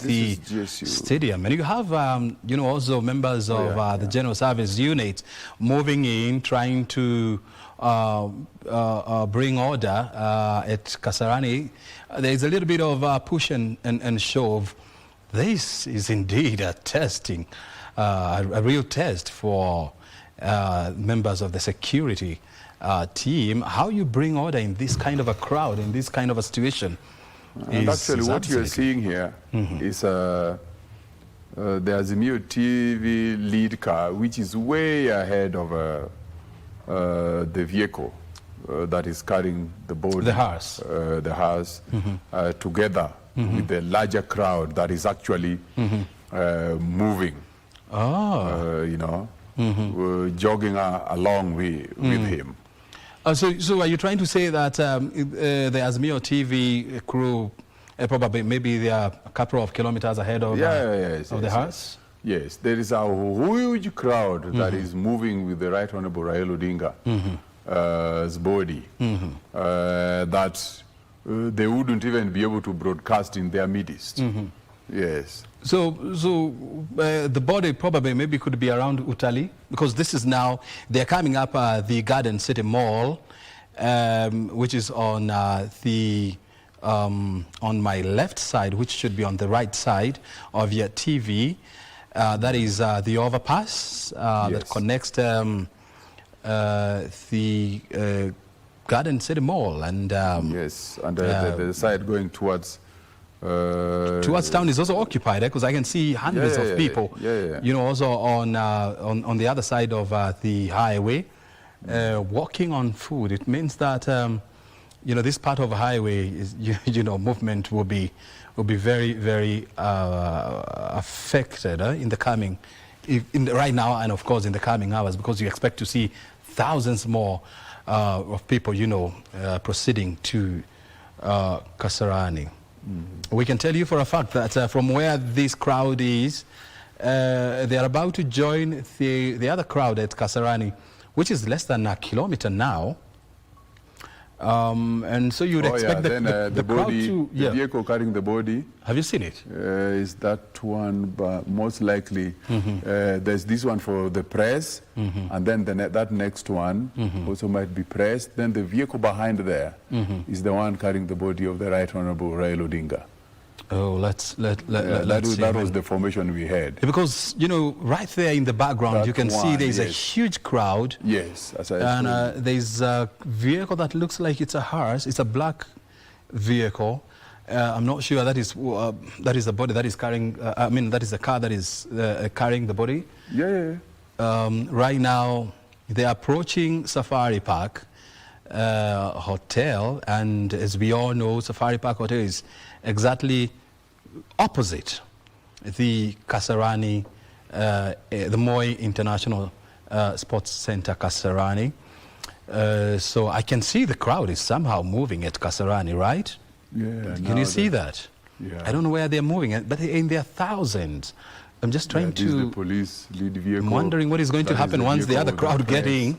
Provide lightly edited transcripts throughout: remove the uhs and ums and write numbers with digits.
the stadium. And you have, you know, also members of the General Service Unit moving in, trying to bring order at Kasarani. There's a little bit of push and shove. This is indeed a testing, a real test for members of the security team. How you bring order in this kind of a crowd, in this kind of a situation. And actually what you're seeing here is the Azimio TV lead car, which is way ahead of the vehicle that is carrying the body. The hearse. Together with the larger crowd that is actually moving, you know, jogging along with him. So are you trying to say that the Azimio TV crew, probably maybe they are a couple of kilometers ahead of, the hearse? Yes, there is a huge crowd that is moving with the Right Honorable Raila Odinga's body that they wouldn't even be able to broadcast in their midst. Yes. So the body probably maybe could be around Utali, because this is now, they're coming up the Garden City Mall, which is on my left side, which should be on the right side of your TV. That is the overpass that connects the Garden City Mall. And yes, and the side going towards town is also occupied, because I can see hundreds of people, you know, also on the other side of the highway, walking on foot. It means that you know, this part of the highway is, you know, movement will be very, very affected in the coming, right now, and of course in the coming hours, because you expect to see thousands more of people, you know, proceeding to Kasarani. We can tell you for a fact that from where this crowd is, they are about to join the other crowd at Kasarani, which is less than a kilometer now. And so you'd expect the crowd to... The vehicle carrying the body... Have you seen it? Is that one, but most likely there's this one for the press, and then that next one also might be press. Then the vehicle behind there is the one carrying the body of the Right Honorable Raila Odinga. Oh, let's that was the formation we had. Because, you know, right there in the background, you can see there's a huge crowd. Yes. And there's a vehicle that looks like it's a hearse. It's a black vehicle. I'm not sure that is the body that is carrying, I mean, that is the car that is carrying the body. Right now, they're approaching Safari Park Hotel, and as we all know, Safari Park Hotel is exactly opposite the Kasarani, the Moi International Sports Center Kasarani. So I can see the crowd is somehow moving at Kasarani, right? Yeah. Can you see that? Yeah. I don't know where they're moving, but in their thousands. I'm just trying to... This is the police lead vehicle. I'm wondering what is going to happen once the other crowd get in.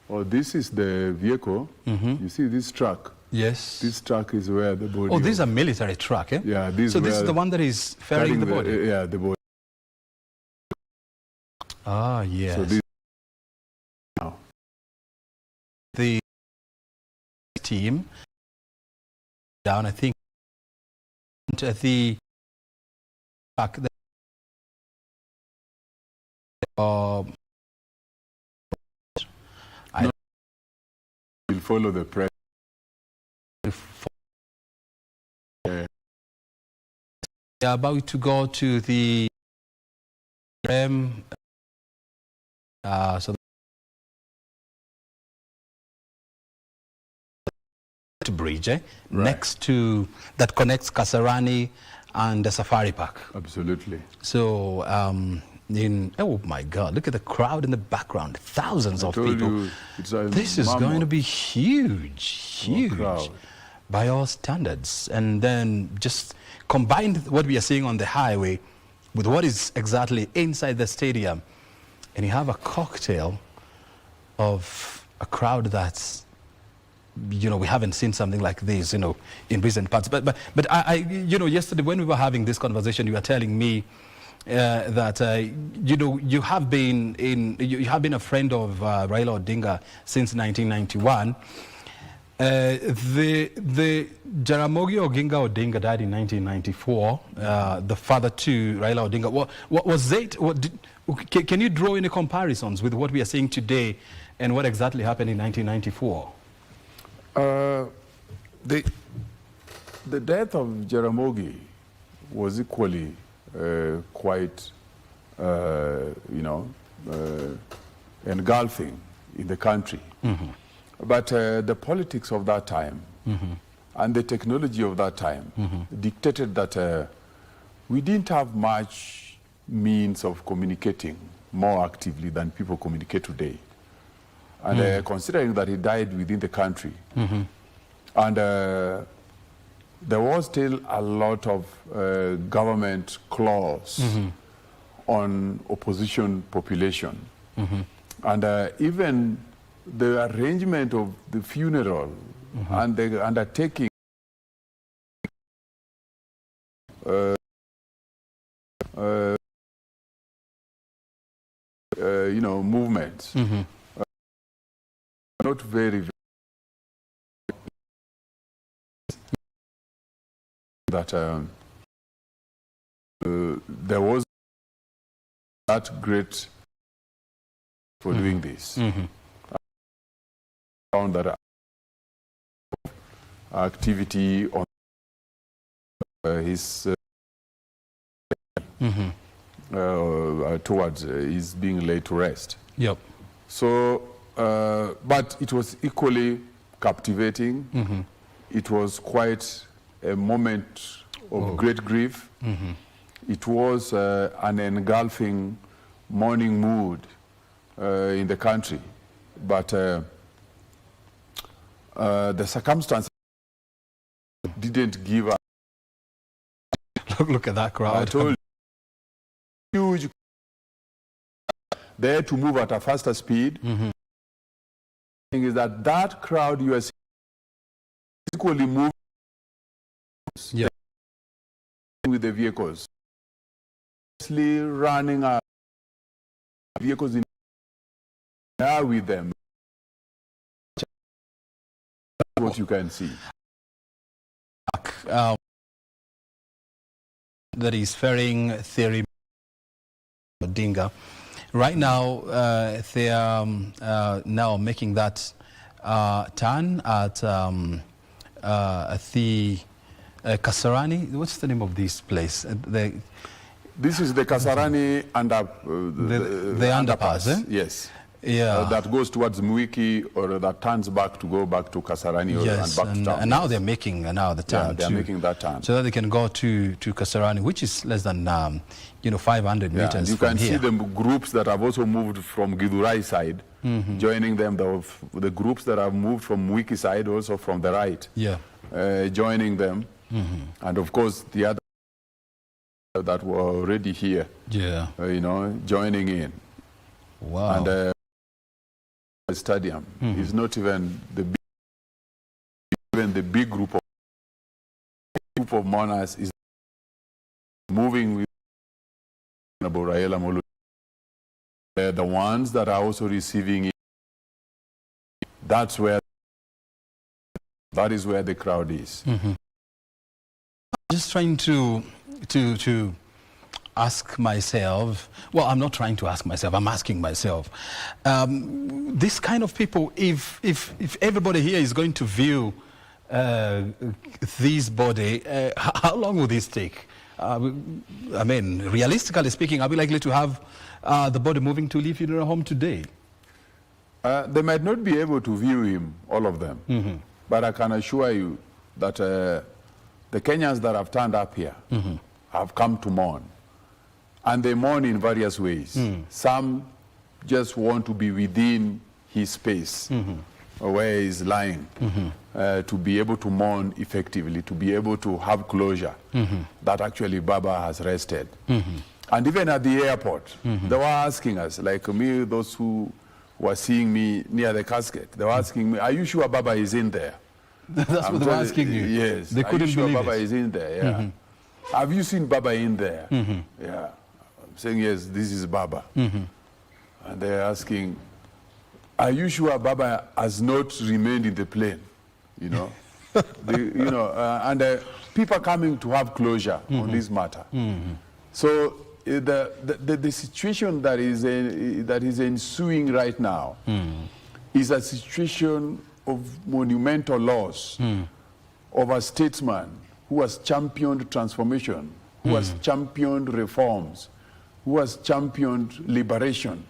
Oh, this is the vehicle. You see this truck? Yes. This truck is where the body... Oh, this is a military truck, eh? Yeah. So this is the one that is ferrying the body? Yeah, the body. Ah, yes. So this now. The team down, I think, at the back there. I will follow the press. They are about to go to the so the bridge, next to that connects Kasarani and the Safari Park. Absolutely. So oh my God, look at the crowd in the background, thousands of people. This is going to be huge by all standards. And then just combine what we are seeing on the highway with what is exactly inside the stadium, and you have a cocktail of a crowd that's we haven't seen something like this, in recent past. But I yesterday when we were having this conversation, you were telling me that you have been a friend of Raila Odinga since 1991. The Jaramogi Oginga Odinga died in 1994. The father to Raila Odinga. What was it? Can you draw any comparisons with what we are seeing today and what exactly happened in 1994? The death of Jaramogi was equally quite, engulfing in the country. Mm-hmm. But the politics of that time mm-hmm. and the technology of that time mm-hmm. dictated that we didn't have much means of communicating more actively than people communicate today. And considering that he died within the country, mm-hmm. and there was still a lot of government clause mm-hmm. on opposition population. Mm-hmm. And even the arrangement of the funeral mm-hmm. and the undertaking movements mm-hmm. Not very that there was that great for mm-hmm. doing this. Mm-hmm. I found that activity on his mm-hmm. Towards his being laid to rest. Yep. So, but it was equally captivating. Mm-hmm. It was quite a moment of great grief. Mm-hmm. It was an engulfing mourning mood in the country. But the circumstances didn't give us. Look at that crowd. I told you, huge. They had to move at a faster speed. Mm-hmm. The thing is that crowd you are seeing equally moving yeah. with the vehicles. Running our vehicles in there with them. That's what you can see. That is ferrying theory Odinga. Right now, they are now making that turn at the Kasarani. What's the name of this place? This is the Kasarani the underpass. Eh? Yes. Yeah. That goes towards Mwiki, or that turns back to go back to Kasarani yes, and back to town. And now they're making the turn. Yeah, they're making that turn. So that they can go to Kasarani, which is less than 500 meters and you from can here. see the groups that have also moved from Githurai side, mm-hmm. joining them. The groups that have moved from Mwiki side, also from the right, yeah, joining them. Mm-hmm. And of course, the other that were already here, yeah, joining in. Wow. And the stadium mm-hmm. is not even the big group of mourners is moving with Raila Odinga. The ones that are also receiving it, that is where the crowd is. Mm-hmm. Just trying to ask myself, well, I'm not trying to ask myself, I'm asking myself, this kind of people, if everybody here is going to view this body, how long will this take? I mean, realistically speaking, are we likely to have the body moving to leave funeral home today? They might not be able to view him, all of them, mm-hmm. but I can assure you that the Kenyans that have turned up here mm-hmm. have come to mourn. And they mourn in various ways. Mm. Some just want to be within his space, mm-hmm. where he's lying, mm-hmm. To be able to mourn effectively, to be able to have closure, mm-hmm. that actually Baba has rested. Mm-hmm. And even at the airport, mm-hmm. they were asking us, like me, those who were seeing me near the casket. They were asking me, are you sure Baba is in there? That's what they were asking you? Yes. They couldn't believe Baba is in there? Yeah. Have you seen Baba in there? Yeah. I'm saying, yes, this is Baba. And they're asking, are you sure Baba has not remained in the plane? You know? People are coming to have closure on this matter. So the situation that is ensuing right now is a situation of monumental loss of a statesman who has championed transformation, who has championed reforms, who has championed liberation,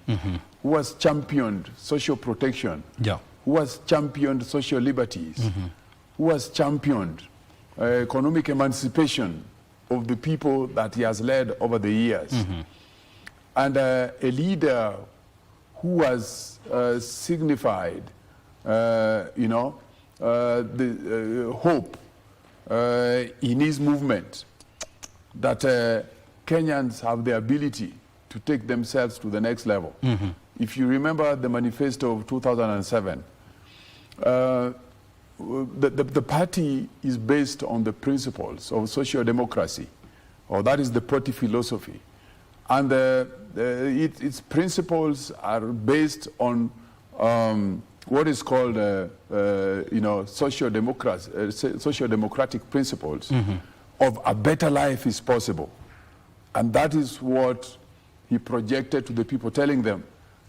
who has championed social protection, who has championed social liberties, who has championed economic emancipation of the people that he has led over the years. And a leader who has signified, the hope in his movement that Kenyans have the ability to take themselves to the next level. If you remember the manifesto of 2007, the party is based on the principles of social democracy, or that is the party philosophy. And its principles are based on what is called social democratic principles of a better life is possible. And that is what he projected to the people, telling them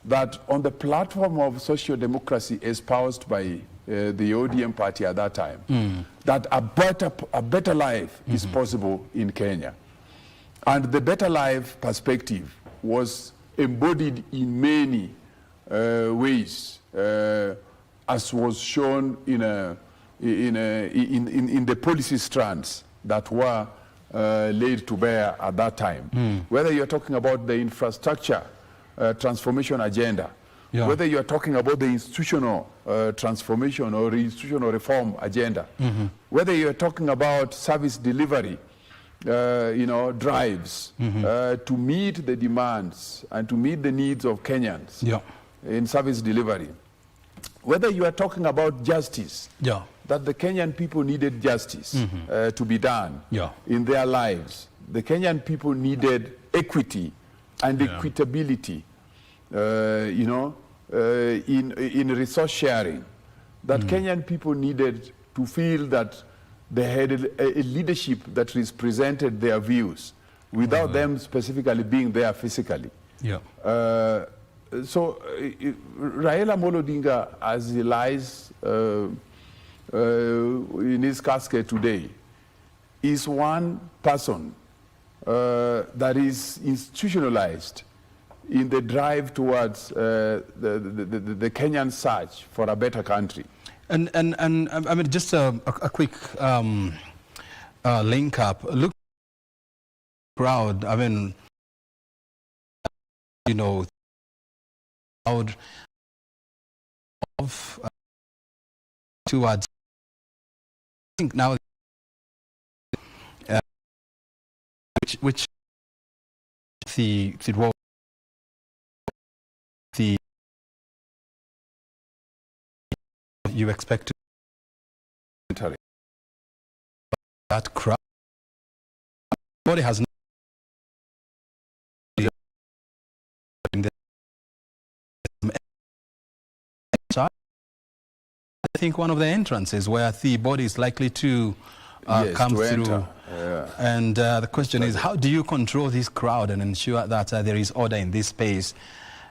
that on the platform of social democracy espoused by the ODM party at that time, that a better life is possible in Kenya. And the better life perspective was embodied in many ways, as was shown in the policy strands that were laid to bear at that time. Whether you're talking about the infrastructure transformation agenda, whether you're talking about the institutional transformation or institutional reform agenda, whether you're talking about service delivery, drives to meet the demands and to meet the needs of Kenyans in service delivery. Whether you are talking about justice, that the Kenyan people needed justice to be done in their lives. The Kenyan people needed equity and equitability, in resource sharing. That Kenyan people needed to feel that they had a leadership that represented their views without them specifically being there physically. So Raila Odinga, as he lies in his casket today, is one person that is institutionalized in the drive towards the Kenyan search for a better country. And I mean, just a quick link up. Look, crowd. I mean, crowd of towards. I think now, which the role. You expect to that crowd body has I think one of the entrances where the body is likely to come through. And the question is, how do you control this crowd and ensure that there is order in this space?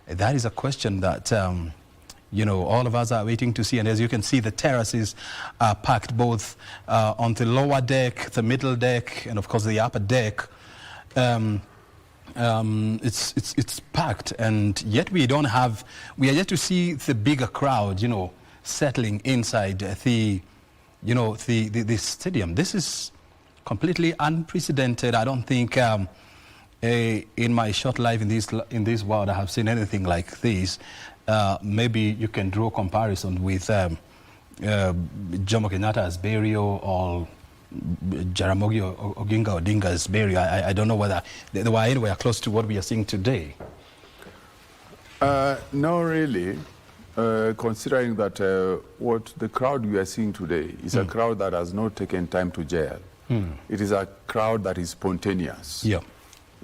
That is a question that all of us are waiting to see. And as you can see, the terraces are packed both on the lower deck, the middle deck, and of course the upper deck. It's packed, and yet we are yet to see the bigger crowd, settling inside the stadium. This is completely unprecedented. I don't think in my short life in this world I have seen anything like this. Maybe you can draw a comparison with Jomo Kenyatta's burial or Jaramogi Oginga Odinga's burial. I don't know whether they were anywhere close to what we are seeing today. No, really. considering that what the crowd we are seeing today is a crowd that has not taken time to jail. It is a crowd that is spontaneous. Yeah.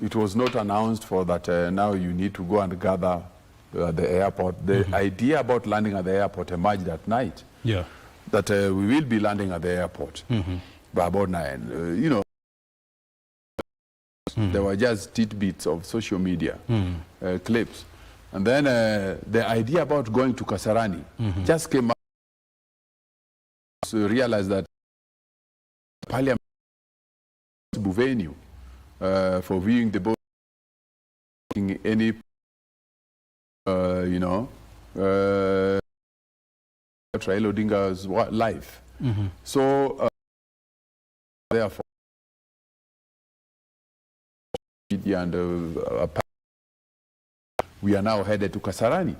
It was not announced for that now you need to go and gather at the airport. The idea about landing at the airport emerged at night. Yeah. That we will be landing at the airport by about 9. You know, there were just tidbits of social media clips. And then the idea about going to Kasarani just came up to realize that Parliament is a venue for viewing the boat in any, you know, Raila Odinga's life. So, therefore, and we are now headed to Kasarani.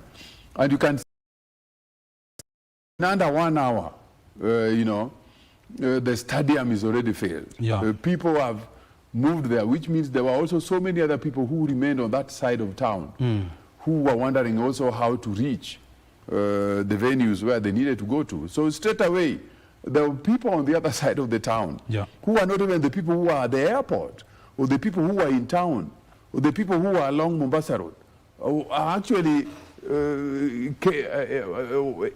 And you can see in under 1 hour, you know, the stadium is already filled. Yeah. People have moved there, which means there were also so many other people who remained on that side of town who were wondering also how to reach the venues where they needed to go to. So straight away, there were people on the other side of the town who are not even the people who are at the airport, or the people who are in town, or the people who are along Mombasa Road, are actually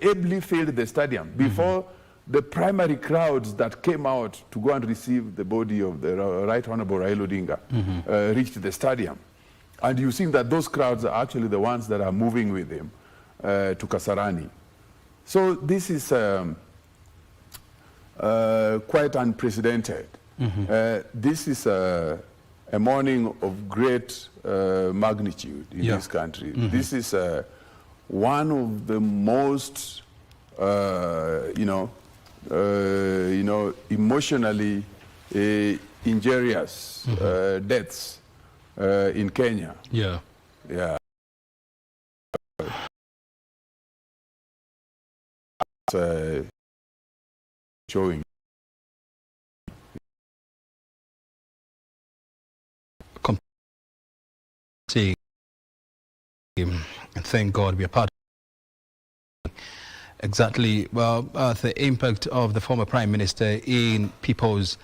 ably filled the stadium before the primary crowds that came out to go and receive the body of the Right Honorable Raila Odinga reached the stadium. And you see that those crowds are actually the ones that are moving with him to Kasarani. So this is quite unprecedented. This is a mourning of great magnitude in this country. This is one of the most, emotionally injurious deaths in Kenya. Yeah. Yeah. Showing. And thank God we are part of exactly, well, the impact of the former Prime Minister in people's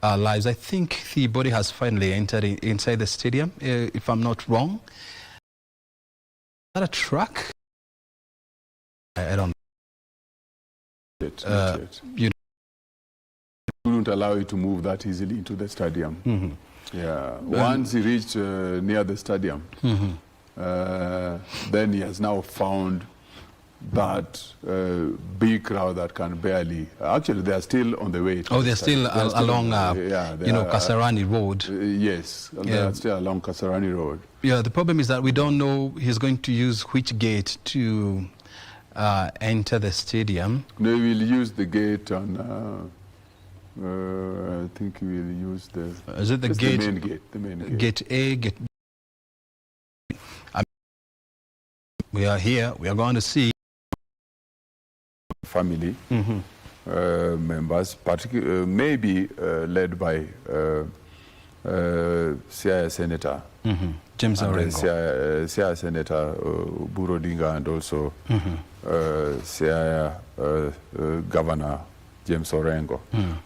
lives. I think the body has finally entered inside the stadium, if I'm not wrong. Is that a truck? I don't know. You wouldn't allow you to move that easily into the stadium. Yeah. Once he reached near the stadium, then he has now found that big crowd that can barely. Actually, they are still on the way. They're still along, Kasarani Road. Yes, they are still along Kasarani Road. Yeah, the problem is that we don't know he's going to use which gate to enter the stadium. They will use the gate on. I think we will use the. Is it the gate? The main gate. The main gate. Gate A, gate B. We are here. We are going to see family members, maybe led by CIA Senator James Orengo, CIA Senator Odinga, and also CIA Governor James Orengo.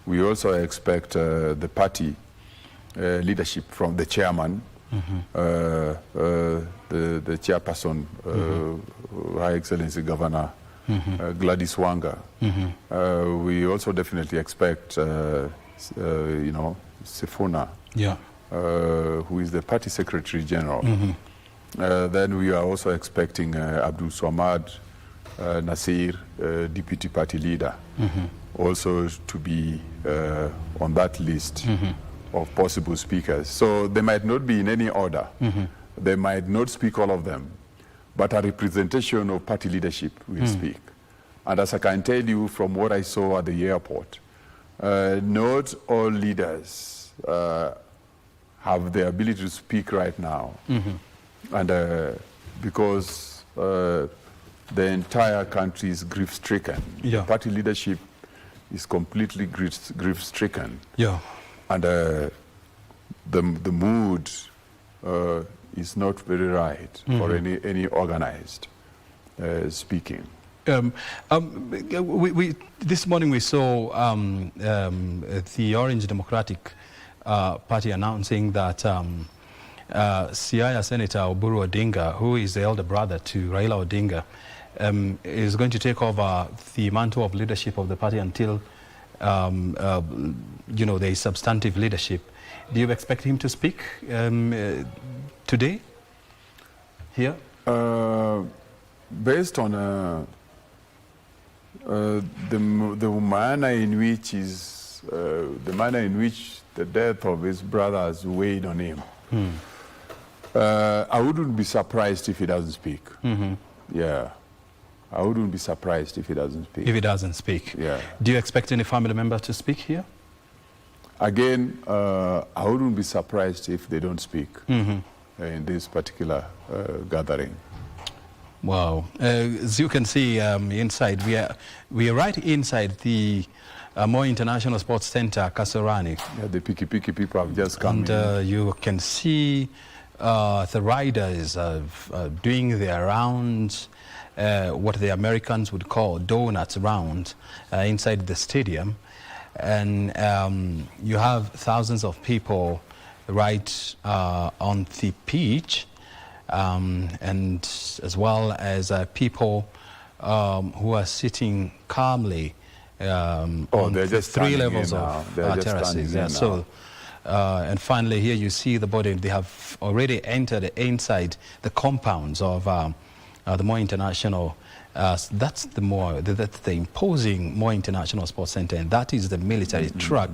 We also expect the party leadership from the chairman, the chairperson, High Excellency Governor Gladys Wanga. We also definitely expect, Sifuna, who is the party secretary general. Then we are also expecting Abdul Swamad Nasir, deputy party leader, also to be on that list of possible speakers. So they might not be in any order. They might not speak all of them, but a representation of party leadership will speak. And as I can tell you from what I saw at the airport, not all leaders have the ability to speak right now. And because the entire country is grief-stricken. Party leadership is completely grief-stricken. And the mood is not very right for any organized speaking. This morning we saw the Orange Democratic Party announcing that Siaya Senator Oburu Odinga, who is the elder brother to Raila Odinga, is going to take over the mantle of leadership of the party until you know, there is substantive leadership. Do you expect him to speak today here? Based on the manner in which the death of his brother has weighed on him, I wouldn't be surprised if he doesn't speak. Yeah, I wouldn't be surprised if he doesn't speak. If he doesn't speak. Yeah. Do you expect any family member to speak here? Again, I wouldn't be surprised if they don't speak in this particular gathering. Wow. As you can see inside, we are right inside the Moi International Sports Center, Kasarani. Yeah, the picky people have just come in. And you can see the riders doing their rounds, what the Americans would call donuts round inside the stadium. And you have thousands of people right on the pitch, and as well as people who are sitting calmly on they're just 3 levels of terraces. Yeah, so, and finally here you see the body. They have already entered inside the compounds of the Moi International. That's the imposing Moi International Sports Center, and that is the military truck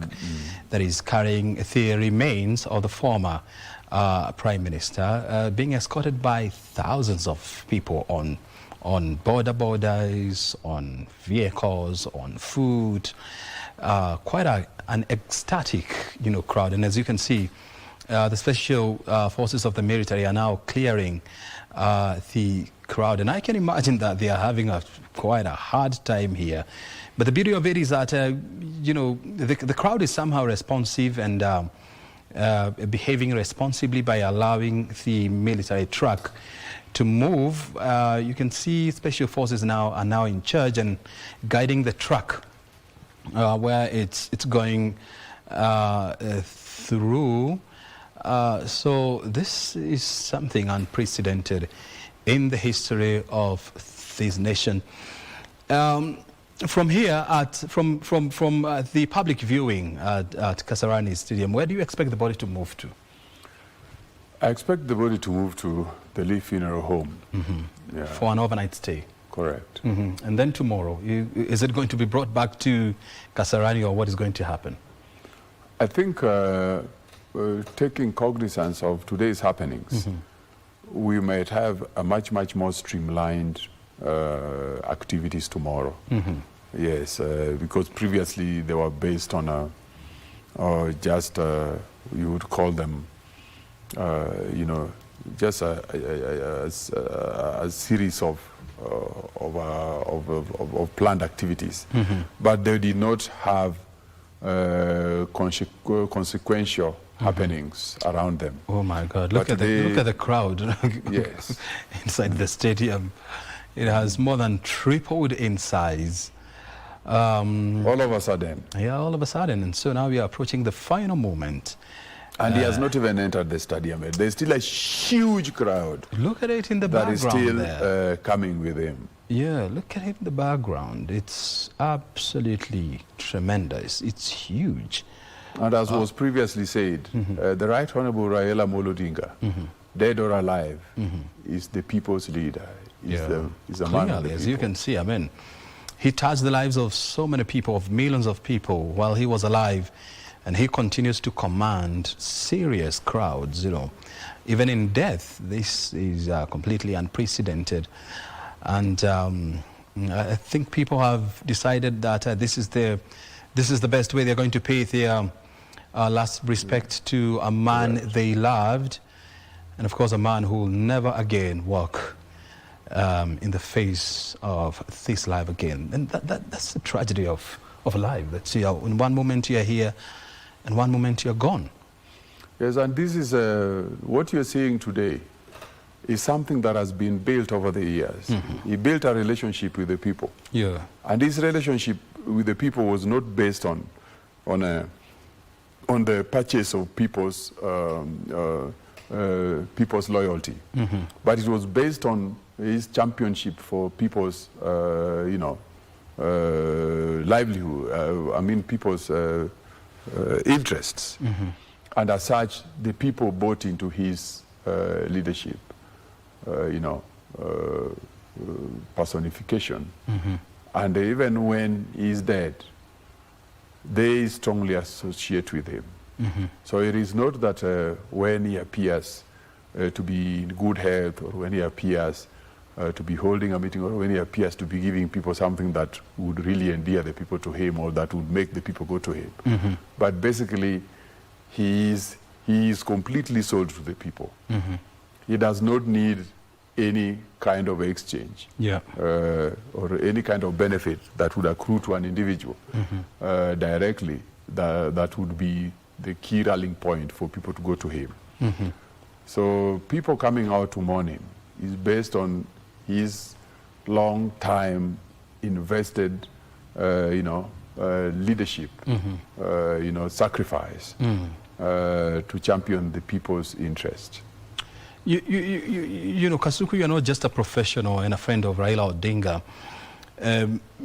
that is carrying the remains of the former Prime Minister, being escorted by thousands of people on borders, on vehicles, on food. Quite an ecstatic, you know, crowd. And as you can see, the special forces of the military are now clearing the crowd, and I can imagine that they are having quite a hard time here. But the beauty of it is that you know, the crowd is somehow responsive and behaving responsibly by allowing the military truck to move. You can see special forces are now in charge and guiding the truck where it's going through. So this is something unprecedented in the history of this nation. From here, from the public viewing at Kasarani Stadium, where do you expect the body to move to? I expect the body to move to the Lee Funeral Home. Yeah. For an overnight stay? Correct. And then tomorrow, is it going to be brought back to Kasarani, or what is going to happen? I think taking cognizance of today's happenings, we might have a much more streamlined activities tomorrow. Yes, because previously they were based on just you would call them, you know, just a series of planned activities, but they did not have consequential happenings around them. Oh my God! Look at the crowd. Yes, inside the stadium, it has more than tripled in size. All of a sudden. Yeah, all of a sudden, and so now we are approaching the final moment. And he has not even entered the stadium yet. There's still a huge crowd. Look at it in the background. That is still coming with him. Yeah, look at it in the background. It's absolutely tremendous. It's huge. And as was previously said, the Right Honorable Raila Odinga, dead or alive, is the people's leader. He's the man of the people. As you can see, I mean, he touched the lives of so many people, of millions of people while he was alive, and he continues to command serious crowds, you know. Even in death, this is completely unprecedented. And I think people have decided that this is the best way they're going to pay their last respect to a man they loved, and of course a man who will never again walk in the face of this life again. And that's the tragedy of life. That in one moment you're here, and one moment you're gone. Yes, and this is what you're seeing today is something that has been built over the years. He built a relationship with the people. Yeah. And this relationship with the people was not based on the purchase of people's loyalty, but it was based on his championship for people's, livelihood. People's interests, and as such, the people bought into his leadership, personification, and even when he's dead, they strongly associate with him. So it is not that when he appears to be in good health, or when he appears to be holding a meeting, or when he appears to be giving people something that would really endear the people to him, or that would make the people go to him. But basically, he is completely sold to the people. He does not need any kind of exchange, or any kind of benefit that would accrue to an individual directly. That would be the key rallying point for people to go to him. So people coming out to mourn him is based on his long time invested, leadership, sacrifice to champion the people's interest. Kasuku, you're not just a professional and a friend of Raila Odinga.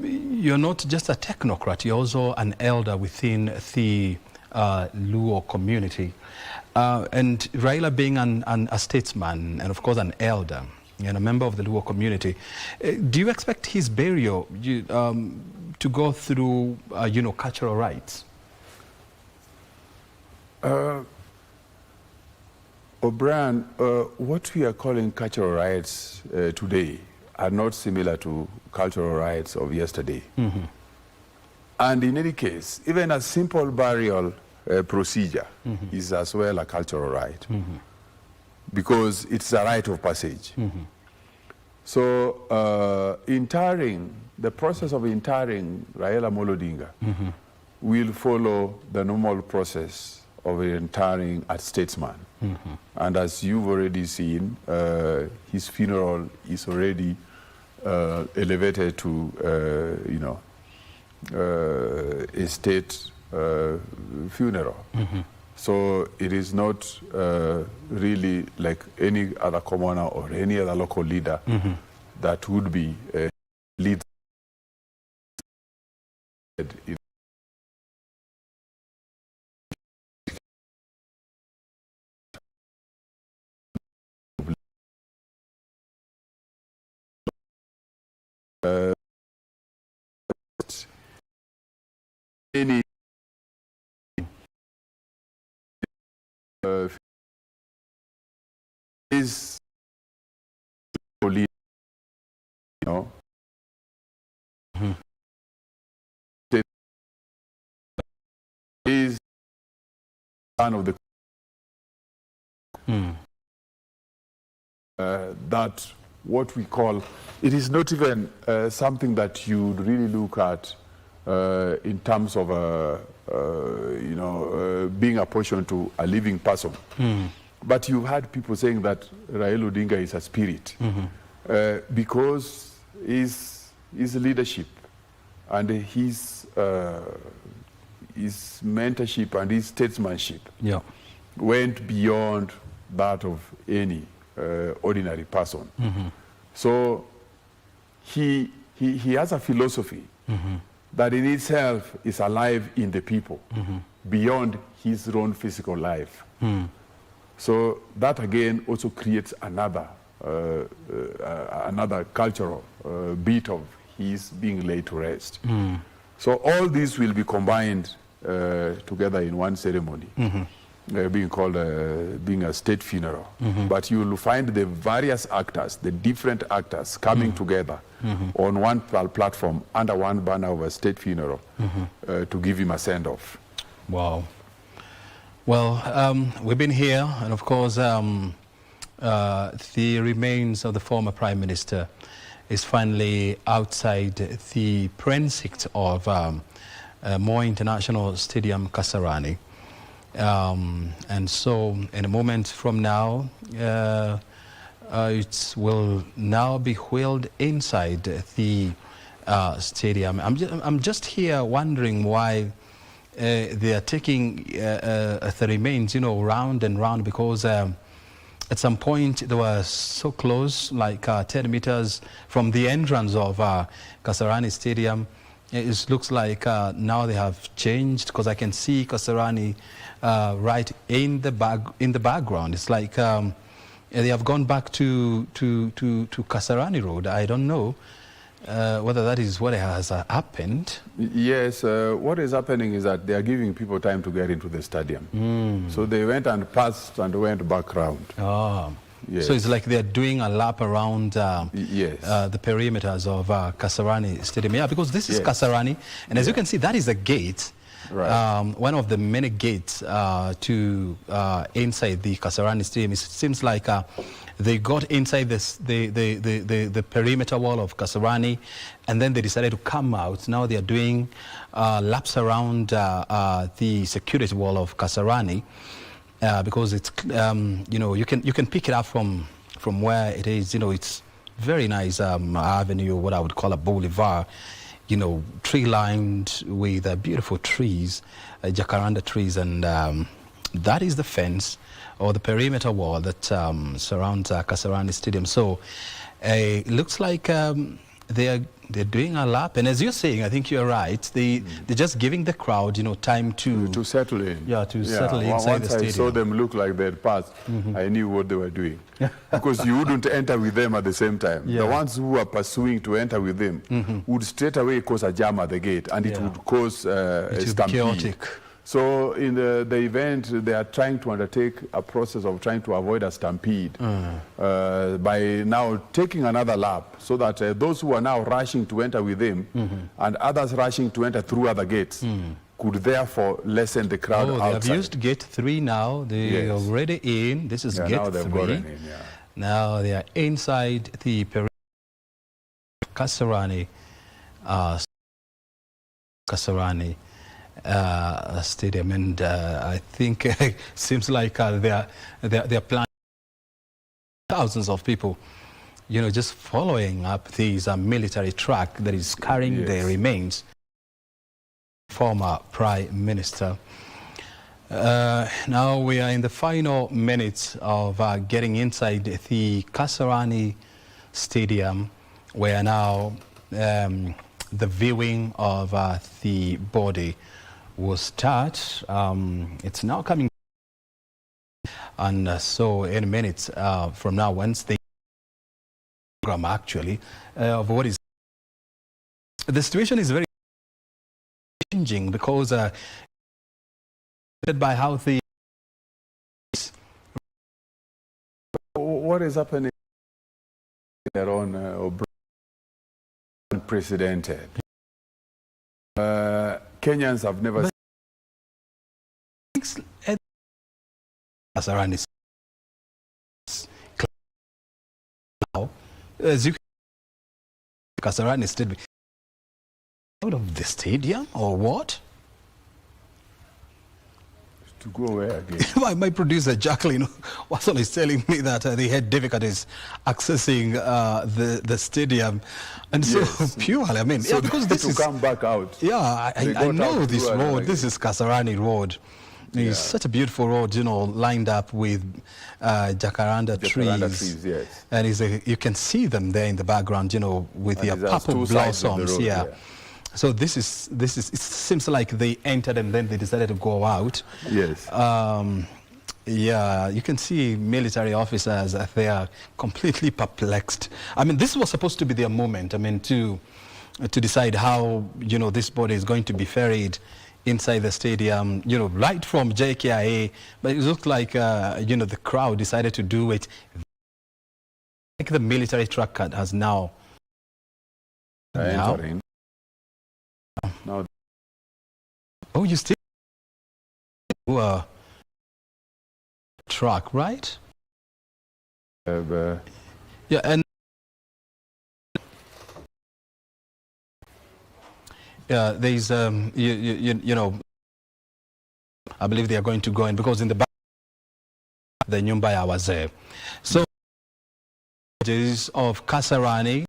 You're not just a technocrat, you're also an elder within the Luo community. And Raila being a statesman and of course an elder and a member of the Luo community, do you expect his burial to go through, cultural rites? O'Brien, what we are calling cultural rights today are not similar to cultural rights of yesterday. And in any case, even a simple burial procedure is as well a cultural right, because it's a rite of passage. So interring, the process of interring Raila Odinga will follow the normal process of interring at Statesman. And as you've already seen, his funeral is already elevated to, a state funeral. So it is not really like any other commoner or any other local leader that would be lead in any is lead, is one of the that what we call, it is not even something that you really look at in terms of being apportioned to a living person. But you've had people saying that Raila Odinga is a spirit because his leadership and his mentorship and his statesmanship went beyond that of any ordinary person. So he has a philosophy that in itself is alive in the people beyond his own physical life. So that again also creates another cultural bit of his being laid to rest. So all these will be combined together in one ceremony, being called being a state funeral. But you will find the various actors, the different actors coming together on one platform under one banner of a state funeral to give him a send-off. Wow. Well, we've been here, and of course the remains of the former Prime Minister is finally outside the precinct of Moi International Stadium, Kasarani. And so in a moment from now, It will now be wheeled inside the stadium. I'm just here wondering why they are taking the remains, you know, round and round, because at some point they were so close, like 10 meters from the entrance of Kasarani Stadium. It looks like now they have changed, because I can see Kasarani right in the background. It's like they have gone back to Kasarani Road. I don't know whether that is what has happened. Yes, what is happening is that they are giving people time to get into the stadium. So they went and passed and went back round. Oh. Yes. So it's like they're doing a lap around yes. The perimeters of Kasarani Stadium. Yeah, because this is Kasarani, and as you can see, that is a gate. Right. One of the many gates to inside the Kasarani Stadium. It seems like they got inside the perimeter wall of Kasarani, and then they decided to come out. Now they are doing laps around the security wall of Kasarani, because it's you know, you can pick it up from where it is. You know, it's very nice avenue, what I would call a boulevard. You know, tree-lined with beautiful trees, jacaranda trees, and that is the fence or the perimeter wall that surrounds Kasarani Stadium. So it looks like they're doing a lap, and as you're saying, I think you're right. They're just giving the crowd, you know, time to settle in. Yeah, to settle inside the stadium. Once I saw them look like they had passed, I knew what they were doing, because you wouldn't enter with them at the same time. The ones who were pursuing to enter with them would straight away cause a jam at the gate, and it would cause a stampede. Chaotic. So in the event, they are trying to undertake a process of trying to avoid a stampede by now taking another lap, so that those who are now rushing to enter with them and others rushing to enter through other gates could therefore lessen the crowd outside. They have used gate 3 now. They are already in. This is gate 3. Now they are inside the Kasarani Stadium, and I think it seems like they're planning thousands of people, you know, just following up this military truck that is carrying the remains of former Prime Minister. Now we are in the final minutes of getting inside the Kasarani Stadium, where now the viewing of the body will start. It's now coming, and so in minutes from now, once the program actually of what is the situation is very changing, because by how the what is happening their own unprecedented. Kenyans have never Kasarani as you Kasarani Stadium out of the stadium or what? To go where again? My producer Jacqueline Watson is telling me that they had difficulties accessing the stadium, and so purely, I mean, so because this to is come back out. Yeah, I know this road. This is Kasarani Road. It's such a beautiful road, you know, lined up with jacaranda trees. Yes. And you can see them there in the background, you know, with their purple blossoms. So this is it seems like they entered and then they decided to go out. Yes. Yeah, you can see military officers, they are completely perplexed. I mean, this was supposed to be their moment, I mean, to decide how, you know, this body is going to be ferried inside the stadium, you know, right from JKIA, but it looked like, you know, the crowd decided to do it. Like the military truck has now entering. Now. Oh, you still truck, right? Yeah, and there's you know, I believe they are going to go in, because in the back the Nyumba was there. So of Kasarani,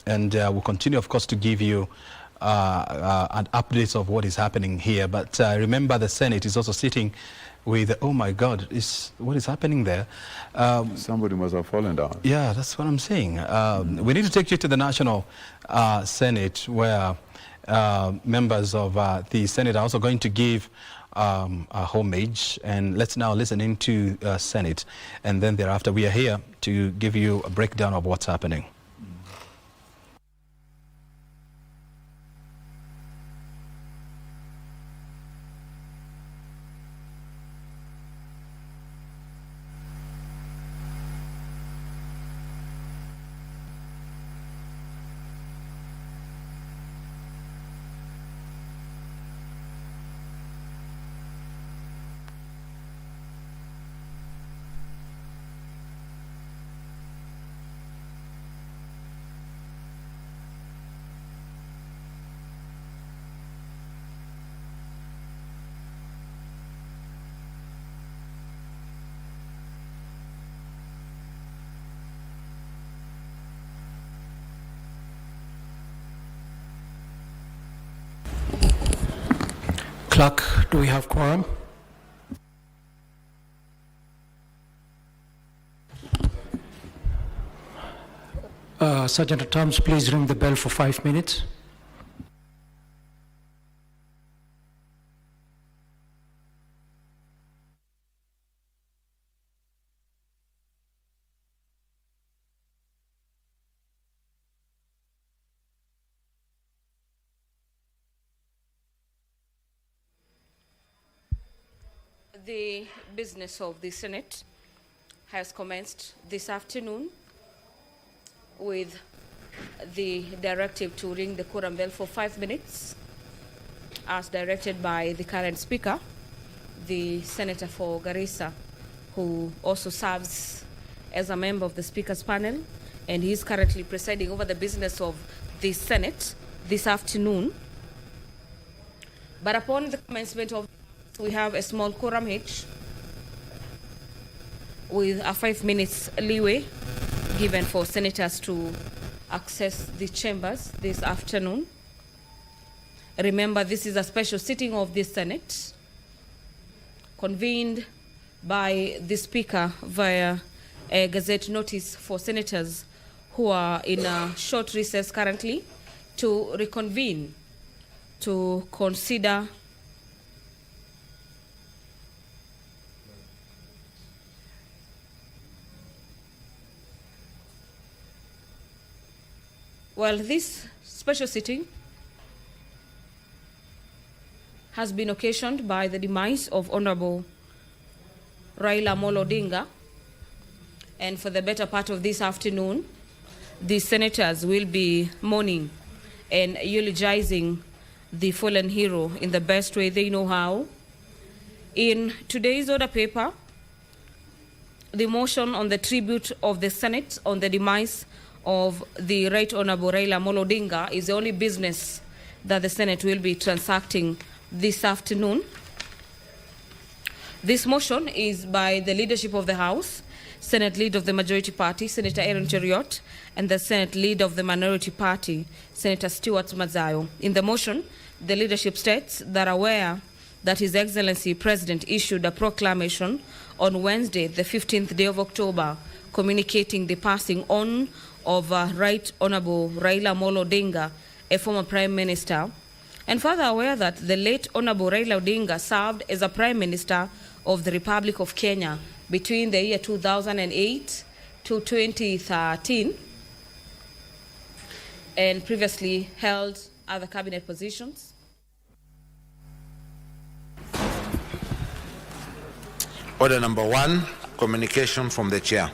and we'll continue, of course, to give you an update of what is happening here. But remember, the Senate is also sitting with, oh my God, what is happening there? Somebody must have fallen down. Yeah, that's what I'm saying. We need to take you to the National Senate, where members of the Senate are also going to give a homage. And let's now listen into Senate, and then thereafter we are here to give you a breakdown of what's happening. Clerk, do we have quorum? Sergeant at Arms, please ring the bell for 5 minutes. The business of the Senate has commenced this afternoon with the directive to ring the quorum bell for 5 minutes, as directed by the current Speaker, the Senator for Garissa, who also serves as a member of the Speaker's panel, and he is currently presiding over the business of the Senate this afternoon. But upon the commencement of, we have a small quorum hitch with a 5 minutes leeway given for senators to access the chambers this afternoon. Remember, this is a special sitting of the Senate convened by the Speaker via a gazette notice for senators who are in a short recess currently to reconvene to consider this special sitting has been occasioned by the demise of Honorable Raila Odinga, and for the better part of this afternoon, the senators will be mourning and eulogizing the fallen hero in the best way they know how. In today's order paper, the motion on the tribute of the Senate on the demise of the Right Honorable Raila Odinga is the only business that the Senate will be transacting this afternoon. This motion is by the leadership of the House, Senate Leader of the Majority Party, Senator Aaron Cheriot, and the Senate Leader of the Minority Party, Senator Stuart Mazayo. In the motion, the leadership states that aware that His Excellency President issued a proclamation on Wednesday, the 15th day of October, communicating the passing on of Right Honorable Raila Odinga, a former Prime Minister, and further aware that the late Honorable Raila Odinga served as a Prime Minister of the Republic of Kenya between the year 2008 to 2013, and previously held other cabinet positions. Order number 1, communication from the Chair.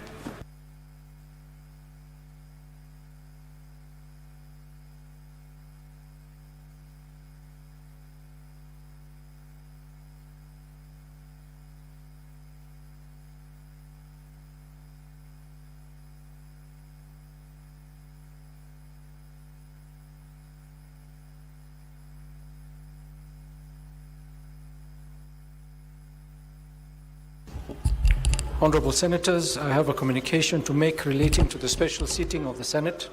Honorable Senators, I have a communication to make relating to the special sitting of the Senate.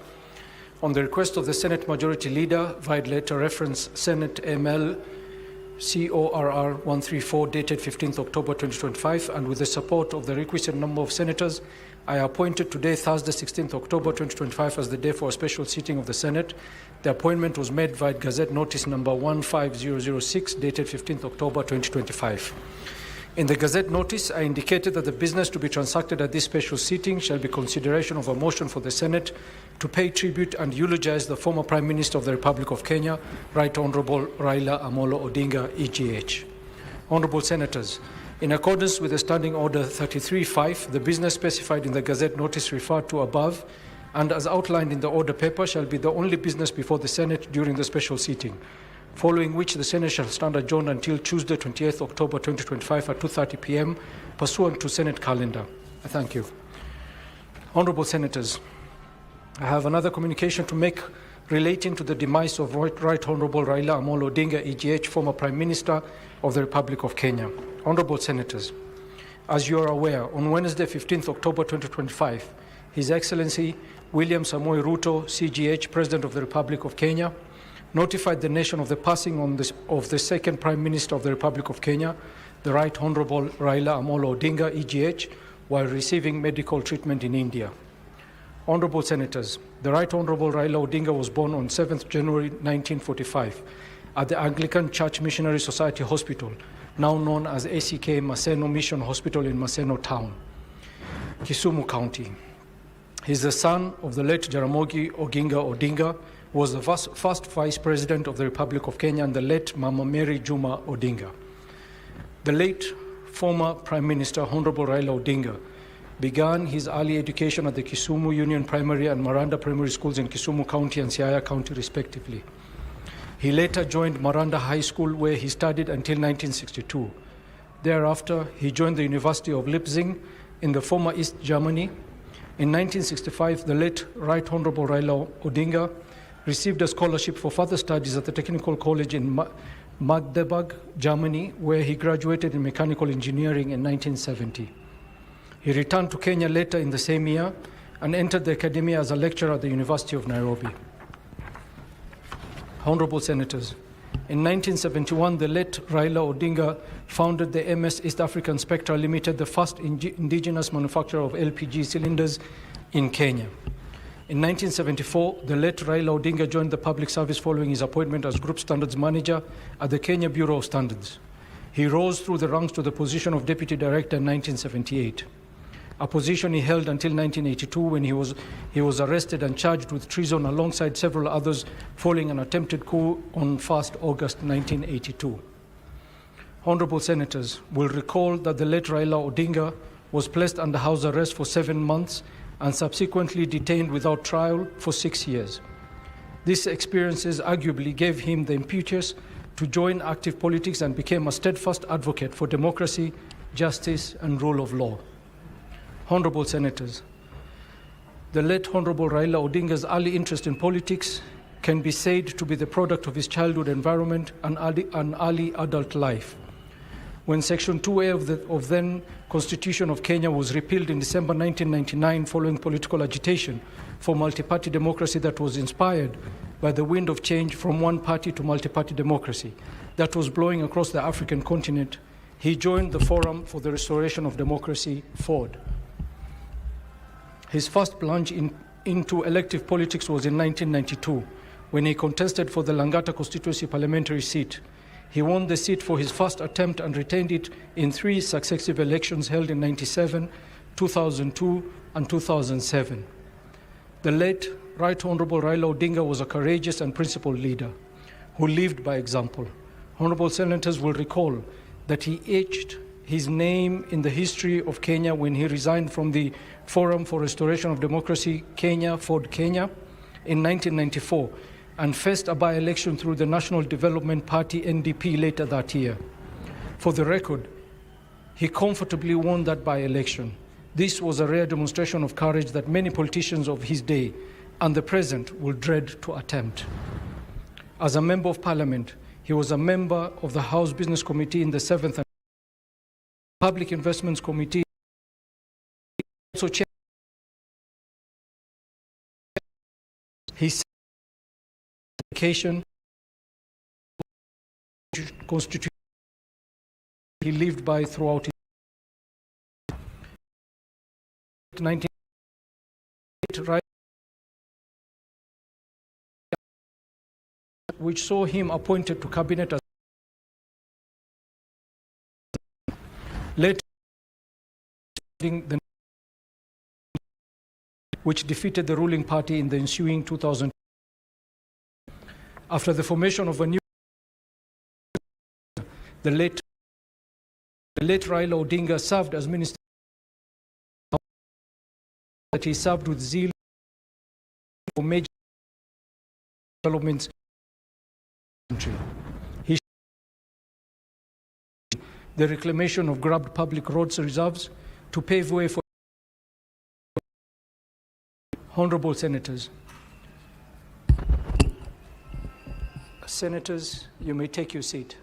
On the request of the Senate Majority Leader, via letter reference Senate ML CORR 134 dated 15th October 2025, and with the support of the requisite number of senators, I appointed today, Thursday 16th October 2025, as the day for a special sitting of the Senate. The appointment was made via Gazette Notice number 15006 dated 15th October 2025. In the Gazette Notice, I indicated that the business to be transacted at this special sitting shall be consideration of a motion for the Senate to pay tribute and eulogize the former Prime Minister of the Republic of Kenya, Right Honorable Raila Odinga, EGH. Honorable Senators, in accordance with the Standing Order 33.5, the business specified in the Gazette Notice referred to above and as outlined in the order paper shall be the only business before the Senate during the special sitting, following which the Senate shall stand adjourned until Tuesday, 28th October 2025 at 2:30 p.m. pursuant to Senate calendar. I thank you. Honorable Senators, I have another communication to make relating to the demise of Right Honorable Raila Odinga, EGH, former Prime Minister of the Republic of Kenya. Honorable Senators, as you are aware, on Wednesday, 15th October 2025, His Excellency William Samoei Ruto, CGH, President of the Republic of Kenya, notified the nation of the passing of the second Prime Minister of the Republic of Kenya, the Right Honorable Raila Odinga, EGH, while receiving medical treatment in India. Honorable Senators, the Right Honorable Raila Odinga was born on 7th January 1945 at the Anglican Church Missionary Society Hospital, now known as ACK Maseno Mission Hospital in Maseno Town, Kisumu County. He is the son of the late Jaramogi Oginga Odinga, who was the first Vice President of the Republic of Kenya, and the late Mama Mary Juma Odinga. The late former Prime Minister, Honorable Raila Odinga, began his early education at the Kisumu Union Primary and Maranda Primary Schools in Kisumu County and Siaya County, respectively. He later joined Maranda High School, where he studied until 1962. Thereafter, he joined the University of Leipzig in the former East Germany. In 1965, the late Right Honorable Raila Odinga received a scholarship for further studies at the Technical College in Magdeburg, Germany, where he graduated in mechanical engineering in 1970. He returned to Kenya later in the same year and entered the academia as a lecturer at the University of Nairobi. Honorable Senators, in 1971, the late Raila Odinga founded the MS East African Spectra Limited, the first indigenous manufacturer of LPG cylinders in Kenya. In 1974, the late Raila Odinga joined the public service following his appointment as Group Standards Manager at the Kenya Bureau of Standards. He rose through the ranks to the position of Deputy Director in 1978, a position he held until 1982 when he was arrested and charged with treason alongside several others following an attempted coup on 1st August 1982. Honorable Senators will recall that the late Raila Odinga was placed under house arrest for 7 months and subsequently detained without trial for 6 years. These experiences arguably gave him the impetus to join active politics and became a steadfast advocate for democracy, justice, and rule of law. Honorable Senators, the late Honorable Raila Odinga's early interest in politics can be said to be the product of his childhood environment and early adult life. When Section 2A of then Constitution of Kenya was repealed in December 1999 following political agitation for multi-party democracy that was inspired by the wind of change from one party to multi-party democracy that was blowing across the African continent, he joined the Forum for the Restoration of Democracy, FORD. His first plunge into elective politics was in 1992 when he contested for the Langata constituency parliamentary seat. He won the seat for his first attempt and retained it in 3 successive elections held in 1997, 2002, and 2007. The late Right Honorable Raila Odinga was a courageous and principled leader who lived by example. Honorable Senators will recall that he etched his name in the history of Kenya when he resigned from the Forum for Restoration of Democracy, Kenya, FORD Kenya, in 1994, and faced a by-election through the National Development Party, NDP, later that year. For the record, he comfortably won that by-election. This was a rare demonstration of courage that many politicians of his day and the present will dread to attempt. As a Member of Parliament, he was a member of the House Business Committee in the 7th and Public Investments Committee also chaired his education constitution he lived by throughout his 1998, which saw him appointed to cabinet as later the which defeated the ruling party in the ensuing 2000. After the formation of a new, the late Raila Odinga served as minister. That he served with zeal for major developments in the country. He the reclamation of grabbed public roads reserves to pave way for honorable senators. Senators, you may take your seat.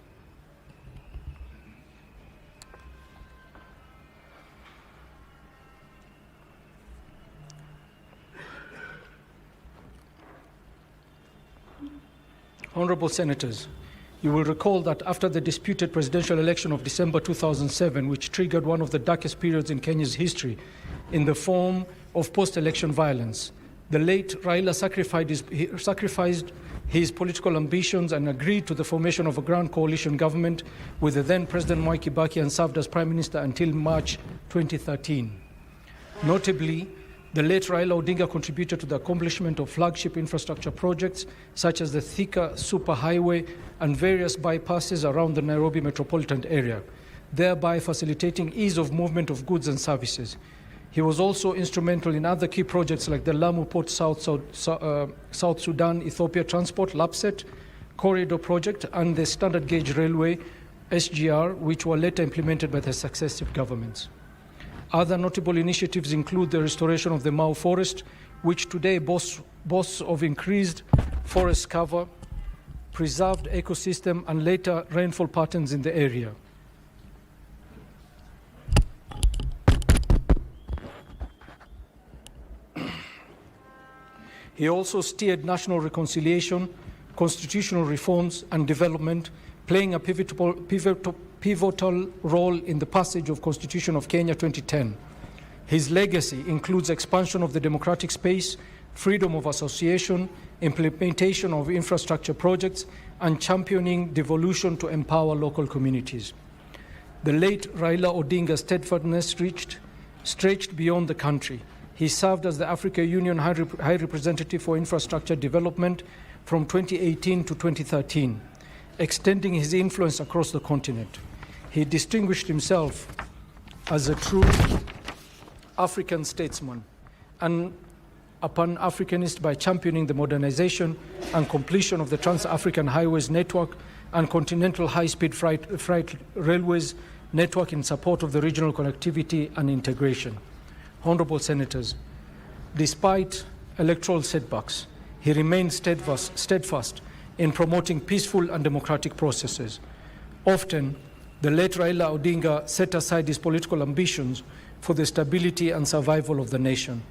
Honorable Senators, you will recall that after the disputed presidential election of December 2007, which triggered one of the darkest periods in Kenya's history in the form of post-election violence, the late Raila sacrificed his political ambitions and agreed to the formation of a grand coalition government with the then President Mwai Kibaki and served as Prime Minister until March 2013. Notably, the late Raila Odinga contributed to the accomplishment of flagship infrastructure projects such as the Thika Superhighway and various bypasses around the Nairobi metropolitan area, thereby facilitating ease of movement of goods and services. He was also instrumental in other key projects like the Lamu Port South Sudan Ethiopia Transport LAPSET Corridor Project and the Standard Gauge Railway SGR, which were later implemented by the successive governments. Other notable initiatives include the restoration of the Mau Forest, which today boasts of increased forest cover, preserved ecosystem, and later rainfall patterns in the area. He also steered national reconciliation, constitutional reforms, and development, playing a pivotal role in the passage of Constitution of Kenya 2010. His legacy includes expansion of the democratic space, freedom of association, implementation of infrastructure projects, and championing devolution to empower local communities. The late Raila Odinga's steadfastness stretched beyond the country. He served as the African Union High Representative for Infrastructure Development from 2018 to 2013, extending his influence across the continent. He distinguished himself as a true African statesman and a Pan-Africanist by championing the modernization and completion of the Trans-African Highways Network and Continental High-Speed Freight Railways Network in support of the regional connectivity and integration. Honorable Senators, despite electoral setbacks, he remained steadfast in promoting peaceful and democratic processes. Often, the late Raila Odinga set aside his political ambitions for the stability and survival of the nation.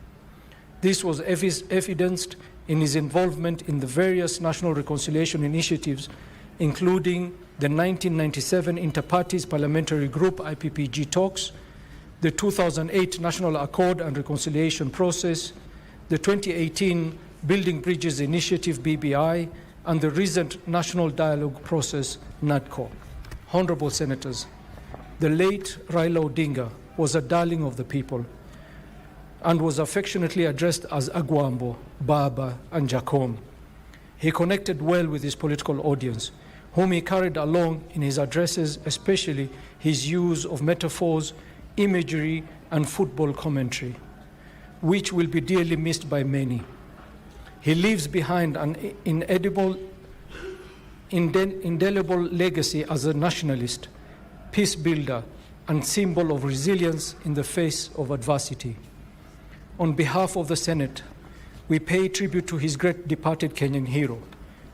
This was evidenced in his involvement in the various national reconciliation initiatives, including the 1997 Inter-Parties Parliamentary Group IPPG talks, the 2008 National Accord and Reconciliation Process, the 2018 Building Bridges Initiative BBI, and the recent National Dialogue Process NADCO. Honorable Senators, the late Raila Odinga was a darling of the people and was affectionately addressed as Agwambo, Baba, and Jacom. He connected well with his political audience, whom he carried along in his addresses, especially his use of metaphors, imagery, and football commentary, which will be dearly missed by many. He leaves behind an indelible legacy as a nationalist, peace builder, and symbol of resilience in the face of adversity. On behalf of the Senate, we pay tribute to his great departed Kenyan hero,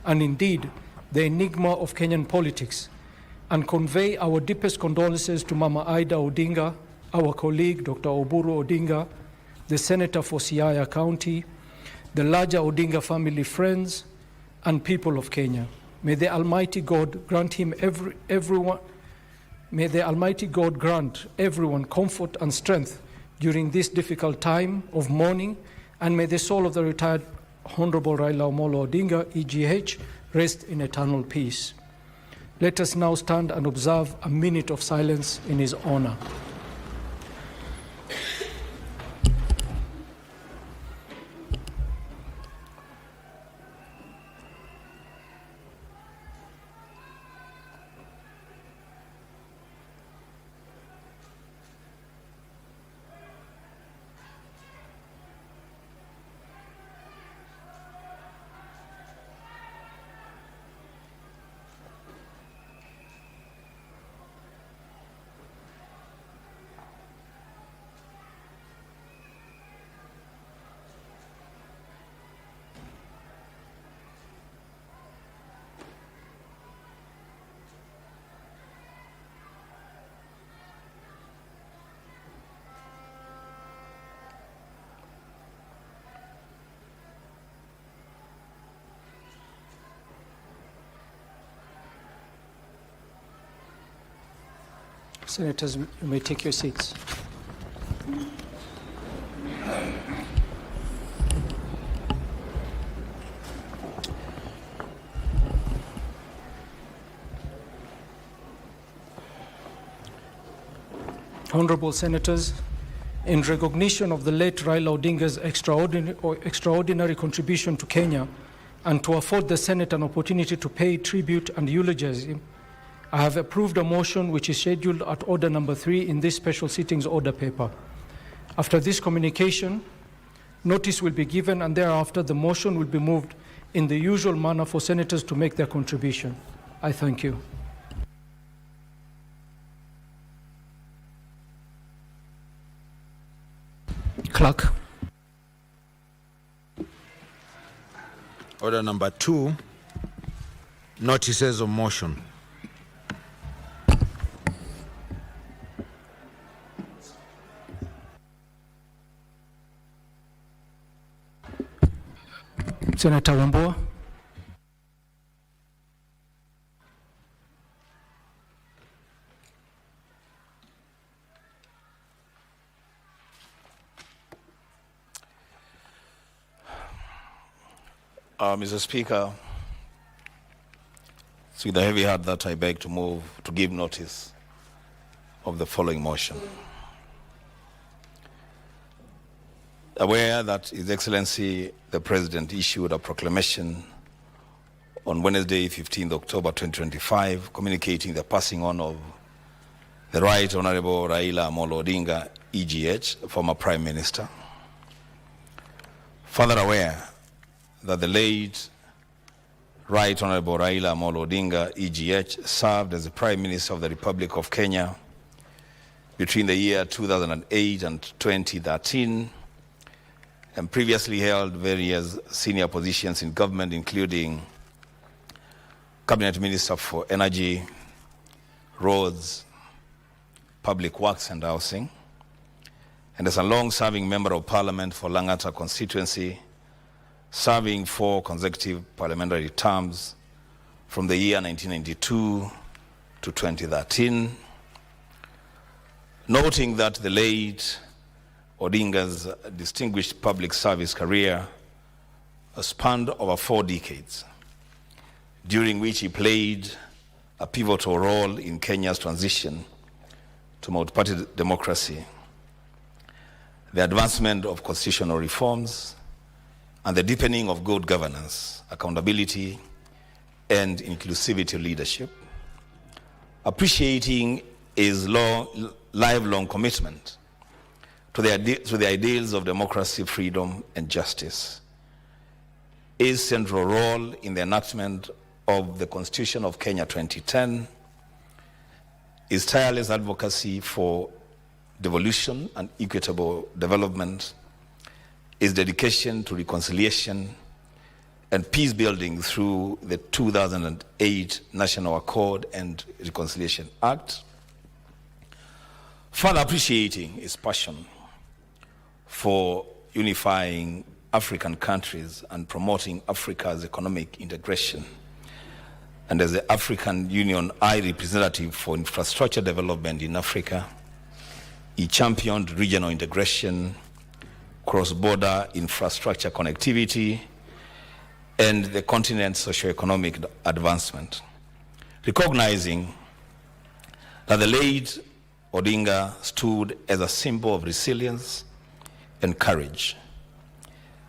and indeed the enigma of Kenyan politics, and convey our deepest condolences to Mama Ida Odinga, our colleague Dr. Oburu Odinga, the Senator for Siaya County, the larger Odinga family, friends, and people of Kenya. May the Almighty God grant everyone comfort and strength during this difficult time of mourning, and may the soul of the retired Honorable Raila Odinga, EGH, rest in eternal peace. Let us now stand and observe a minute of silence in his honor. Senators, you may take your seats. Honorable Senators, in recognition of the late Raila Odinga's extraordinary contribution to Kenya and to afford the Senate an opportunity to pay tribute and eulogize him, I have approved a motion which is scheduled at order number 3 in this special sittings order paper. After this communication, notice will be given, and thereafter the motion will be moved in the usual manner for senators to make their contribution. I thank you. Clerk. Order number 2, notices of motion. Senator Wambua. Mr. Speaker, it's with a heavy heart that I beg to give notice of the following motion. Aware that His Excellency the President issued a proclamation on Wednesday, 15th October 2025, communicating the passing on of the Right Honorable Raila Odinga, EGH, former Prime Minister. Further aware that the late Right Honorable Raila Odinga, EGH, served as the Prime Minister of the Republic of Kenya between the year 2008 and 2013, and previously held various senior positions in government, including Cabinet Minister for Energy, Roads, Public Works and Housing, and as a long-serving Member of Parliament for Langata constituency, serving 4 consecutive parliamentary terms from the year 1992 to 2013, noting that the late Odinga's distinguished public service career spanned over 4 decades, during which he played a pivotal role in Kenya's transition to multi-party democracy, the advancement of constitutional reforms, and the deepening of good governance, accountability, and inclusivity leadership, appreciating his lifelong commitment to the ideals of democracy, freedom, and justice, his central role in the enactment of the Constitution of Kenya 2010, his tireless advocacy for devolution and equitable development, his dedication to reconciliation and peace building through the 2008 National Accord and Reconciliation Act, further appreciating his passion for unifying African countries and promoting Africa's economic integration. And as the African Union High Representative for Infrastructure Development in Africa, he championed regional integration, cross-border infrastructure connectivity, and the continent's socio-economic advancement. Recognizing that the late Odinga stood as a symbol of resilience and courage,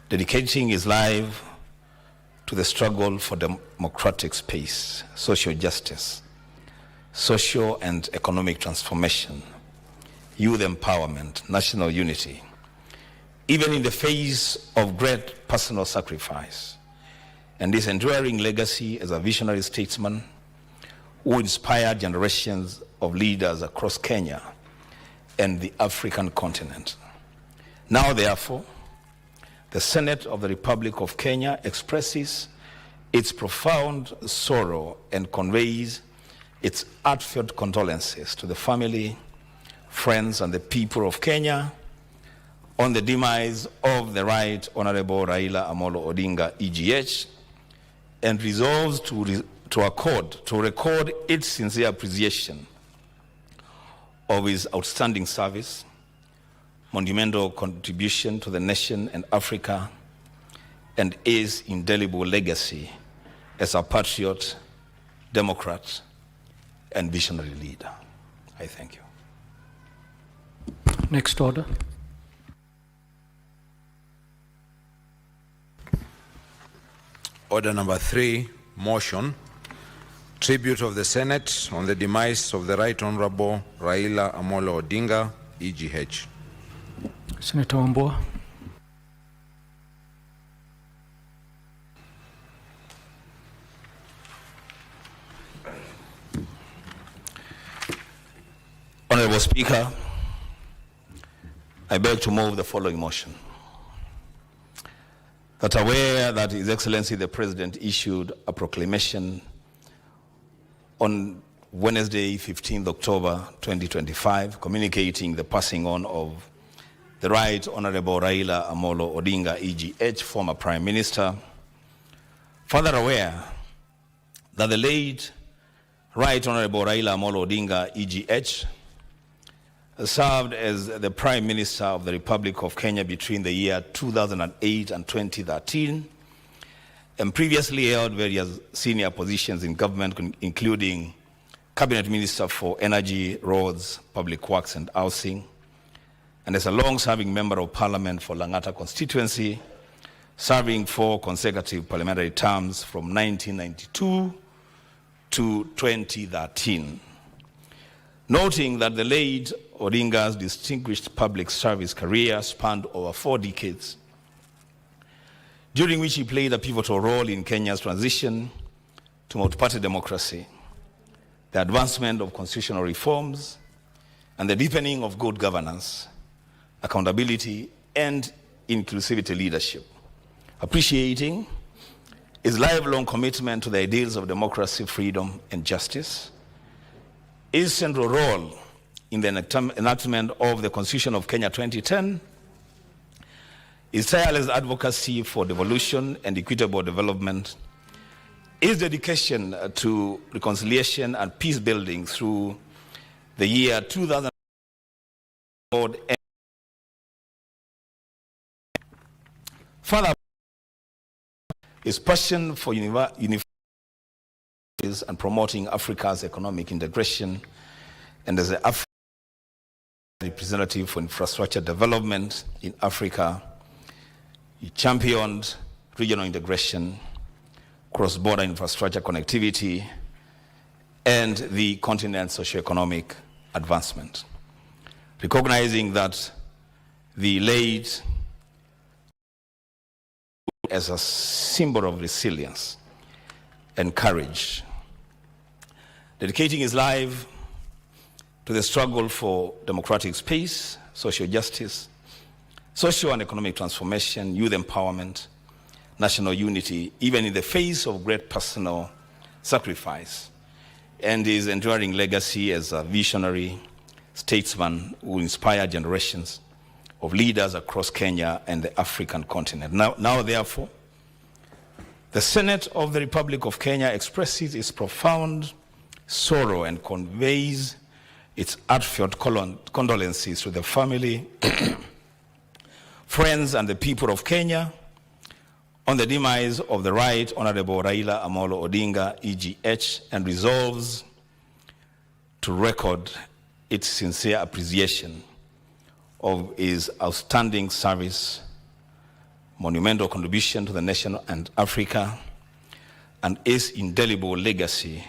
dedicating his life to the struggle for democratic space, social justice, social and economic transformation, youth empowerment, national unity, even in the face of great personal sacrifice, and his enduring legacy as a visionary statesman who inspired generations of leaders across Kenya and the African continent. Now, therefore, the Senate of the Republic of Kenya expresses its profound sorrow and conveys its heartfelt condolences to the family, friends, and the people of Kenya on the demise of the Right Honorable Raila Odinga, EGH, and resolves to record its sincere appreciation of his outstanding service, monumental contribution to the nation and Africa, and his indelible legacy as a patriot, democrat, and visionary leader. I thank you. Next order. Order number 3, motion. Tribute of the Senate on the demise of the Right Honorable Raila Odinga, EGH. Senator Wambua. Honorable Speaker, I beg to move the following motion. That aware that His Excellency the President issued a proclamation on Wednesday, 15th October 2025, communicating the passing on of the Right Honorable Raila Odinga, EGH, former Prime Minister. Further aware that the late Right Honorable Raila Odinga, EGH, served as the Prime Minister of the Republic of Kenya between the year 2008 and 2013, and previously held various senior positions in government, including Cabinet Minister for Energy, Roads, Public Works and Housing, and as a long-serving Member of Parliament for Langata constituency, serving 4 consecutive parliamentary terms from 1992 to 2013. Noting that the late Odinga's distinguished public service career spanned over 4 decades, during which he played a pivotal role in Kenya's transition to multi-party democracy, the advancement of constitutional reforms, and the deepening of good governance, accountability, and inclusivity leadership. Appreciating his lifelong commitment to the ideals of democracy, freedom, and justice, his central role in the enactment of the Constitution of Kenya 2010, his tireless advocacy for devolution and equitable development, his dedication to reconciliation and peace building through the year 2000, further, his passion for unification and promoting Africa's economic integration, and as the African representative for infrastructure development in Africa, he championed regional integration, cross-border infrastructure connectivity, and the continent's socio-economic advancement. Recognizing that the late as a symbol of resilience and courage, dedicating his life to the struggle for democratic space, social justice, social and economic transformation, youth empowerment, national unity, even in the face of great personal sacrifice, and his enduring legacy as a visionary statesman who inspired generations of leaders across Kenya and the African continent. Now, therefore, the Senate of the Republic of Kenya expresses its profound sorrow and conveys its heartfelt condolences to the family, friends, and the people of Kenya on the demise of the Right Honorable Raila Amolo Odinga, EGH, and resolves to record its sincere appreciation of his outstanding service, monumental contribution to the nation and Africa, and his indelible legacy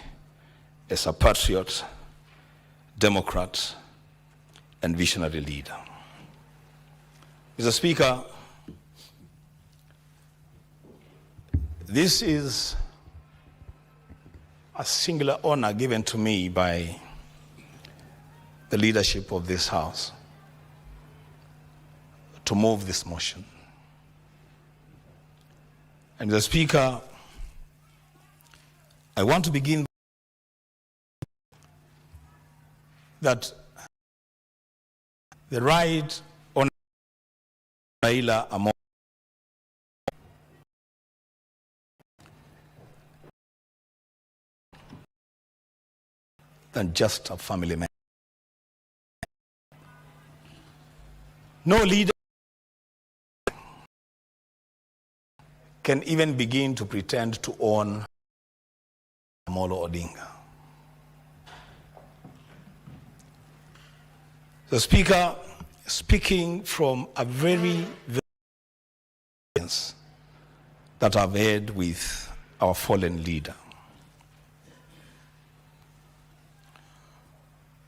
as a patriot, democrat, and visionary leader. Mr. Speaker, this is a singular honor given to me by the leadership of this House to move this motion. And Mr. Speaker, I want to begin that the right on Raila Amolo than just a family man. No leader can even begin to pretend to own Amolo Odinga. The Speaker, speaking from a very experience that I've had with our fallen leader.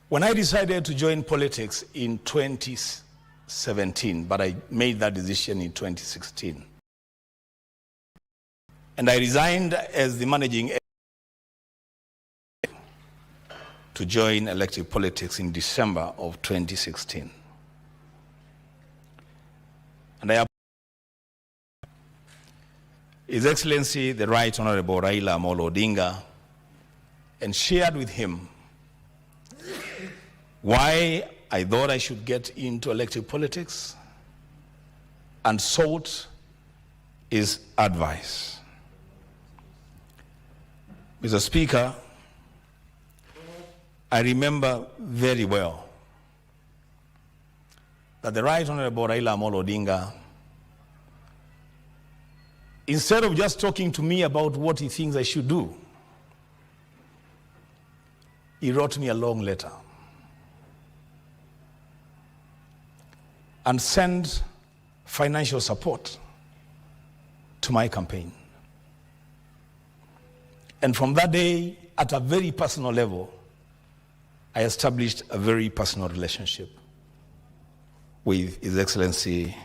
When I decided to join politics in 2017, but I made that decision in 2016, and I resigned as the managing editor to join elective politics in December of 2016. And I His Excellency, the Right Honorable Raila Amolo Odinga, and shared with him why I thought I should get into elective politics and sought his advice. Mr. Speaker, I remember very well that the Right Honorable Raila Amolo Odinga, instead of just talking to me about what he thinks I should do, he wrote me a long letter and sent financial support to my campaign. And from that day, at a very personal level, I established a very personal relationship with His Excellency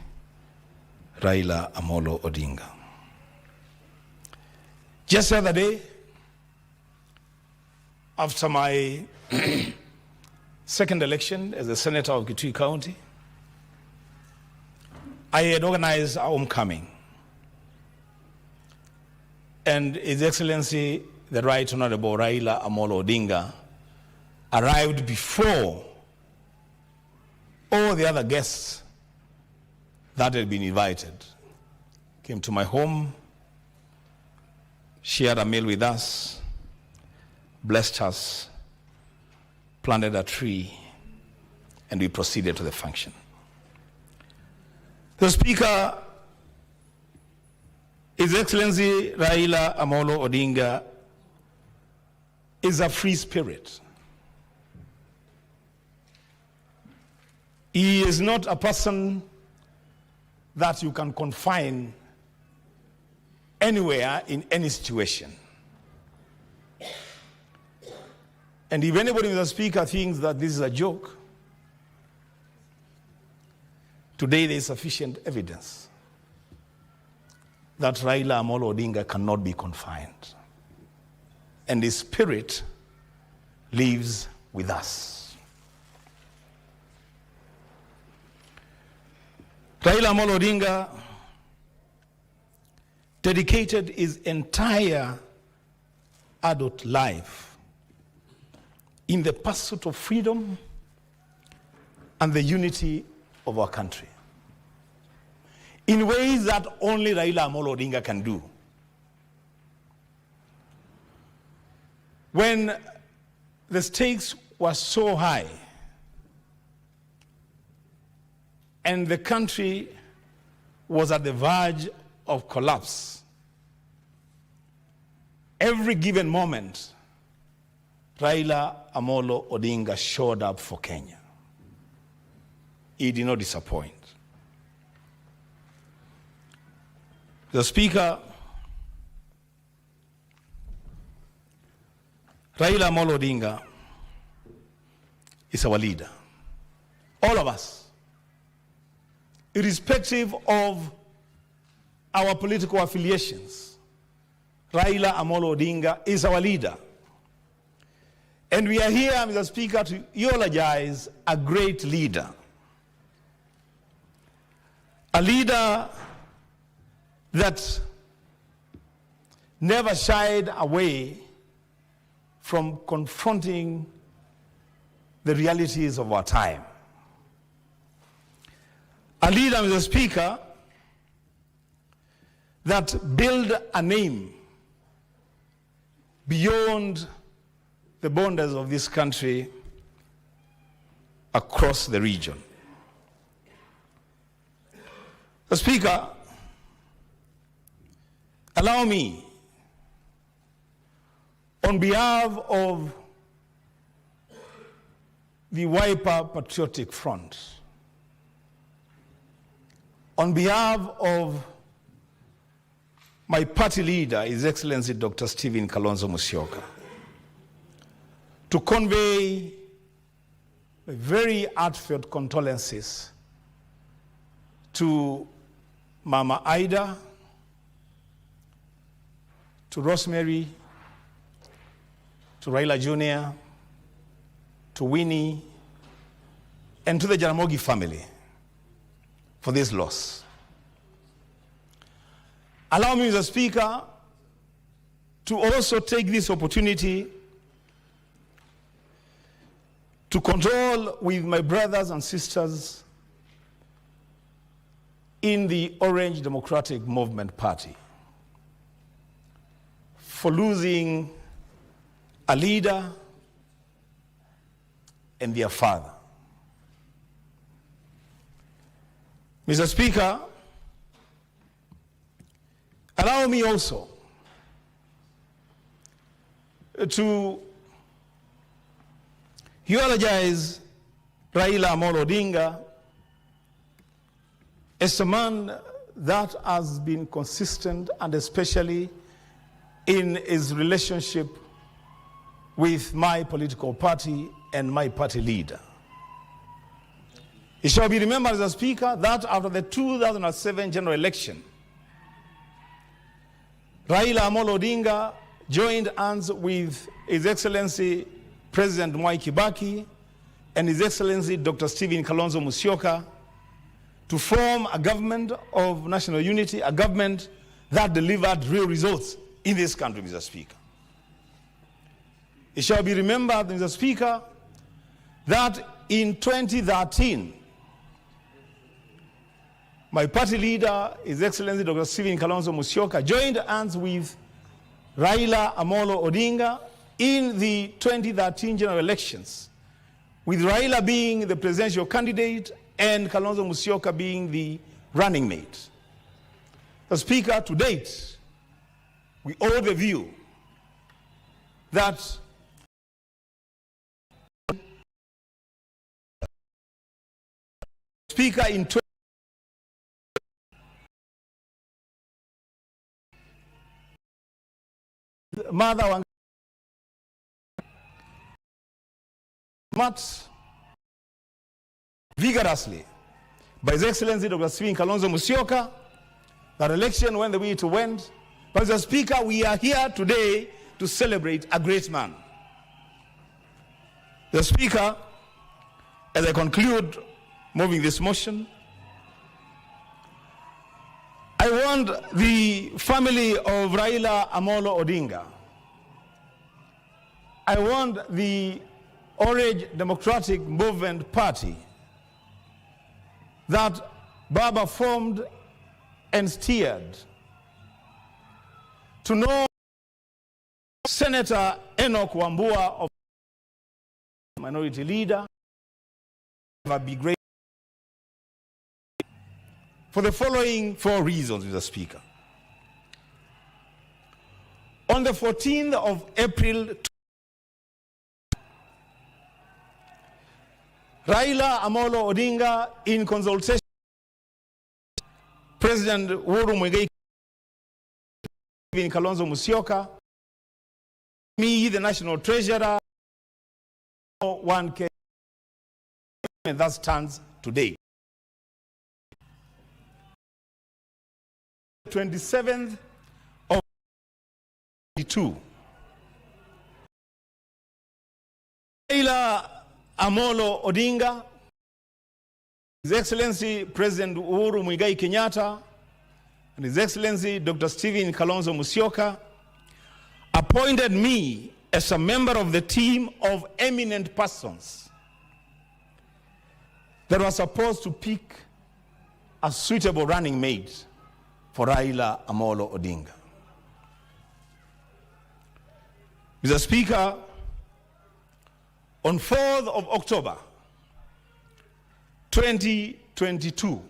Raila Amolo Odinga. Just the other day, after my second election as the Senator of Kitui County, I had organized a homecoming. And His Excellency, the Right Honorable Raila Amolo Odinga, arrived before all the other guests that had been invited. Came to my home, shared a meal with us, blessed us, planted a tree, and we proceeded to the function. The Speaker, His Excellency Raila Amolo Odinga is a free spirit. He is not a person that you can confine anywhere in any situation. And if anybody with a Speaker thinks that this is a joke, today there is sufficient evidence that Raila Amolo Odinga cannot be confined. And his spirit lives with us. Raila Amolo Odinga dedicated his entire adult life in the pursuit of freedom and the unity of our country. in ways that only Raila Amolo Odinga can do. When the stakes were so high and the country was at the verge of collapse, every given moment, Raila Amolo Odinga showed up for Kenya. He did not disappoint. The Speaker, Raila Amolo Odinga is our leader. All of us, irrespective of our political affiliations, Raila Amolo Odinga is our leader. And we are here, Mr. Speaker, to eulogize a great leader. A leader that never shied away from confronting the realities of our time. A leader, Mr. Speaker, that built a name beyond the borders of this country across the region. Mr. Speaker, allow me, on behalf of the Wiper Patriotic Front, on behalf of my party leader, His Excellency Dr. Stephen Kalonzo Musyoka, to convey very heartfelt condolences to Mama Ida, to Rosemary, to Raila Jr., to Winnie, and to the Jaramogi family for this loss. Allow me, Mr. Speaker, to also take this opportunity to condole with my brothers and sisters in the Orange Democratic Movement Party for losing a leader and their father. Mr. Speaker, allow me also to eulogize Raila Amolo Odinga as a man that has been consistent, and especially in his relationship with my political party and my party leader. It shall be remembered, as a Speaker, that after the 2007 general election, Raila Amolo Odinga joined hands with His Excellency President Mwai Kibaki and His Excellency Dr. Stephen Kalonzo Musyoka to form a government of national unity, a government that delivered real results in this country, Mr. Speaker. It shall be remembered, Mr. Speaker, that in 2013, my party leader, His Excellency Dr. Stephen Kalonzo Musyoka, joined hands with Raila Amolo Odinga in the 2013 general elections, with Raila being the presidential candidate and Kalonzo Musyoka being the running mate. The Speaker, to date, we hold the view that Speaker in Mother Matt vigorously by His Excellency Dr. Stephen Kalonzo Musyoka. That election went the way it went. But as a Speaker, we are here today to celebrate a great man. The Speaker, as I conclude moving this motion, I want the family of Raila Amolo Odinga, I want the Orange Democratic Movement Party that Baba formed and steered to know Senator Enoch Wambua of Minority Leader be great for the following 4 reasons, Mr. Speaker. On the 14th of April, Raila Amolo Odinga, in consultation with President Uhuru Muigai Kalonzo Musyoka, me, the National Treasurer, 1K, and that stands today. 27th of 22. Raila Amolo Odinga, His Excellency President Uhuru Muigai Kenyatta, and His Excellency Dr. Stephen Kalonzo Musyoka appointed me as a member of the team of eminent persons that was supposed to pick a suitable running mate for Raila Amolo Odinga. Mr. Speaker, on 4th of October 2022,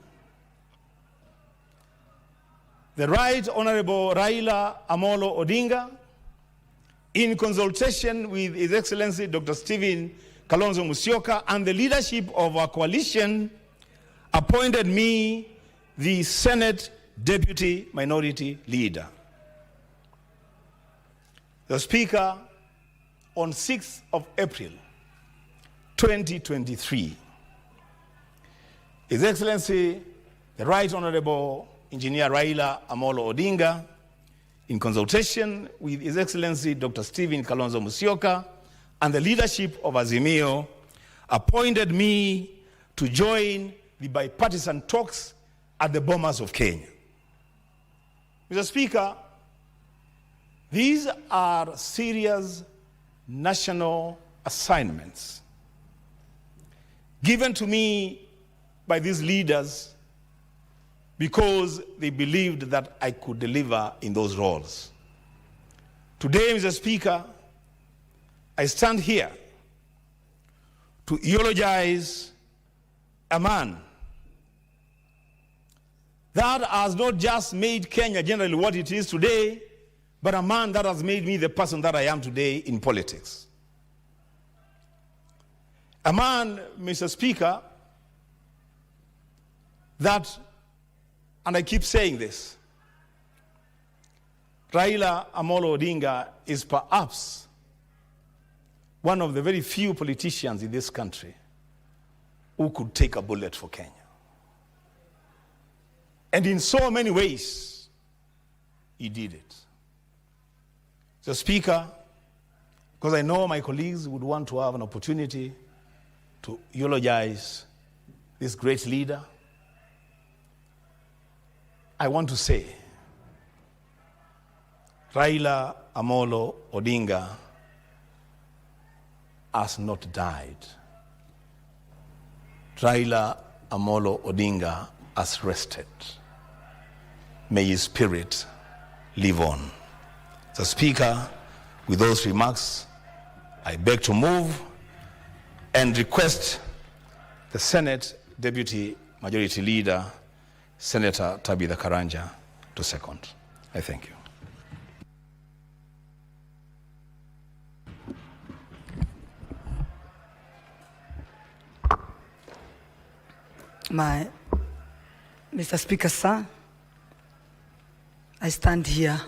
the Right Honorable Raila Amolo Odinga, in consultation with His Excellency Dr. Stephen Kalonzo Musyoka and the leadership of our coalition, appointed me the Senate Deputy Minority Leader. The Speaker, on 6th of April 2023, His Excellency the Right Honorable Engineer Raila Amolo Odinga, in consultation with His Excellency Dr. Stephen Kalonzo Musyoka and the leadership of Azimio, appointed me to join the bipartisan talks at the Bomas of Kenya. Mr. Speaker, these are serious national assignments given to me by these leaders because they believed that I could deliver in those roles. Today, Mr. Speaker, I stand here to eulogize a man that has not just made Kenya generally what it is today, but a man that has made me the person that I am today in politics. A man, Mr. Speaker, that, and I keep saying this, Raila Amolo Odinga is perhaps one of the very few politicians in this country who could take a bullet for Kenya. And in so many ways, he did it. So, Speaker, because I know my colleagues would want to have an opportunity to eulogize this great leader, I want to say, Raila Amolo Odinga has not died. Raila Amolo Odinga has rested. May his spirit live on. So, Speaker, with those remarks, I beg to move and request the Senate Deputy Majority Leader, Senator Tabitha Karanja, to second. I thank you. Mr. Speaker, sir, I stand here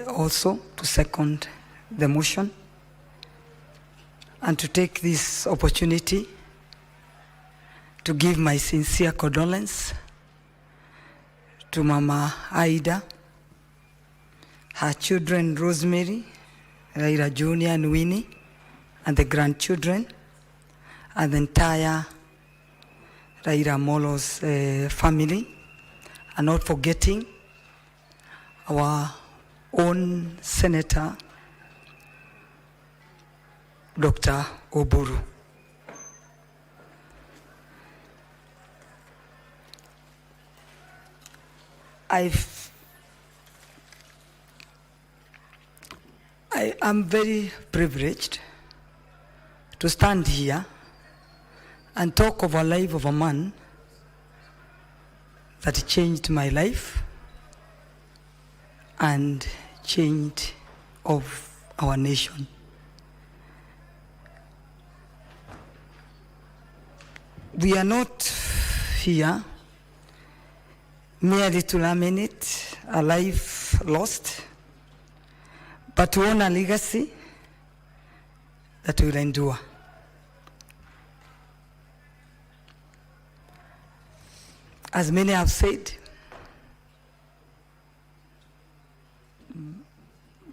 also to second the motion and to take this opportunity to give my sincere condolence to Mama Aida, her children Rosemary, Raila Jr. and Winnie, and the grandchildren, and the entire Raila Amolo's family, and not forgetting our own Senator, Dr. Oburu. am very privileged to stand here and talk of a life of a man that changed my life and changed of our nation. We are not here merely to lament a life lost, but to own a legacy that will endure. As many have said,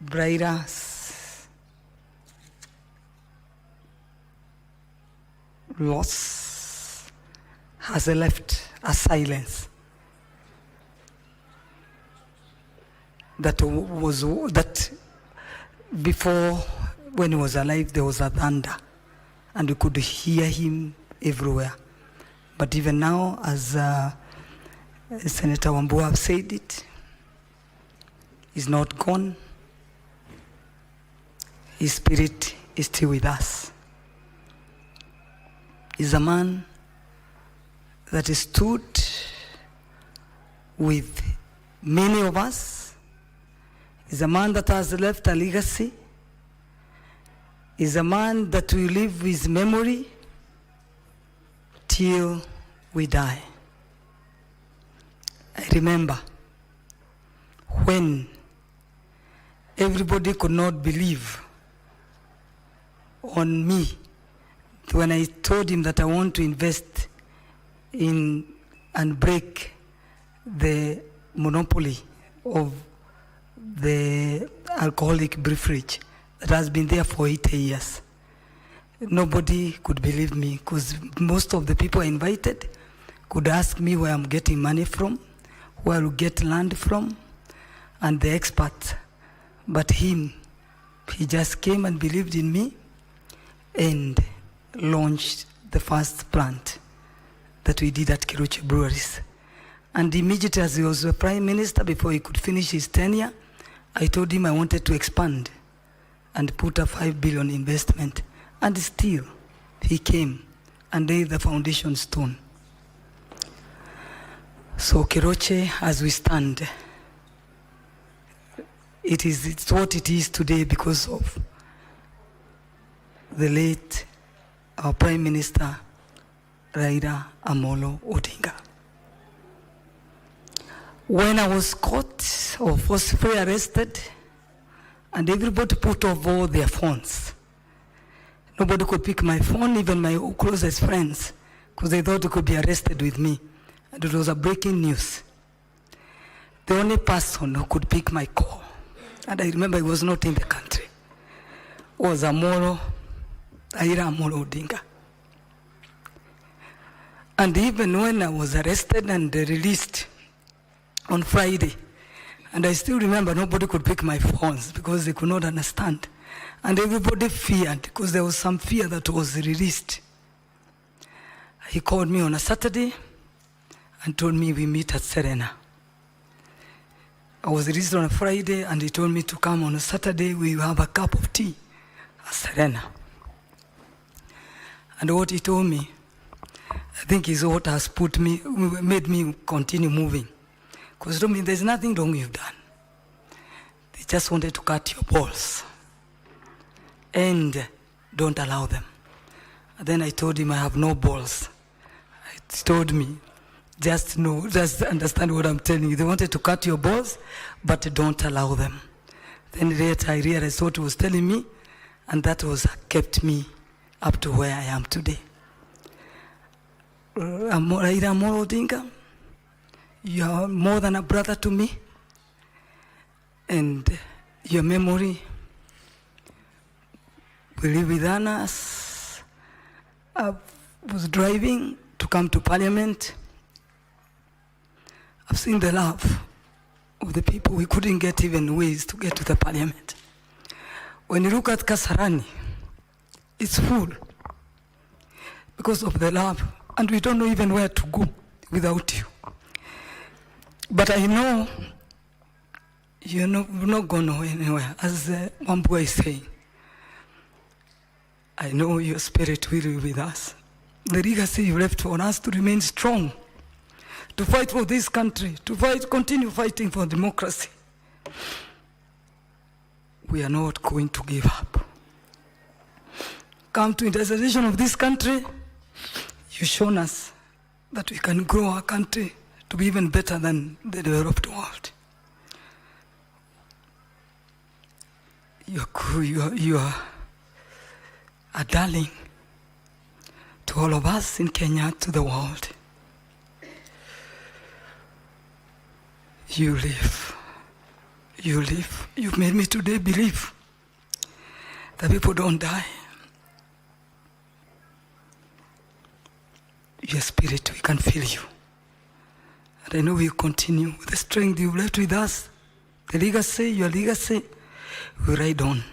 Raila's loss has left a silence that before, when he was alive, there was a thunder and we could hear him everywhere. But even now, as Senator Wambua have said it, he's not gone. His spirit is still with us. He's a man that stood with many of us. He's a man that has left a legacy. He's a man that will live his memory till we die. I remember when everybody could not believe on me when I told him that I want to invest in and break the monopoly of the alcoholic beverage that has been there for 80 years. Nobody could believe me because most of the people I invited could ask me where I'm getting money from, where I get land from, and the experts. But him, he just came and believed in me and launched the first plant that we did at Kiruchi Breweries. And immediately as he was the Prime Minister, before he could finish his tenure, I told him I wanted to expand and put a 5 billion investment. And still, he came and laid the foundation stone. So Keroche, as we stand, it's what it is today because of the late our Prime Minister, Raila Odinga. When I was caught or forcibly arrested, and everybody put off all their phones, nobody could pick my phone, even my closest friends, because they thought they could be arrested with me. And it was a breaking news. The only person who could pick my call, and I remember he was not in the country, was Raila Odinga. And even when I was arrested and released on Friday, and I still remember nobody could pick my phones because they could not understand. And everybody feared because there was some fear that was released. He called me on a Saturday and told me we meet at Serena. I was released on a Friday and he told me to come on a Saturday, we will have a cup of tea at Serena. And what he told me, I think is what has made me continue moving. Because he told me there's nothing wrong you've done. They just wanted to cut your balls. And don't allow them. And then I told him I have no balls. He told me, just understand what I'm telling you. They wanted to cut your balls, but don't allow them. Then later I realized what he was telling me, and that was kept me up to where I am today. Raila Odinga, you are more than a brother to me, and your memory will live within us. I was driving to come to Parliament. I've seen the love of the people. We couldn't get even ways to get to the Parliament. When you look at Kasarani, it's full because of the love, and we don't know even where to go without you. But I know we're not going anywhere, as Wambua is saying. I know your spirit will be with us. The legacy you left for us to remain strong, to fight for this country, to continue fighting for democracy. We are not going to give up. Come to intercession of this country, you've shown us that we can grow our country to be even better than the developed world. You are a darling to all of us in Kenya, to the world. You live. You live. You've made me today believe that people don't die. Your spirit, we can feel you. And I know we'll continue with the strength you've left with us. The legacy, your legacy, we ride on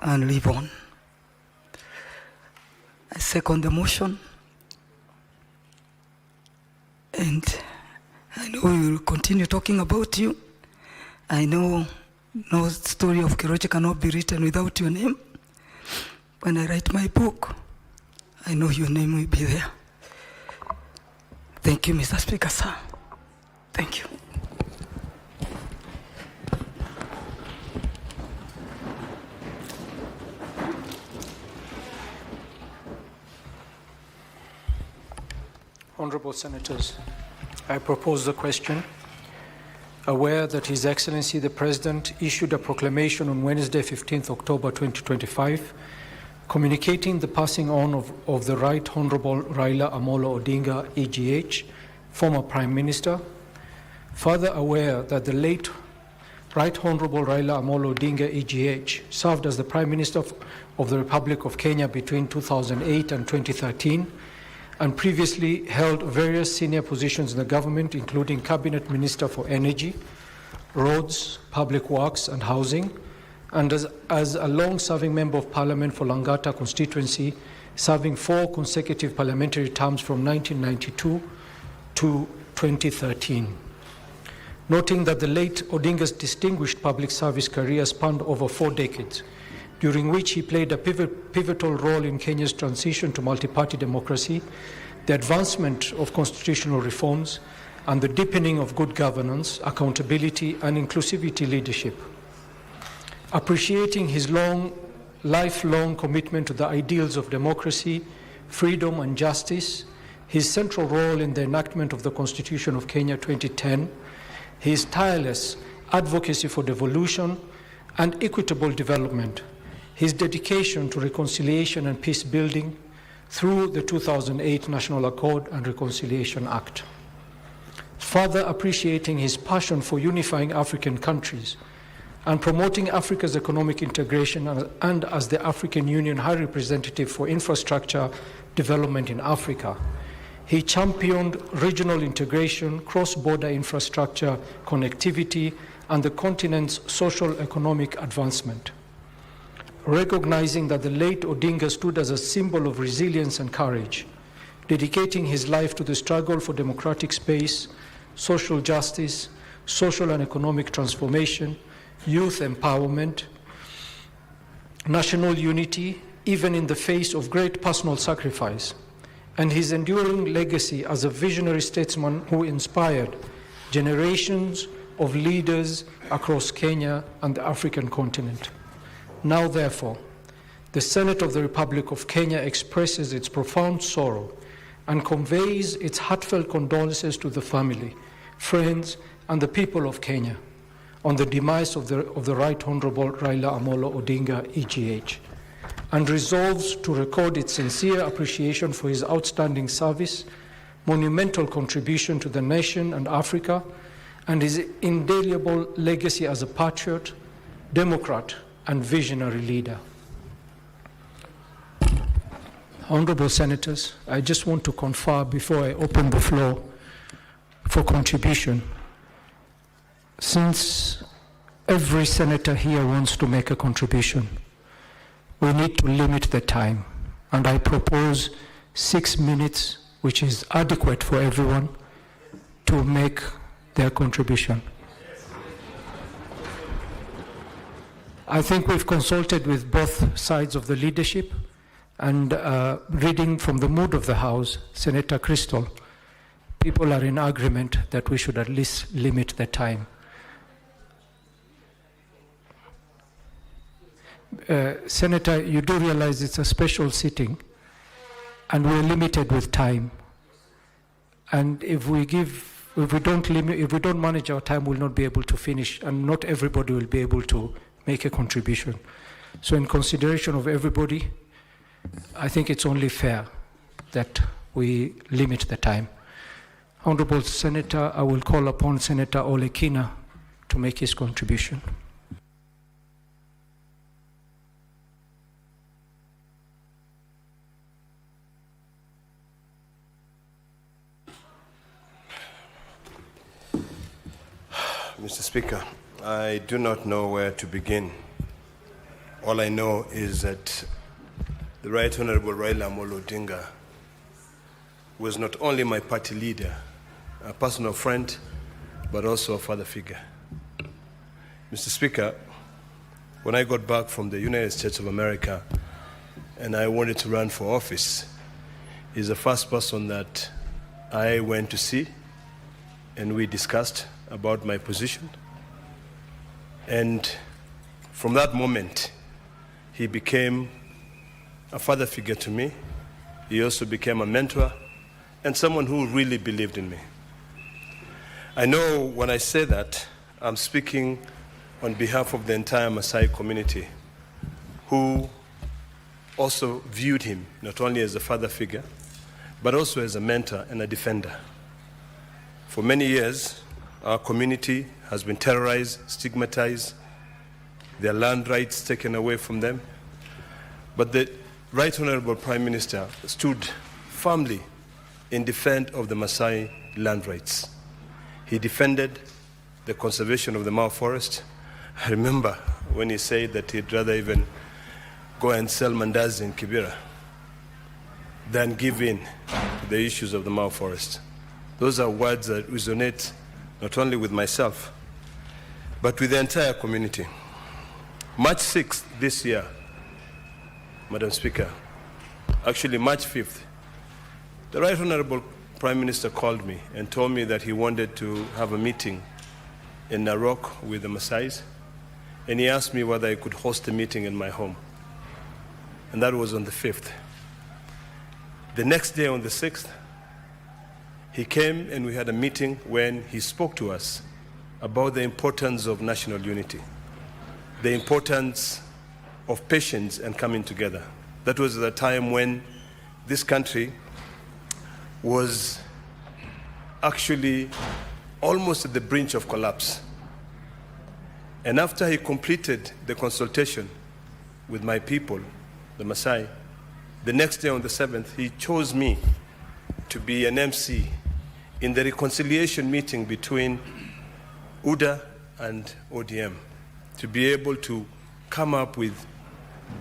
and live on. I second the motion. And I know we will continue talking about you. I know no story of Keroche cannot be written without your name. When I write my book, I know your name will be there. Thank you, Mr. Speaker, sir. Thank you. Honourable Senators, I propose the question. Aware that His Excellency the President issued a proclamation on Wednesday, 15th October 2025, communicating the passing on of the Right Honourable Raila Odinga, EGH, former Prime Minister. Further aware that the late Right Honourable Raila Odinga, EGH, served as the Prime Minister of the Republic of Kenya between 2008 and 2013, and previously held various senior positions in the government, including Cabinet Minister for Energy, Roads, Public Works and Housing, and as a long-serving Member of Parliament for Langata constituency, serving 4 consecutive parliamentary terms from 1992 to 2013. Noting that the late Odinga's distinguished public service career spanned over 4 decades, during which he played a pivotal role in Kenya's transition to multi-party democracy, the advancement of constitutional reforms, and the deepening of good governance, accountability, and inclusivity leadership. Appreciating his lifelong commitment to the ideals of democracy, freedom, and justice, his central role in the enactment of the Constitution of Kenya 2010, his tireless advocacy for devolution and equitable development, his dedication to reconciliation and peace building through the 2008 National Accord and Reconciliation Act. Further appreciating his passion for unifying African countries and promoting Africa's economic integration, and as the African Union High Representative for Infrastructure Development in Africa, he championed regional integration, cross-border infrastructure, connectivity, and the continent's social economic advancement. Recognizing that the late Odinga stood as a symbol of resilience and courage, dedicating his life to the struggle for democratic space, social justice, social and economic transformation, youth empowerment, national unity, even in the face of great personal sacrifice, and his enduring legacy as a visionary statesman who inspired generations of leaders across Kenya and the African continent. Now, therefore, the Senate of the Republic of Kenya expresses its profound sorrow and conveys its heartfelt condolences to the family, friends, and the people of Kenya on the demise of the Right Honourable Raila Odinga, EGH, and resolves to record its sincere appreciation for his outstanding service, monumental contribution to the nation and Africa, and his indelible legacy as a patriot, democrat, and visionary leader. Honourable Senators, I just want to confer before I open the floor for contribution. Since every senator here wants to make a contribution, we need to limit the time, and I propose 6 minutes, which is adequate for everyone, to make their contribution? I think we've consulted with both sides of the leadership, and reading from the mood of the House, Senator Crystal, people are in agreement that we should at least limit the time. Senator, you do realize it's a special sitting, and we're limited with time. And if we don't manage our time, we'll not be able to finish, and not everybody will be able to make a contribution. So in consideration of everybody, I think it's only fair that we limit the time. Honorable Senator, I will call upon Senator Olekina to make his contribution. Mr. Speaker, I do not know where to begin. All I know is that the Right Honorable Raila Odinga was not only my party leader, a personal friend, but also a father figure. Mr. Speaker, when I got back from the United States of America and I wanted to run for office, he's the first person that I went to see, and we discussed about my position. And from that moment, he became a father figure to me. He also became a mentor and someone who really believed in me. I know when I say that, I'm speaking on behalf of the entire Maasai community, who also viewed him not only as a father figure, but also as a mentor and a defender. For many years, our community has been terrorized, stigmatized, their land rights taken away from them. But the Right Honorable Prime Minister stood firmly in defense of the Maasai land rights. He defended the conservation of the Mau forest. I remember when he said that he'd rather even go and sell mandazi in Kibera than give in to the issues of the Mau forest. Those are words that resonate not only with myself, but with the entire community. March 6th this year, Madam Speaker, actually March 5th, the Right Honorable Prime Minister called me and told me that he wanted to have a meeting in Narok with the Maasais, and he asked me whether I could host a meeting in my home. And that was on the 5th. The next day, on the 6th, he came and we had a meeting when he spoke to us about the importance of national unity, the importance of patience and coming together. That was the time when this country was actually almost at the brink of collapse. And after he completed the consultation with my people, the Maasai, the next day on the 7th, he chose me to be an MC in the reconciliation meeting between UDA and ODM, to be able to come up with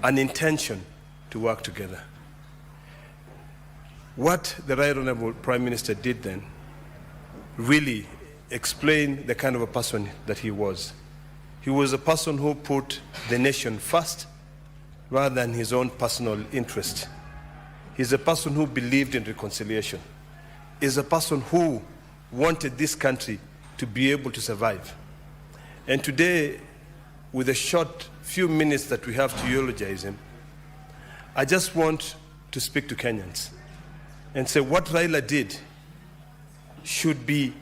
an intention to work together. What the Right Honorable Prime Minister did then really explained the kind of a person that he was. He was a person who put the nation first rather than his own personal interest. He's a person who believed in reconciliation. He's a person who wanted this country to be able to survive. And today, with the short few minutes that we have to eulogize him, I just want to speak to Kenyans and say what Raila did should be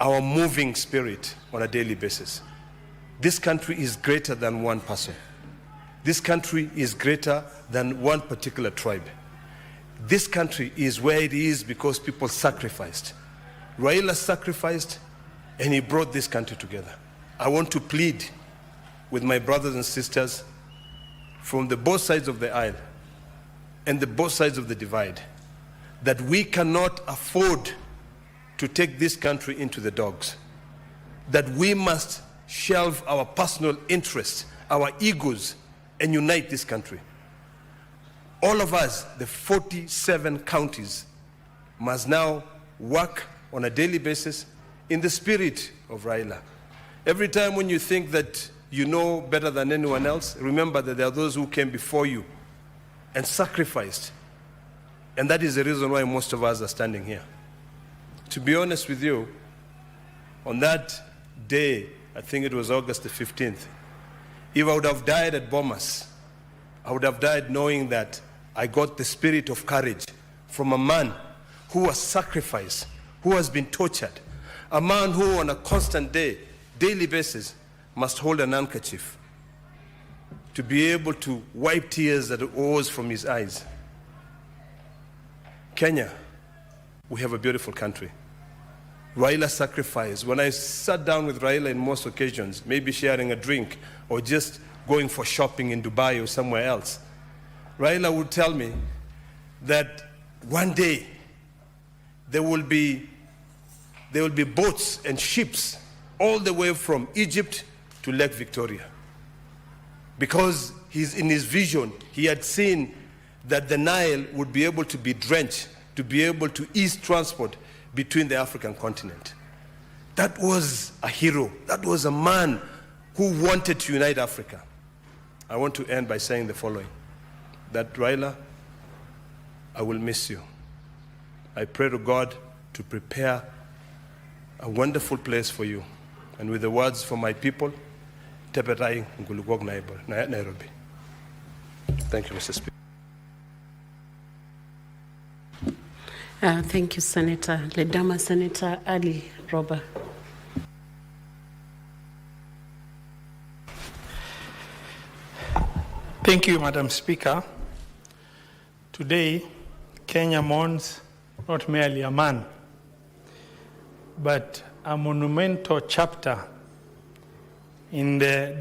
our moving spirit on a daily basis. This country is greater than one person. This country is greater than one particular tribe. This country is where it is because people sacrificed. Raila sacrificed and he brought this country together. I want to plead with my brothers and sisters from the both sides of the aisle and the both sides of the divide that we cannot afford to take this country into the dogs, that we must shelve our personal interests, our egos, and unite this country. All of us, the 47 counties, must now work on a daily basis in the spirit of Raila. Every time when you think that you know better than anyone else, remember that there are those who came before you and sacrificed. And that is the reason why most of us are standing here. To be honest with you, on that day, I think it was August the 15th, if I would have died at Bomas, I would have died knowing that I got the spirit of courage from a man who was sacrificed, who has been tortured, a man who on a constant daily basis must hold an handkerchief to be able to wipe tears that oozed from his eyes. Kenya, we have a beautiful country. Raila sacrificed. When I sat down with Raila in most occasions, maybe sharing a drink or just going for shopping in Dubai or somewhere else, Raila would tell me that one day there will be boats and ships all the way from Egypt to Lake Victoria. Because in his vision, he had seen that the Nile would be able to be drenched, to be able to ease transport between the African continent. That was a hero. That was a man who wanted to unite Africa. I want to end by saying the following, that Raila, I will miss you. I pray to God to prepare a wonderful place for you. And with the words from my people, Tepetai Ngulugog Nairobi. Thank you, Mr. Speaker. Thank you, Senator Ledama. Senator Ali Roba. Thank you, Madam Speaker. Today, Kenya mourns not merely a man, but a monumental chapter in the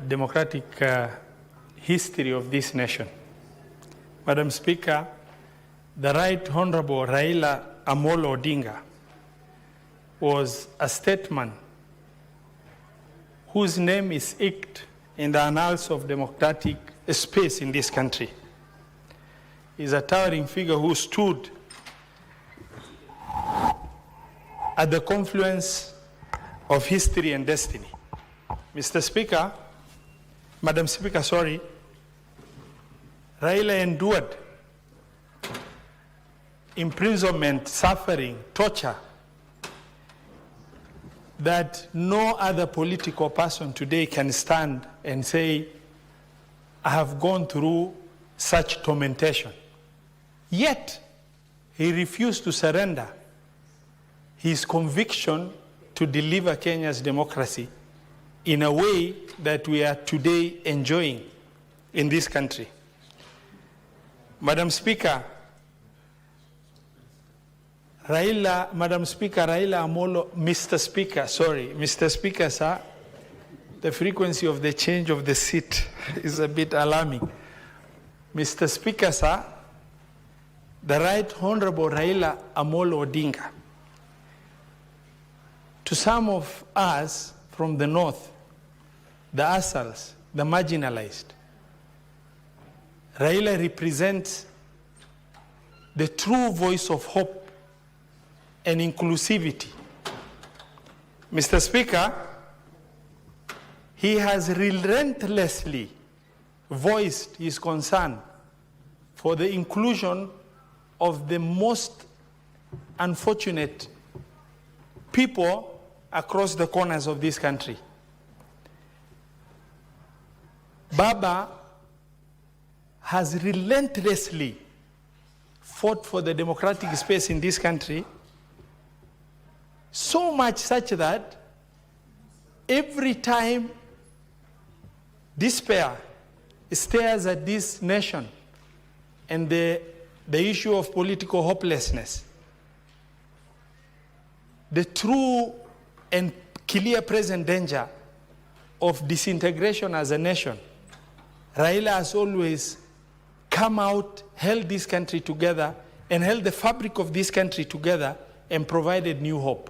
democratic history of this nation. Madam Speaker, the Right Honorable Raila Amolo Odinga was a statesman whose name is etched in the annals of democratic space in this country. He's a towering figure who stood at the confluence of history and destiny. Mr. Speaker, Madam Speaker, sorry, Raila endured imprisonment, suffering, torture that no other political person today can stand and say, I have gone through such tormentation. Yet, he refused to surrender his conviction to deliver Kenya's democracy in a way that we are today enjoying in this country. Madam Speaker, Raila Amolo, Mr. Speaker, sir, the frequency of the change of the seat is a bit alarming. Mr. Speaker, sir, the Right Honorable Raila Amolo Odinga, to some of us from the north, the Asals, the marginalized, Raila represents the true voice of hope and inclusivity. Mr. Speaker, he has relentlessly voiced his concern for the inclusion of the most unfortunate people across the corners of this country. Baba has relentlessly fought for the democratic space in this country, so much such that every time despair stares at this nation and the issue of political hopelessness, the true and clear present danger of disintegration as a nation, Raila has always come out, held this country together, and held the fabric of this country together and provided new hope.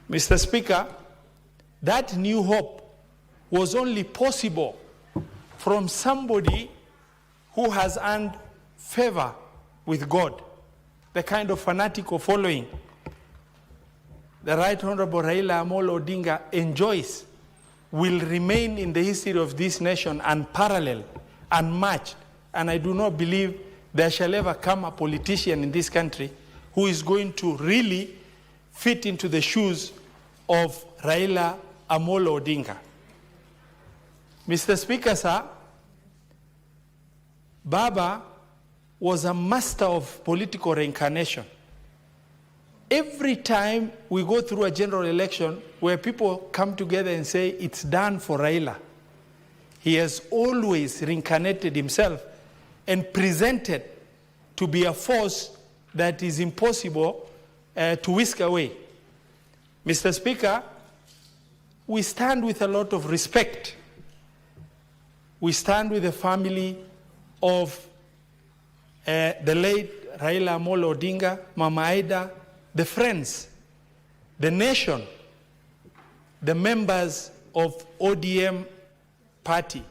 Mr. Speaker, that new hope was only possible from somebody who has earned favor with God, the kind of fanatical following the Right Honorable Raila Amolo Odinga enjoys will remain in the history of this nation unparalleled, unmatched. And I do not believe there shall ever come a politician in this country who is going to really fit into the shoes of Raila Amolo Odinga. Mr. Speaker, sir, Baba was a master of political reincarnation. Every time we go through a general election where people come together and say it's done for Raila, he has always reincarnated himself and presented to be a force that is impossible to whisk away. Mr. Speaker, we stand with a lot of respect. We stand with the family of the late Raila Amolo Odinga, Mama Aida, the friends, the nation, the members of ODM party,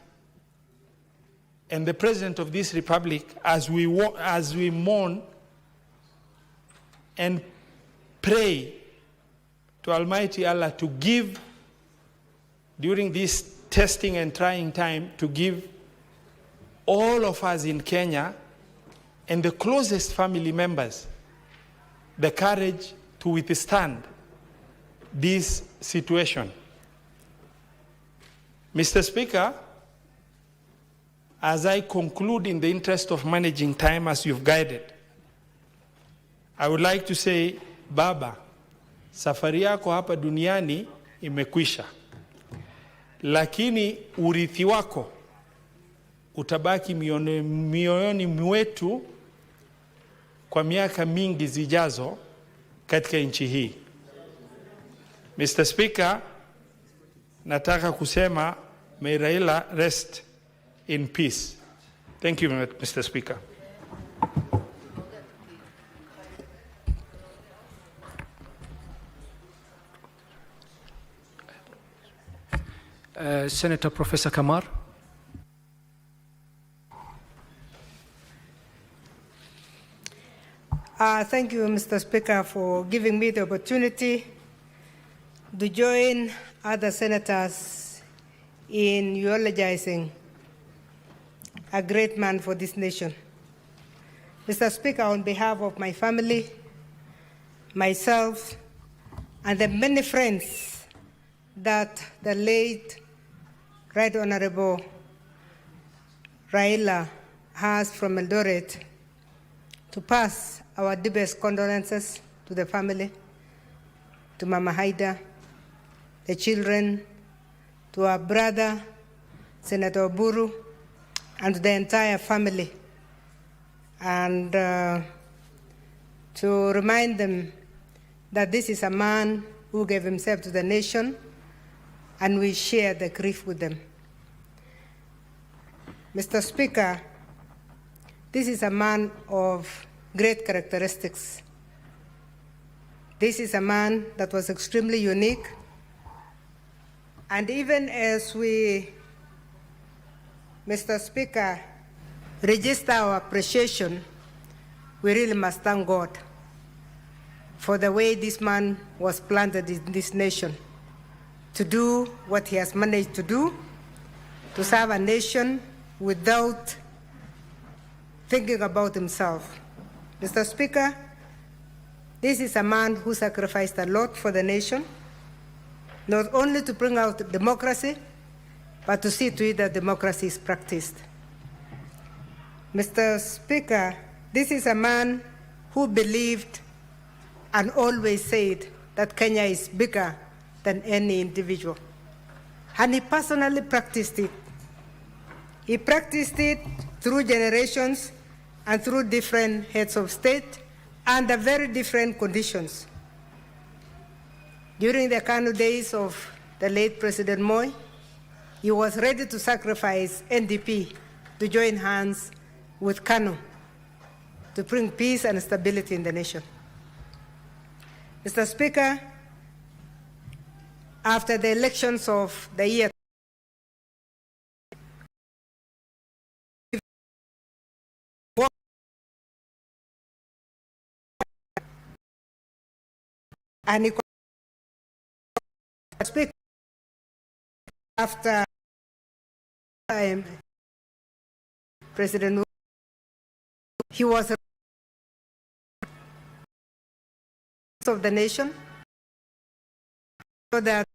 and the President of this Republic as we mourn and pray to Almighty Allah to give, during this testing and trying time, to give all of us in Kenya and the closest family members the courage to withstand this situation. Mr. Speaker, as I conclude in the interest of managing time as you've guided, I would like to say, Baba, safari yako hapa duniani imekwisha, lakini urithi wako utabaki mioyoni mwetu kwa miaka mingi zijazo katika nchi hii. Mr. Speaker, nataka kusema, may Raila rest in peace. Thank you, Mr. Speaker. Senator Professor Kamar. Thank you, Mr. Speaker, for giving me the opportunity to join other senators in eulogizing a great man for this nation. Mr. Speaker, on behalf of my family, myself, and the many friends that the late Right Honorable Raila has from Eldoret, to pass our deepest condolences to the family, to Mama Haida, the children, to our brother, Senator Buru, and to the entire family, and to remind them that this is a man who gave himself to the nation, and we share the grief with them. Mr. Speaker, this is a man of great characteristics. This is a man that was extremely unique. And even as we, Mr. Speaker, register our appreciation, we really must thank God for the way this man was planted in this nation to do what he has managed to do, to serve a nation without thinking about himself. Mr. Speaker, this is a man who sacrificed a lot for the nation, not only to bring out democracy, but to see to it that democracy is practiced. Mr. Speaker, this is a man who believed and always said that Kenya is bigger than any individual. And he personally practiced it. He practiced it through generations and through different heads of state under very different conditions. During the KANU days of the late President Moi, he was ready to sacrifice NDP to join hands with KANU to bring peace and stability in the nation. Mr. Speaker, after the elections of the year and he Speaker, after President, he was of the nation, so that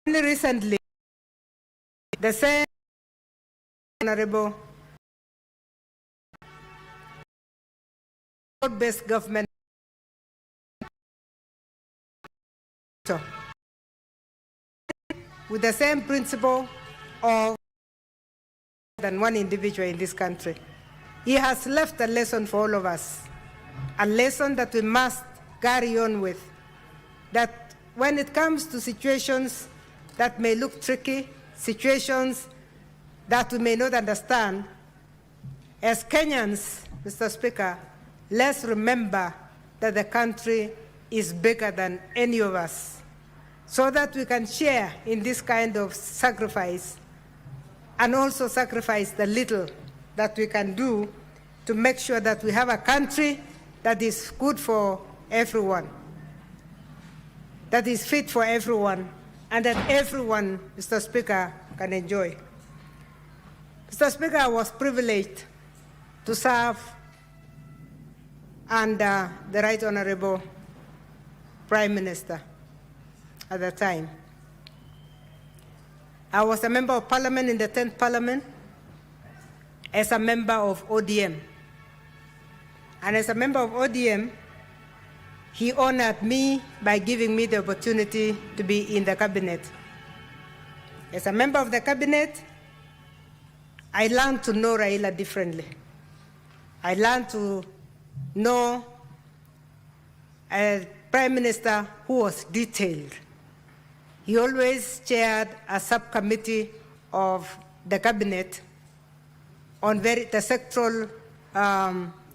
only recently the same honorable based government with the same principle of than one individual in this country. He has left a lesson for all of us, a lesson that we must carry on with, that when it comes to situations that may look tricky, situations that we may not understand, as Kenyans, Mr. Speaker, let's remember that the country is bigger than any of us, so that we can share in this kind of sacrifice and also sacrifice the little that we can do to make sure that we have a country that is good for everyone, that is fit for everyone, and that everyone, Mr. Speaker, can enjoy. Mr. Speaker, I was privileged to serve under the Right Honorable Prime Minister at the time. I was a member of Parliament in the 10th Parliament as a member of ODM. And as a member of ODM, he honored me by giving me the opportunity to be in the cabinet. As a member of the cabinet, I learned to know Raila differently. I learned to know a Prime Minister who was detailed. He always chaired a subcommittee of the cabinet on the sectoral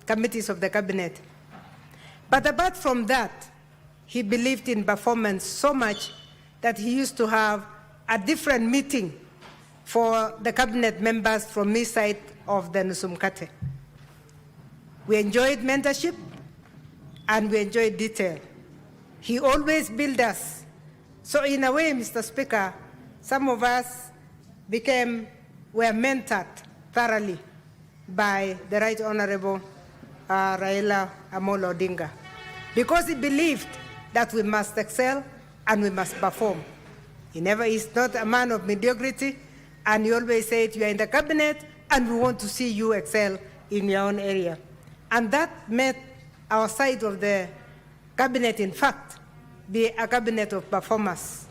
committees of the cabinet. But apart from that, he believed in performance so much that he used to have a different meeting for the cabinet members from his side of the Nusumkate. We enjoyed mentorship and we enjoyed detail. He always built us. So in a way, Mr. Speaker, some of us were mentored thoroughly by the Right Honorable Raila Odinga, because he believed that we must excel and we must perform. He's not a man of mediocrity, and he always said, you are in the cabinet and we want to see you excel in your own area. And that made our side of the cabinet, in fact, be a cabinet of performers.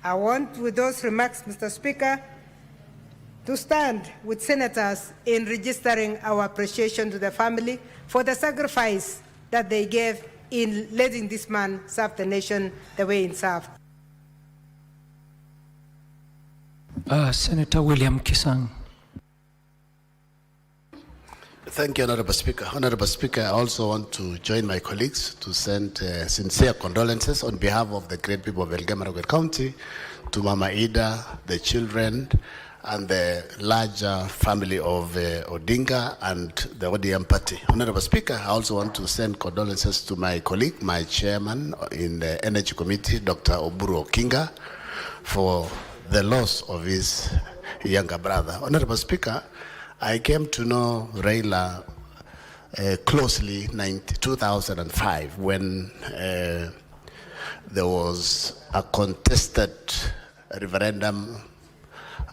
I want, with those remarks, Mr. Speaker, to stand with senators in registering our appreciation to the family for the sacrifice that they gave in letting this man serve the nation the way he served. Senator William Kisang. Thank you, Honorable Speaker. Honorable Speaker, I also want to join my colleagues to send sincere condolences on behalf of the great people of Elgeyo-Marakwet County to Mama Ida, the children, and the larger family of Odinga and the ODM party. Honorable Speaker, I also want to send condolences to my colleague, my chairman in the Energy Committee, Dr. Oburu Okinga, for the loss of his younger brother. Honorable Speaker, I came to know Raila closely in 2005 when there was a contested referendum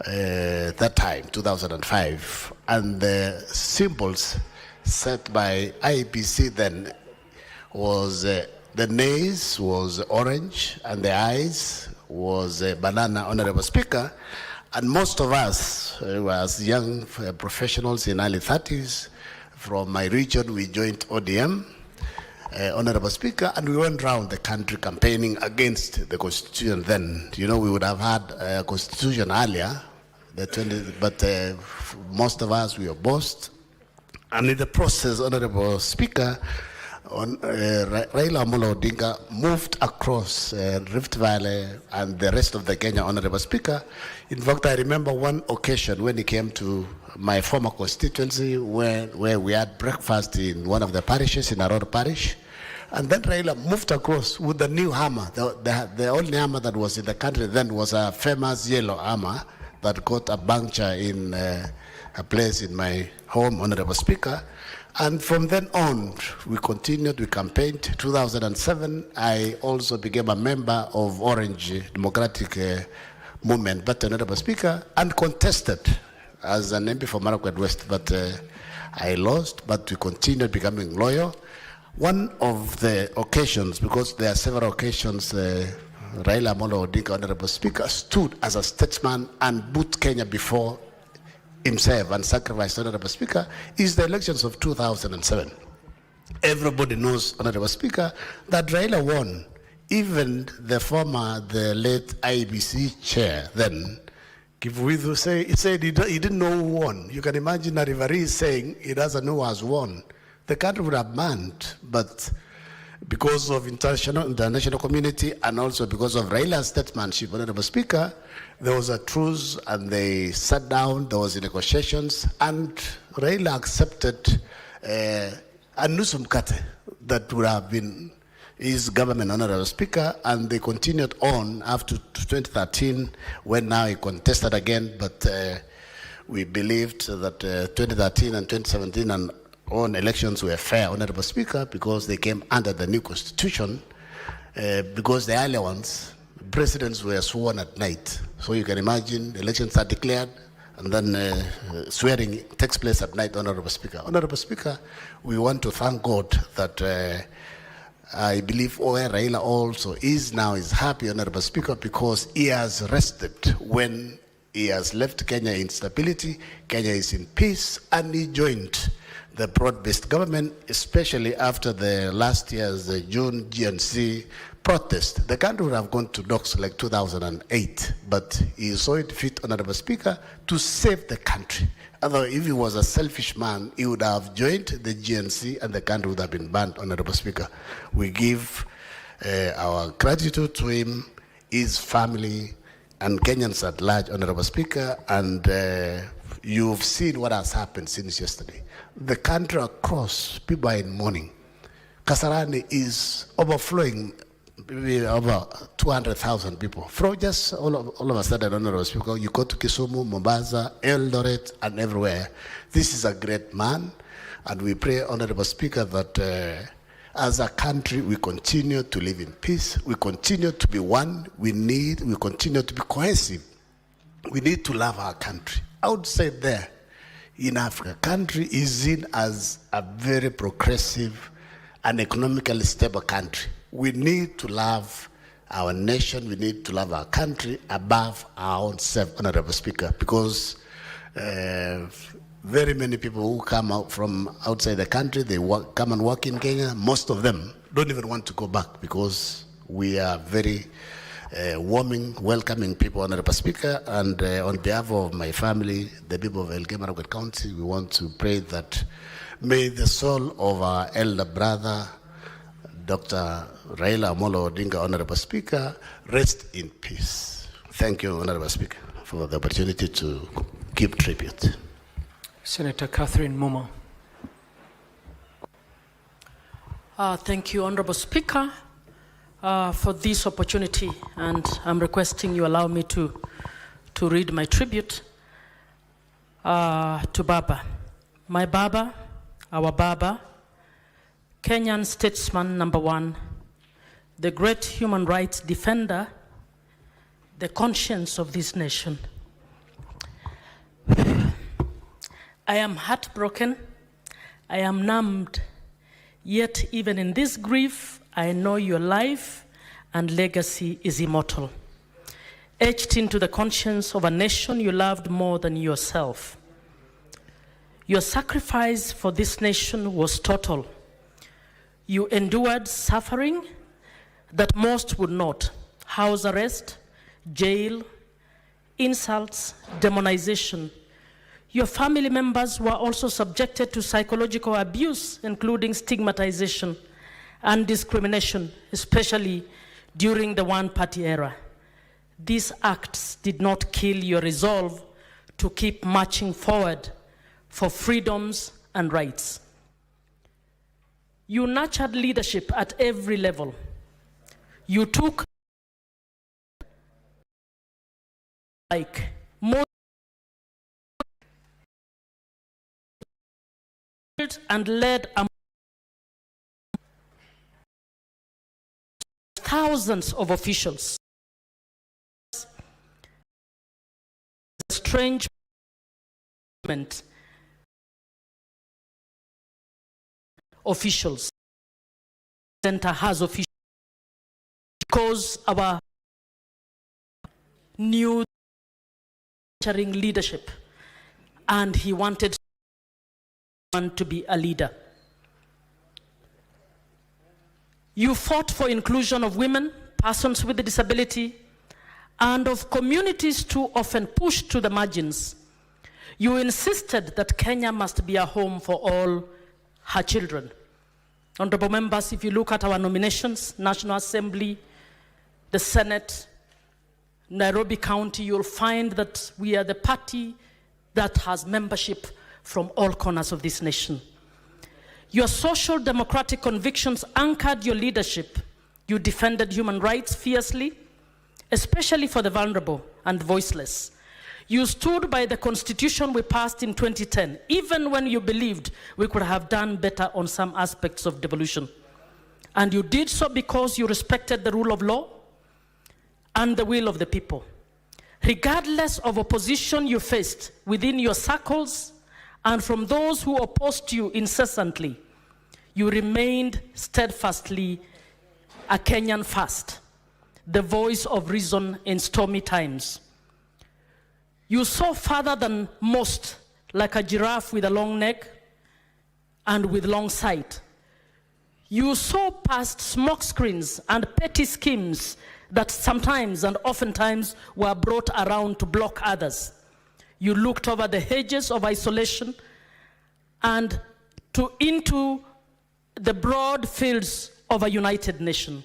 that time, 2005, and the symbols set by IEBC then was the nays was orange and the eyes was banana, Honorable Speaker. And most of us as young professionals in early 30s from my region, we joined ODM, Honorable Speaker, and we went around the country campaigning against the Constitution then. You know, we would have had a Constitution earlier, but most of us, we opposed. And in the process, Honorable Speaker, Raila Odinga moved across Rift Valley and the rest of the Kenya, Honorable Speaker. In fact, I remember one occasion when he came to my former constituency where we had breakfast in one of the parishes, in Aror Parish, And then Raila moved across with the new hammer. The only hammer that was in the country then was a famous yellow hammer that got a puncture in a place in my home, Honorable Speaker. And from then on, we continued, we campaigned. 2007, I also became a member of Orange Democratic Movement, but Honorable Speaker, and contested as an MP for Marakwet West, but I lost, but we continued becoming loyal. One of the occasions, because there are several occasions, Raila Odinga, Honorable Speaker, stood as a statesman and put Kenya before himself and sacrificed, Honorable Speaker, is the elections of 2007. Everybody knows, Honorable Speaker, that Raila won. Even the late IBC chair then, he said he didn't know who won. You can imagine a referee saying he doesn't know who has won. The country would have banned, but because of international community and also because of Raila's statesmanship, Honorable Speaker, there was a truce and they sat down, there was negotiations, and Raila accepted a Nusum Kate that would have been his government, Honorable Speaker, and they continued on after 2013 when now he contested again, but we believed that 2013 and 2017 and on elections were fair, Honorable Speaker, because they came under the new constitution, because the earlier ones, presidents were sworn at night. So you can imagine the elections are declared and then swearing takes place at night, Honorable Speaker. Honorable Speaker, we want to thank God that I believe Raila also is happy, Honorable Speaker, because he has rested when he has left Kenya in stability, Kenya is in peace, and he joined the broad-based government, especially after the last year's June GNC protest. The country would have gone to docks like 2008, but he saw it fit, Honorable Speaker, to save the country. Although if he was a selfish man, he would have joined the GNC and the country would have been banned, Honorable Speaker. We give our gratitude to him, his family, and Kenyans at large, Honorable Speaker, and you've seen what has happened since yesterday. The country across, people are in mourning. Kasarani is overflowing, maybe over 200,000 people. From just all of a sudden, Honorable Speaker, you go to Kisumu, Mombasa, Eldoret, and everywhere. This is a great man, and we pray, Honorable Speaker, that as a country, we continue to live in peace. We continue to be one. We continue to be cohesive. We need to love our country. Outside there, in Africa, country is seen as a very progressive and economically stable country. We need to love our nation, we need to love our country above our own self, Honorable Speaker, because very many people who come out from outside the country, they come and work in Kenya. Most of them don't even want to go back because we are very welcoming people, Honorable Speaker, and on behalf of my family, the people of Elgeyo-Marakwet County, we want to pray that may the soul of our elder brother, Dr. Raila Odinga, Honorable Speaker, rest in peace. Thank you, Honorable Speaker, for the opportunity to give tribute. Senator Catherine Muma. Thank you, Honorable Speaker, for this opportunity, and I'm requesting you allow me to read my tribute to Baba. My Baba, our Baba, Kenyan statesman number one, the great human rights defender, the conscience of this nation. I am heartbroken, I am numbed, yet even in this grief, I know your life and legacy is immortal, etched into the conscience of a nation you loved more than yourself. Your sacrifice for this nation was total. You endured suffering that most would not: house arrest, jail, insults, demonization. Your family members were also subjected to psychological abuse, including stigmatization and discrimination, especially during the one-party era. These acts did not kill your resolve to keep marching forward for freedoms and rights. You nurtured leadership at every level. You took like more and led thousands of officials. Strange officials. Center has officials because our new leadership, and he wanted to be a leader. You fought for inclusion of women, persons with a disability, and of communities too often pushed to the margins. You insisted that Kenya must be a home for all her children. Honorable members, if you look at our nominations, National Assembly, the Senate, Nairobi County, you'll find that we are the party that has membership from all corners of this nation. Your social democratic convictions anchored your leadership. You defended human rights fiercely, especially for the vulnerable and voiceless. You stood by the constitution we passed in 2010, even when you believed we could have done better on some aspects of devolution. And you did so because you respected the rule of law and the will of the people. Regardless of opposition you faced within your circles and from those who opposed you incessantly, you remained steadfastly a Kenyan first, the voice of reason in stormy times. You saw farther than most, like a giraffe with a long neck and with long sight. You saw past smoke screens and petty schemes that sometimes and oftentimes were brought around to block others. You looked over the hedges of isolation and into the broad fields of a united nation.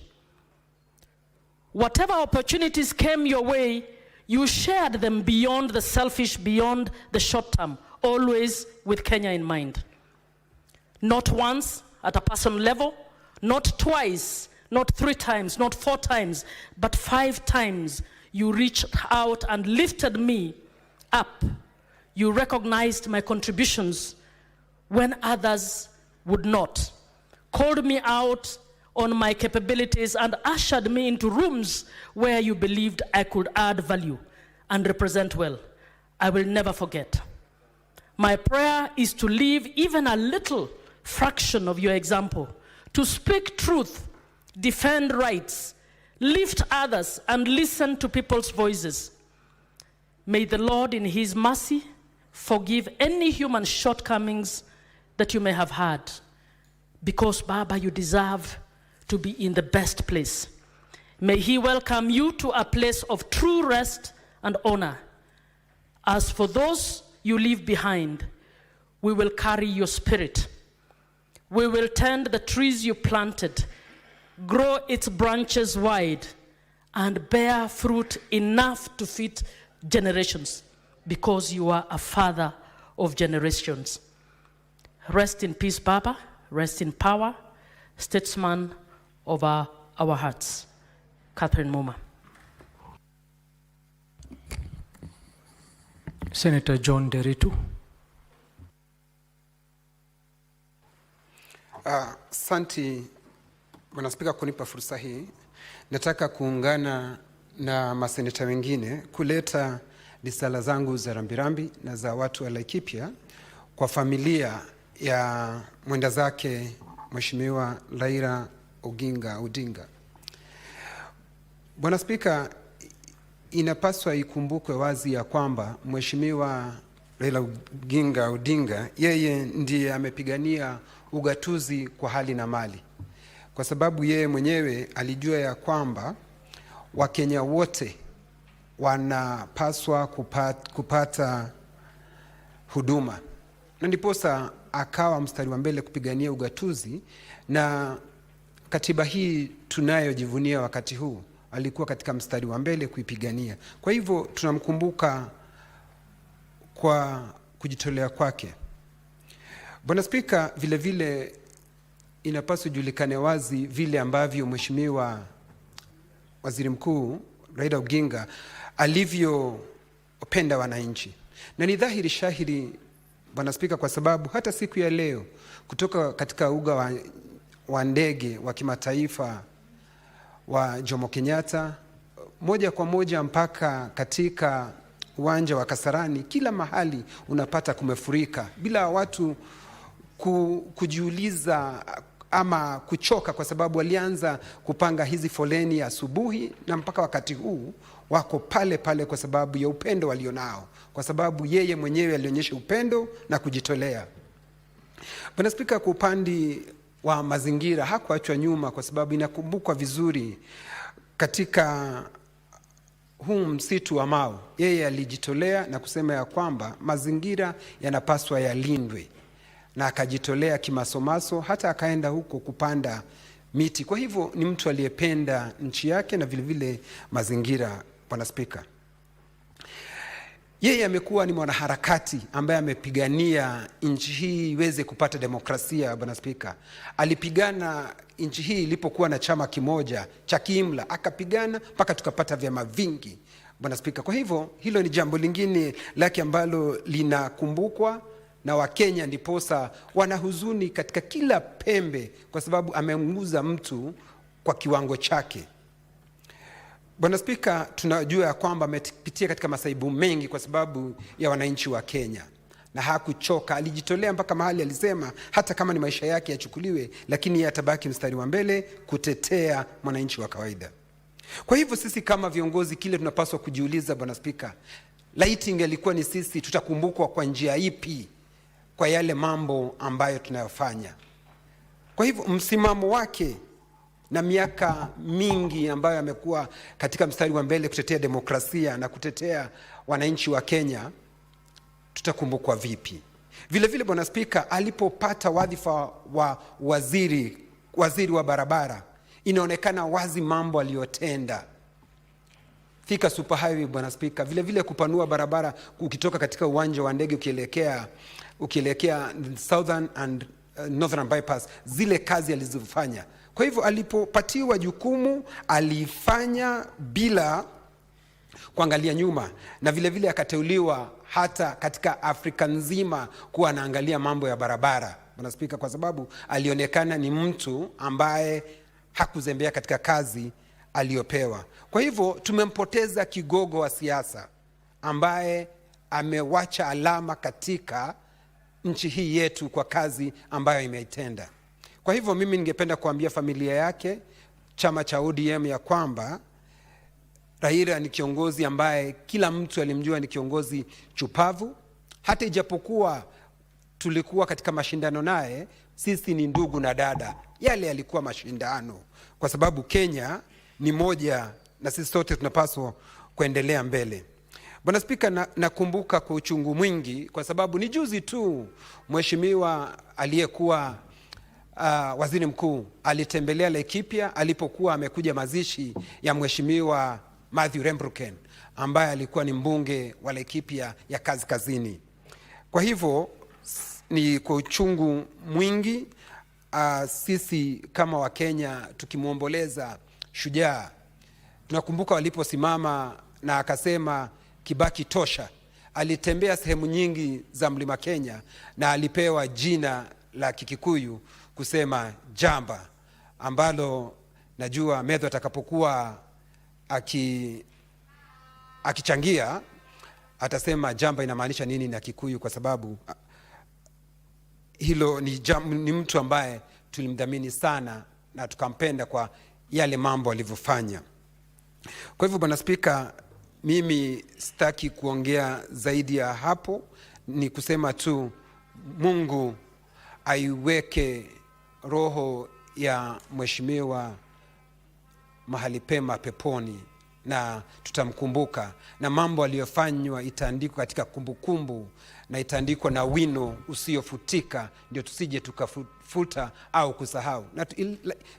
Whatever opportunities came your way, you shared them beyond the selfish, beyond the short term, always with Kenya in mind. Not once at a personal level, not twice, not 3 times, not 4 times, but 5 times you reached out and lifted me up. You recognized my contributions when others would not, called me out on my capabilities and ushered me into rooms where you believed I could add value and represent well. I will never forget. My prayer is to live even a little fraction of your example, to speak truth, defend rights, lift others, and listen to people's voices. May the Lord in his mercy forgive any human shortcomings that you may have had, because Baba, you deserve to be in the best place. May he welcome you to a place of true rest and honor. As for those you leave behind, we will carry your spirit. We will tend the trees you planted, grow its branches wide, and bear fruit enough to feed generations, because you are a father of generations. Rest in peace, Baba. Rest in power. Statesman of our hearts. Catherine Muma. Senator John Deritu. Asante Bwana Spika kunipa fursa hii. Nataka kuungana na maseneta wengine kuleta risala zangu za rambirambi na za watu wa Laikipia kwa familia ya mwenda zake Mheshimiwa Raila Odinga. Bwana Spika, inapaswa ikumbukwe wazi ya kwamba Mheshimiwa Raila Odinga yeye ndiye amepigania ugatuzi kwa hali na mali, kwa sababu yeye mwenyewe alijua ya kwamba Wakenya wote wanapaswa kupata huduma, na ndiposa akawa mstari wa mbele kupigania ugatuzi. Na katiba hii tunayojivunia wakati huu alikuwa katika mstari wa mbele kuipigania. Kwa hivyo tunamkumbuka kwa kujitolea kwake. Bwana Spika, vile vile inapaswa julikane wazi vile ambavyo Mheshimiwa Waziri Mkuu Raila Odinga alivyopenda wananchi. Na ni dhahiri shahiri, Bwana Spika, kwa sababu hata siku ya leo kutoka katika uga wa ndege wa kimataifa wa Jomo Kenyatta moja kwa moja mpaka katika uwanja wa Kasarani, kila mahali unapata kumefurika bila watu kujiuliza ama kuchoka, kwa sababu walianza kupanga hizi foleni asubuhi na mpaka wakati huu wako pale pale kwa sababu ya upendo walionao, kwa sababu yeye mwenyewe alionyesha upendo na kujitolea. Bwana Spika, kwa upande wa mazingira hakuachwa nyuma, kwa sababu inakumbukwa vizuri katika huu msitu wa Mau, yeye alijitolea na kusema ya kwamba mazingira yanapaswa yalindwe, na akajitolea kimasomaso, hata akaenda huko kupanda miti. Kwa hivyo ni mtu aliyependa nchi yake na vile vile mazingira. Bwana Spika, yeye amekuwa ni mwanaharakati ambaye amepigania nchi hii iweze kupata demokrasia. Bwana Spika, alipigana nchi hii ilipokuwa na chama kimoja cha kiimla, akapigana mpaka tukapata vyama vingi. Bwana Spika, kwa hivyo hilo ni jambo lingine lake ambalo linakumbukwa na Wakenya, ndiposa wanahuzuni katika kila pembe, kwa sababu amemguza mtu kwa kiwango chake. Bwana Spika, tunajua ya kwamba amepitia katika masaibu mengi kwa sababu ya wananchi wa Kenya, na hakuchoka. Alijitolea mpaka mahali alisema hata kama ni maisha yake yachukuliwe, lakini yeye atabaki mstari wa mbele kutetea mwananchi wa kawaida. Kwa hivyo sisi kama viongozi, kile tunapaswa kujiuliza, Bwana Spika, laiti ingelikuwa ni sisi, tutakumbukwa kwa njia ipi kwa yale mambo ambayo tunayofanya? Kwa hivyo msimamo wake na miaka mingi ambayo amekuwa katika mstari wa mbele kutetea demokrasia na kutetea wananchi wa Kenya, tutakumbukwa vipi? Vile vile Bwana Spika, alipopata wadhifa wa waziri wa barabara, inaonekana wazi mambo aliyotenda. Thika Super Highway, Bwana Spika, vile vile kupanua barabara ukitoka katika uwanja wa ndege ukielekea Southern and Northern bypass, zile kazi alizofanya. Kwa hivyo alipopatiwa jukumu alifanya bila kuangalia nyuma, na vile vile akateuliwa hata katika Afrika nzima kuwa anaangalia mambo ya barabara, Bwana Spika, kwa sababu alionekana ni mtu ambaye hakuzembea katika kazi aliyopewa. Kwa hivyo tumempoteza kigogo wa siasa ambaye amewacha alama katika nchi hii yetu kwa kazi ambayo imeitenda. Kwa hivyo mimi ningependa kuambia familia yake, chama cha ODM, ya kwamba Raila ni kiongozi ambaye kila mtu alimjua ni kiongozi chupavu. Hata ijapokuwa tulikuwa katika mashindano naye, sisi ni ndugu na dada. Yale yalikuwa mashindano, kwa sababu Kenya ni moja na sisi sote tunapaswa kuendelea mbele. Bwana Spika, nakumbuka kwa uchungu mwingi, kwa sababu ni juzi tu mheshimiwa aliyekuwa waziri mkuu alitembelea Laikipia alipokuwa amekuja mazishi ya mheshimiwa Matthew Rembruken ambaye alikuwa ni mbunge wa Laikipia ya Kaskazini. Kwa hivyo ni kwa uchungu mwingi sisi kama Wakenya tukimwomboleza shujaa. Tunakumbuka waliposimama na akasema Kibaki tosha. Alitembea sehemu nyingi za Mlima Kenya na alipewa jina la Kikikuyu kusema jamba, ambalo najua Medho atakapokuwa akichangia atasema jamba inamaanisha nini na Kikuyu, kwa sababu hilo ni mtu ambaye tulimdhamini sana na tukampenda kwa yale mambo alivyofanya. Kwa hivyo Bwana Spika, mimi sitaki kuongea zaidi ya hapo, ni kusema tu Mungu aiweke roho ya mheshimiwa mahali pema peponi, na tutamkumbuka, na mambo aliyofanywa itaandikwa katika kumbukumbu na itaandikwa na wino usiofutika, ndio tusije tukafuta au kusahau. Na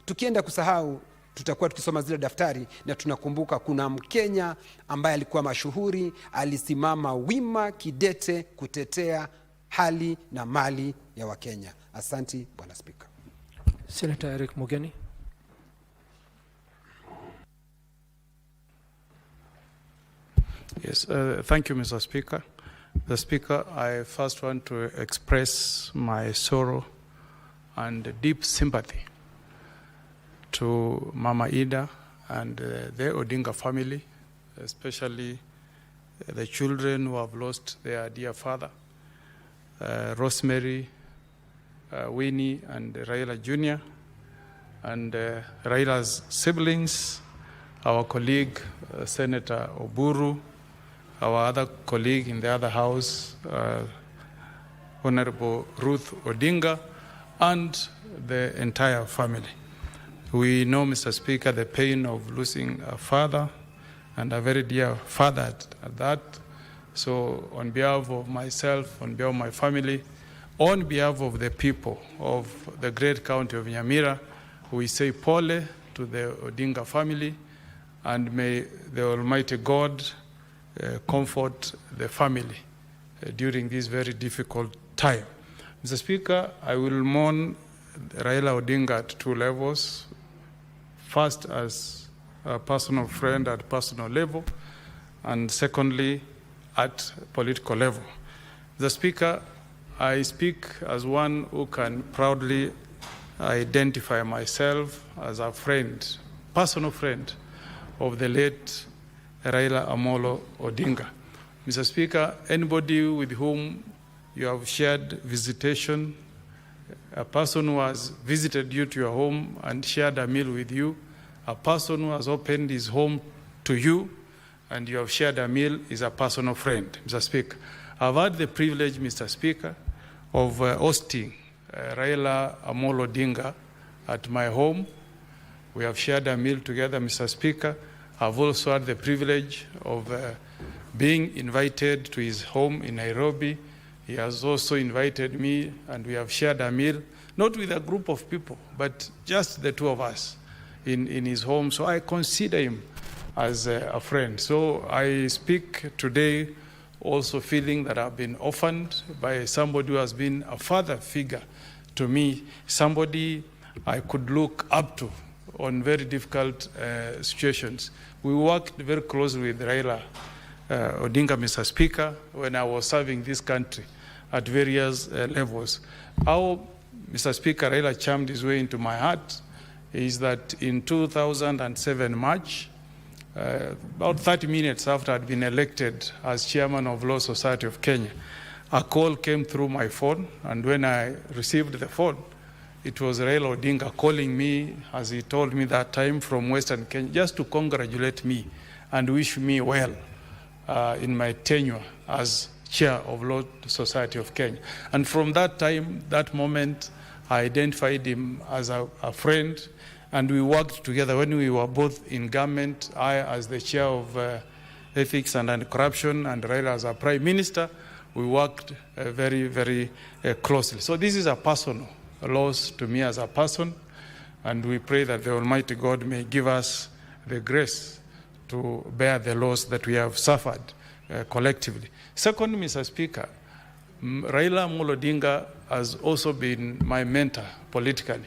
tukienda kusahau tutakuwa tukisoma zile daftari na tunakumbuka kuna Mkenya ambaye alikuwa mashuhuri, alisimama wima kidete kutetea hali na mali ya Wakenya. Asanti Bwana Spika. Senator Eric Mugeni. Yes, thank you, Mr. Speaker. The Speaker, I first want to express my sorrow and deep sympathy to Mama Ida and the Odinga family, especially the children who have lost their dear father, Rosemary, Winnie, and Raila Jr., and Raila's siblings, our colleague, Senator Oburu, our other colleague in the other house, Honorable Ruth Odinga, and the entire family. We know, Mr. Speaker, the pain of losing a father and a very dear father at that. So on behalf of myself, on behalf of my family, on behalf of the people of the great county of Nyamira, we say pole to the Odinga family, and may the Almighty God comfort the family during this very difficult time. Mr. Speaker, I will mourn Raila Odinga at two levels. First, as a personal friend at personal level, and secondly, at political level. Mr. Speaker, I speak as one who can proudly identify myself as a friend, personal friend of the late Raila Amolo Odinga. Mr. Speaker, anybody with whom you have shared visitation, a person who has visited you to your home and shared a meal with you, a person who has opened his home to you and you have shared a meal is a personal friend, Mr. Speaker. I've had the privilege, Mr. Speaker, of hosting Raila Amolo Odinga at my home. We have shared a meal together, Mr. Speaker. I've also had the privilege of being invited to his home in Nairobi. He has also invited me, and we have shared a meal, not with a group of people, but just the two of us in his home. So I consider him as a friend. So I speak today also feeling that I've been orphaned by somebody who has been a father figure to me, somebody I could look up to on very difficult situations. We worked very closely with Raila Odinga, Mr. Speaker, when I was serving this country at various levels. How, Mr. Speaker, Raila charmed his way into my heart is that in 2007 March, about 30 minutes after I'd been elected as chairman of Law Society of Kenya, a call came through my phone, and when I received the phone, it was Raila Odinga calling me, as he told me that time, from Western Kenya, just to congratulate me and wish me well in my tenure as chair of Law Society of Kenya. And from that time, that moment, I identified him as a friend, and we worked together when we were both in government, I as the chair of ethics and anti-corruption, and Raila as a prime minister. We worked very, very closely. So this is a personal loss to me as a person, and we pray that the Almighty God may give us the grace to bear the loss that we have suffered collectively. Second, Mr. Speaker, Raila Amolo Odinga has also been my mentor politically.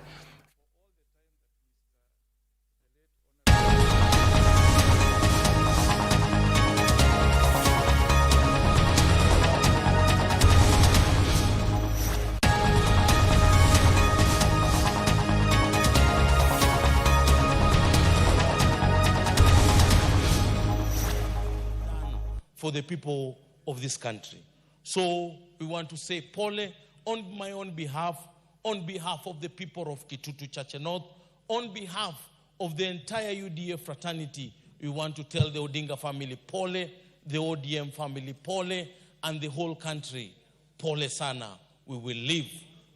For the people of this country. So we want to say pole on my own behalf, on behalf of the people of Kitutu Church North, on behalf of the entire UDA fraternity. We want to tell the Odinga family pole, the ODM family pole, and the whole country pole sana. We will live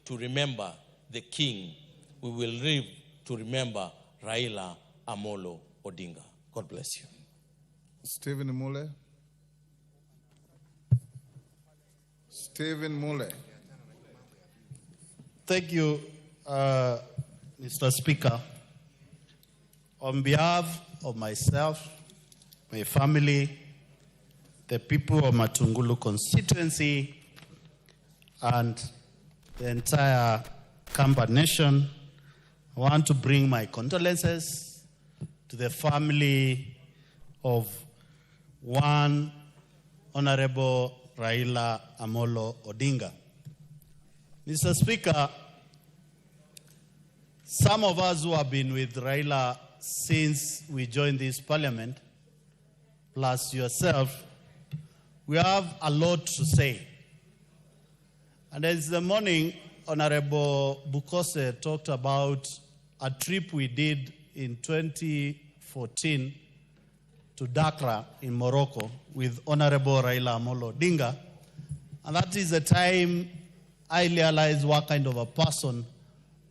to remember the king. We will live to remember Raila Amolo Odinga. God bless you. Stephen Mule. Stephen Mule. Thank you, Mr. Speaker. On behalf of myself, my family, the people of Matungulu constituency, and the entire Kamba nation, I want to bring my condolences to the family of one Honorable Raila Amolo Odinga. Mr. Speaker, some of us who have been with Raila since we joined this parliament, plus yourself, we have a lot to say. And as the morning, Honorable Bukose talked about a trip we did in 2014 to Dakar in Morocco with Honorable Raila Amolo Odinga. And that is the time I realized what kind of a person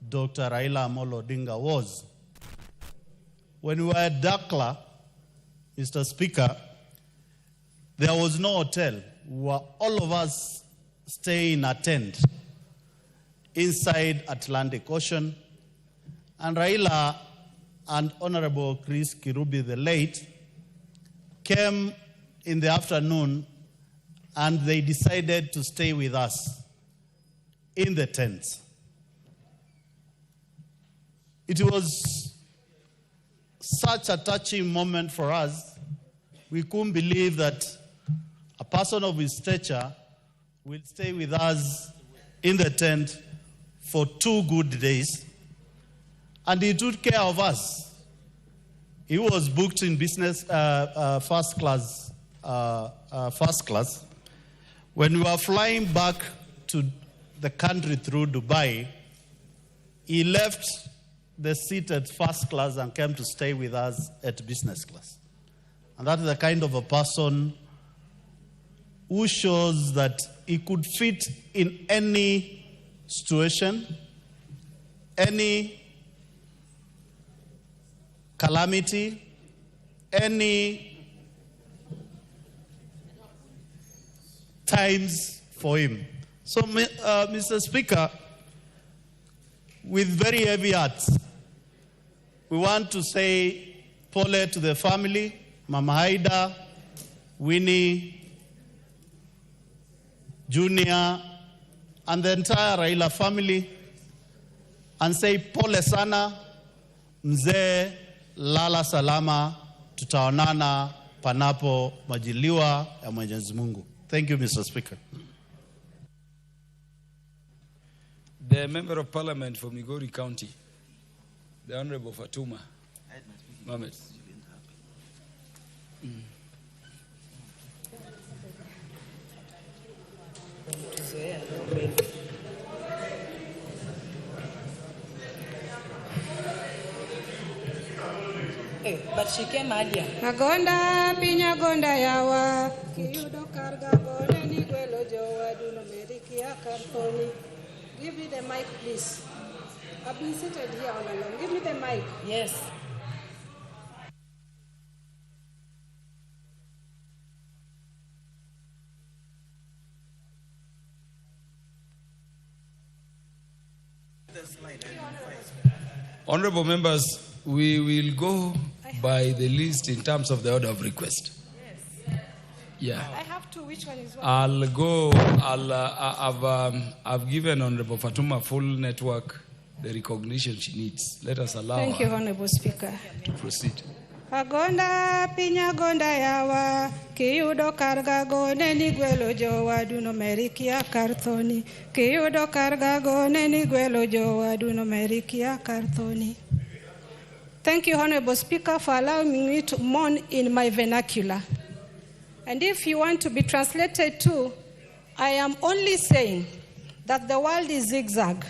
Dr. Raila Amolo Odinga was. When we were at Dakar, Mr. Speaker, there was no hotel. We were all of us staying in a tent inside Atlantic Ocean. And Raila and Honorable Chris Kirubi, the late, came in the afternoon and they decided to stay with us in the tents. It was such a touching moment for us. We couldn't believe that a person of his stature will stay with us in the tent for 2 good days. And he took care of us. He was booked in business first class. When we were flying back to the country through Dubai, he left the seat at first class and came to stay with us at business class. And that is the kind of a person who shows that he could fit in any situation, any calamity, any times for him. So, Mr. Speaker, with very heavy hearts, we want to say pole to the family, Mama Haida, Winnie, Junior, and the entire Raila family, and say pole sana, mzee, lala salama, tutaonana panapo majiliwa ya Mwenyezi Mungu. Thank you, Mr. Speaker. The Member of Parliament for Migori County, the Honorable Fatuma Mohamed. But she came earlier. Agonda pinya gonda yawa kiyudo karga gone ni gwelo jowa duno meriki akamponi. Give me the mic, please. I've been seated here all along. Give me the mic. Yes. Honorable members, we will go by the list in terms of the order of request. Yes. Yeah. I have two. Which one is one? I've given Honorable Fatuma full network the recognition she needs. Let us allow Thank her you, Honorable Speaker. to proceed. Agonda pinya gonda yawa kiyudo karga gone ni gwelo jowa duno merikia karthoni kiyudo karga gone ni gwelo jowa duno merikia karthoni. Thank you, Honorable Speaker, for allowing me to mourn in my vernacular. And if you want to be translated to, I am only saying that the world is zigzag.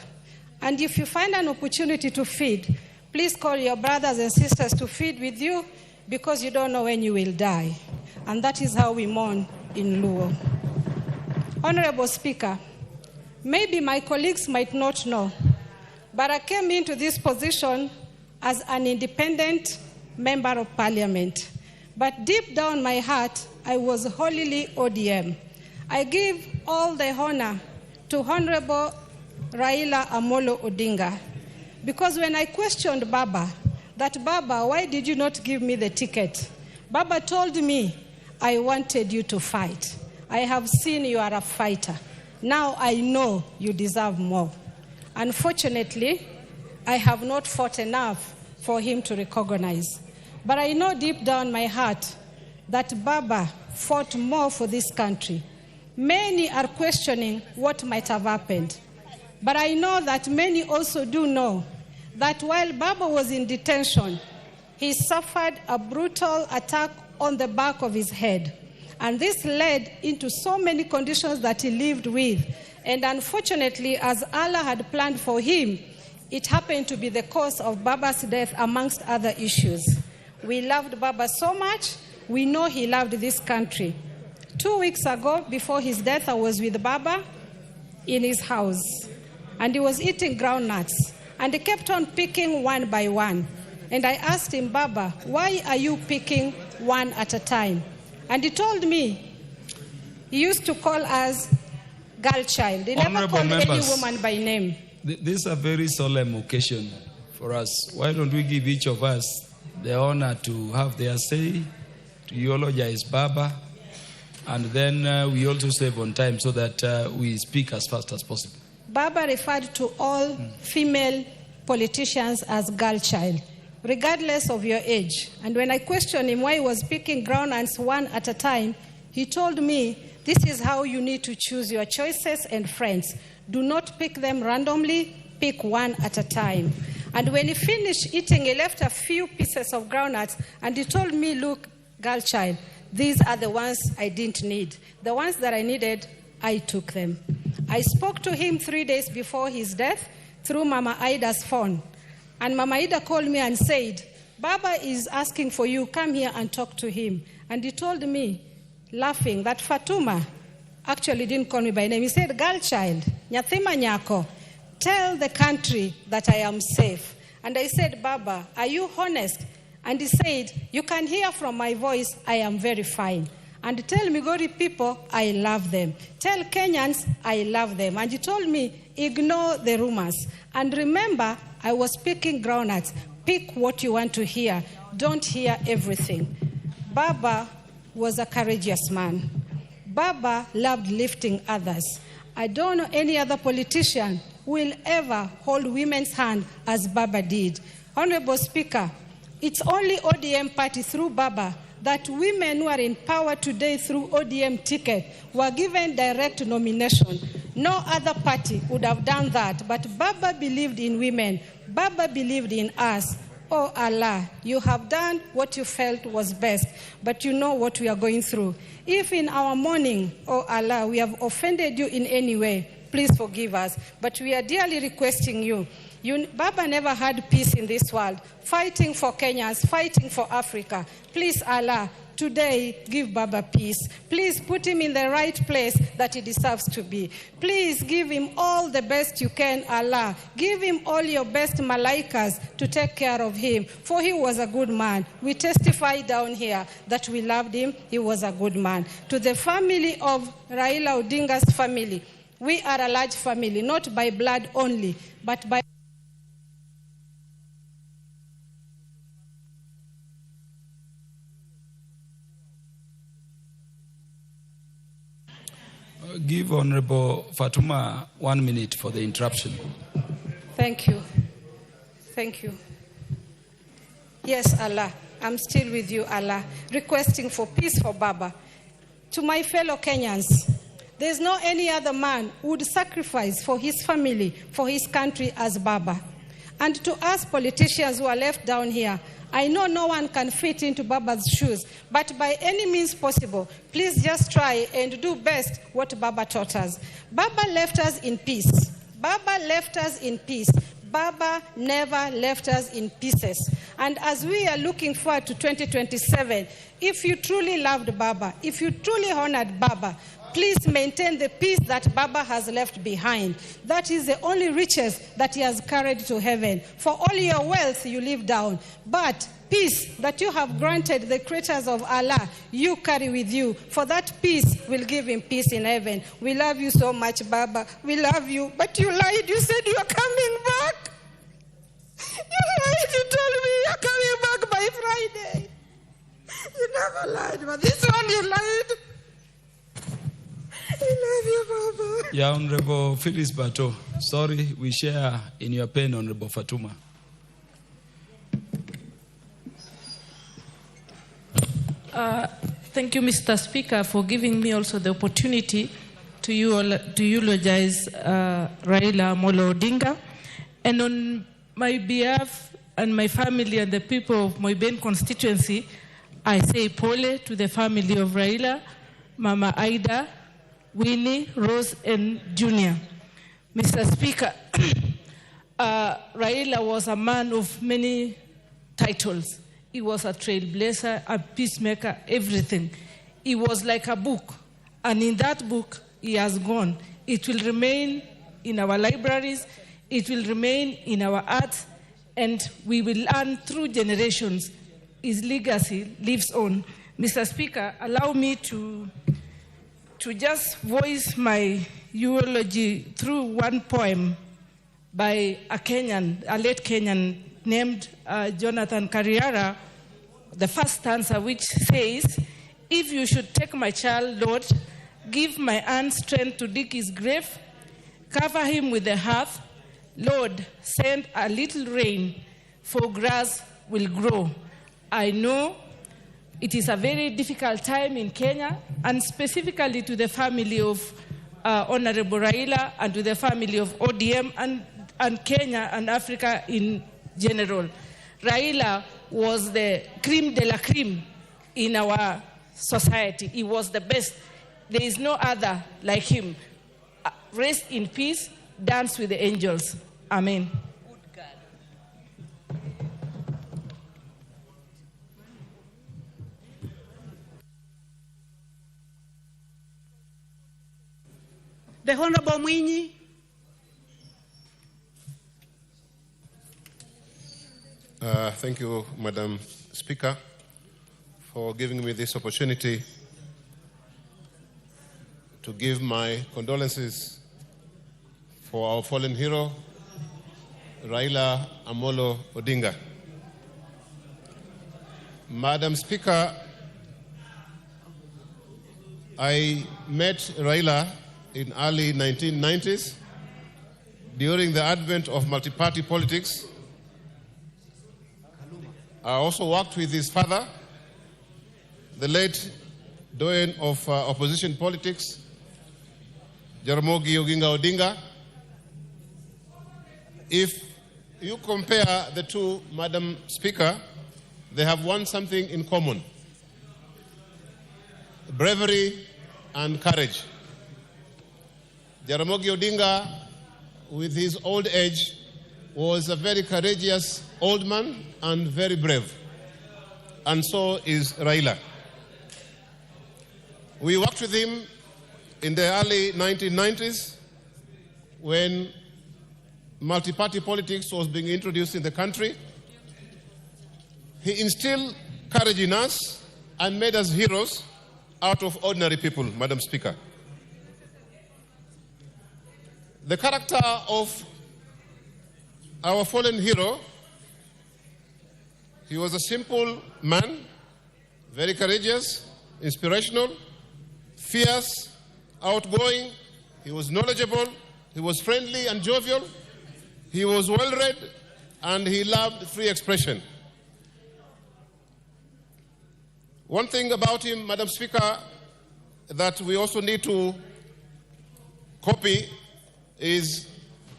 And if you find an opportunity to feed, please call your brothers and sisters to feed with you because you don't know when you will die. And that is how we mourn in Luo. Honorable Speaker, maybe my colleagues might not know, but I came into this position as an independent member of parliament. But deep down my heart, I was wholly ODM. I give all the honor to Honorable Raila Amolo Odinga. Because when I questioned Baba, that Baba, why did you not give me the ticket? Baba told me, I wanted you to fight. I have seen you are a fighter. Now I know you deserve more. Unfortunately, I have not fought enough for him to recognize. But I know deep down my heart that Baba fought more for this country. Many are questioning what might have happened. But I know that many also do know that while Baba was in detention, he suffered a brutal attack on the back of his head. And this led into so many conditions that he lived with. And unfortunately, as Allah had planned for him, it happened to be the cause of Baba's death, amongst other issues. We loved Baba so much, we know he loved this country. 2 weeks ago, before his death, I was with Baba in his house. And he was eating groundnuts. And he kept on picking one by one. And I asked him, Baba, why are you picking one at a time? And he told me, he used to call us girl child. He never called any woman by name. This is a very solemn occasion for us. Why don't we give each of us the honor to have their say, to eulogize Baba, and then we also save on time so that we speak as fast as possible. Baba referred to all female politicians as girl child, regardless of your age. And when I questioned him why he was picking groundnuts one at a time, he told me, this is how you need to choose your choices and friends. Do not pick them randomly, pick one at a time. And when he finished eating, he left a few pieces of groundnuts, and he told me, look, girl child, these are the ones I didn't need. The ones that I needed, I took them. I spoke to him 3 days before his death through Mama Ida's phone. And Mama Ida called me and said, Baba is asking for you, come here and talk to him. And he told me, laughing, that Fatuma actually didn't call me by name. He said, girl child, Nyathima Nyako, tell the country that I am safe. And I said, Baba, are you honest? And he said, you can hear from my voice, I am very fine. And tell Migori people, I love them. Tell Kenyans, I love them. And he told me, ignore the rumors. And remember, I was picking groundnuts. Pick what you want to hear. Don't hear everything. Baba was a courageous man. Baba loved lifting others. I don't know any other politician who will ever hold women's hand as Baba did. Honorable Speaker, it's only ODM party through Baba that women who are in power today through ODM ticket were given direct nomination. No other party would have done that, but Baba believed in women. Baba believed in us. Oh Allah, you have done what you felt was best, but you know what we are going through. If in our mourning, oh Allah, we have offended you in any way, please forgive us. But we are dearly requesting you. Baba never had peace in this world, fighting for Kenyans, fighting for Africa. Please, Allah, today give Baba peace. Please put him in the right place that he deserves to be. Please give him all the best you can, Allah. Give him all your best malaikas to take care of him, for he was a good man. We testify down here that we loved him. He was a good man. To the family of Raila Odinga's family, we are a large family, not by blood only, but by Give Honorable Fatuma 1 minute for the interruption. Thank you. Thank you. Yes, Allah, I'm still with you, Allah, requesting for peace for Baba. To my fellow Kenyans, there's no any other man who would sacrifice for his family, for his country as Baba. And to us politicians who are left down here, I know no one can fit into Baba's shoes, but by any means possible, please just try and do best what Baba taught us. Baba left us in peace. Baba left us in peace. Baba never left us in pieces. And as we are looking forward to 2027, if you truly loved Baba, if you truly honored Baba, please maintain the peace that Baba has left behind. That is the only riches that he has carried to heaven. For all your wealth you live down, but peace that you have granted the creatures of Allah, you carry with you. For that peace will give him peace in heaven. We love you so much, Baba. We love you, but you lied. You said you are coming back. You lied. You told me you are coming back by Friday. You never lied, but this one you lied. I love you, Baba. Yeah, Honorable Phyllis Bato. Sorry, we share in your pain, Honorable Fatuma. Thank you, Mr. Speaker, for giving me also the opportunity to eulogize Raila Amolo Odinga. And on my behalf and my family and the people of Moiben constituency, I say pole to the family of Raila, Mama Aida, Winnie, Rose, and Junior. Mr. Speaker, Raila was a man of many titles. He was a trailblazer, a peacemaker, everything. He was like a book. And in that book, he has gone. It will remain in our libraries. It will remain in our arts. And we will learn through generations. His legacy lives on. Mr. Speaker, allow me to just voice my eulogy through one poem by a late Kenyan named Jonathan Kariara, the first stanza, which says, "If you should take my child, Lord, give my hand strength to dig his grave, cover him with the hearth, Lord, send a little rain, for grass will grow." I know it is a very difficult time in Kenya, and specifically to the family of Honorable Raila and to the family of ODM and Kenya and Africa in general. Raila was the creme de la creme in our society. He was the best. There is no other like him. Rest in peace, dance with the angels. Amen. The Honorable Mwinyi. Thank you, Madam Speaker, for giving me this opportunity to give my condolences for our fallen hero, Raila Amolo Odinga. Madam Speaker, I met Raila in early 1990s during the advent of multi-party politics. I also worked with his father, the late doyen of opposition politics, Jaramogi Oginga Odinga. If you compare the two, Madam Speaker, they have something in common: bravery and courage. Jaramogi Odinga, with his old age, was a very courageous old man and very brave. And so is Raila. We worked with him in the early 1990s when multi-party politics was being introduced in the country. He instilled courage in us and made us heroes out of ordinary people, Madam Speaker. The character of our fallen hero: he was a simple man, very courageous, inspirational, fierce, outgoing. He was knowledgeable, he was friendly and jovial, he was well-read, and he loved free expression. One thing about him, Madam Speaker, that we also need to copy is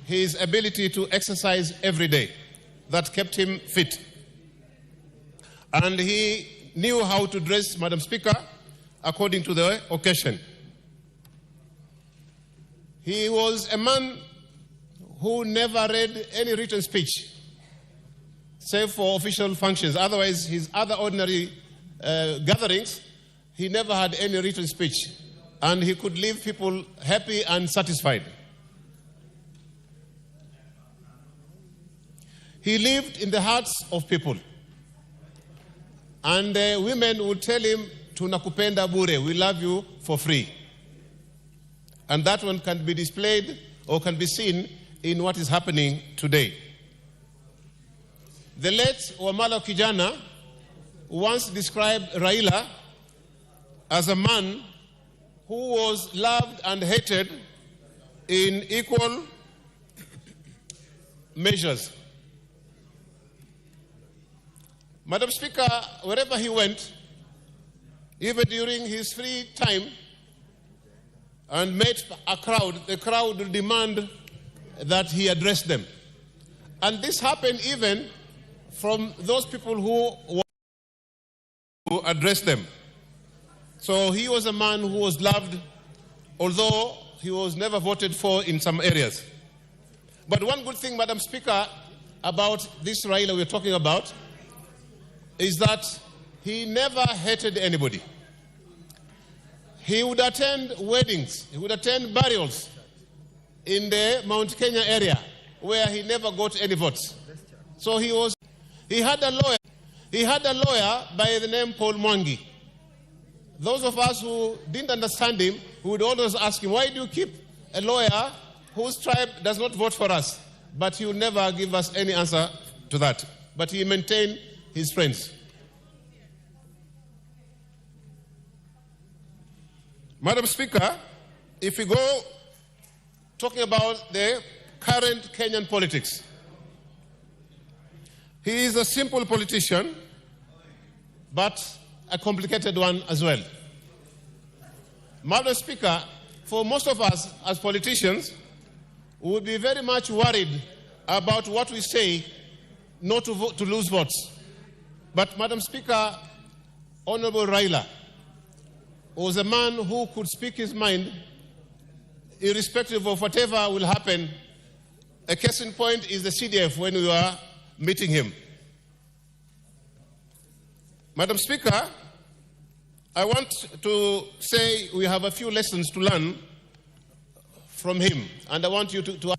his ability to exercise every day. That kept him fit. And he knew how to dress, Madam Speaker, according to the occasion. He was a man who never read any written speech, save for official functions. Otherwise, his other ordinary gatherings, he never had any written speech. And he could leave people happy and satisfied. He lived in the hearts of people. And women would tell him, "Tunakupenda bure, we love you for free." And that one can be displayed or can be seen in what is happening today. The late Wamala Kijana once described Raila as a man who was loved and hated in equal measures. Madam Speaker, wherever he went, even during his free time, and met a crowd, the crowd would demand that he address them. And this happened even from those people who wanted to address them. So he was a man who was loved, although he was never voted for in some areas. But one good thing, Madam Speaker, about this Raila we're talking about is that he never hated anybody. He would attend weddings, he would attend burials in the Mount Kenya area where he never got any votes. So he had a lawyer by the name Paul Mwangi. Those of us who didn't understand him, we would always ask him, why do you keep a lawyer whose tribe does not vote for us? But he would never give us any answer to that. But he maintained his friends. Madam Speaker, if we go talking about the current Kenyan politics, he is a simple politician, but a complicated one as well. Madam Speaker, for most of us as politicians, we would be very much worried about what we say, not to lose votes. But Madam Speaker, Honorable Raila was a man who could speak his mind irrespective of whatever will happen. A case in point is the CDF when we were meeting him. Madam Speaker, I want to say we have a few lessons to learn from him, and I want you to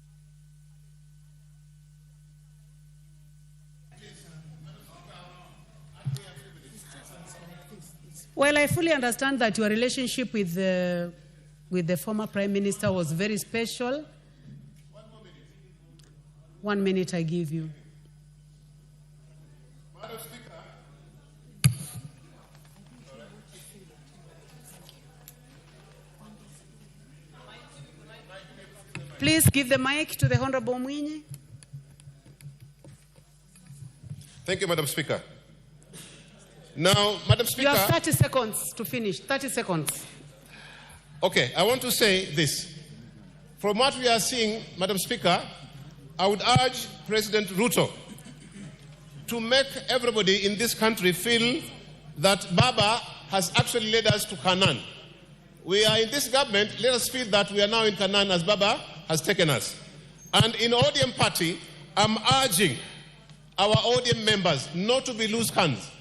Well, I fully understand that your relationship with the former Prime Minister was very special. 1 minute I give you. Madam Speaker, Please give the mic to the Honorable Mwinyi. thank you, Madam Speaker. Now, Madam Speaker, You have 30 seconds to finish. 30 seconds. okay, I want to say this. From what we are seeing, Madam Speaker, I would urge President Ruto to make everybody in this country feel that Baba has actually led us to Canaan. We are in this government, let us feel that we are now in Canaan as Baba has taken us. And in ODM party, I'm urging our ODM members not to be loose cannons.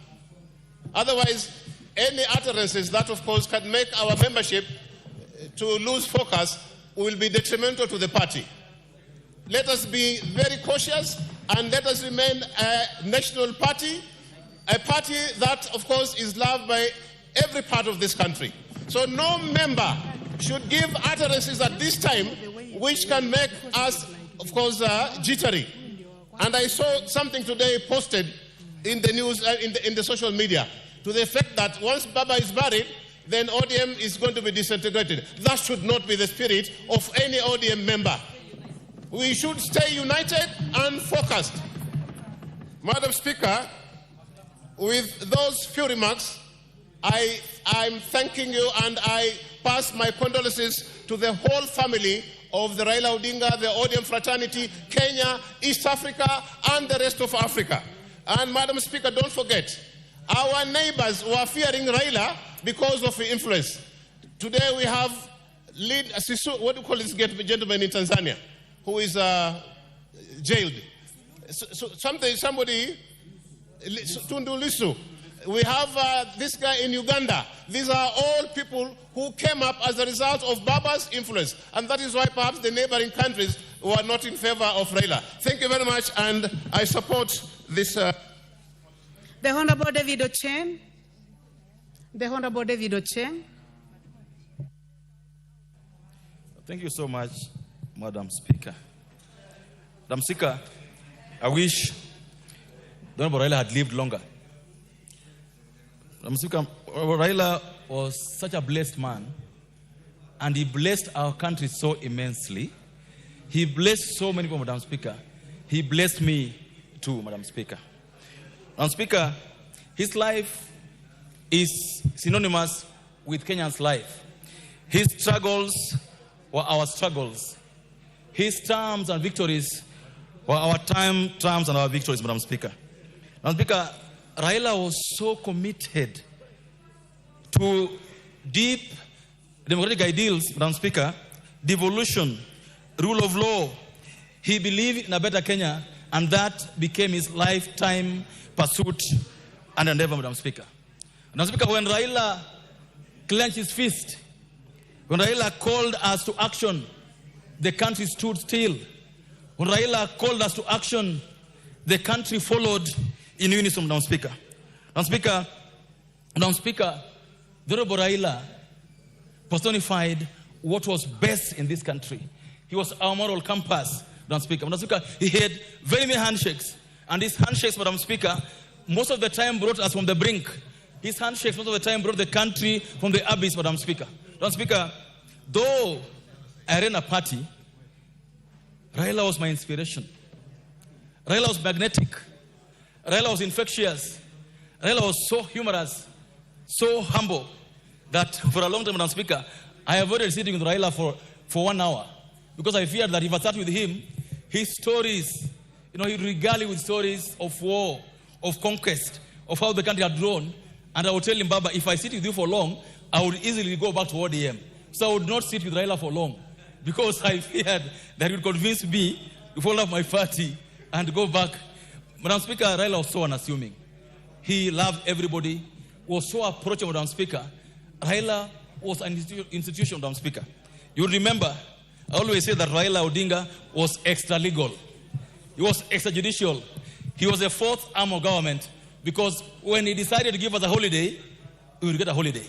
Otherwise, any utterances that, of course, can make our membership to lose focus will be detrimental to the party. Let us be very cautious and let us remain a national party, a party that, of course, is loved by every part of this country. So no member should give utterances at this time which can make us, of course, jittery. And I saw something today posted in the news, in the social media, to the effect that once Baba is buried, then ODM is going to be disintegrated. That should not be the spirit of any ODM member. We should stay united and focused. Madam Speaker, with those few remarks, I'm thanking you and I pass my condolences to the whole family of the Raila Odinga, the ODM fraternity, Kenya, East Africa, and the rest of Africa. And Madam Speaker, don't forget, our neighbors were fearing Raila because of the influence. Today we have what do you call this gentleman in Tanzania who is jailed? Somebody, Tundu Lissu. We have this guy in Uganda. These are all people who came up as a result of Baba's influence. And that is why perhaps the neighboring countries were not in favor of Raila. Thank you very much, and I support this. The Honorable David Ochen. The Honorable David Ochen. Thank you so much, Madam Speaker. Madam Speaker, I wish the Honorable Raila had lived longer. Madam Speaker, Raila was such a blessed man and he blessed our country so immensely. He blessed so many people, Madam Speaker. He blessed me too, Madam Speaker. Madam Speaker, his life is synonymous with Kenya's life. His struggles were our struggles. His triumphs and victories were our triumphs and our victories, Madam Speaker. Madam Speaker, Raila was so committed to deep democratic ideals, Madam Speaker, devolution, rule of law. He believed in a better Kenya, and that became his lifetime pursuit and endeavor, Madam Speaker. Madam Speaker, when Raila clenched his fist, when Raila called us to action, the country stood still. When Raila called us to action, the country followed in unison, Madam Speaker. Madam Speaker, the Honorable Raila personified what was best in this country. He was our moral compass, Madam Speaker. Madam Speaker, he had very many handshakes. And these handshakes, Madam Speaker, most of the time brought us from the brink. His handshakes most of the time brought the country from the abyss, Madam Speaker. Madam Speaker, though I ran a party, Raila was my inspiration. Raila was magnetic. Raila was infectious. Raila was so humorous, so humble, that for a long time, Madam Speaker, I avoided sitting with Raila for 1 hour, because I feared that if I sat with him, his stories, he'd regale with stories of war, of conquest, of how the country had grown. And I would tell him, Baba, if I sit with you for long, I would easily go back to ODM. So I would not sit with Raila for long, because I feared that he would convince me to fall off my party and go back. Madam Speaker, Raila was so unassuming. He loved everybody, was so approachable, Madam Speaker. Raila was an institution, Madam Speaker. You remember, I always say that Raila Odinga was extra-legal. He was extrajudicial. He was a fourth arm of government, because when he decided to give us a holiday, we would get a holiday.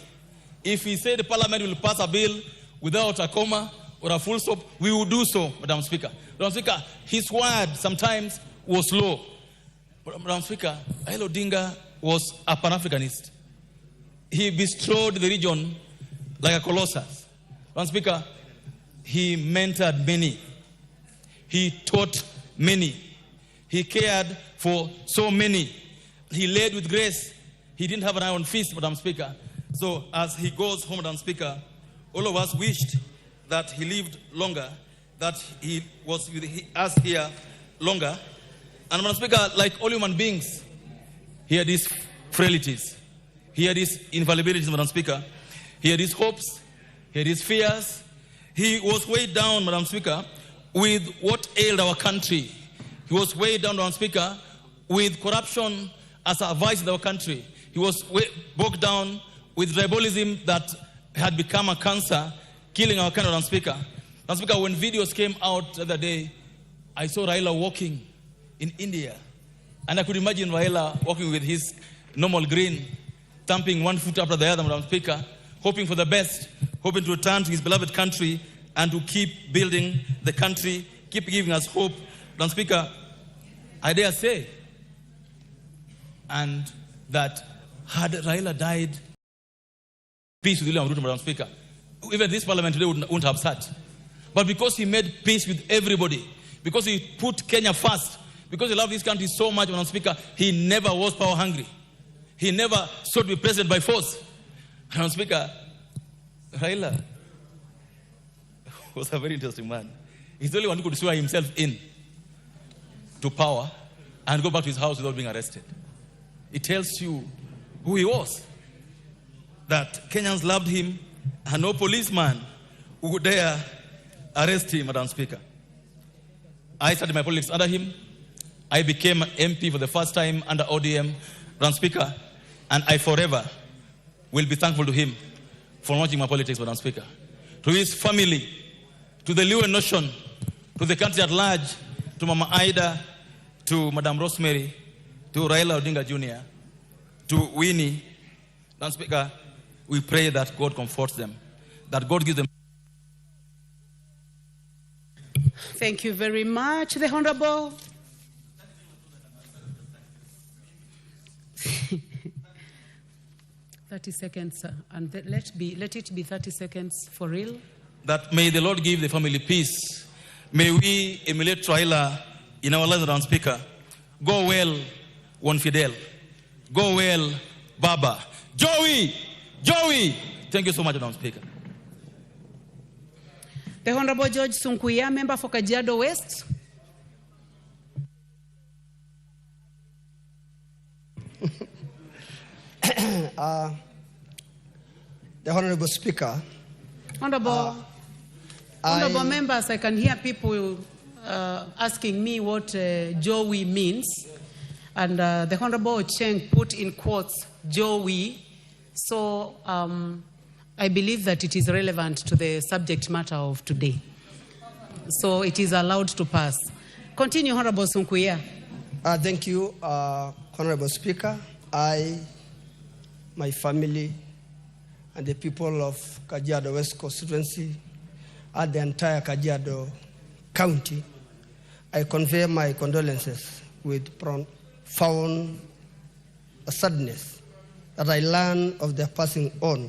If he said the parliament will pass a bill without a comma or a full stop, we would do so, Madam Speaker. Madam Speaker, his word sometimes was low. Madam Speaker, Raila Odinga was a Pan-Africanist. He bestrode the region like a colossus. Madam Speaker, he mentored many. He taught many. He cared for so many. He led with grace. He didn't have an iron fist, Madam Speaker. So as he goes home, Madam Speaker, all of us wished that he lived longer, that he was with us here longer. And Madam Speaker, like all human beings, he had his frailties. He had his infallibilities, Madam Speaker. He had his hopes. He had his fears. He was weighed down, Madam Speaker, with what ailed our country. He was weighed down, Madam Speaker, with corruption as a vice in our country. He was bogged down with tribalism that had become a cancer, killing our country, Madam Speaker. Madam Speaker, when videos came out the other day, I saw Raila walking in India. And I could imagine Raila walking with his normal grin, stamping one foot after the other, Madam Speaker, hoping for the best, hoping to return to his beloved country and to keep building the country, keep giving us hope. Madam Speaker, I dare say, and that had Raila died, peace with William Ruto, Madam Speaker, even this parliament today wouldn't have sat. But because he made peace with everybody, because he put Kenya first, because he loved this country so much, Madam Speaker, he never was power hungry. He never sought to be president by force. Madam Speaker, Raila was a very interesting man. He's the only one who could swear himself in to power and go back to his house without being arrested. It tells you who he was. That Kenyans loved him, and no policeman who would dare arrest him, Madam Speaker. I started my politics under him. I became an MP for the first time under ODM, Madam Speaker, and I forever will be thankful to him for launching my politics, Madam Speaker. To his family, to the Luo nation, to the country at large, to Mama Ida, to Madam Rosemary, to Raila Odinga Jr., to Winnie, Madam Speaker, we pray that God comforts them, that God gives them. Thank you very much, the Honorable. "30 seconds, sir. And let it be 30 seconds for real. that may the Lord give the family peace. May we emulate Raila in our lives, Madam Speaker. Go well, Juan Fidel. Go well, Baba. Joey! Thank you so much, Madam Speaker. The Honorable George Sunkuya, member for Kajiado West. The Honorable Speaker. Honorable members, I can hear people asking me what Joey means. And the Honorable Cheng put in quotes Joey. So I believe that it is relevant to the subject matter of today. So it is allowed to pass. Continue, Honorable Sunkuya. Thank you, Honorable Speaker. I, my family, and the people of Kajiado West constituency, and the entire Kajiado County, I convey my condolences with profound sadness that I learn of the passing on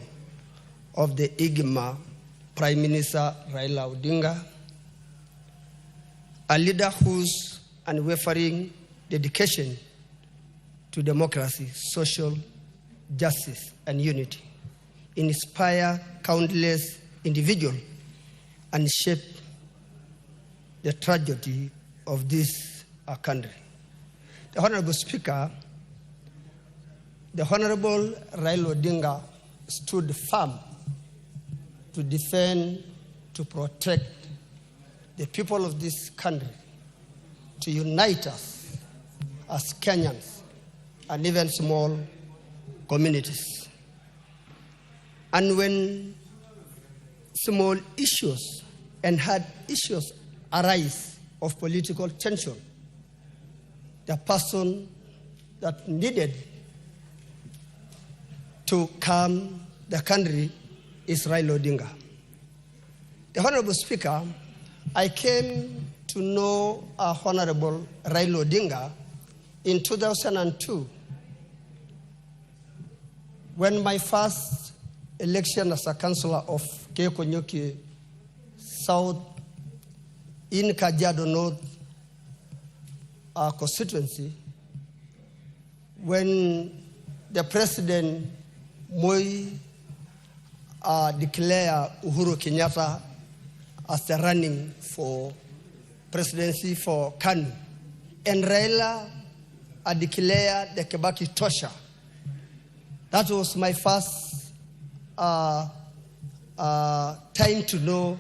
of the IGMA Prime Minister Raila Odinga, a leader whose unwavering dedication to democracy, social justice, and unity inspire countless individuals and shape the tragedy of this country. The Honorable Speaker, the Honorable Raila Odinga stood firm to defend, to protect the people of this country, to unite us as Kenyans and even small communities. And when small issues and hard issues arise of political tension, the person that needed to calm the country is Raila Odinga. The Honorable Speaker, I came to know Honorable Raila Odinga in 2002 when my first election as a councillor of Kekonyoki South in Kajiado North constituency, when the President Moi declared Uhuru Kenyatta as the running for presidency for KANU, and Raila declared the Kibaki Tosha. That was my first time to know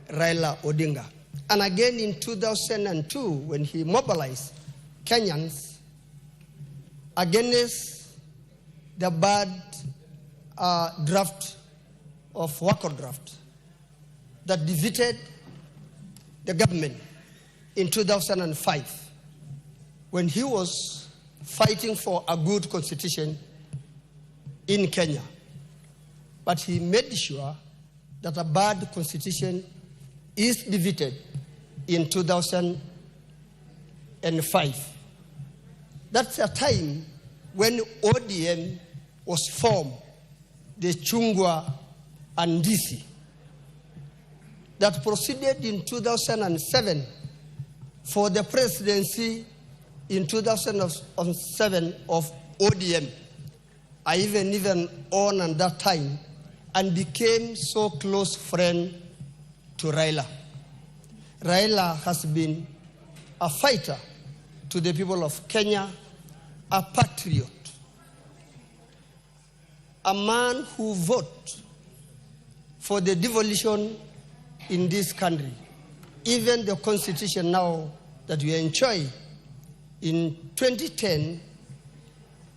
Raila Odinga. And again in 2002, when he mobilized Kenyans against the bad draft of Wako draft that defeated the government in 2005, when he was fighting for a good constitution in Kenya. But he made sure that a bad constitution is defeated in 2005. That's a time when ODM was formed, the Chungwa and DC, that proceeded in 2007 for the presidency in 2007 of ODM. I even on at that time and became so close friend to Raila. Raila has been a fighter to the people of Kenya, a patriot, a man who voted for the devolution in this country. Even the constitution now that we enjoy in 2010,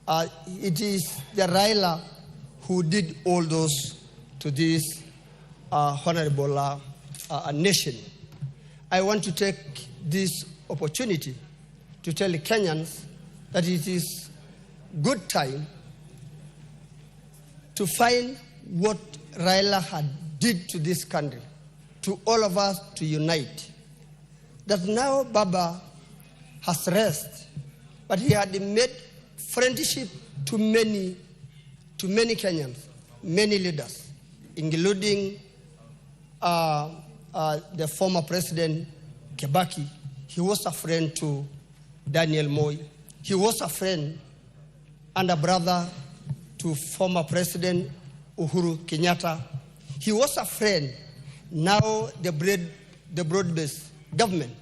it is the Raila who did all those to this honorable nation. I want to take this opportunity to tell Kenyans that it is good time to find what Raila had did to this country, to all of us to unite. That now Baba has rest, but he had made friendship to many Kenyans, many leaders, including the former president Kibaki. He was a friend to Daniel Moi. He was a friend and a brother to former President Uhuru Kenyatta. He was a friend. Now the broad-based government,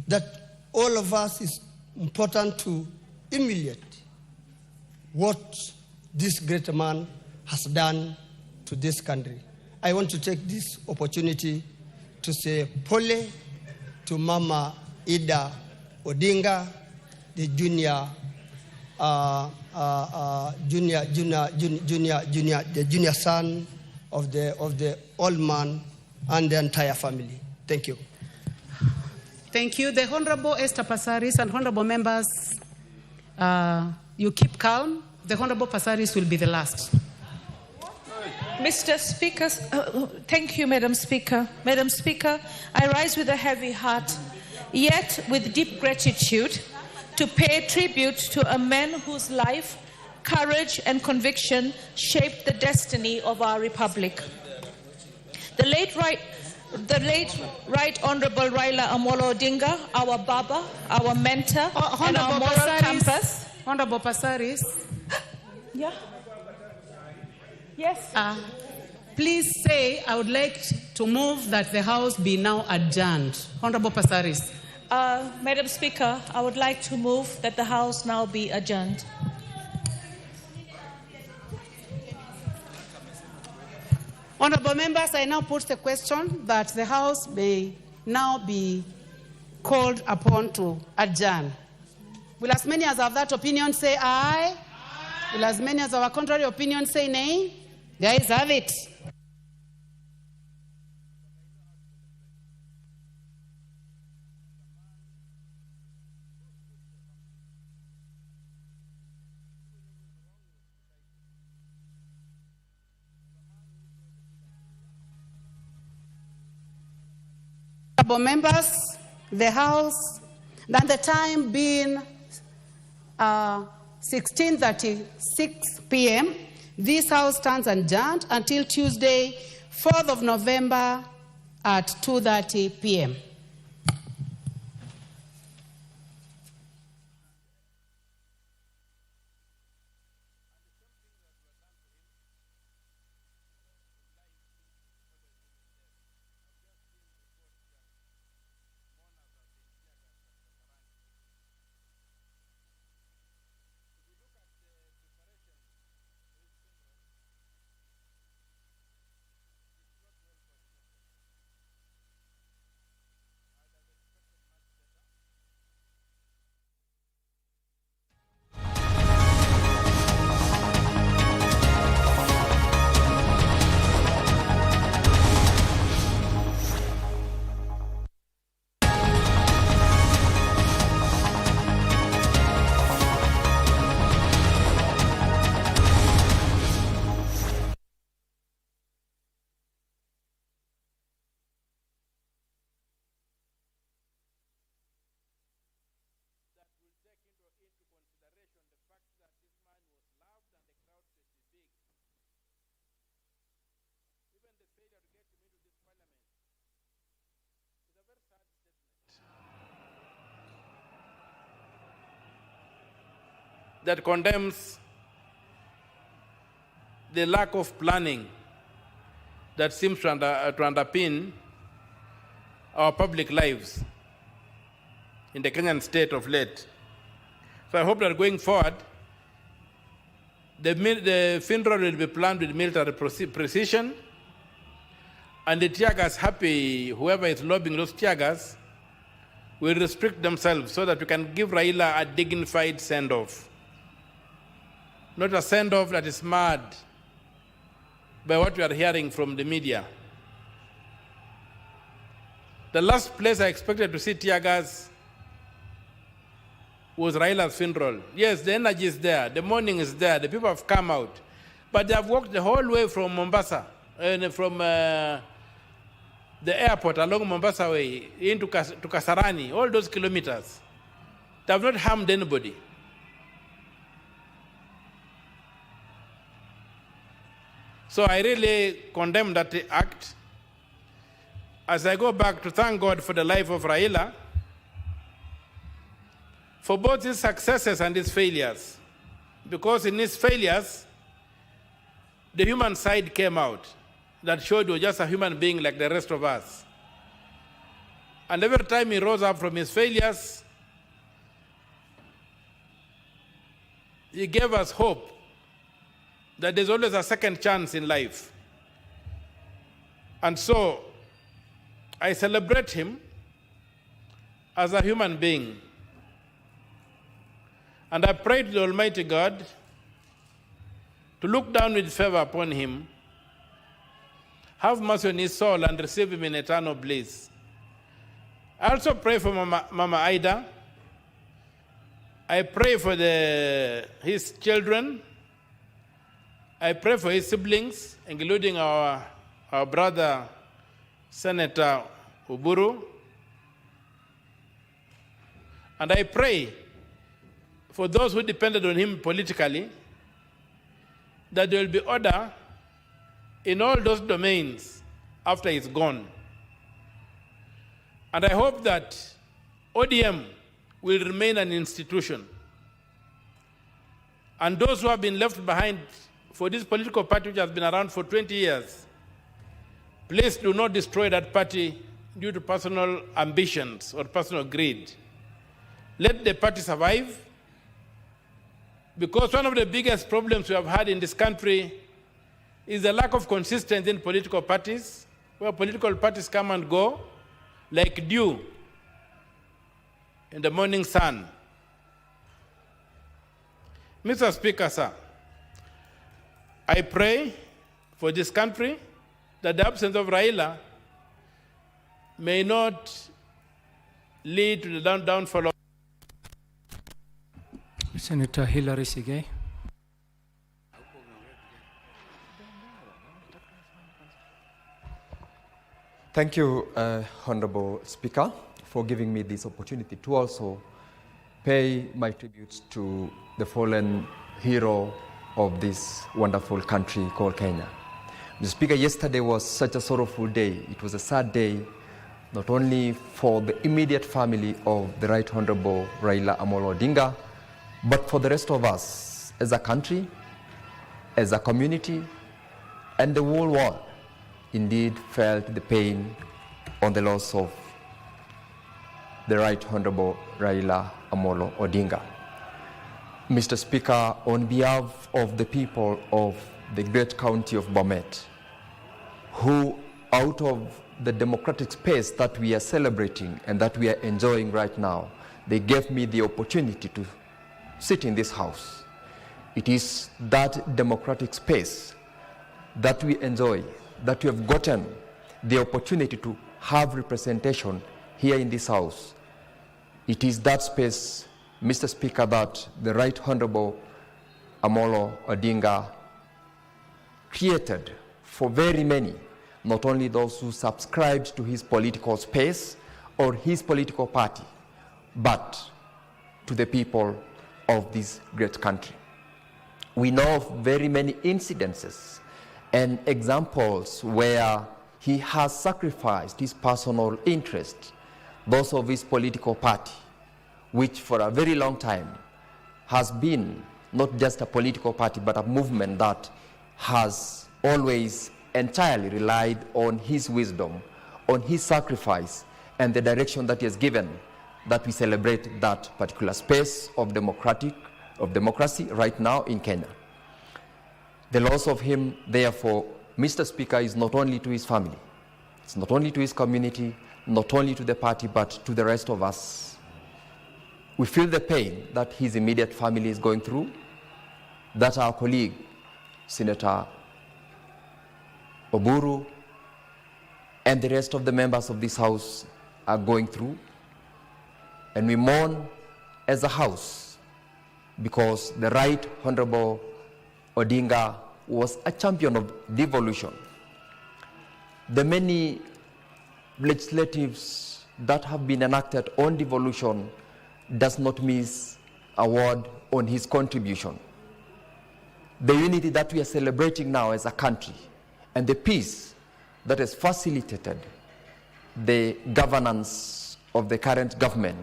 that all of us is important to emulate what this great man has done to this country. I want to take this opportunity to say pole to Mama Ida Odinga, the junior son of the old man and the entire family. Thank you. Thank you. The Honorable Esther Passaris and Honorable members, you keep calm. The Honorable Passaris will be the last. Mr. Speaker, thank you, Madam Speaker. Madam Speaker, I rise with a heavy heart, yet with deep gratitude, to pay tribute to a man whose life, courage, and conviction shaped the destiny of our republic. The late Right Honorable Raila Odinga, our Baba, our mentor, and our moral compass. Honorable Passaris. Yeah. Yes. Please say, I would like to move that the House be now adjourned. Honorable Passaris. Madam Speaker, I would like to move that the House now be adjourned. Honorable members, I now put the question that the House may now be called upon to adjourn. Will as many as have that opinion say aye? Aye. Will as many as have a contrary opinion say nay? The ayes have it. Members, the House, then the time being 16:36 p.m., this House stands adjourned until Tuesday, 4th of November at 2:30 p.m. That condemns the lack of planning that seems to underpin our public lives in the Kenyan state of late. So I hope that going forward, the funeral will be planned with military precision, and the tear gas happy, whoever is lobbying those tear gas, will restrict themselves so that we can give Raila a dignified send-off. Not a send-off that is marred by what we are hearing from the media. The last place I expected to see tear gas was Raila's funeral. Yes, the energy is there, the mourning is there, the people have come out, but they have walked the whole way from Mombasa, and from the airport along Mombasa way into to Kasarani, all those kilometers. They have not harmed anybody. So I really condemn that act. as I go back to thank God for the life of Raila, for both his successes and his failures. Because in his failures, the human side came out that showed he was just a human being like the rest of us. And every time he rose up from his failures, he gave us hope that there's always a second chance in life. And so I celebrate him as a human being. And I pray to the Almighty God to look down with favor upon him, have mercy on his soul, and receive him in eternal bliss. I also pray for Mama Ida. I pray for his children. I pray for his siblings, including our brother, Senator Uburu. And I pray for those who depended on him politically, that there will be order in all those domains after he's gone. And I hope that ODM will remain an institution. And those who have been left behind for this political party which has been around for 20 years, please do not destroy that party due to personal ambitions or personal greed. Let the party survive, because one of the biggest problems we have had in this country is the lack of consistency in political parties, where political parties come and go like dew in the morning sun. Mr. Speaker, sir, I pray for this country that the absence of Raila may not lead to the downfall of Senator Hilary Sigay. Thank you, Honorable Speaker, for giving me this opportunity to also pay my tributes to the fallen hero of this wonderful country called Kenya. Mr. Speaker, yesterday was such a sorrowful day. It was a sad day, not only for the immediate family of the Right Honorable Raila Odinga, but for the rest of us as a country, as a community, and the whole world indeed felt the pain on the loss of the Right Honorable Raila Odinga. Mr. Speaker, on behalf of the people of the great county of Bomet, who out of the democratic space that we are celebrating and that we are enjoying right now, they gave me the opportunity to sit in this house. It is that democratic space that we enjoy, that we have gotten the opportunity to have representation here in this house. It is that space, Mr. Speaker, that the Right Honorable Amolo Odinga created for very many, not only those who subscribed to his political space or his political party, but to the people of this great country. We know of very many incidences and examples where he has sacrificed his personal interest, those of his political party, which for a very long time has been not just a political party, but a movement that has always entirely relied on his wisdom, on his sacrifice, and the direction that he has given, that we celebrate that particular space of democracy right now in Kenya. The loss of him, therefore, Mr. Speaker, is not only to his family, it's not only to his community, not only to the party, but to the rest of us. We feel the pain that his immediate family is going through, that our colleague, Senator Oburu, and the rest of the members of this house are going through. And we mourn as a house because the Right Honorable Odinga was a champion of devolution. The many legislatives that have been enacted on devolution does not miss a word on his contribution. The unity that we are celebrating now as a country and the peace that is facilitated the governance of the current government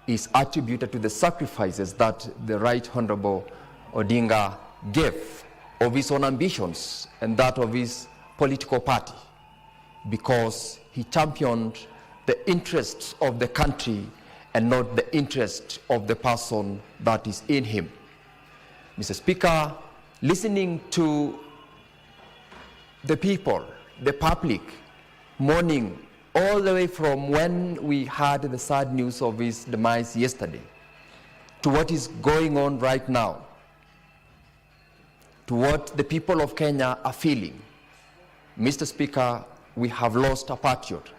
is attributed to the sacrifices that the Right Honorable Odinga gave of his own ambitions and that of his political party, because he championed the interests of the country and not the interest of the person that is in him. Mr. Speaker, listening to the people, the public, mourning all the way from when we had the sad news of his demise yesterday to what is going on right now, to what the people of Kenya are feeling. Mr. Speaker, we have lost a patriot.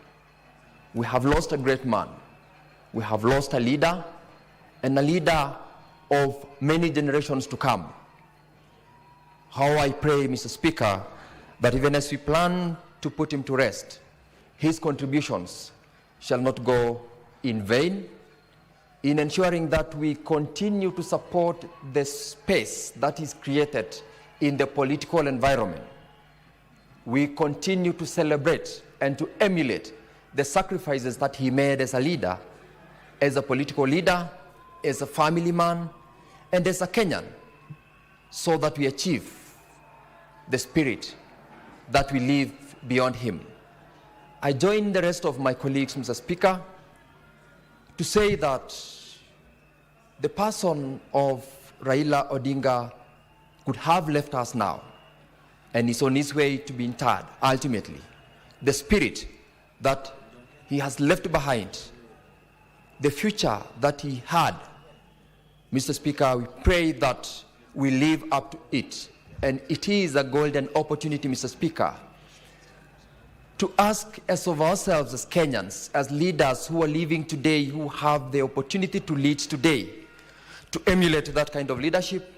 We have lost a great man. We have lost a leader, and a leader of many generations to come. How I pray, Mr. Speaker, that even as we plan to put him to rest, his contributions shall not go in vain in ensuring that we continue to support the space that is created in the political environment. We continue to celebrate and to emulate the sacrifices that he made as a leader, as a political leader, as a family man, and as a Kenyan, so that we achieve the spirit that we live beyond him. I join the rest of my colleagues, Mr. Speaker, to say that the person of Raila Odinga could have left us now and is on his way to be interred ultimately. The spirit that he has left behind, the future that he had, Mr. Speaker, we pray that we live up to it. And it is a golden opportunity, Mr. Speaker, to ask as of ourselves as Kenyans, as leaders who are living today, who have the opportunity to lead today, to emulate that kind of leadership.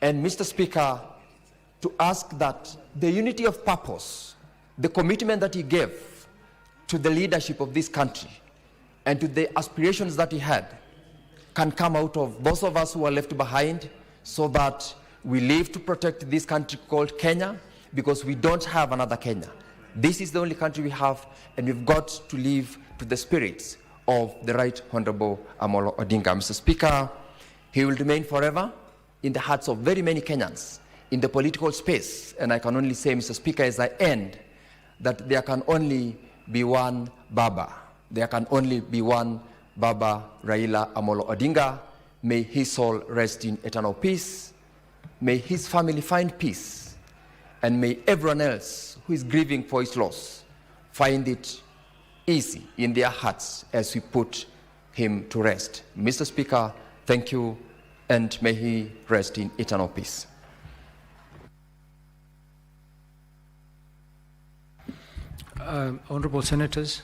And Mr. Speaker, to ask that the unity of purpose, the commitment that he gave to the leadership of this country and to the aspirations that he had can come out of those of us who are left behind, so that we live to protect this country called Kenya, because we don't have another Kenya. This is the only country we have, and we've got to live to the spirits of the Right Honorable Amolo Odinga. Mr. Speaker, he will remain forever in the hearts of very many Kenyans in the political space. And I can only say, Mr. Speaker, as I end, that there can only be one Baba. There can only be one Baba, Raila Amolo Odinga. May his soul rest in eternal peace. May his family find peace. And may everyone else who is grieving for his loss find it easy in their hearts as we put him to rest. Mr. Speaker, thank you, and may he rest in eternal peace. Honorable Senators.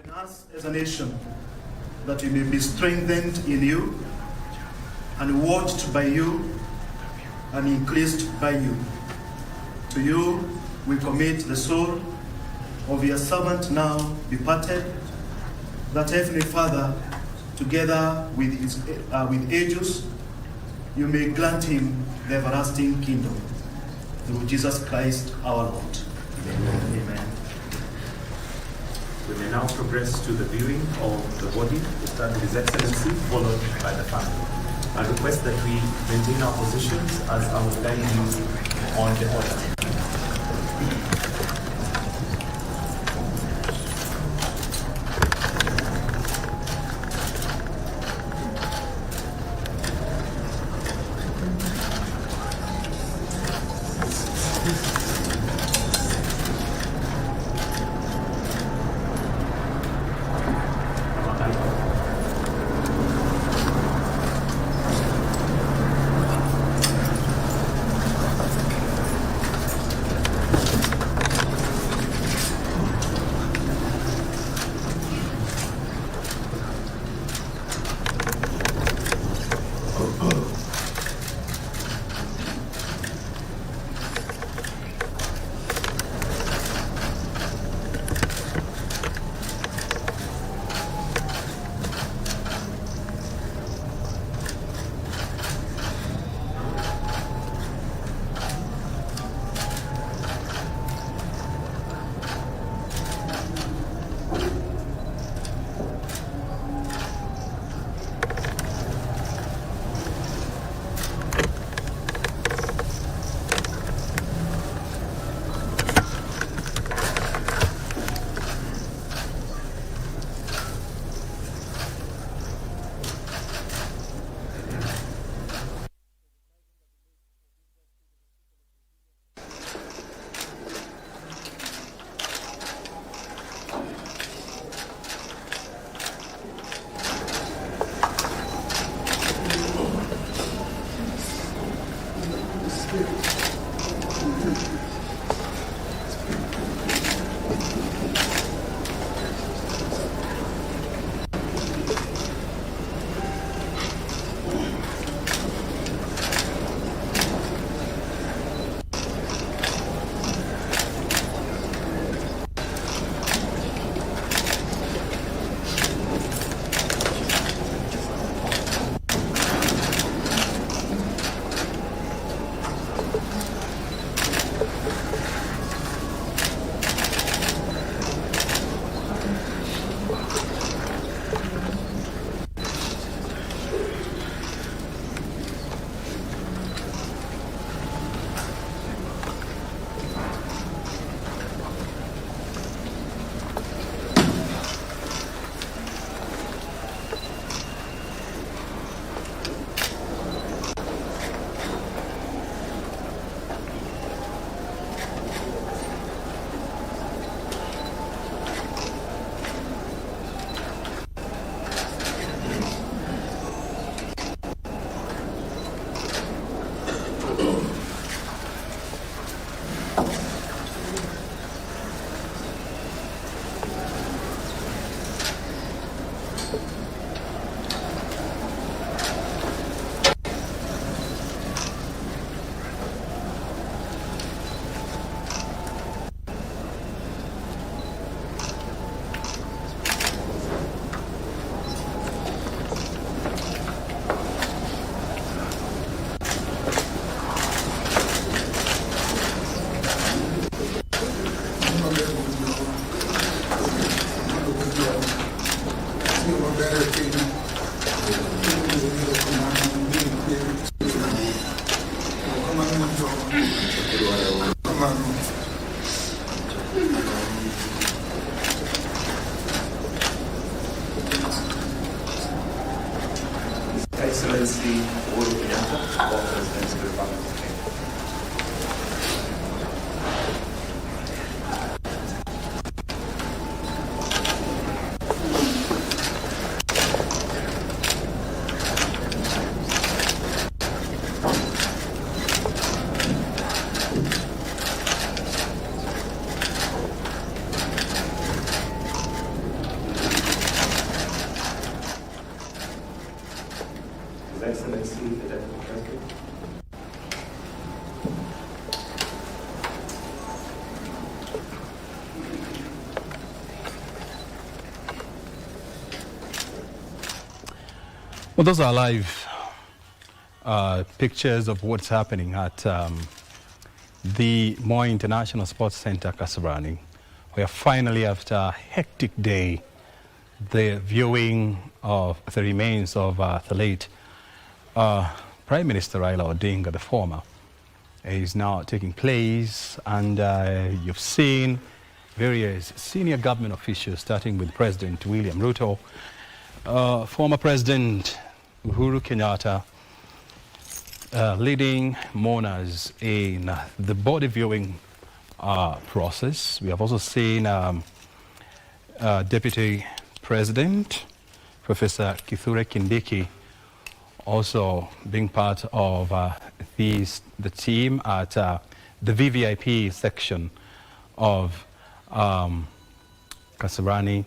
In us as a nation, that we may be strengthened in you and watched by you and increased by you. To you we commit the soul of your servant now departed, that Heavenly Father, together with angels, you may grant him the everlasting kingdom. Through Jesus Christ our Lord. Amen. Amen. We may now progress to the viewing of the body. We start with His Excellency, followed by the family. I request that we maintain our positions as I will guide you on the order. Excellency Uhuru Kenyatta, of President of the Republic of Kenya. His Excellency, the Deputy President. Well, those are live pictures of what's happening at the Moi International Sports Center, Kasarani, where finally, after a hectic day, the viewing of the remains of the late Prime Minister Raila Odinga, the former, is now taking place. And you've seen various senior government officials, starting with President William Ruto, former President Uhuru Kenyatta, leading mourners in the body viewing process. We have also seen Deputy President Professor Kithure Kindiki also being part of the team at the VVIP section of Kasarani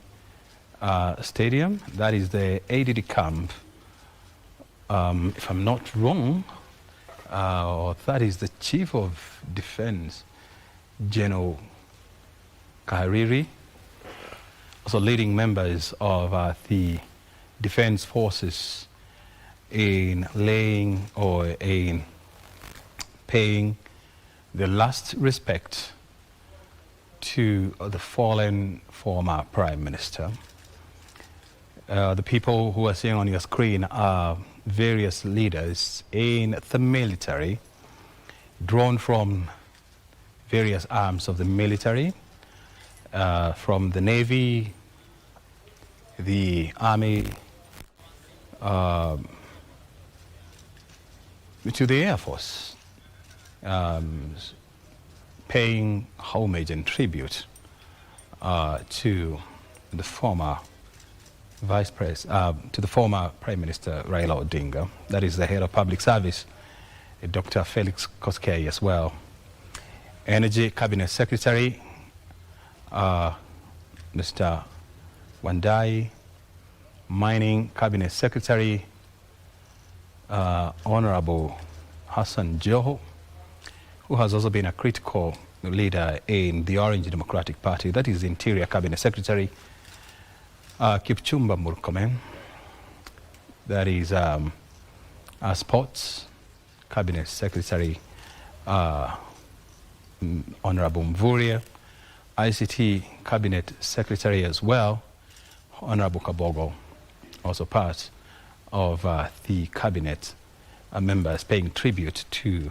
Stadium. That is the ADD camp. If I'm not wrong, that is the Chief of Defense, General Kahariri, also leading members of the Defense Forces in laying or in paying the last respect to the fallen former Prime Minister. The people who are seeing on your screen are various leaders in the military, drawn from various arms of the military, from the Navy, the Army, to the Air Force, paying homage and tribute to the former to the former Prime Minister Raila Odinga. That is the head of public service Dr. Felix Koskei as well. Energy Cabinet Secretary, Mr. Wandai. Mining Cabinet Secretary, Honorable Hassan Joho, who has also been a critical leader in the Orange Democratic Party. That is Interior Cabinet Secretary, Kipchumba Murkomen. That is Sports Cabinet Secretary, Honorable Mvuria. ICT Cabinet Secretary as well, Honorable Kabogo, also part of the cabinet members paying tribute to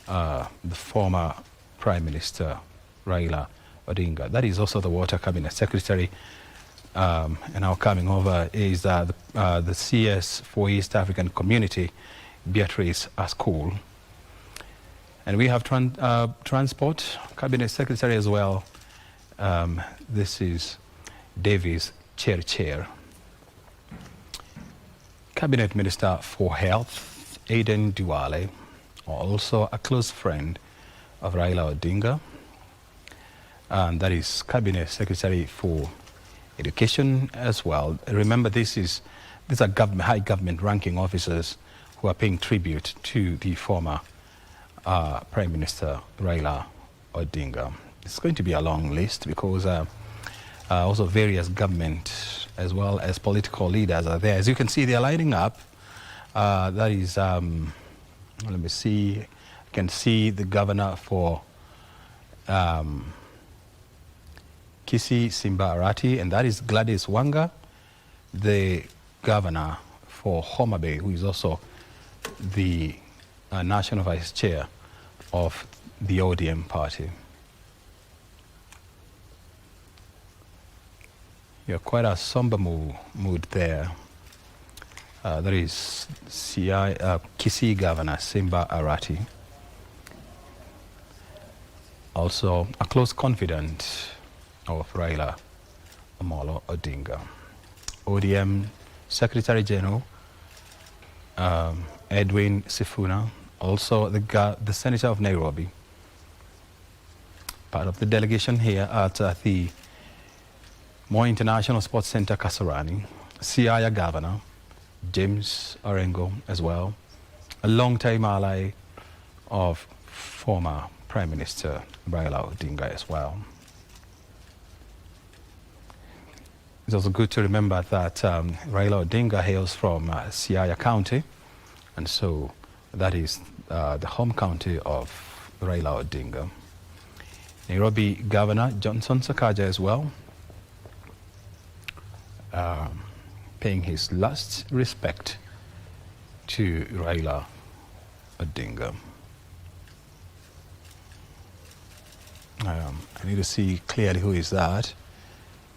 the former Prime Minister Raila Odinga. That is also the Water Cabinet Secretary. And now coming over is the CS for East African Community, Beatrice Askul. And we have Transport Cabinet Secretary as well. This is Davis Chercher. Cabinet Minister for Health, Aden Duale, also a close friend of Raila Odinga. And that is Cabinet Secretary for Education as well. Remember, these are high government ranking officers who are paying tribute to the former Prime Minister Raila Odinga. It's going to be a long list because also various government as well as political leaders are there. As you can see, they are lining up. That is, let me see, you can see the governor for Kisii Simba Arati, and that is Gladys Wanga, the governor for Homa Bay, who is also the national vice chair of the ODM party. You're quite a somber mood there. That is Kisii Governor Simba Arati. Also a close confidant of Raila Amolo Odinga. ODM Secretary General Edwin Sifuna, also the Senator of Nairobi, part of the delegation here at the Moi International Sports Center Kasarani. Siaya Governor James Orengo as well, a long-time ally of former Prime Minister Raila Odinga as well. It's also good to remember that Raila Odinga hails from Siaya County, and so that is the home county of Raila Odinga. Nairobi Governor Johnson Sakaja as well, paying his last respect to Raila Odinga. I need to see clearly who is that.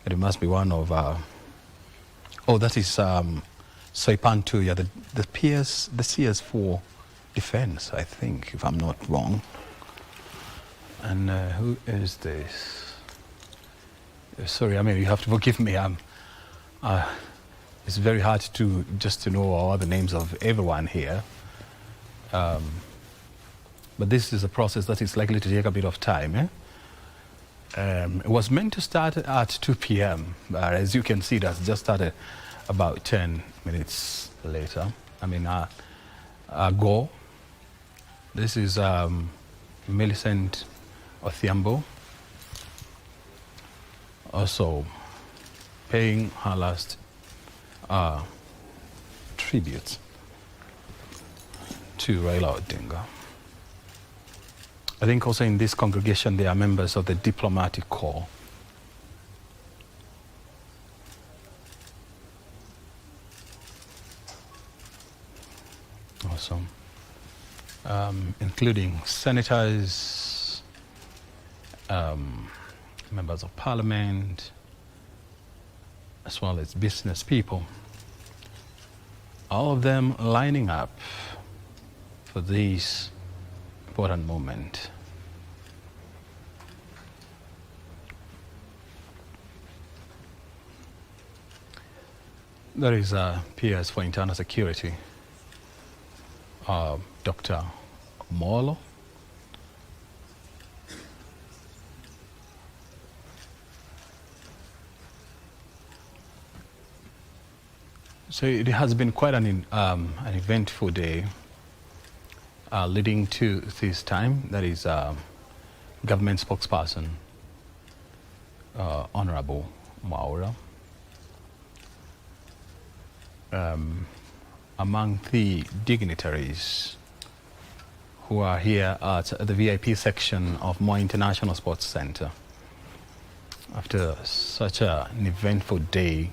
It must be one of, oh, that is Soipan Tuya, the CS for Defense, I think, if I'm not wrong. And who is this? Sorry, I mean, you have to forgive me. It's very hard to know all the names of everyone here. But this is a process that is likely to take a bit of time. Eh? It was meant to start at 2 p.m., but as you can see, that's just started about 10 minutes later. I mean, ago. This is Millicent Othiambo, also paying her last tribute to Raila Odinga. I think also in this congregation there are members of the diplomatic corps. Awesome. Including senators, members of parliament, as well as business people. All of them lining up for this important moment. There is PS for Internal Security, Dr. Molo. So it has been quite an eventful day leading to this time. That is government spokesperson, Honorable Maura. Among the dignitaries who are here at the VIP section of Moi International Sports Center after such an eventful day,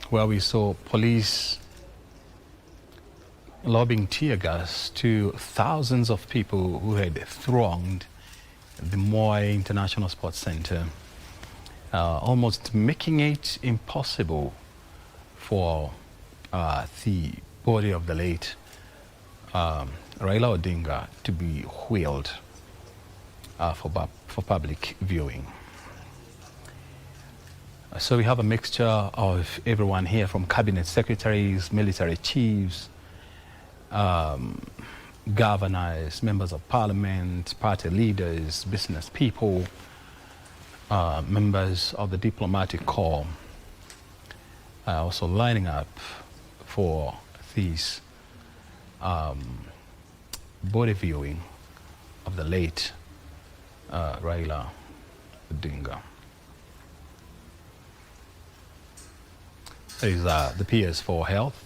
where we saw police lobbing tear gas to thousands of people who had thronged the Moi International Sports Center, almost making it impossible for the body of the late Raila Odinga to be wheeled for public viewing. So we have a mixture of everyone here, from cabinet secretaries, military chiefs, governors, members of parliament, party leaders, business people, members of the diplomatic corps, also lining up for this body viewing of the late Raila Odinga. There is the PS for Health,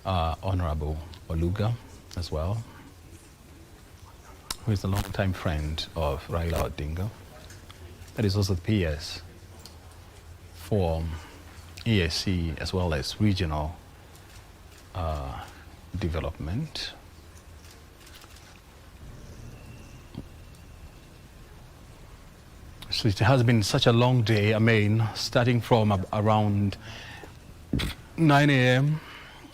Honorable Oluga as well, who is a long-time friend of Raila Odinga. There is also the PS for ESC as well as regional development. So it has been such a long day. I mean, starting from around 9 a.m.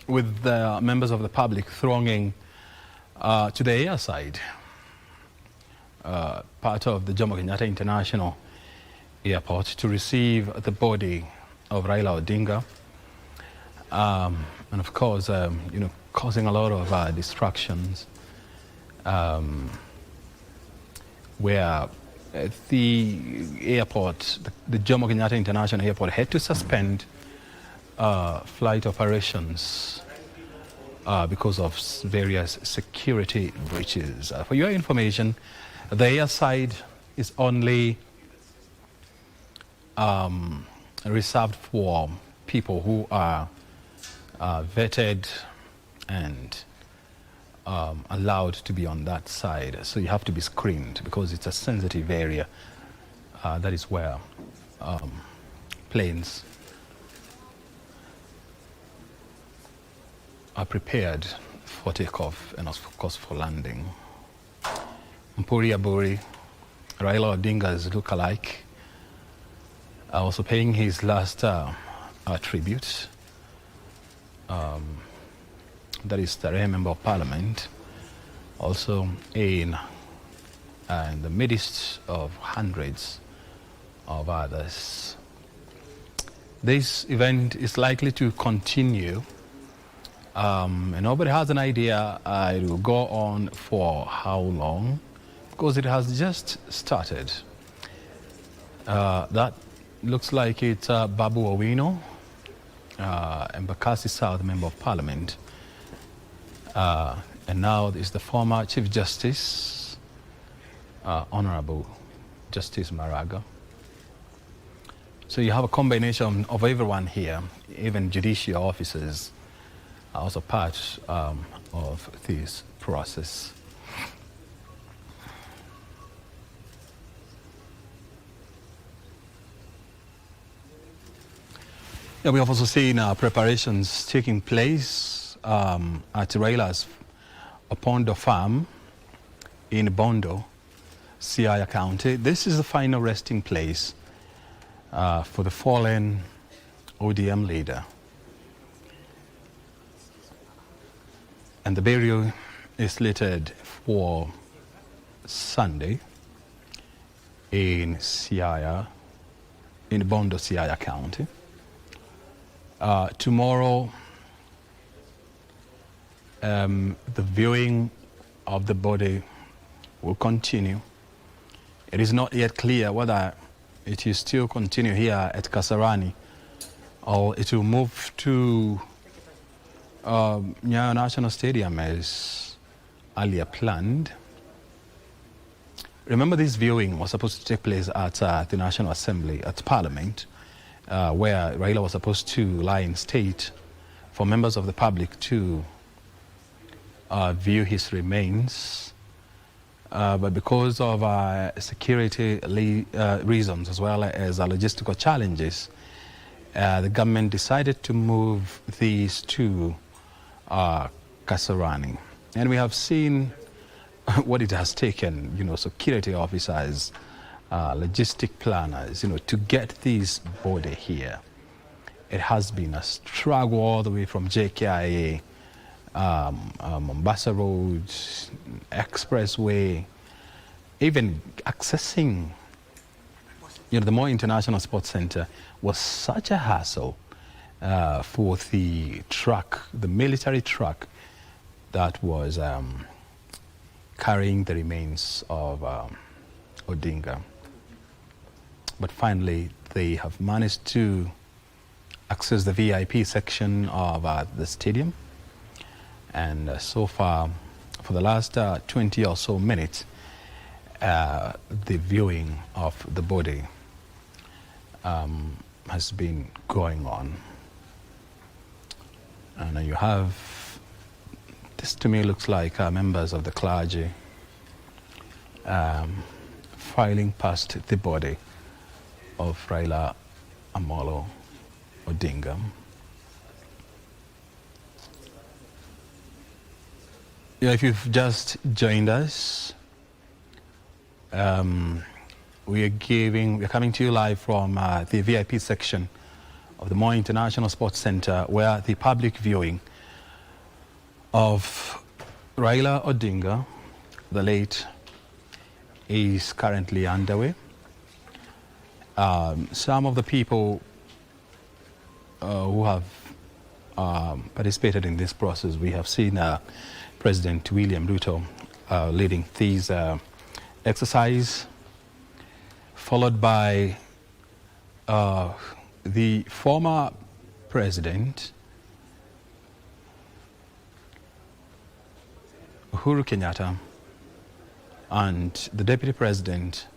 with the members of the public thronging to the airside, part of the Jomo Kenyatta International Airport, to receive the body of Raila Odinga, and of course, causing a lot of distractions, where the airport, the Jomo Kenyatta International Airport, had to suspend flight operations because of various security breaches. For your information, the airside is only reserved for people who are vetted and allowed to be on that side. So you have to be screened because it's a sensitive area. That is where planes are prepared for takeoff and of course for landing. Mpuri Aburi, Raila Odinga's look-alike, also paying his last tribute. That is the Member of Parliament, also in the midst of hundreds of others. This event is likely to continue, and nobody has an idea it will go on for how long, because it has just started. That looks like it's Babu Owino, Embakasi South Member of Parliament, and now is the former Chief Justice, Honorable Justice Maraga. So you have a combination of everyone here, even judicial officers are also part of this process. Yeah, we have also seen preparations taking place at Raila's Opondo farm in Bondo, Siaya County. This is the final resting place for the fallen ODM leader. And the burial is slated for Sunday in Siaya, in Bondo, Siaya County. Tomorrow, the viewing of the body will continue. It is not yet clear whether it will still continue here at Kasarani or it will move to Nyayo National Stadium as earlier planned. Remember, this viewing was supposed to take place at the National Assembly, at Parliament, where Raila was supposed to lie in state for members of the public to view his remains. But because of security reasons as well as logistical challenges, the government decided to move these to Kasarani. And we have seen what it has taken, security officers, logistic planners, to get this body here. It has been a struggle all the way from JKIA, Mombasa Road, Expressway, even accessing the Moi International Sports Center was such a hassle for the truck, the military truck that was carrying the remains of Odinga. But finally, they have managed to access the VIP section of the stadium. And so far, for the last 20 or so minutes, the viewing of the body has been going on. And you have, this to me looks like members of the clergy filing past the body of Raila Amolo Odinga. If you've just joined us, we're coming to you live from the VIP section of the Moi International Sports Center, where the public viewing of Raila Odinga, the late, is currently underway. Some of the people who have participated in this process, we have seen President William Ruto leading these exercise, followed by the former president, Uhuru Kenyatta, and the deputy president,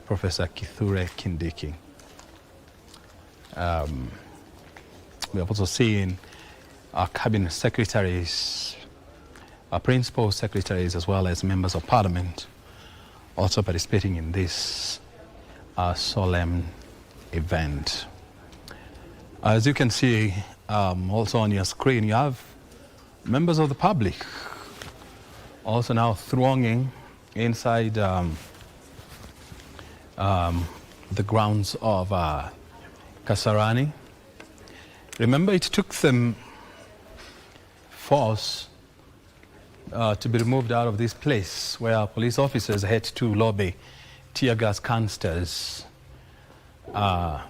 Professor Kithure Kindiki. We have also seen our cabinet secretaries, our principal secretaries, as well as members of parliament also participating in this solemn event. As you can see also on your screen, you have members of the public also now thronging inside the grounds of Kasarani. Remember, it took them force to be removed out of this place, where police officers had to lobby tear gas canisters to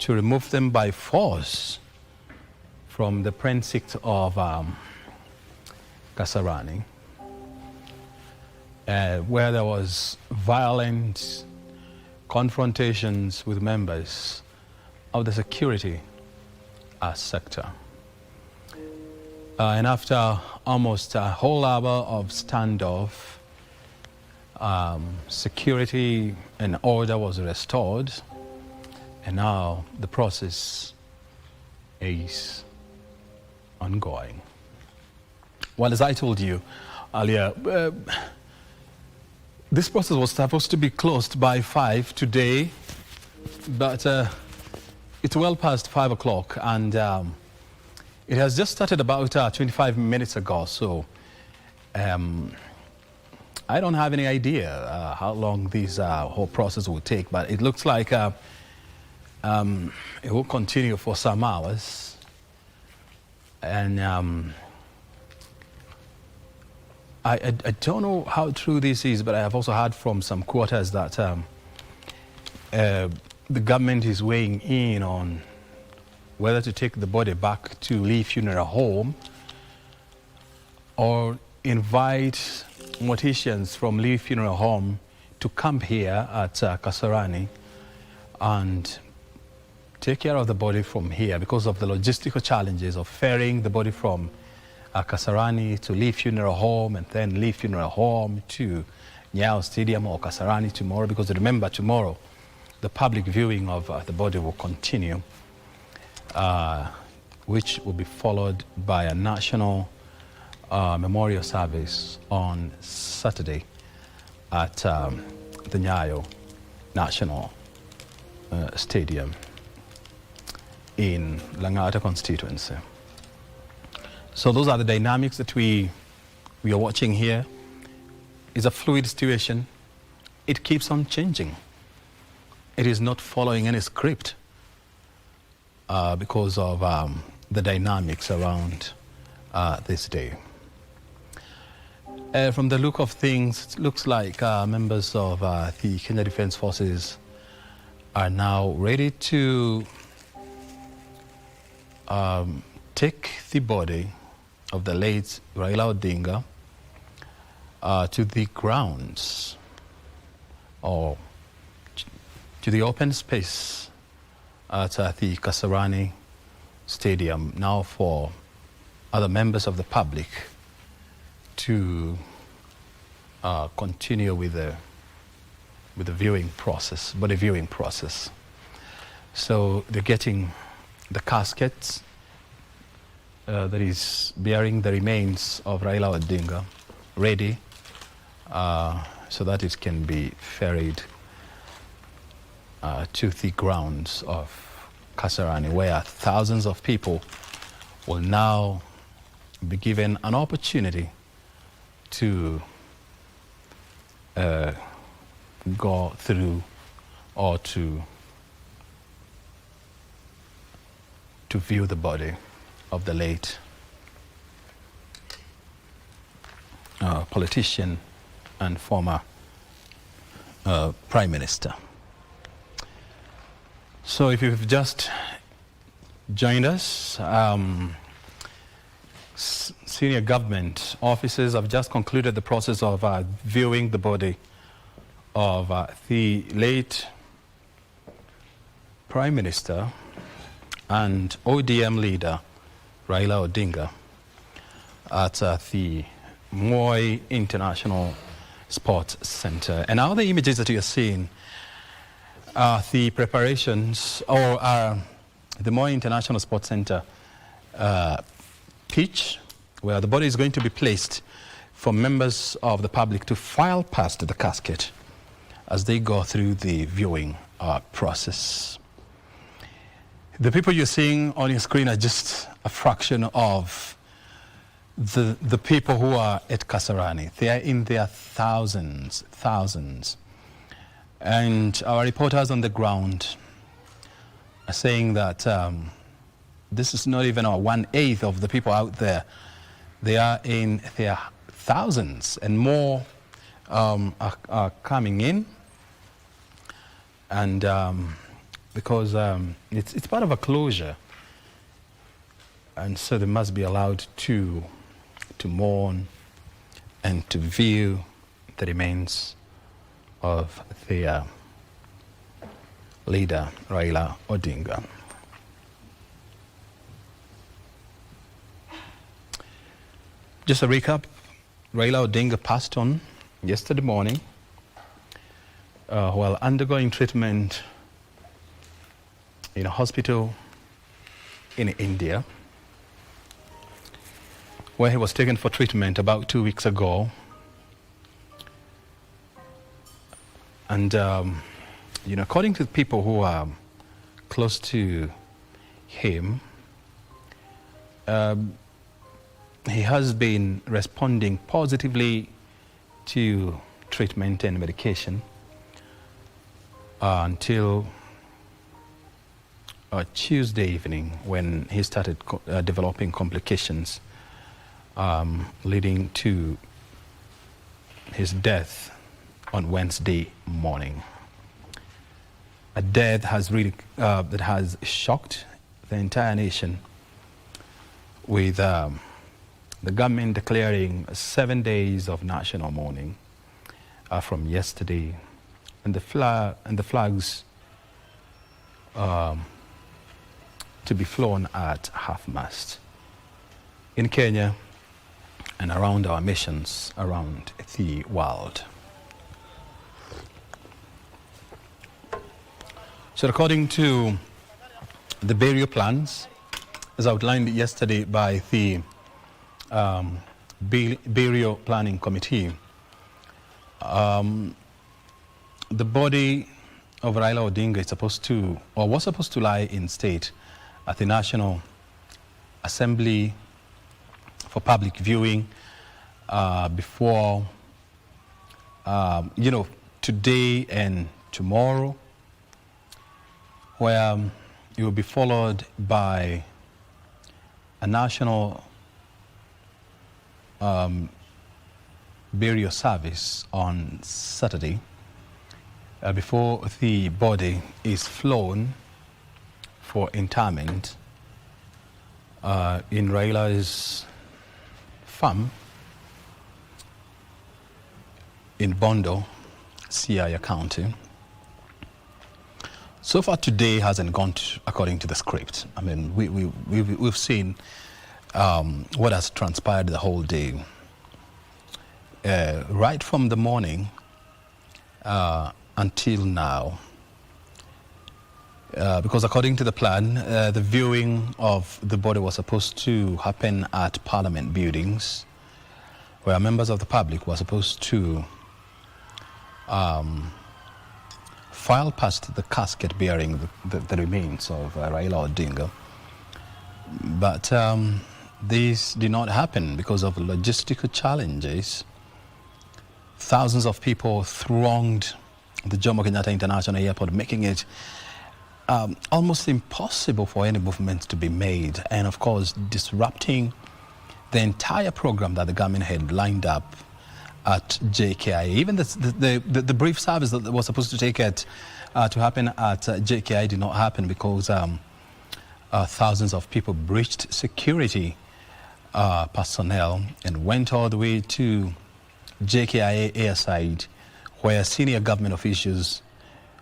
remove them by force from the precinct of Kasarani, where there was violent confrontations with members of the security sector. And after almost a whole hour of standoff, security and order was restored, and now the process is ongoing. Well, as I told you earlier, this process was supposed to be closed by 5 today, but it's well past 5 o'clock, and it has just started about 25 minutes ago, so I don't have any idea how long this whole process will take, but it looks like it will continue for some hours. And I don't know how true this is, but I have also heard from some quarters that the government is weighing in on whether to take the body back to Lee Funeral Home or invite morticians from Lee Funeral Home to come here at Kasarani and take care of the body from here because of the logistical challenges of ferrying the body from Kasarani to Lee Funeral Home and then Lee Funeral Home to Nyao Stadium or Kasarani tomorrow, because remember, tomorrow the public viewing of the body will continue, which will be followed by a national memorial service on Saturday at the Nyayo National Stadium in Langata constituency. So those are the dynamics that we are watching here. It's a fluid situation. It keeps on changing. It is not following any script because of the dynamics around this day. From the look of things, it looks like members of the Kenya Defence Forces are now ready to take the body of the late Raila Odinga to the grounds or to the open space at the Kasarani Stadium now for other members of the public to continue with the viewing process, body viewing process. So they're getting the caskets that is bearing the remains of Raila Odinga ready so that it can be ferried to the grounds of Kasarani, where thousands of people will now be given an opportunity to go through or to view the body of the late politician and former Prime Minister. So if you've just joined us, senior government officers have just concluded the process of viewing the body of the late Prime Minister and ODM leader Raila Odinga at the Moi International Sports Center. And now the images that you're seeing are the preparations or the Moi International Sports Center pitch, where the body is going to be placed for members of the public to file past the casket as they go through the viewing process. The people you're seeing on your screen are just a fraction of the people who are at Kasarani. They are in their thousands. And our reporters on the ground are saying that this is not even 1/8 of the people out there. They are in their thousands, and more are coming in. And because it's part of a closure, and so they must be allowed to mourn and to view the remains of their leader, Raila Odinga. Just a recap, Raila Odinga passed on yesterday morning while undergoing treatment in a hospital in India, where he was taken for treatment about 2 weeks ago. And, according to the people who are close to him, he has been responding positively to treatment and medication until Tuesday evening, when he started developing complications leading to his death on Wednesday morning. A death has really that has shocked the entire nation, with the government declaring 7 days of national mourning from yesterday, and the flags to be flown at half-mast in Kenya and around our missions around the world. So according to the burial plans, as outlined yesterday by the burial planning committee, the body of Raila Odinga is supposed to, or was supposed to lie in state at the National Assembly for public viewing before, today and tomorrow, where it will be followed by a national burial service on Saturday before the body is flown for interment in Raila's farm in Bondo, Siaya County. So far today hasn't gone according to the script. I mean, we've seen what has transpired the whole day. Right from the morning until now. Because according to the plan, the viewing of the body was supposed to happen at Parliament buildings, where members of the public were supposed to file past the casket bearing the remains of Raila Odinga. But this did not happen because of logistical challenges. Thousands of people thronged the Jomo Kenyatta International Airport, making it almost impossible for any movement to be made, and of course disrupting the entire program that the government had lined up at JKIA. Even the brief service that was supposed to take it to happen at JKIA did not happen because thousands of people breached security personnel and went all the way to JKIA airside, where senior government officials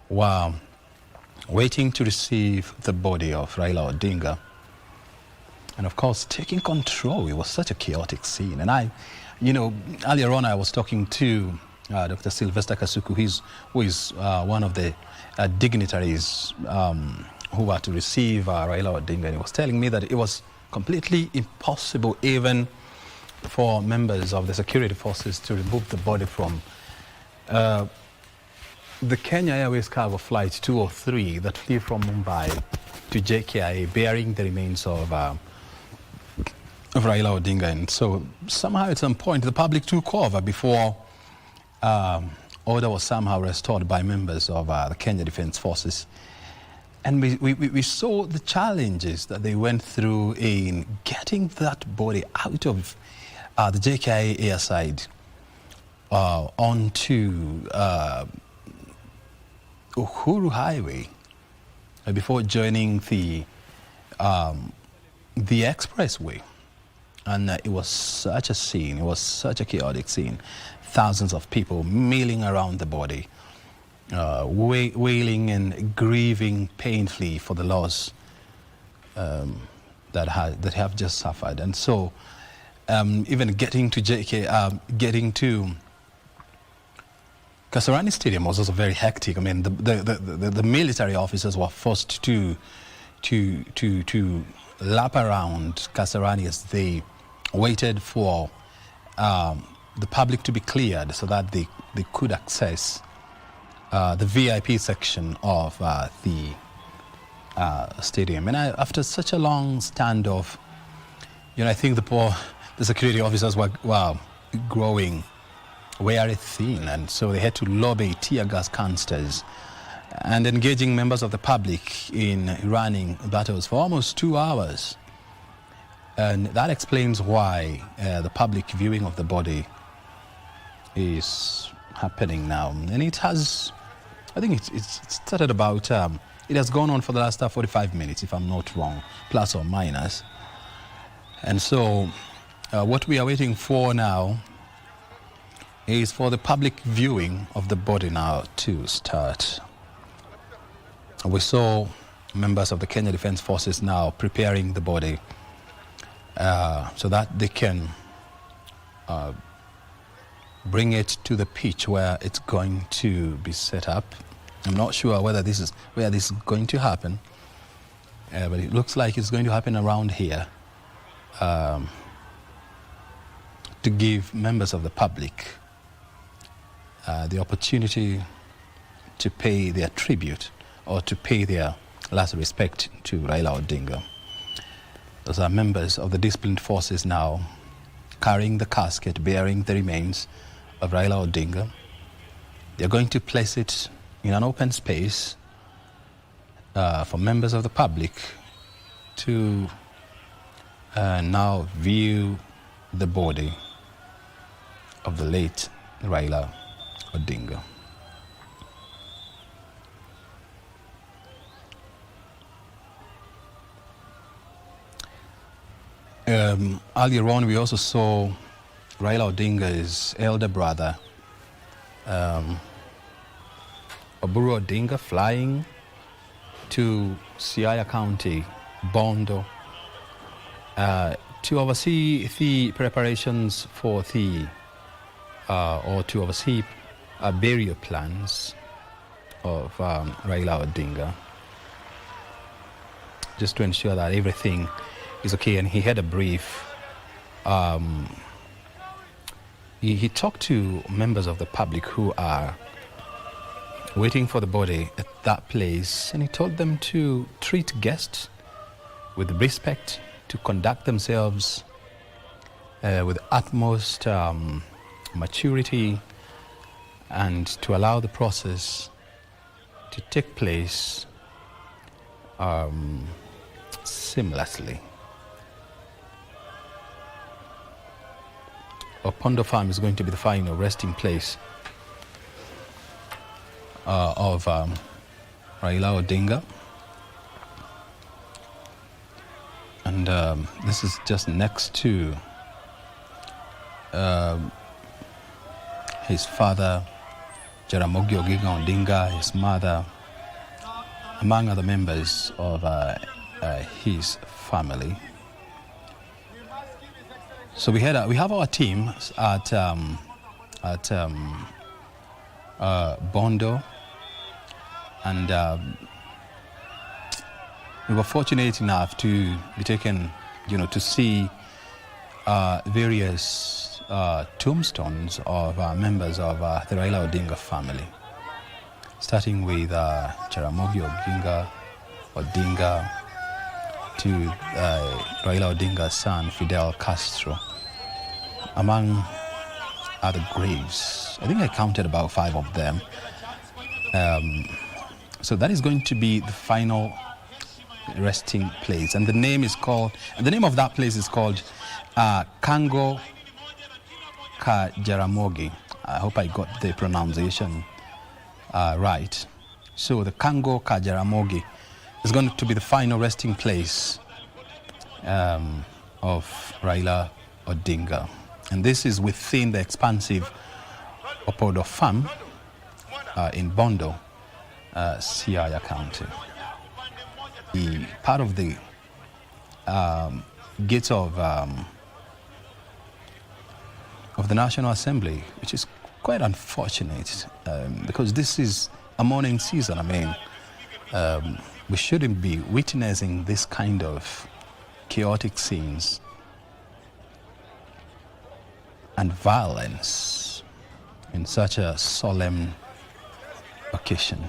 were waiting to receive the body of Raila Odinga. And of course, taking control. It was such a chaotic scene. And earlier on I was talking to Dr. Sylvester Kasuku, who is one of the dignitaries who were to receive Raila Odinga. And he was telling me that it was completely impossible even for members of the security forces to remove the body from the Kenya Airways cargo flight 203 that flew from Mumbai to JKIA bearing the remains of Raila Odinga. And so somehow at some point the public took over before order was somehow restored by members of the Kenya Defence Forces. And we saw the challenges that they went through in getting that body out of the JKIA airside onto Uhuru Highway before joining the expressway. And it was such a scene, it was such a chaotic scene. Thousands of people milling around the body, wailing and grieving painfully for the loss that have just suffered. And so even getting to getting to Kasarani Stadium was also very hectic. I mean, the military officers were forced to lap around Kasarani as they waited for the public to be cleared so that they could access the VIP section of the stadium. And after such a long standoff, I think the security officers were growing very thin, and so they had to lobby tear gas canisters and engaging members of the public in running battles for almost 2 hours. And that explains why the public viewing of the body is happening now. And it has, I think it's started about, it has gone on for the last 45 minutes, if I'm not wrong, plus or minus. And so what we are waiting for now is for the public viewing of the body now to start. We saw members of the Kenya Defence Forces now preparing the body so that they can bring it to the pitch where it's going to be set up. I'm not sure whether this is where this is going to happen, but it looks like it's going to happen around here to give members of the public the opportunity to pay their tribute or to pay their last respect to Raila Odinga. Those are members of the disciplined forces now carrying the casket bearing the remains of Raila Odinga. They're going to place it in an open space for members of the public to now view the body of the late Raila Odinga. Earlier on, we also saw Raila Odinga's elder brother, Oburu Odinga, flying to Siaya County, Bondo, to oversee the preparations for the, or to oversee burial plans of Raila Odinga, just to ensure that everything is okay. And he had a brief. He talked to members of the public who are waiting for the body at that place, and he told them to treat guests with respect, to conduct themselves with utmost maturity, and to allow the process to take place seamlessly. Opondo Farm is going to be the final resting place of Raila Odinga. And this is just next to his father, Jaramogi Oginga Odinga, his mother, among other members of his family. So we have our team at Bondo, and we were fortunate enough to be taken, to see various tombstones of members of the Raila Odinga family, starting with Jaramogi Odinga to Raila Odinga's son, Fidel Castro, among other graves. I think I counted about 5 of them. So that is going to be the final resting place, and the name of that place is called Kango Ka Jaramogi. I hope I got the pronunciation right. So the Kango Ka Jaramogi is going to be the final resting place of Raila Odinga. And this is within the expansive Opondo Farm in Bondo, Siaya County. The part of the gates of the National Assembly, which is quite unfortunate because this is a mourning season. I mean, we shouldn't be witnessing this kind of chaotic scenes and violence in such a solemn occasion.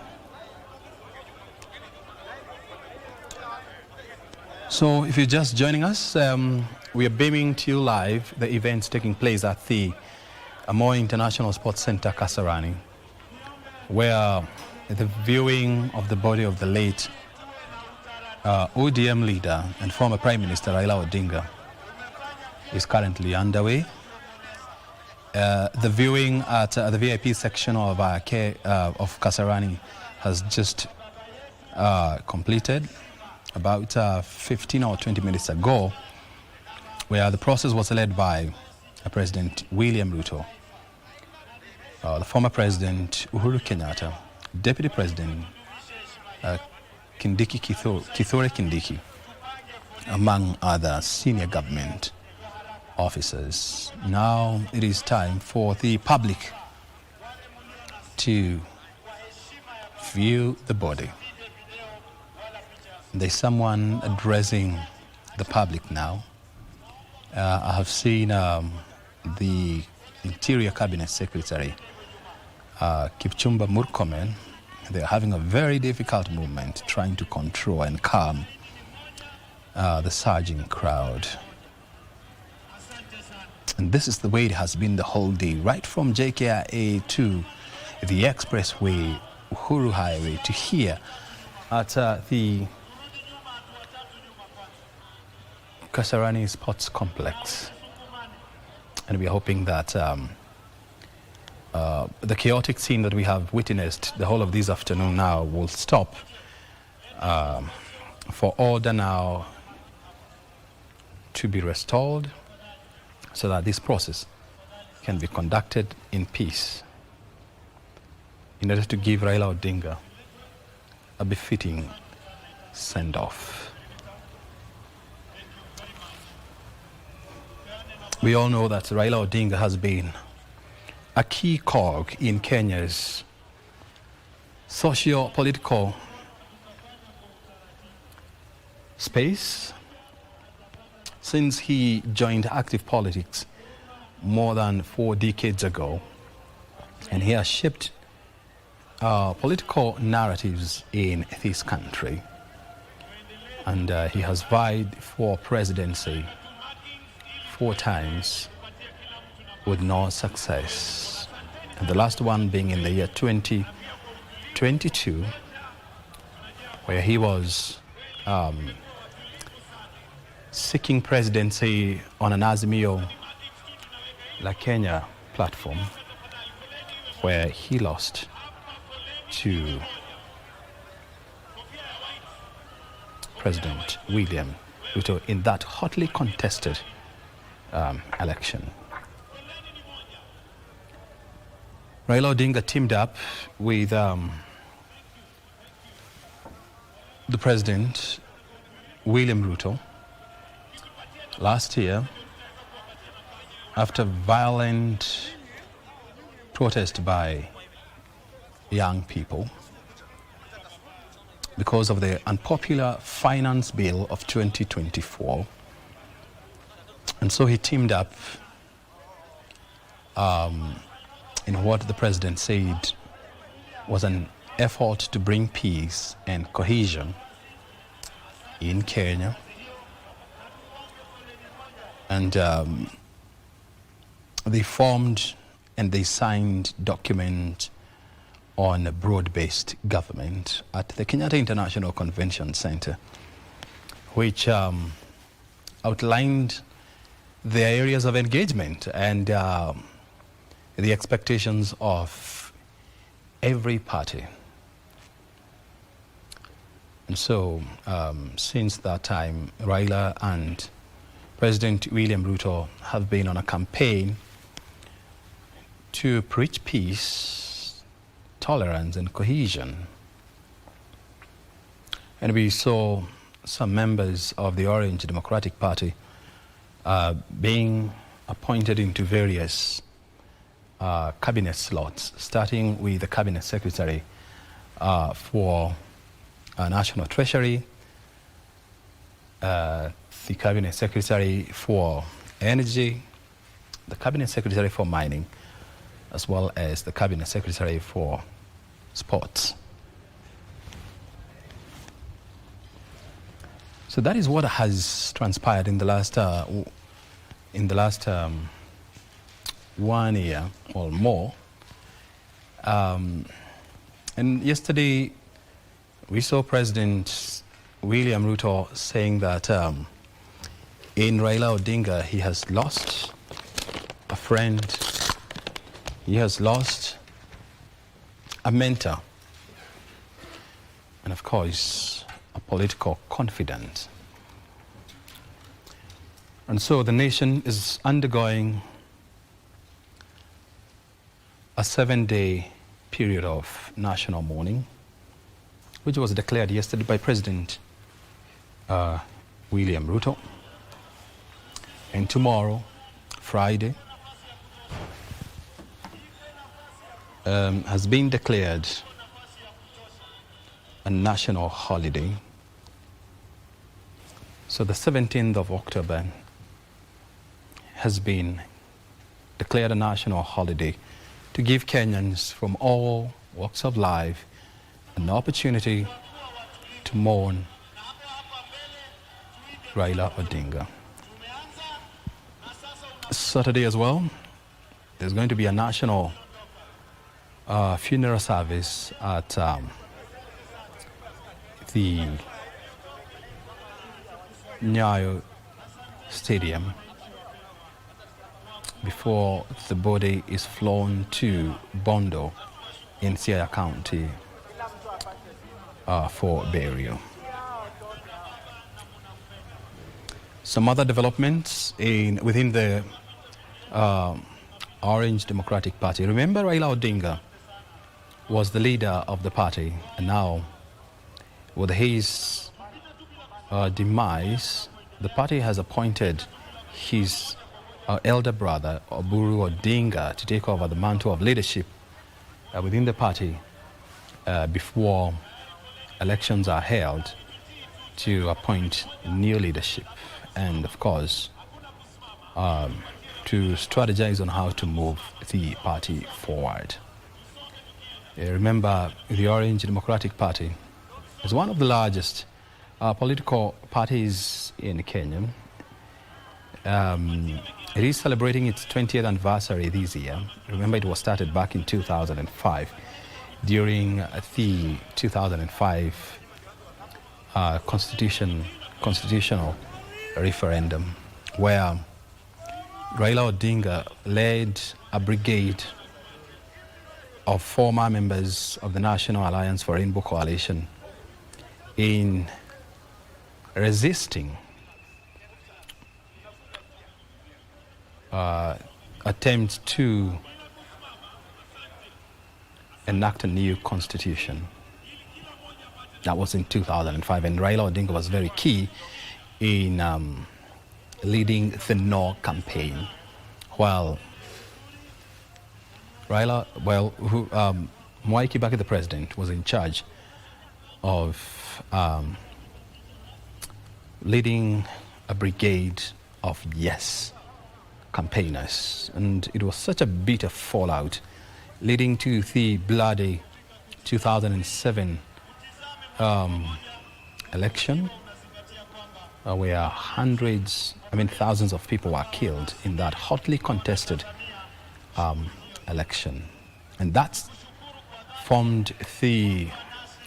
So if you're just joining us, we are beaming to you live the events taking place at the Moi International Sports Center, Kasarani, where the viewing of the body of the late ODM leader and former Prime Minister Raila Odinga is currently underway. The viewing at the VIP section of Kasarani has just completed about 15 or 20 minutes ago, where the process was led by President William Ruto, the former President Uhuru Kenyatta, Deputy President Kithure Kindiki, among other senior government officers. Now it is time for the public to view the body. There's someone addressing the public now. I have seen the Interior Cabinet Secretary, Kipchumba Murkomen. They're having a very difficult moment trying to control and calm the surging crowd. And this is the way it has been the whole day, right from JKIA to the Expressway, Uhuru Highway, to here at the Kasarani Sports Complex. And we're hoping that the chaotic scene that we have witnessed the whole of this afternoon now will stop for order now to be restored so that this process can be conducted in peace in order to give Raila Odinga a befitting send-off. We all know that Raila Odinga has been a key cog in Kenya's socio-political space since he joined active politics more than 4 decades ago, and he has shaped political narratives in this country, and he has vied for presidency 4 times with no success, and the last one being in the year 2022, where he was seeking presidency on an Azimio La Kenya platform, where he lost to President William Ruto in that hotly contested election. Raila Odinga teamed up with the President William Ruto last year after violent protest by young people because of the unpopular finance bill of 2024. And so he teamed up in what the president said was an effort to bring peace and cohesion in Kenya. And they formed and they signed document on a broad-based government at the Kenyatta International Convention Center, which outlined the areas of engagement and the expectations of every party. And so, since that time, Raila and President William Ruto have been on a campaign to preach peace, tolerance, and cohesion. And we saw some members of the Orange Democratic Party being appointed into various cabinet slots, starting with the Cabinet Secretary for National Treasury, the Cabinet Secretary for Energy, the Cabinet Secretary for Mining, as well as the Cabinet Secretary for Sports. So that is what has transpired in the last 1 year or more. And yesterday we saw President William Ruto saying that in Raila Odinga he has lost a friend, he has lost a mentor, and of course a political confidant. And so the nation is undergoing a 7-day period of national mourning, which was declared yesterday by President William Ruto. And tomorrow, Friday, has been declared a national holiday. So the 17th of October has been declared a national holiday to give Kenyans from all walks of life an opportunity to mourn Raila Odinga. Saturday as well, there's going to be a national funeral service at the Nyayo Stadium before the body is flown to Bondo in Siaya County for burial. Some other developments within the Orange Democratic Party. Remember, Raila Odinga was the leader of the party, and now with his demise, the party has appointed his elder brother, Oburu Odinga, to take over the mantle of leadership within the party before elections are held to appoint new leadership and, of course, to strategize on how to move the party forward. Remember, the Orange Democratic Party is one of the largest political parties in Kenya. It is celebrating its 20th anniversary this year. Remember, it was started back in 2005 during the 2005 constitutional referendum, where Raila Odinga led a brigade of former members of the National Alliance for Rainbow Coalition in resisting attempts to enact a new constitution. That was in 2005, and Raila Odinga was very key in leading the No campaign, while Mwai Kibaki, the president, was in charge of leading a brigade of yes campaigners. And it was such a bitter fallout leading to the bloody 2007 election where thousands of people were killed in that hotly contested election. And that's formed the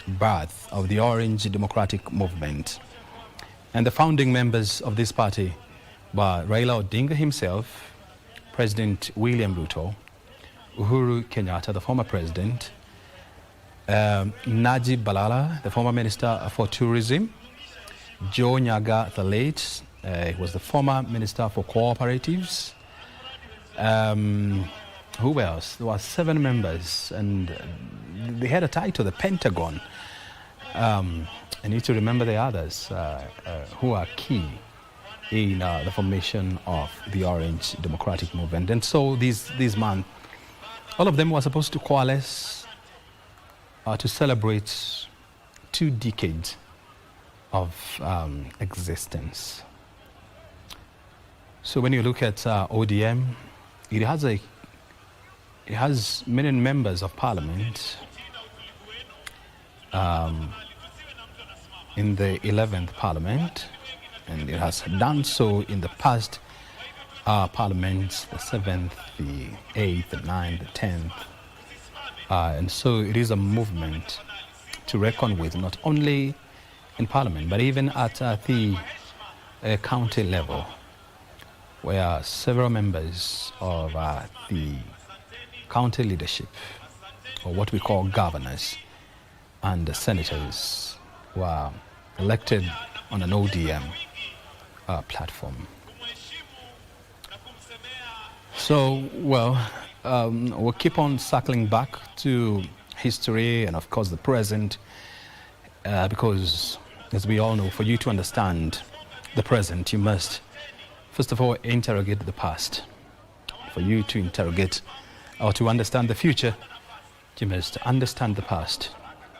birth of the Orange Democratic Movement. And the founding members of this party were Raila Odinga himself, President William Ruto, Uhuru Kenyatta, the former president, Najib Balala, the former minister for tourism, Joe Nyaga, the late, he was the former minister for cooperatives. Who else? There were 7 members, and they had a tie to the Pentagon. I need to remember the others who are key in the formation of the Orange Democratic Movement. And so this month, all of them were supposed to coalesce to celebrate 2 decades of existence. So when you look at ODM, it has many members of parliament in the 11th parliament, and it has done so in the past parliaments, the 7th, the 8th, the 9th, the 10th. And so it is a movement to reckon with, not only in parliament, but even at the county level, where several members of the county leadership, or what we call governors, and the senators were elected on an ODM platform. So, well, we'll keep on circling back to history and, of course, the present, because, as we all know, for you to understand the present, you must, first of all, interrogate the past. For you to interrogate or to understand the future, you must understand the past,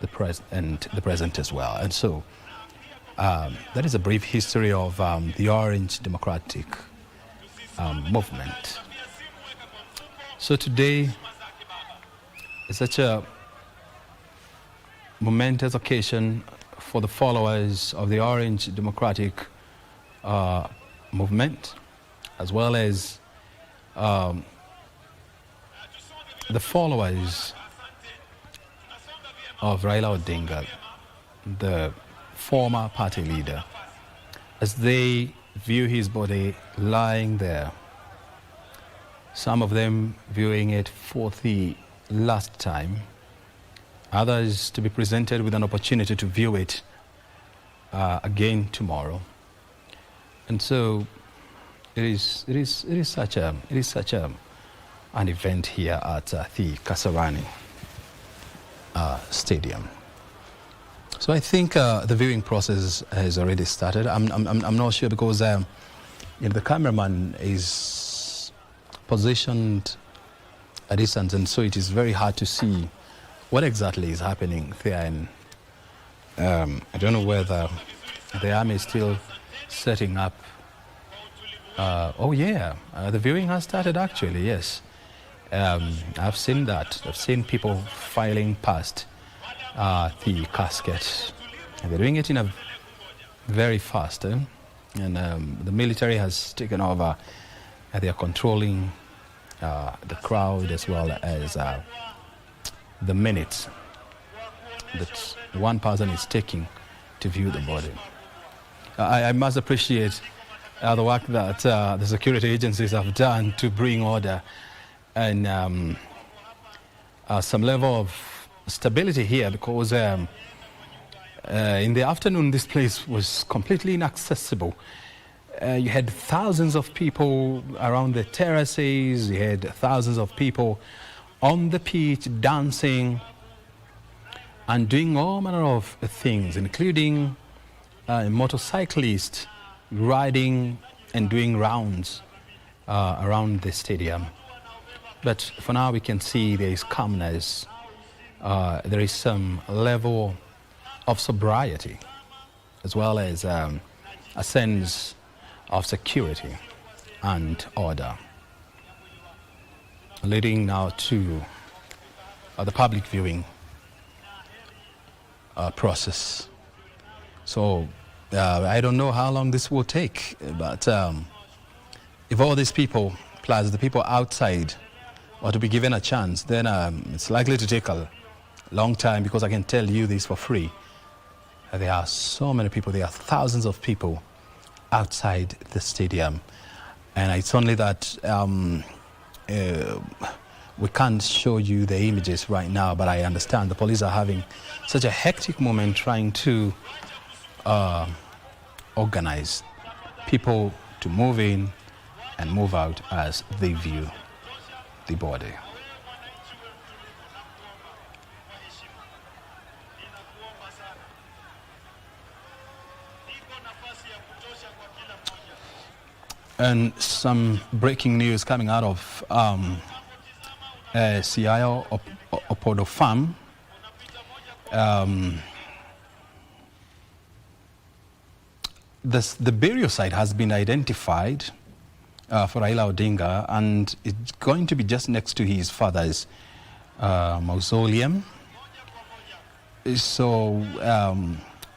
the present, and the present as well. And so, that is a brief history of the Orange Democratic movement. So today is such a momentous occasion for the followers of the Orange Democratic movement, as well as the followers of Raila Odinga, the former party leader, as they view his body lying there. Some of them viewing it for the last time, others to be presented with an opportunity to view it again tomorrow. And so it is such an event here at the Kasarani Stadium. So I think the viewing process has already started. I'm not sure because the cameraman is positioned a distance, and so it is very hard to see what exactly is happening there. And I don't know whether the army is still setting up. The viewing has started actually, yes. I've seen that. I've seen people filing past the casket. And they're doing it in a very fast. And the military has taken over. They are controlling the crowd as well as the minutes that one person is taking to view the body. I must appreciate the work that the security agencies have done to bring order and some level of stability here, because in the afternoon this place was completely inaccessible. You had thousands of people around the terraces, you had thousands of people on the pitch dancing and doing all manner of things, including motorcyclists riding and doing rounds around the stadium. But for now we can see there is calmness, there is some level of sobriety, as well as a sense of security and order, leading now to the public viewing process. So I don't know how long this will take, but if all these people plus the people outside are to be given a chance, then it's likely to take a long time, because I can tell you this for free. There are so many people, there are thousands of people outside the stadium, and it's only that we can't show you the images right now, but I understand the police are having such a hectic moment trying to organize people to move in and move out as they view the body. And some breaking news coming out of Siaya Opodo Farm. The burial site has been identified for Raila Odinga, and it's going to be just next to his father's mausoleum. So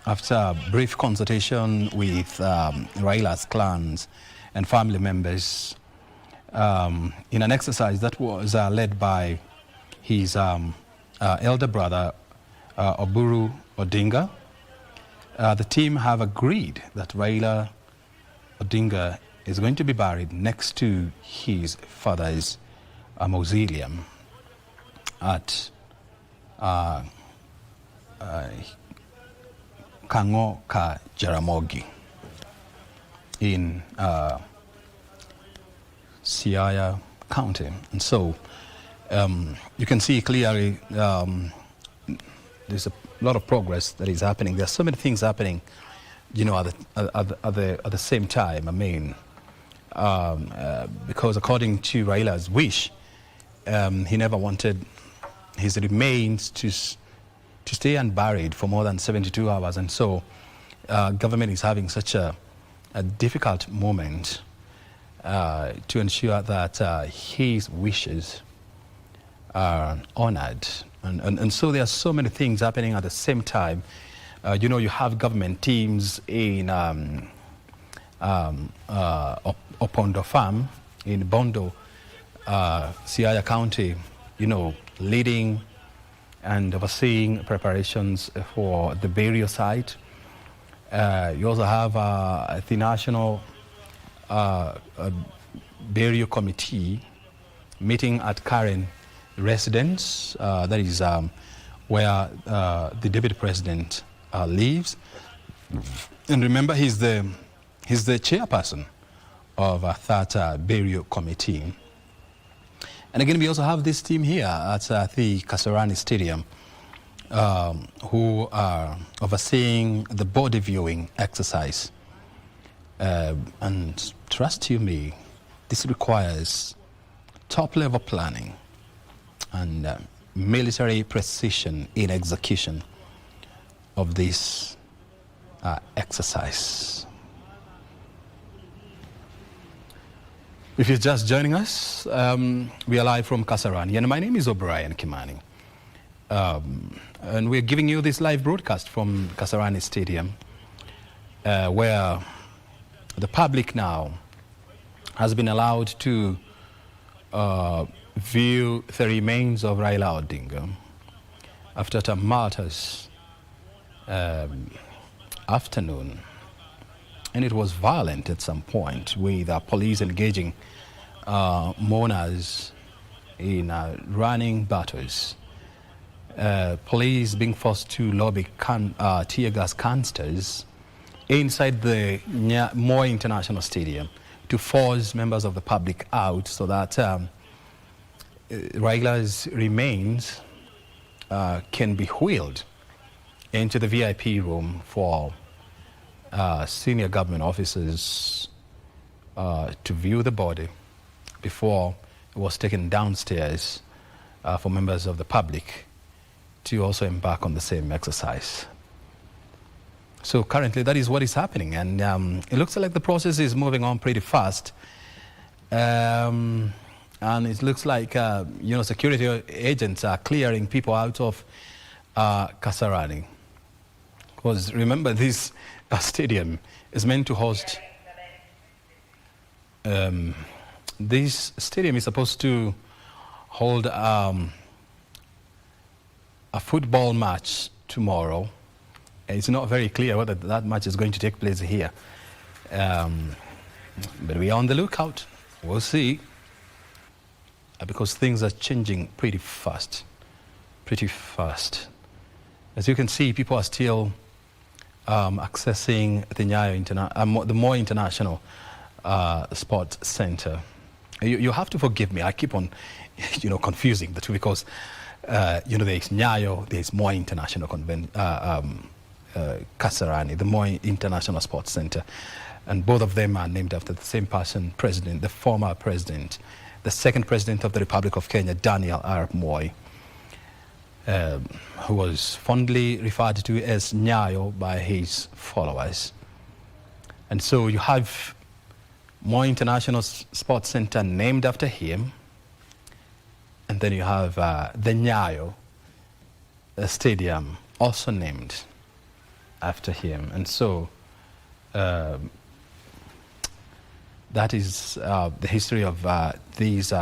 after a brief consultation with Raila's clans and family members, in an exercise that was led by his elder brother, Oburu Odinga, the team have agreed that Raila Odinga is going to be buried next to his father's mausoleum at Kango Ka Jaramogi in Siaya County. And so you can see clearly there's a lot of progress that is happening. There are so many things happening, you know, at the same time. I mean, because according to Raila's wish, he never wanted his remains to stay unburied for more than 72 hours. And so government is having such a difficult moment to ensure that his wishes are honored. And so there are so many things happening at the same time. You know, you have government teams in Opondo Farm in Bondo, Siaya County, you know, leading and overseeing preparations for the burial site. You also have the National Burial Committee meeting at Karen residence, that is where the deputy president lives. And remember, he's the chairperson of that burial committee. And again, we also have this team here at the Kasarani Stadium who are overseeing the body viewing exercise. And trust you me, this requires top-level planning and military precision in execution of this exercise. If you're just joining us, we are live from Kasarani, and my name is O'Brien Kimani. And we're giving you this live broadcast from Kasarani Stadium, where the public now has been allowed to view the remains of Raila Odinga after a tumultuous afternoon. And it was violent at some point, with police engaging mourners in running battles. Police being forced to lobby tear gas canisters inside the Moi International Stadium to force members of the public out so that Raila's remains can be wheeled into the VIP room for senior government officers to view the body before it was taken downstairs for members of the public to also embark on the same exercise. So currently that is what is happening, and it looks like the process is moving on pretty fast. And it looks like you know, security agents are clearing people out of Kasarani. Because remember, this stadium is meant to host. This stadium is supposed to hold a football match tomorrow. It's not very clear whether that match is going to take place here. But we are on the lookout. We'll see. Because things are changing pretty fast. Pretty fast. As you can see, people are still accessing the Moi International Sports Center. You have to forgive me. I keep on, you know, confusing the two because, you know, there's Nyayo, there's Moi International Kasarani, the Moi International Sports Center, and both of them are named after the same person, president, the former president, the second president of the Republic of Kenya, Daniel Arap Moi, who was fondly referred to as Nyayo by his followers. And so you have Moi International Sports Center named after him, and then you have the Nyayo Stadium also named after him. And so that is the history of these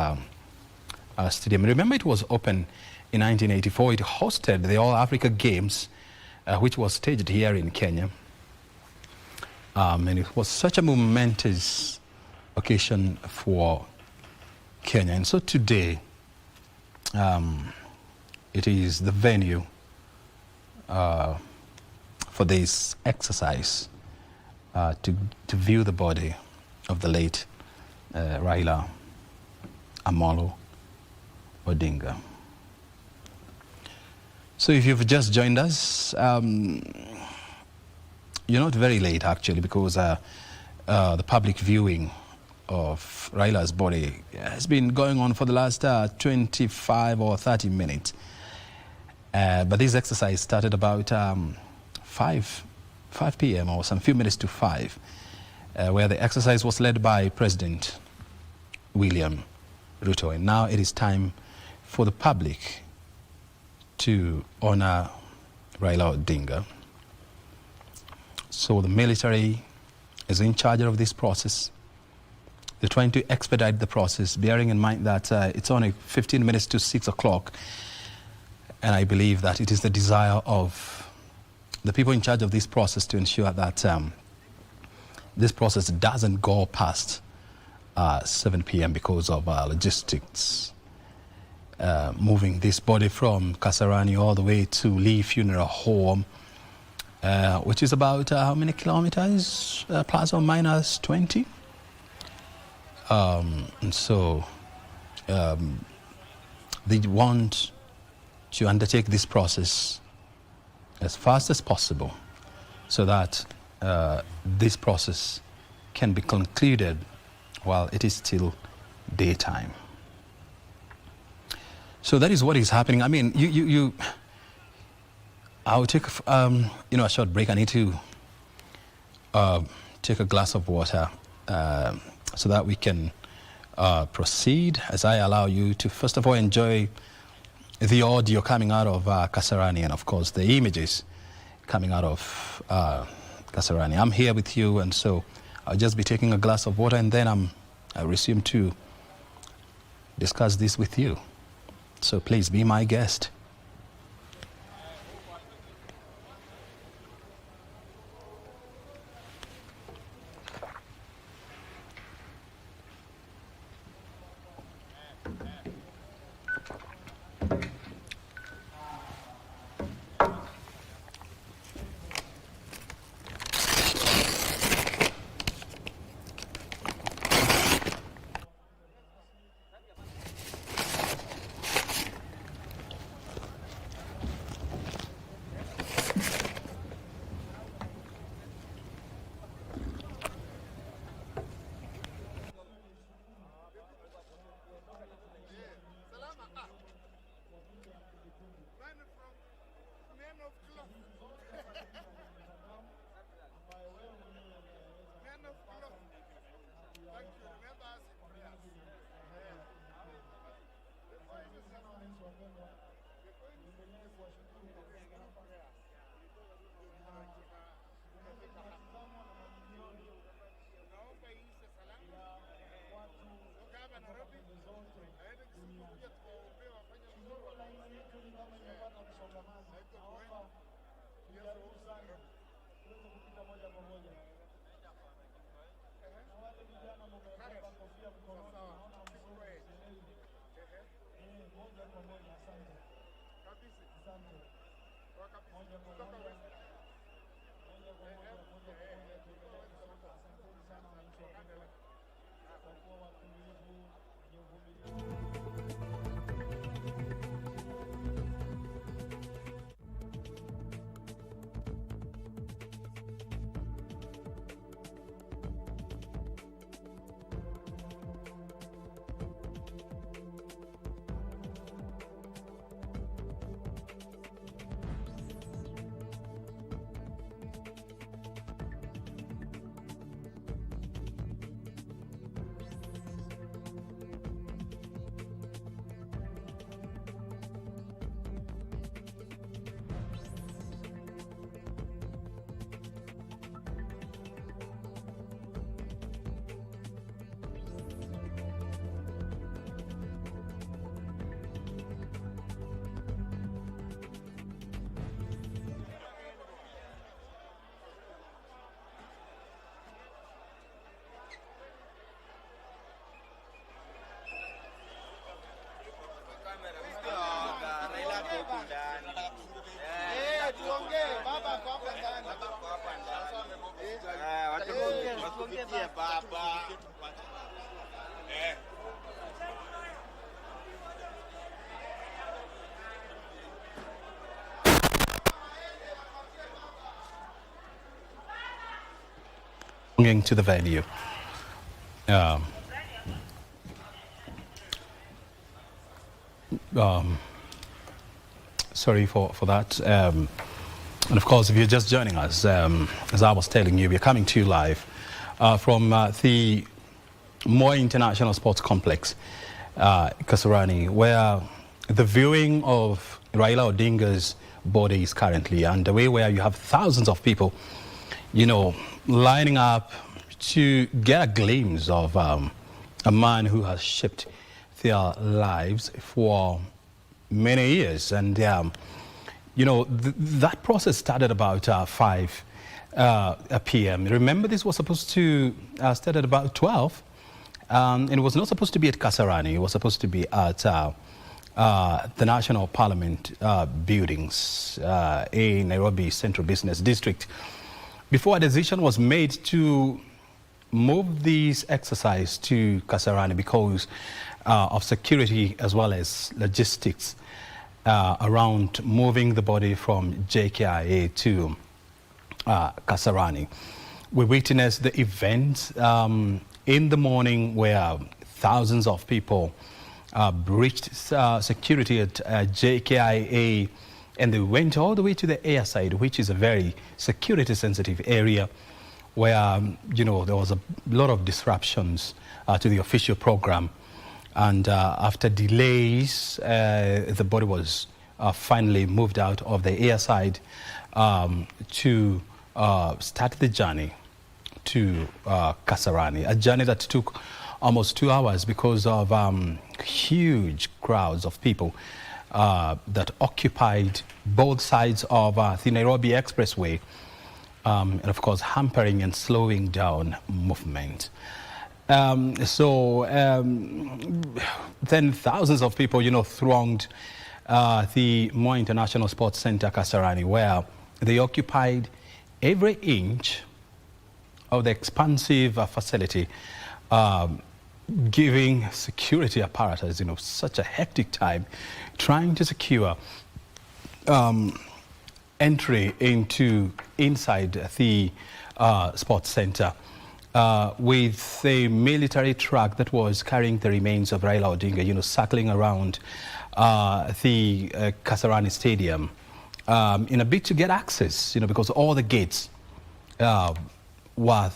stadium. Remember, it was open in 1984. It hosted the All Africa Games, which was staged here in Kenya. And it was such a momentous occasion for Kenya. And so today, it is the venue for this exercise to view the body of the late Raila Raila Odinga. So if you've just joined us, you're not very late actually, because the public viewing of Raila's body has been going on for the last 25 or 30 minutes. But this exercise started about 5 p.m. or some few minutes to 5, where the exercise was led by President William Ruto. And now it is time for the public to honor Raila Odinga. So the military is in charge of this process. They're trying to expedite the process, bearing in mind that it's only 15 minutes to 6 o'clock. And I believe that it is the desire of the people in charge of this process to ensure that this process doesn't go past 7 p.m. because of logistics. Moving this body from Kasarani all the way to Lee Funeral Home, which is about how many kilometers? Plus or minus 20. And so they want to undertake this process as fast as possible so that this process can be concluded while it is still daytime. So that is what is happening. I mean, I'll take a short break. I need to take a glass of water so that we can proceed, as I allow you to first of all enjoy the audio coming out of Kasarani, and of course the images coming out of Kasarani. I'm here with you, and so I'll just be taking a glass of water, and then I'll resume to discuss this with you. So please be my guest. thronging to the venue. Sorry for that. And of course, if you're just joining us, as I was telling you, we're coming to you live from the Mourning International Sports Complex, Kasarani, where the viewing of Raila Odinga's body is currently underway, where you have thousands of people, you know, lining up to get a glimpse of a man who has shaped their lives for many years. And, you know, that process started about 5 p.m. Remember, this was supposed to start at about 12. And it was not supposed to be at Kasarani. It was supposed to be at the National Parliament buildings in Nairobi Central Business District, before a decision was made to move this exercise to Kasarani because of security as well as logistics around moving the body from JKIA to Kasarani. We witnessed the event in the morning where thousands of people breached security at JKIA, and they went all the way to the airside, which is a very security-sensitive area where, you know, there was a lot of disruptions to the official program. And after delays, the body was finally moved out of the airside to start the journey to Kasarani, a journey that took almost 2 hours because of huge crowds of people that occupied both sides of the Nairobi Expressway, and of course hampering and slowing down movement. Then thousands of people, you know, thronged the Mourning International Sports Center, Kasarani, where they occupied every inch of the expansive facility, giving security apparatus, you know, such a hectic time, trying to secure entry inside the sports center, with a military truck that was carrying the remains of Raila Odinga, you know, circling around the Kasarani Stadium in a bid to get access, you know, because all the gates were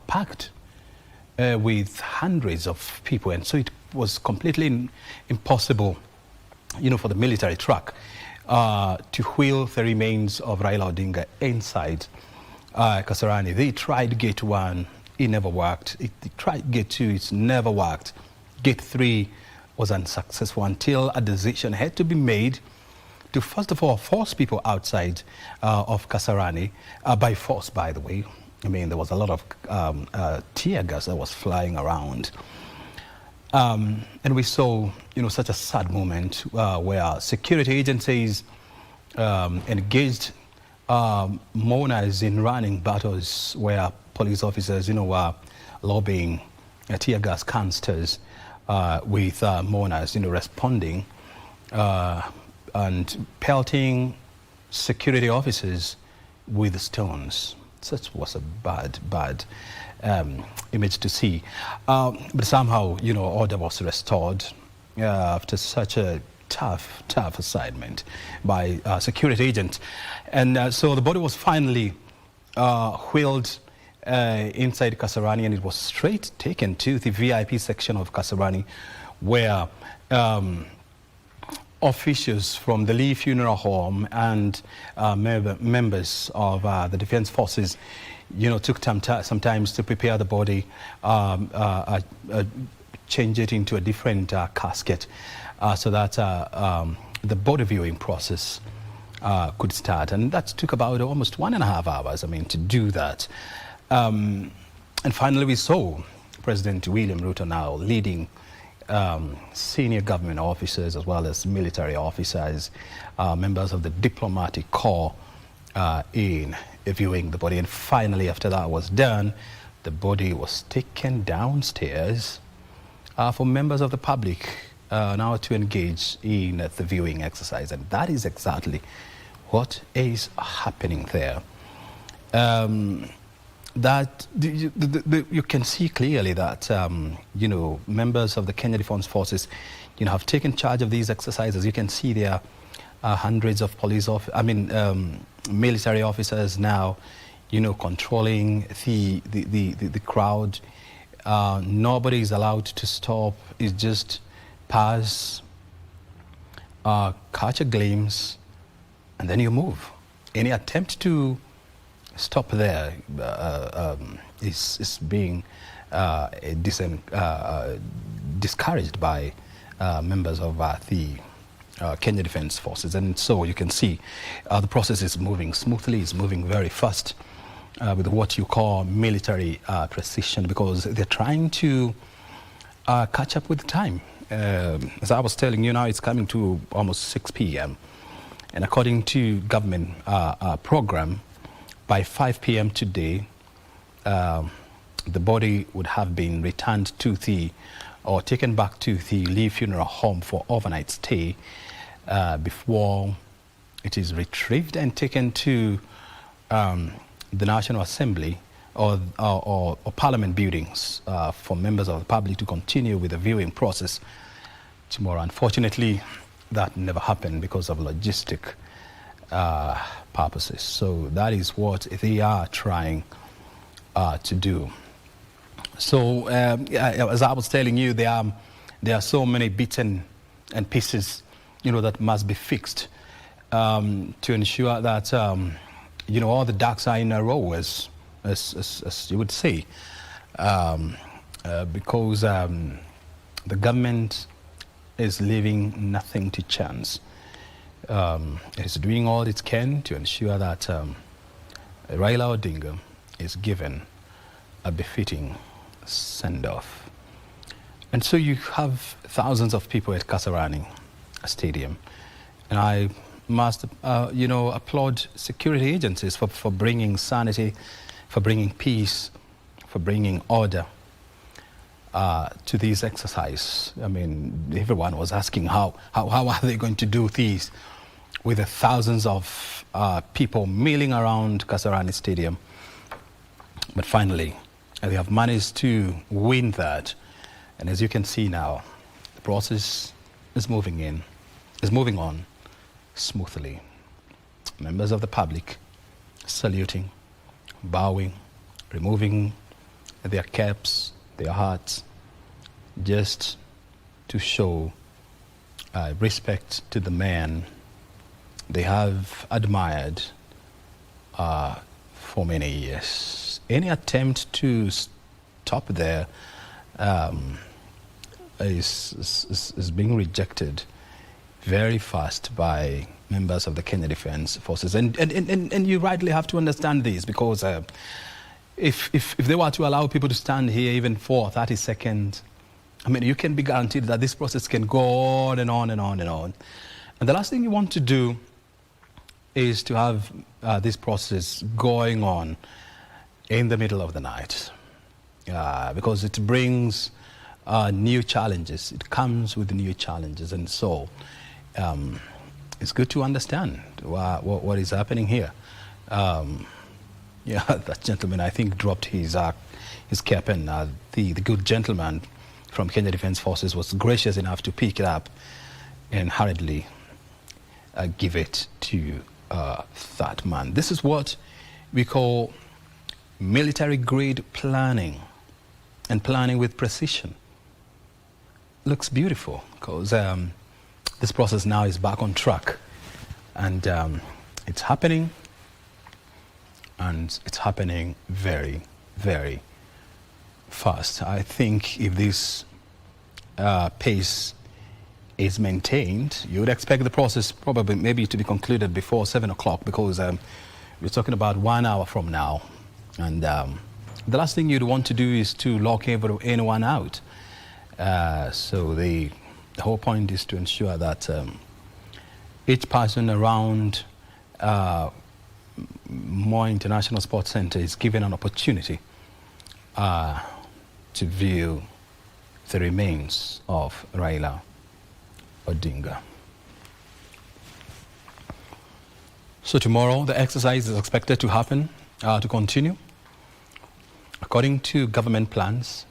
packed with hundreds of people, and so it was completely impossible, you know, for the military truck to wheel the remains of Raila Odinga inside Kasarani. They tried gate 1, it never worked. They tried gate 2, it's never worked. Gate 3 was unsuccessful until a decision had to be made to, first of all, force people outside of Kasarani, by force, by the way. I mean, there was a lot of tear gas that was flying around. And we saw, you know, such a sad moment where security agencies engaged mourners in running battles where police officers, you know, were lobbying tear gas canisters with mourners, you know, responding and pelting security officers with stones. Such was a bad image to see. But somehow, you know, order was restored after such a tough assignment by security agents. And so the body was finally wheeled inside Kasarani, and it was straight taken to the VIP section of Kasarani, where officials from the Lee Funeral Home and members of the Defense Forces, you know, took some time to prepare the body, change it into a different casket, so that the body viewing process could start. And that took about almost 1.5 hours, I mean, to do that. And finally, we saw President William Ruto now leading senior government officers as well as military officers, members of the diplomatic corps in viewing the body. And finally, after that was done, the body was taken downstairs for members of the public now to engage in the viewing exercise. And that is exactly what is happening there. that you can see clearly that, members of the Kenya Defence Forces, have taken charge of these exercises. You can see there are hundreds of military officers now, controlling the crowd. Nobody is allowed to stop. It's just pass, catch a glimpse, and then you move. Any attempt to stop there is being discouraged by members of the Kenya Defence Forces. And so you can see the process is moving smoothly, it's moving very fast with what you call military precision, because they're trying to catch up with time. As I was telling you, now it's coming to almost 6 p.m. And according to government program, by 5 p.m. today, the body would have been returned to or taken back to the Lee Funeral Home for overnight stay before it is retrieved and taken to the National Assembly or Parliament buildings for members of the public to continue with the viewing process tomorrow. Unfortunately, that never happened because of logistic purposes. So that is what they are trying to do. So as I was telling you, there are so many bits and pieces, that must be fixed to ensure that all the ducks are in a row, as you would say, because the government is leaving nothing to chance. It is doing all it can to ensure that Raila Odinga is given a befitting send-off. And so you have thousands of people at Kasarani Stadium. And I must, applaud security agencies for bringing sanity, for bringing peace, for bringing order to this exercise. I mean, everyone was asking how are they going to do this with the thousands of people milling around Kasarani Stadium. But finally, they have managed to win that. And as you can see now, the process is moving on smoothly. Members of the public saluting, bowing, removing their caps, their hats, just to show respect to the man they have admired for many years. Any attempt to stop there is being rejected very fast by members of the Kenya Defence Forces. And you rightly have to understand this, because if they were to allow people to stand here even for 30 seconds, I mean, you can be guaranteed that this process can go on and on and on and on. And the last thing you want to do is to have this process going on in the middle of the night, because it brings new challenges. It comes with new challenges. And so it's good to understand what is happening here. That gentleman, I think, dropped his cap, and the good gentleman from Kenya Defence Forces was gracious enough to pick it up and hurriedly give it to that man. This is what we call military-grade planning, and planning with precision. Looks beautiful, because this process now is back on track, and it's happening, and it's happening very, very fast. I think if this pace is maintained, you would expect the process probably maybe to be concluded before 7 o'clock, because we're talking about 1 hour from now. And the last thing you'd want to do is to lock anyone out. So the whole point is to ensure that each person around Moi International Sports Center is given an opportunity to view the remains of Raila Odinga. So tomorrow the exercise is expected to happen, to continue According to government plans,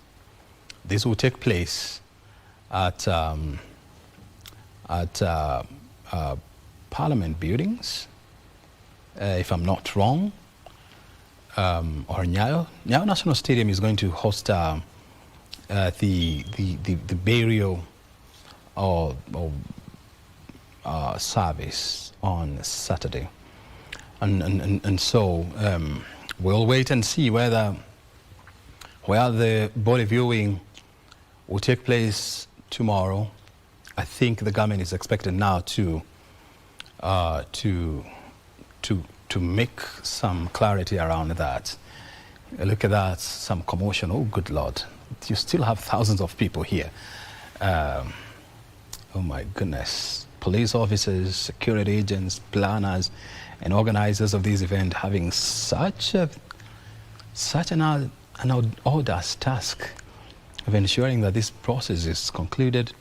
this will take place at Parliament buildings, if I'm not wrong, or Nyayo National Stadium is going to host the burial or service on Saturday, and so we'll wait and see where the body viewing will take place tomorrow. I think the government is expected now to make some clarity around that. Look at that, some commotion. Oh, good Lord. You still have thousands of people here. Oh my goodness. Police officers, security agents, planners, and organizers of this event having such an audacious task of ensuring that this process is concluded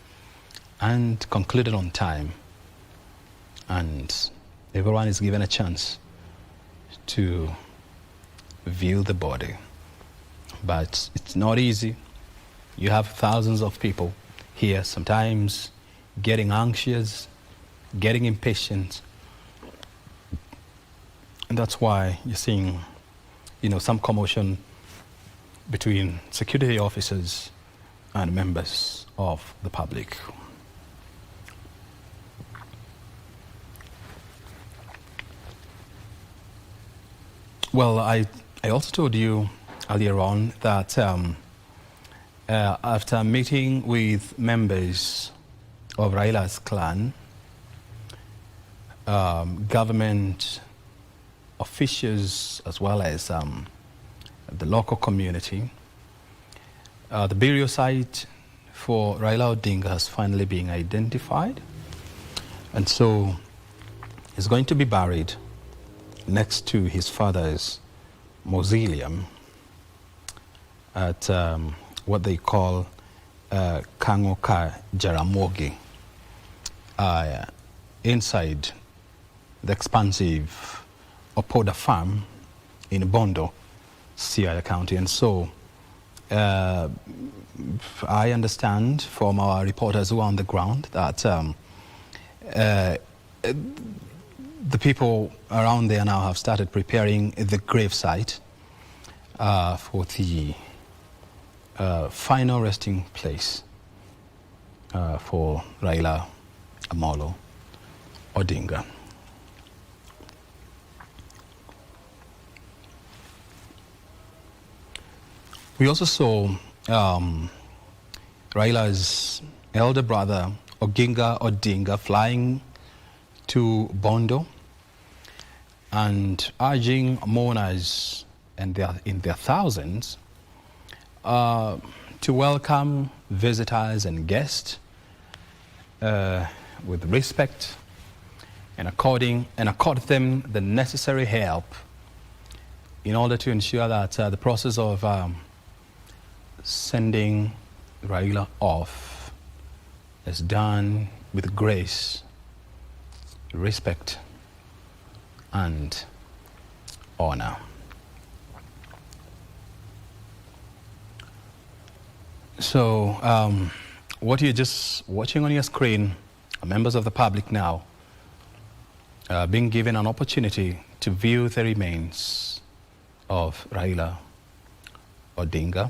and concluded on time, and everyone is given a chance to view the body. But it's not easy. You have thousands of people here, sometimes getting anxious, getting impatient, and that's why you're seeing, some commotion between security officers and members of the public. Well, I also told you earlier on that after meeting with members of Raila's clan, government officials as well as the local community, the burial site for Raila Odinga has finally been identified, and so he's going to be buried next to his father's mausoleum at what they call Kangoka Jaramogi, inside the expansive Opoda farm in Bondo, Siaya County. And so I understand from our reporters who are on the ground that the people around there now have started preparing the gravesite for the final resting place for Raila Amolo Odinga. We also saw Raila's elder brother, Oginga Odinga, flying to Bondo and urging mourners in their thousands to welcome visitors and guests with respect and accord them the necessary help in order to ensure that the process of sending Raila off is done with grace, respect, and honor. So, what you're just watching on your screen are members of the public now being given an opportunity to view the remains of Raila Odinga.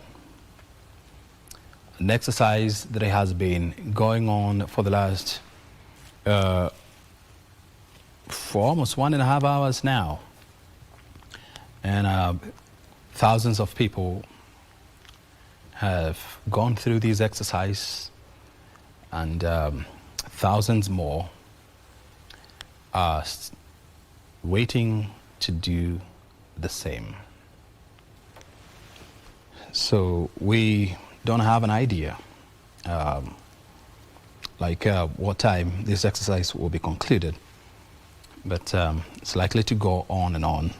An exercise that has been going on for the last for almost 1.5 hours now, and thousands of people have gone through this exercise, and thousands more are waiting to do the same. So we don't have an idea what time this exercise will be concluded, but it's likely to go on and on,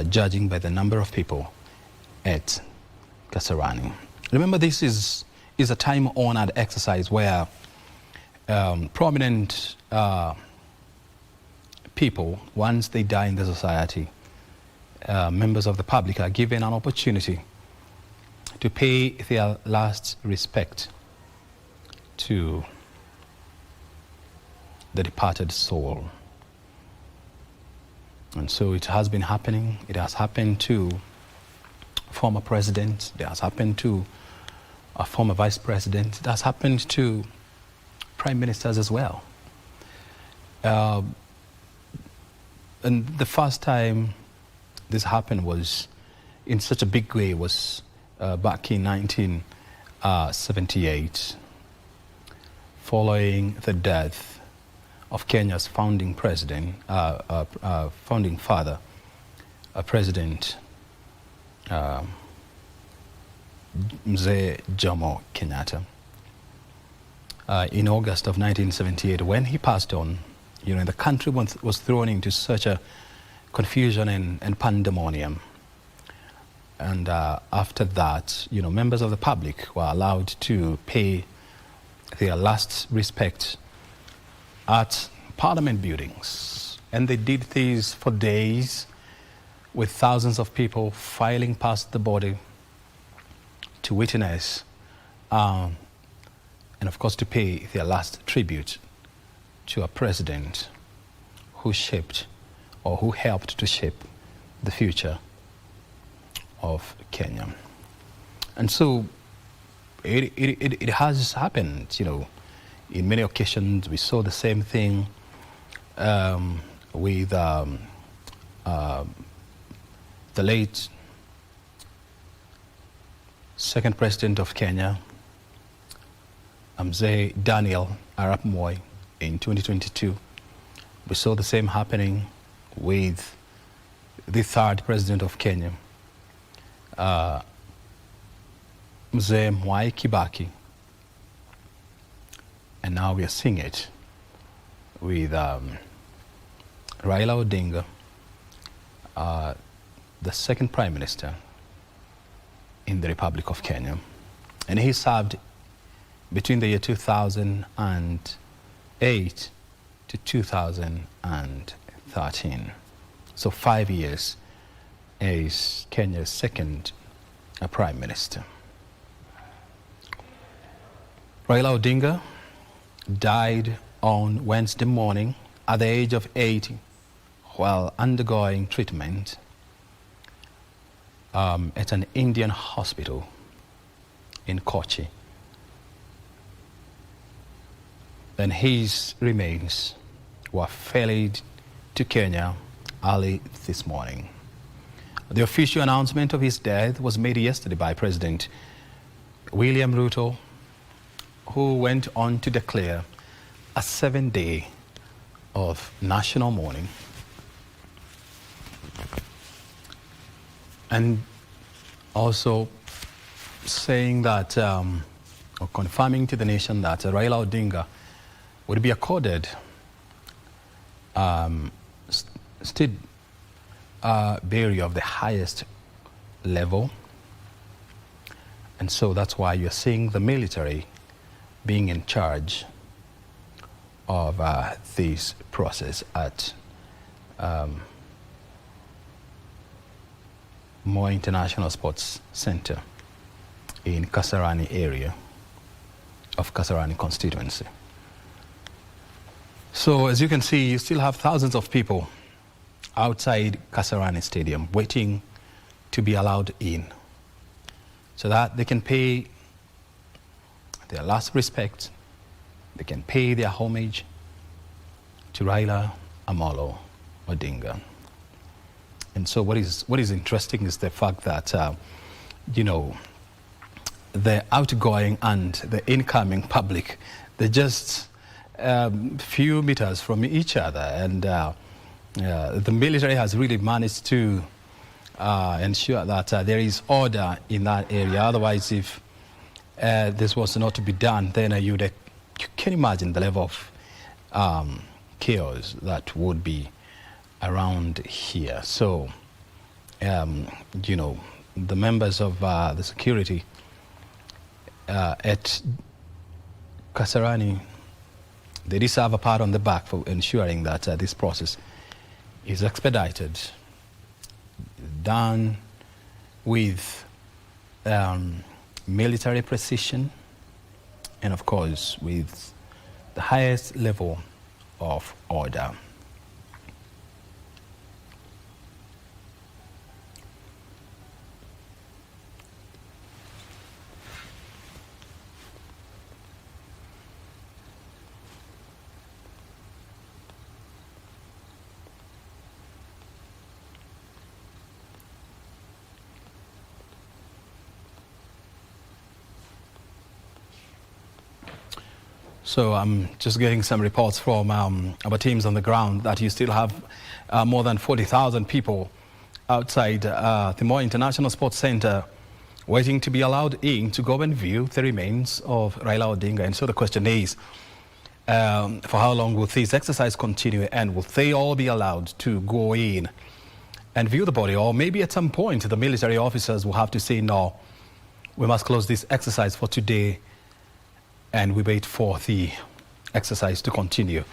judging by the number of people at Kasarani. Remember, this is a time-honored exercise where prominent people, once they die in the society, members of the public are given an opportunity to pay their last respect to the departed soul. And so it has been happening. It has happened to former president. It has happened to a former vice president. It has happened to prime ministers as well. And the first time this happened was in such a big way was back in 1978, following the death of Kenya's founding president, founding father, President Mzee Jomo Kenyatta. In August of 1978, when he passed on, the country was thrown into such a confusion and pandemonium. And after that, members of the public were allowed to pay their last respect at parliament buildings. And they did this for days, with thousands of people filing past the body to witness and of course to pay their last tribute to a president who shaped or who helped to shape the future of Kenya. And so it has happened, in many occasions. We saw the same thing with the late second president of Kenya, Mzee Daniel Arap Moi, in 2022. We saw the same happening with the third president of Kenya, Mzee Mwai Kibaki. And now we are seeing it with Raila Odinga, the second prime minister in the Republic of Kenya. And he served between the year 2008 to 2013. So 5 years as Kenya's second prime minister. Raila Odinga died on Wednesday morning at the age of 80 while undergoing treatment at an Indian hospital in Kochi. And his remains were ferried to Kenya early this morning. The official announcement of his death was made yesterday by President William Ruto, who went on to declare a 7-day of national mourning, and also saying that, or confirming to the nation that Raila Odinga would be accorded state burial of the highest level. And so that's why you're seeing the military being in charge of this process at Moi International Sports Center in Kasarani area of Kasarani constituency. So as you can see, you still have thousands of people outside Kasarani Stadium waiting to be allowed in so that they can pay their last respect, they can pay their homage to Raila Amolo Odinga. And so what is interesting is the fact that, the outgoing and the incoming public, they're just few meters from each other. And the military has really managed to ensure that there is order in that area. Otherwise, if this was not to be done, then you can imagine the level of chaos that would be around here. So, the members of the security at Kasarani, they deserve a pat on the back for ensuring that this process is expedited, done with military precision, and of course with the highest level of order. So I'm just getting some reports from our teams on the ground that you still have more than 40,000 people outside the Moi International Sports Center waiting to be allowed in to go and view the remains of Raila Odinga. And so the question is, for how long will this exercise continue, and will they all be allowed to go in and view the body? Or maybe at some point the military officers will have to say, no, we must close this exercise for today, and we wait for the exercise to continue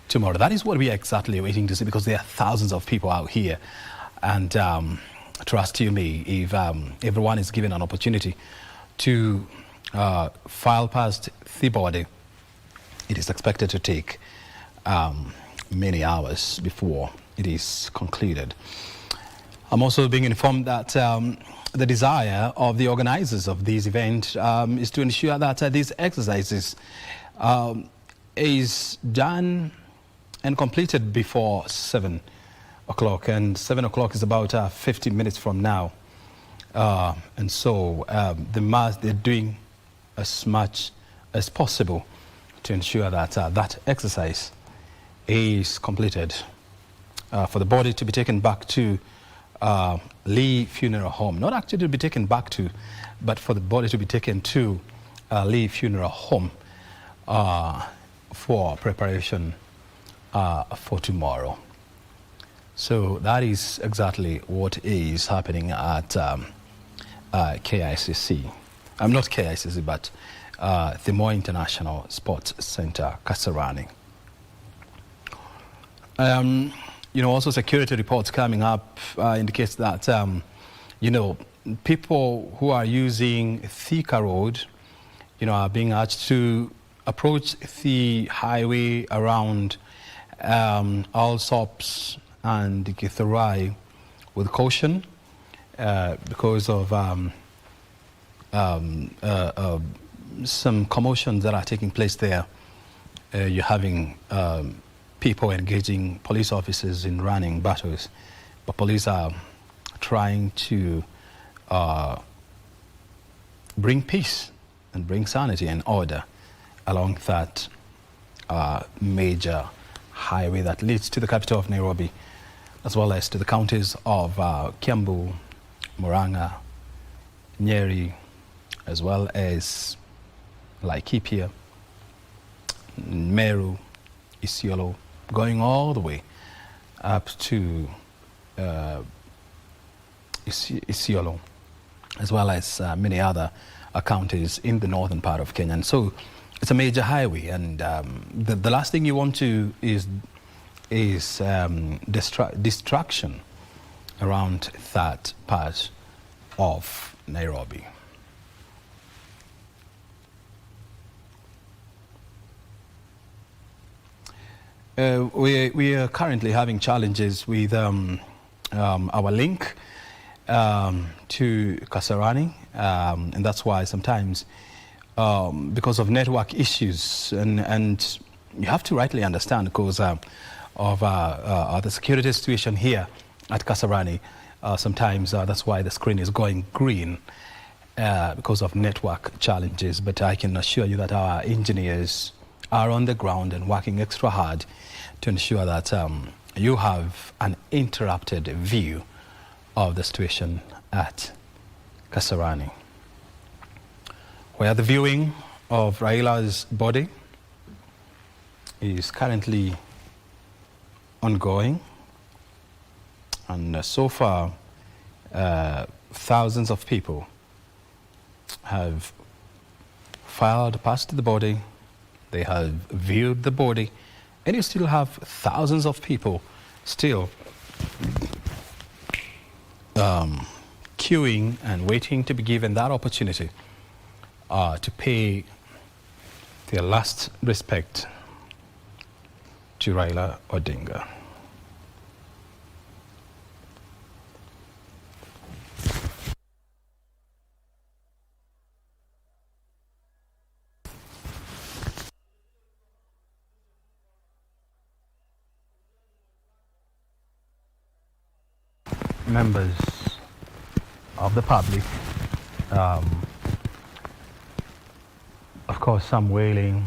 tomorrow. That is what we are exactly waiting to see, because there are thousands of people out here. And trust you me, if everyone is given an opportunity to file past the body, it is expected to take many hours before it is concluded. I'm also being informed that the desire of the organizers of this event is to ensure that these exercises is done and completed before 7 o'clock. And 7 o'clock is about 50 minutes from now. And so they're doing as much as possible to ensure that that exercise is completed for the body to be taken back to Lee Funeral Home. Not actually to be taken back to, but for the body to be taken to Lee Funeral Home for preparation for tomorrow. So that is exactly what is happening at KICC. I'm not KICC, but the Moi International Sports Center, Kasarani. You know, also security reports coming up indicates that, you know, people who are using Thika Road, you know, are being urged to approach the highway around Allsops and Githurai with caution because of some commotions that are taking place there. You're having people engaging police officers in running battles, but police are trying to bring peace and bring sanity and order along that major highway that leads to the capital of Nairobi, as well as to the counties of Kiambu, Murang'a, Nyeri, as well as Laikipia, Meru, Isiolo, going all the way up to Isiolo, as well as many other counties in the northern part of Kenya. And so it's a major highway, and the last thing you want to is distraction around that part of Nairobi. We are currently having challenges with our link to Kasarani, and that's why sometimes because of network issues, and you have to rightly understand because of the security situation here at Kasarani, sometimes that's why the screen is going green because of network challenges. But I can assure you that our engineers are on the ground and working extra hard to ensure that you have an interrupted view of the situation at Kasarani, where the viewing of Raila's body is currently ongoing. And so far, thousands of people have filed past the body. They have viewed the body, and you still have thousands of people still queuing and waiting to be given that opportunity to pay their last respect to Raila Odinga. Members of the public, of course, some wailing.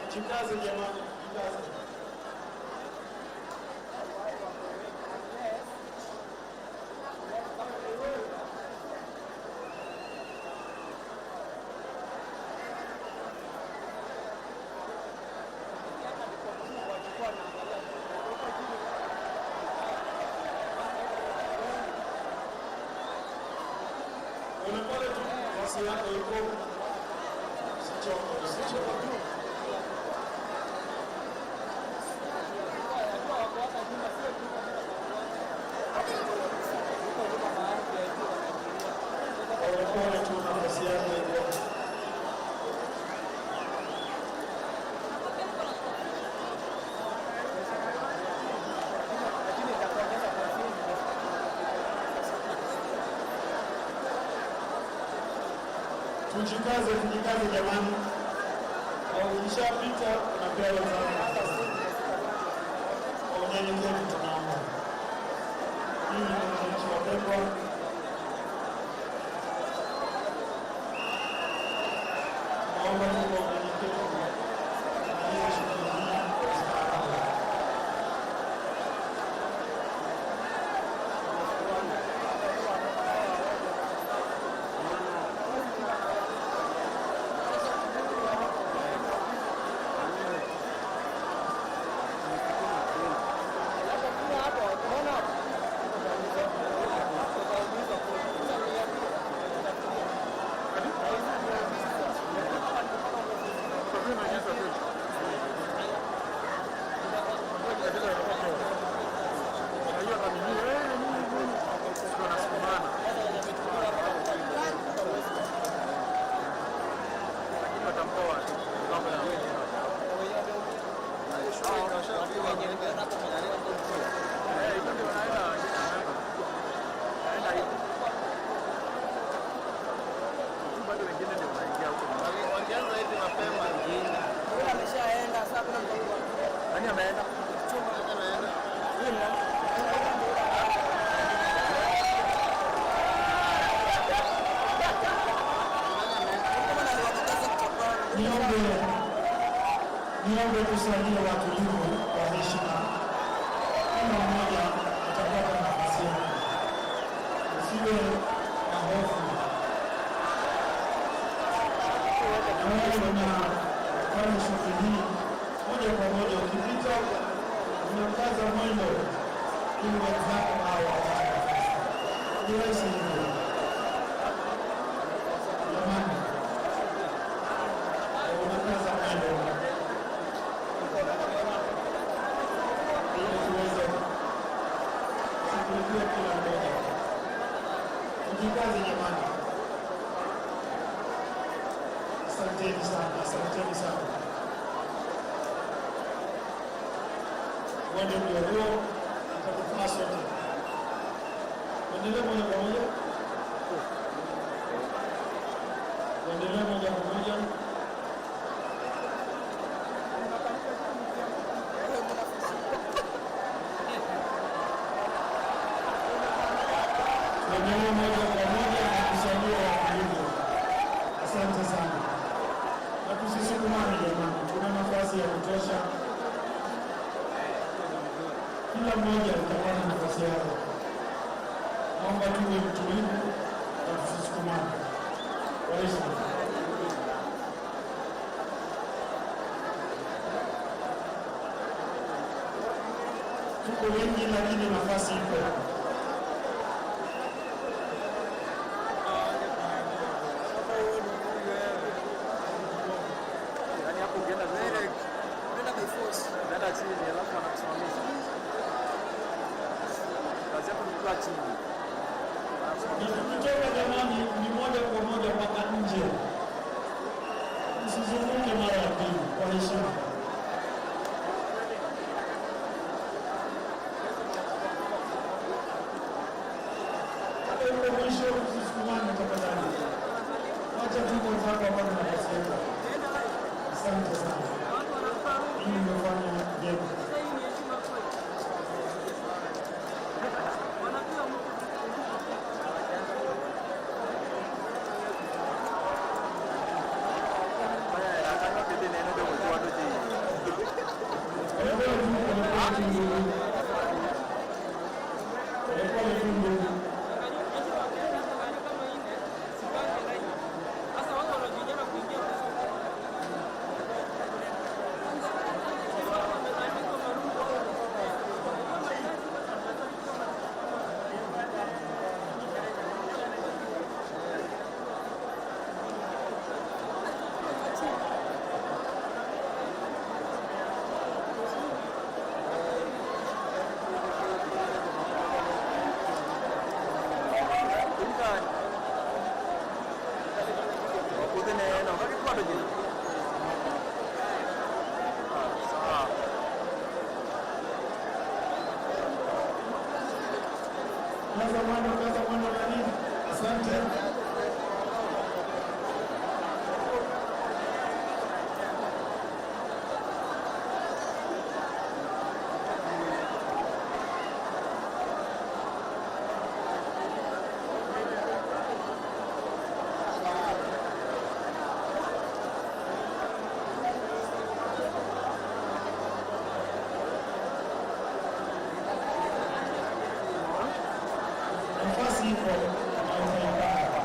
Tujikaze jamani, ukishapita unapewa nafasi. Kwa unyenyekevu tunaomba. Mimi ni mwananchi wa Pemba. Naomba tu kwa unyenyekevu na shughuli hii kwa ustaarabu. Niombe tusalie watulivu kwa heshima. Kila mmoja atapata nafasi yake. Usiwe na hofu. Na wewe unafanya shughuli hii moja kwa moja, ukipita unakaza mwendo ili wenzako hao wapate nafasi. Ni rahisi hivyo. Jamani, unakaza mwendo kila mmoja. Mjikaze jamani. Asanteni sana, asanteni sana. Wende ndio huo, itakufaa sote. Endelee moja kwa moja. Endelee moja kwa moja. Endelee moja kwa moja na kusalia watulivu. Asante sana. Na tusisukumane jamani, kuna nafasi ya kutosha. Kila mmoja utapata nafasi yake. Naomba tuwe mtulivu na tusisukumane. Kwa heshima. Tuko wengi lakini nafasi ipo. Nikitoka jamani, ni moja kwa moja mpaka nje. Usizunguke mara ya pili kwa heshima. Hata ule mwisho usisukumane tafadhali. Wacha tu mwenzako apate nafasi yake. Asante sana. Hii imefanya vyema. Kaza mwendo nani? Asante. Nafasi ipo na utaipata.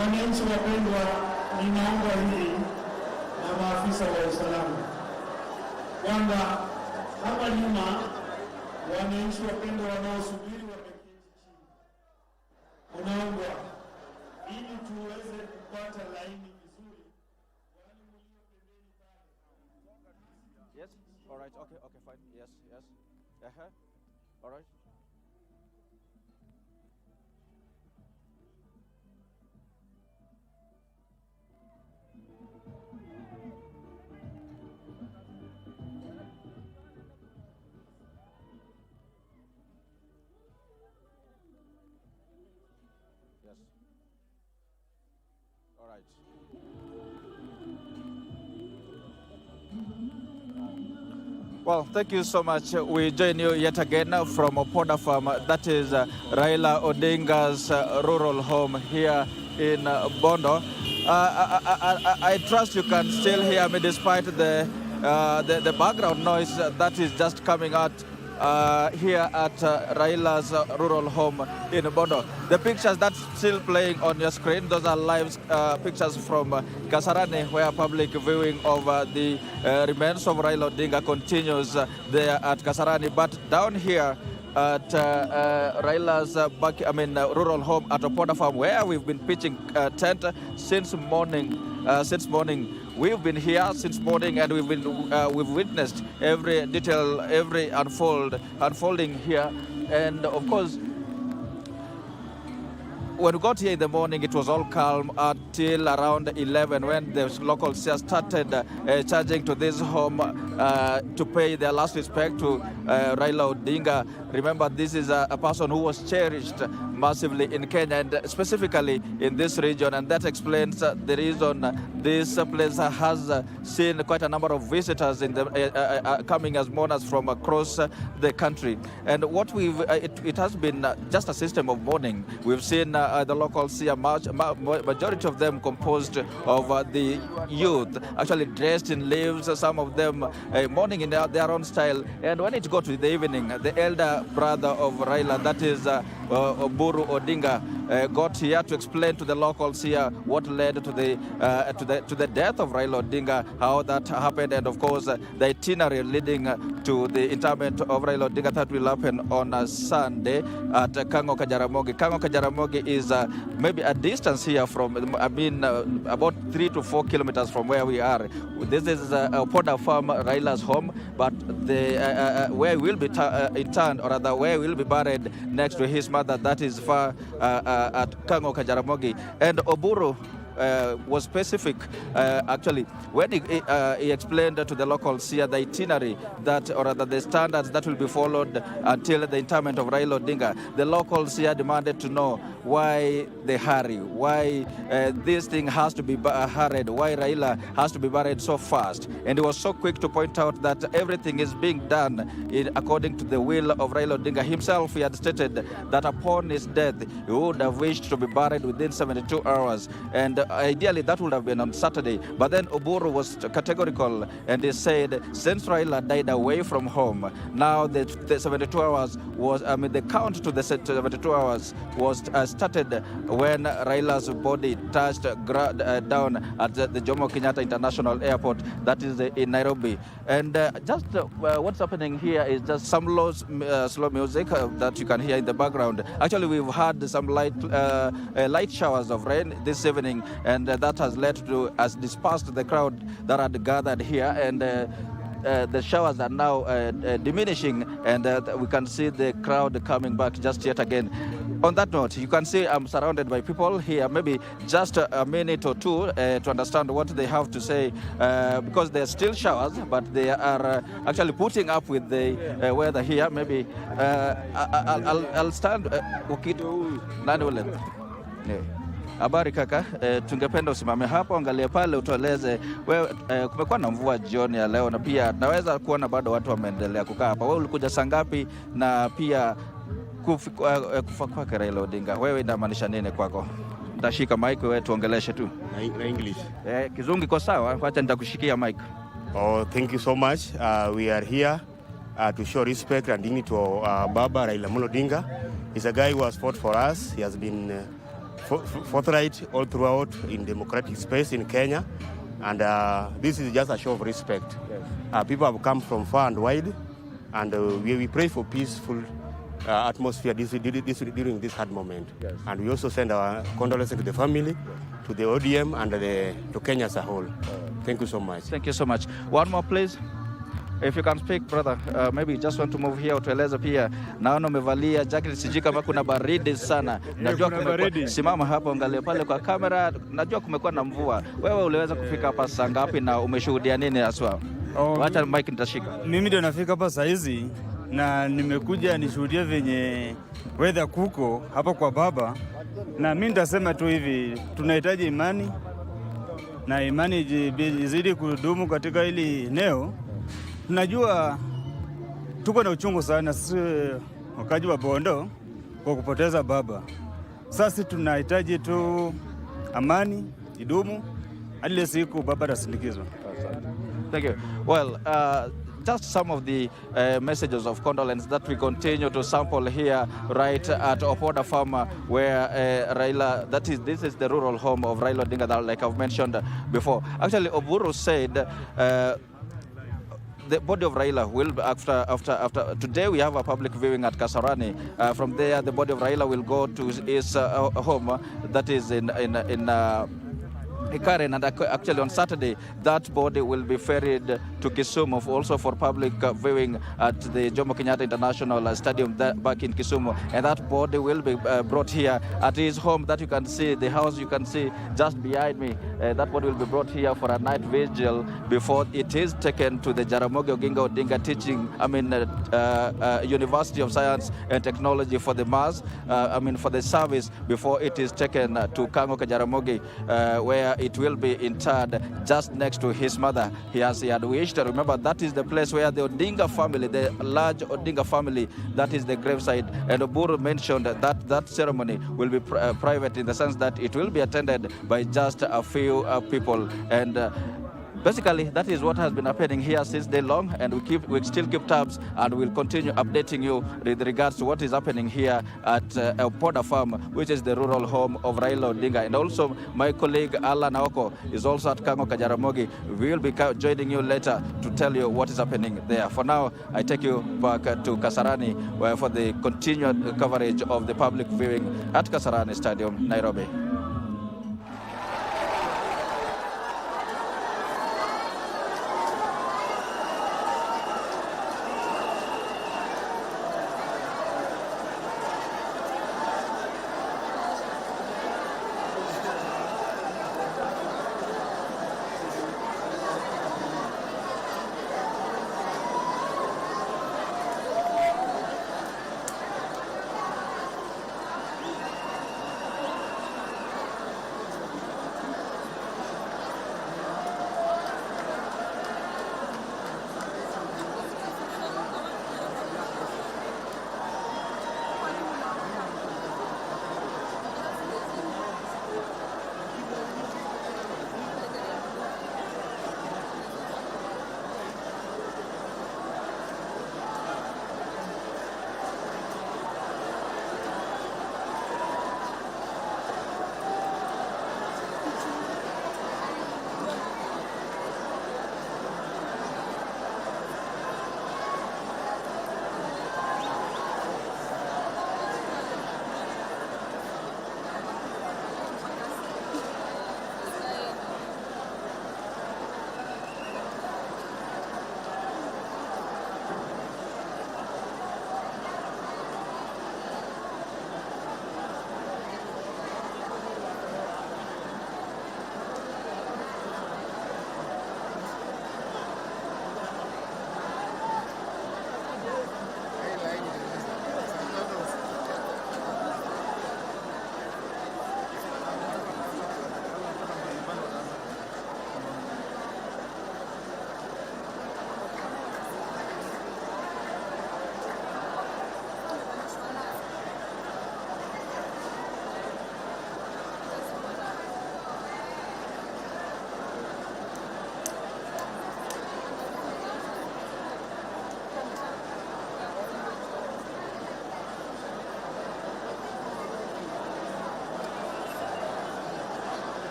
Wananchi wapendwa, ninaomba hili na maafisa wa usalama kwamba hapa nyuma wananchi wapendwa wanaosubiri wameketi chini, unaomba ili tuweze kupata laini vizuri. Yes, all right, okay, fine, yes, all right. All right. Well, thank you so much. We join you yet again from Opoda Farm. That is Raila Odinga's rural home here in Bondo. I trust you can still hear me despite the background noise that is just coming out here at Raila's rural home in Bondo. The pictures that's still playing on your screen, those are live pictures from Kasarani, where public viewing of the remains of Raila Odinga continues there at Kasarani. But down here at Raila's rural home at Opoda Farm, where we've been pitching tent since morning. We've been here since morning, and we've witnessed every detail, every unfolding here. And of course, when we got here in the morning, it was all calm until around 11 when the locals here started charging to this home to pay their last respect to Raila Odinga. Remember, this is a person who was cherished massively in Kenya and specifically in this region, and that explains the reason this place has seen quite a number of visitors in the coming as mourners from across the country. And what it has been just a system of mourning. We've seen the locals here, majority of them composed of the youth, actually dressed in leaves, some of them mourning in their own style. And when it got to the evening, the elder brother of Raila, that is Buru Odinga, got here to explain to the locals here what led to the death of Raila Odinga, how that happened, and of course the itinerary leading to the interment of Raila Odinga that will happen on Sunday at Kango Kajaramogi. Kango Kajaramogi is is maybe a distance here from, about 3 to 4 kilometers from where we are. This is Opoda Farm, Raila's home, but where we'll be interned, or rather where we'll be buried next to his mother, that is far at Kango Jaramogi. And Oburu was specific, actually, when he explained to the locals here the itinerary that, or rather the standards that will be followed until the interment of Raila Odinga. The locals here demanded to know why the hurry, why this thing has to be hurried, why Raila has to be buried so fast. And he was so quick to point out that everything is being done according to the will of Raila Odinga himself. He had stated that upon his death, he would have wished to be buried within 72 hours. And ideally, that would have been on Saturday. But then Oburu was categorical, and he said, since Raila died away from home, now the 72 hours was, the count to the 72 hours was started when Raila's body touched down at the Jomo Kenyatta International Airport, that is in Nairobi. And what's happening here is just some slow music that you can hear in the background. Actually, we've had some light showers of rain this evening, and that has led to, has dispersed the crowd that had gathered here, and the showers are now diminishing, and we can see the crowd coming back just yet again. On that note, you can see I'm surrounded by people here, maybe just a minute or two to understand what they have to say, because there are still showers, but they are actually putting up with the weather here. Maybe I'll stand. Habari kaka, tungependa usimame hapo, angalia pale, utueleze wewe, kumekuwa na mvua jioni ya leo, na pia naweza kuona bado watu wameendelea kukaa hapa. Wewe ulikuja saa ngapi, na pia kufa kwake Raila Odinga, wewe inamaanisha nini kwako? Nitashika mic, wewe tuongeleshe tu na English. Kizungu iko sawa, acha nitakushikia mic. Oh, thank you so much. We are here to show respect and dignity to Baba Raila Odinga. He's a guy who has fought for us. He has been forthright all throughout in democratic space in Kenya, and this is just a show of respect. Yes. People have come from far and wide, and we pray for peaceful atmosphere during this hard moment. Yes. And we also send our condolences to the family, to the ODM, and to Kenya as a whole. Thank you so much. Thank you so much. One more, please. If you can speak, brother, maybe you just want to move here, utueleze pia. Naona umevalia jacket, sijui kama kuna baridi sana. Najua kumekuwa, simama hapa, angalia pale kwa kamera. Najua kumekuwa na mvua. Wewe uliweza kufika hapa saa ngapi na umeshuhudia nini haswa? Wacha mic nitashika. Mimi ndio nafika hapa saa hizi na nimekuja nishuhudie venye weather kuko hapa kwa baba. Na mimi nitasema tu hivi, tunahitaji imani, na imani izidi kudumu katika hili eneo. Tunajua tuko na uchungu sana sisi wakaji wa Bondo kwa kupoteza baba. Sasa tunahitaji tu amani idumu hadi siku baba atasindikizwa. Thank you. Well, just some of the messages of condolence that we continue to sample here right at Opoda Farm, where Raila, this is the rural home of Raila Odinga, like I've mentioned before. Actually, Oburu said the body of Raila will, after today, we have a public viewing at Kasarani. From there, the body of Raila will go to his home, that is in Karen, and actually on Saturday, that body will be ferried to Kisumu also for public viewing at the Jomo Kenyatta International Stadium back in Kisumu. And that body will be brought here at his home that you can see, the house you can see just behind me. That body will be brought here for a night vigil before it is taken to the Jaramogi Oginga Odinga University of Science and Technology for the mass, for the service, before it is taken to Kango Jaramogi, where it will be interred just next to his mother. He had wished. Remember, that is the place where the Odinga family, the large Odinga family, that is the graveside. And Oburu mentioned that ceremony will be private, in the sense that it will be attended by just a few people. And basically, that is what has been happening here since day long, and we still keep tabs, and we'll continue updating you with regards to what is happening here at Poda Farm, which is the rural home of Raila Odinga. And also, my colleague Alan Aoko is also at Kango Kajaramogi. We'll be joining you later to tell you what is happening there. For now, I take you back to Kasarani for the continued coverage of the public viewing at Kasarani Stadium, Nairobi.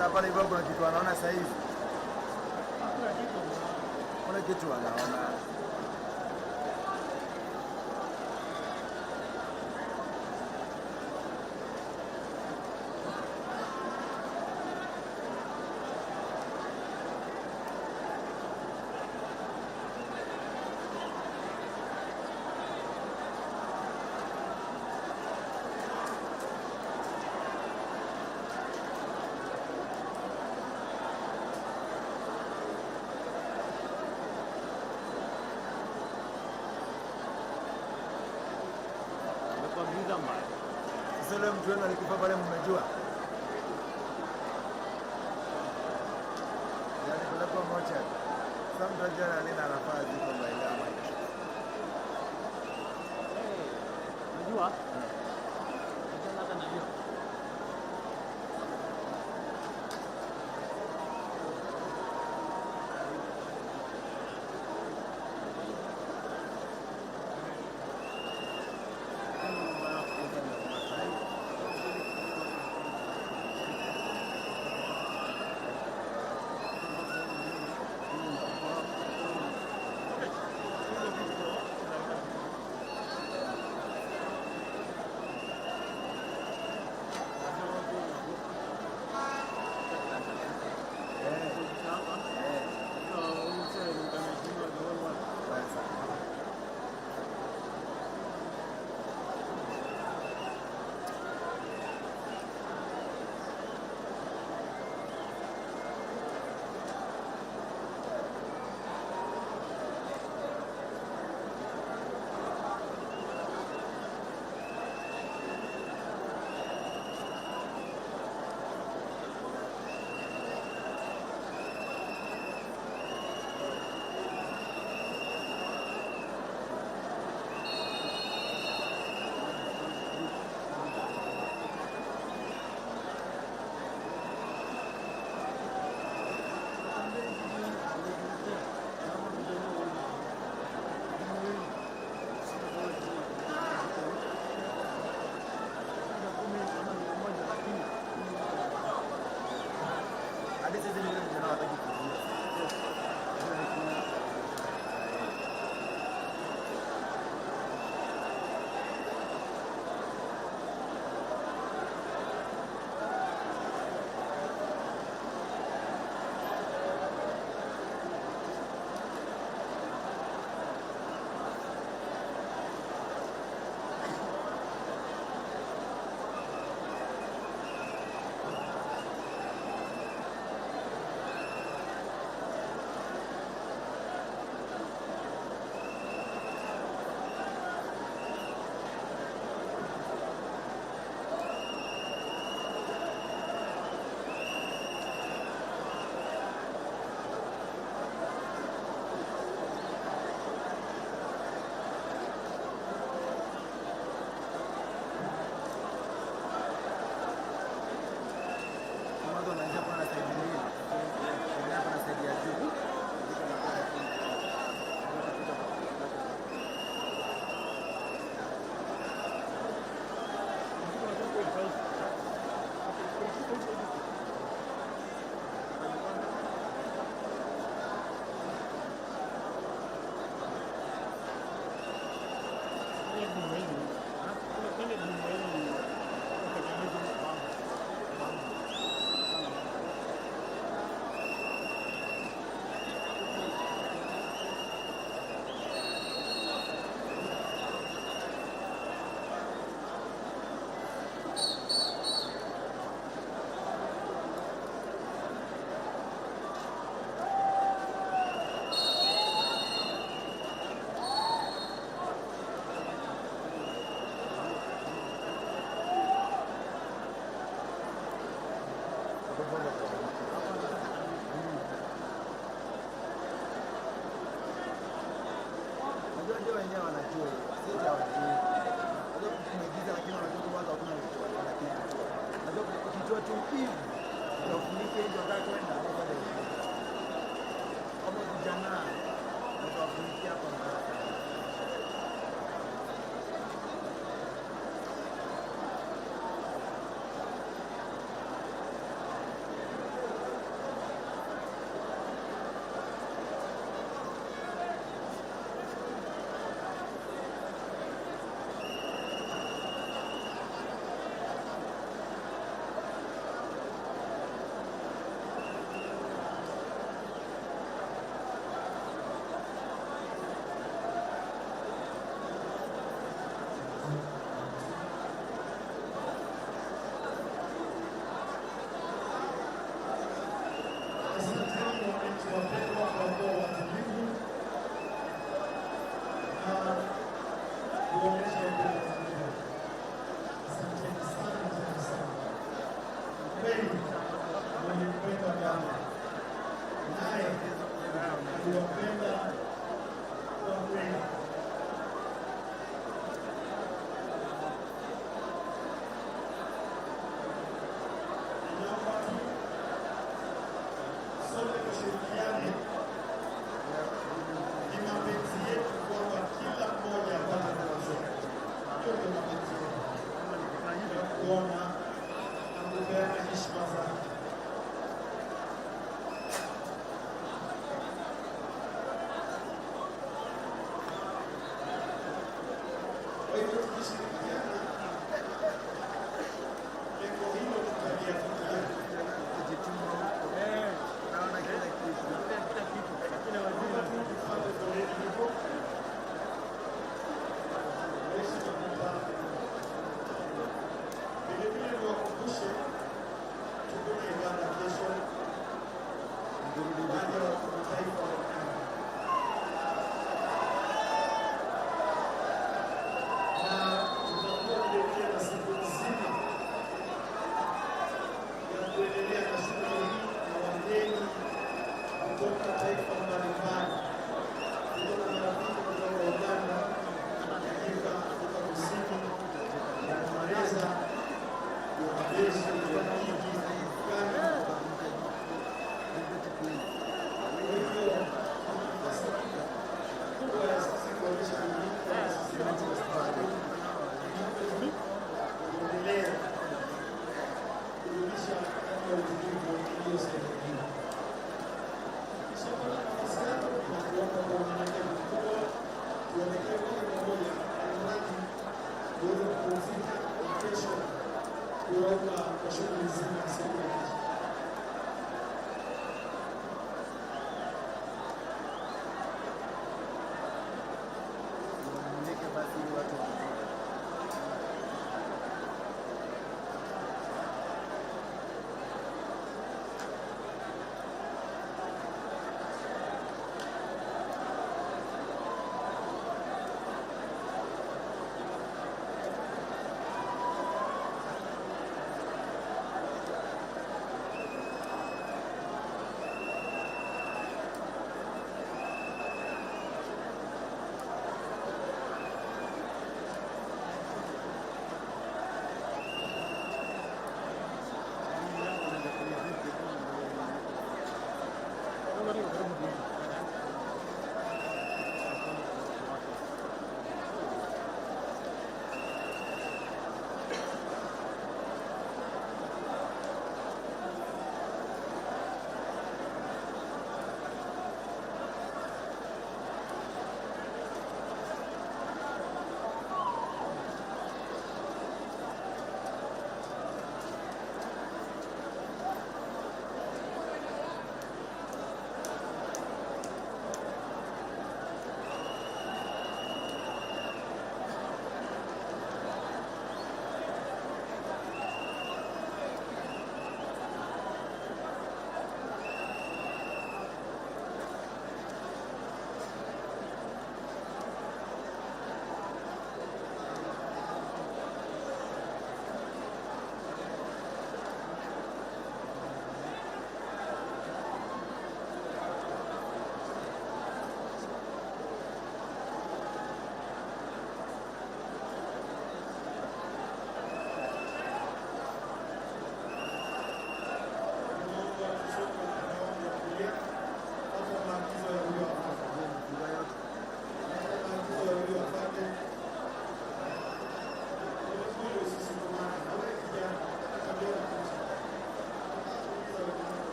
Sasa pale hivyo kuna kitu anaona sasa hivi. Kuna kitu anaona. Sasa leo mtu wenu alikufa pale mmejua. Yaani kuna kwa moja. Sasa mtu ajana nini anafaa ziko mbele ama. Unajua? Hata najua.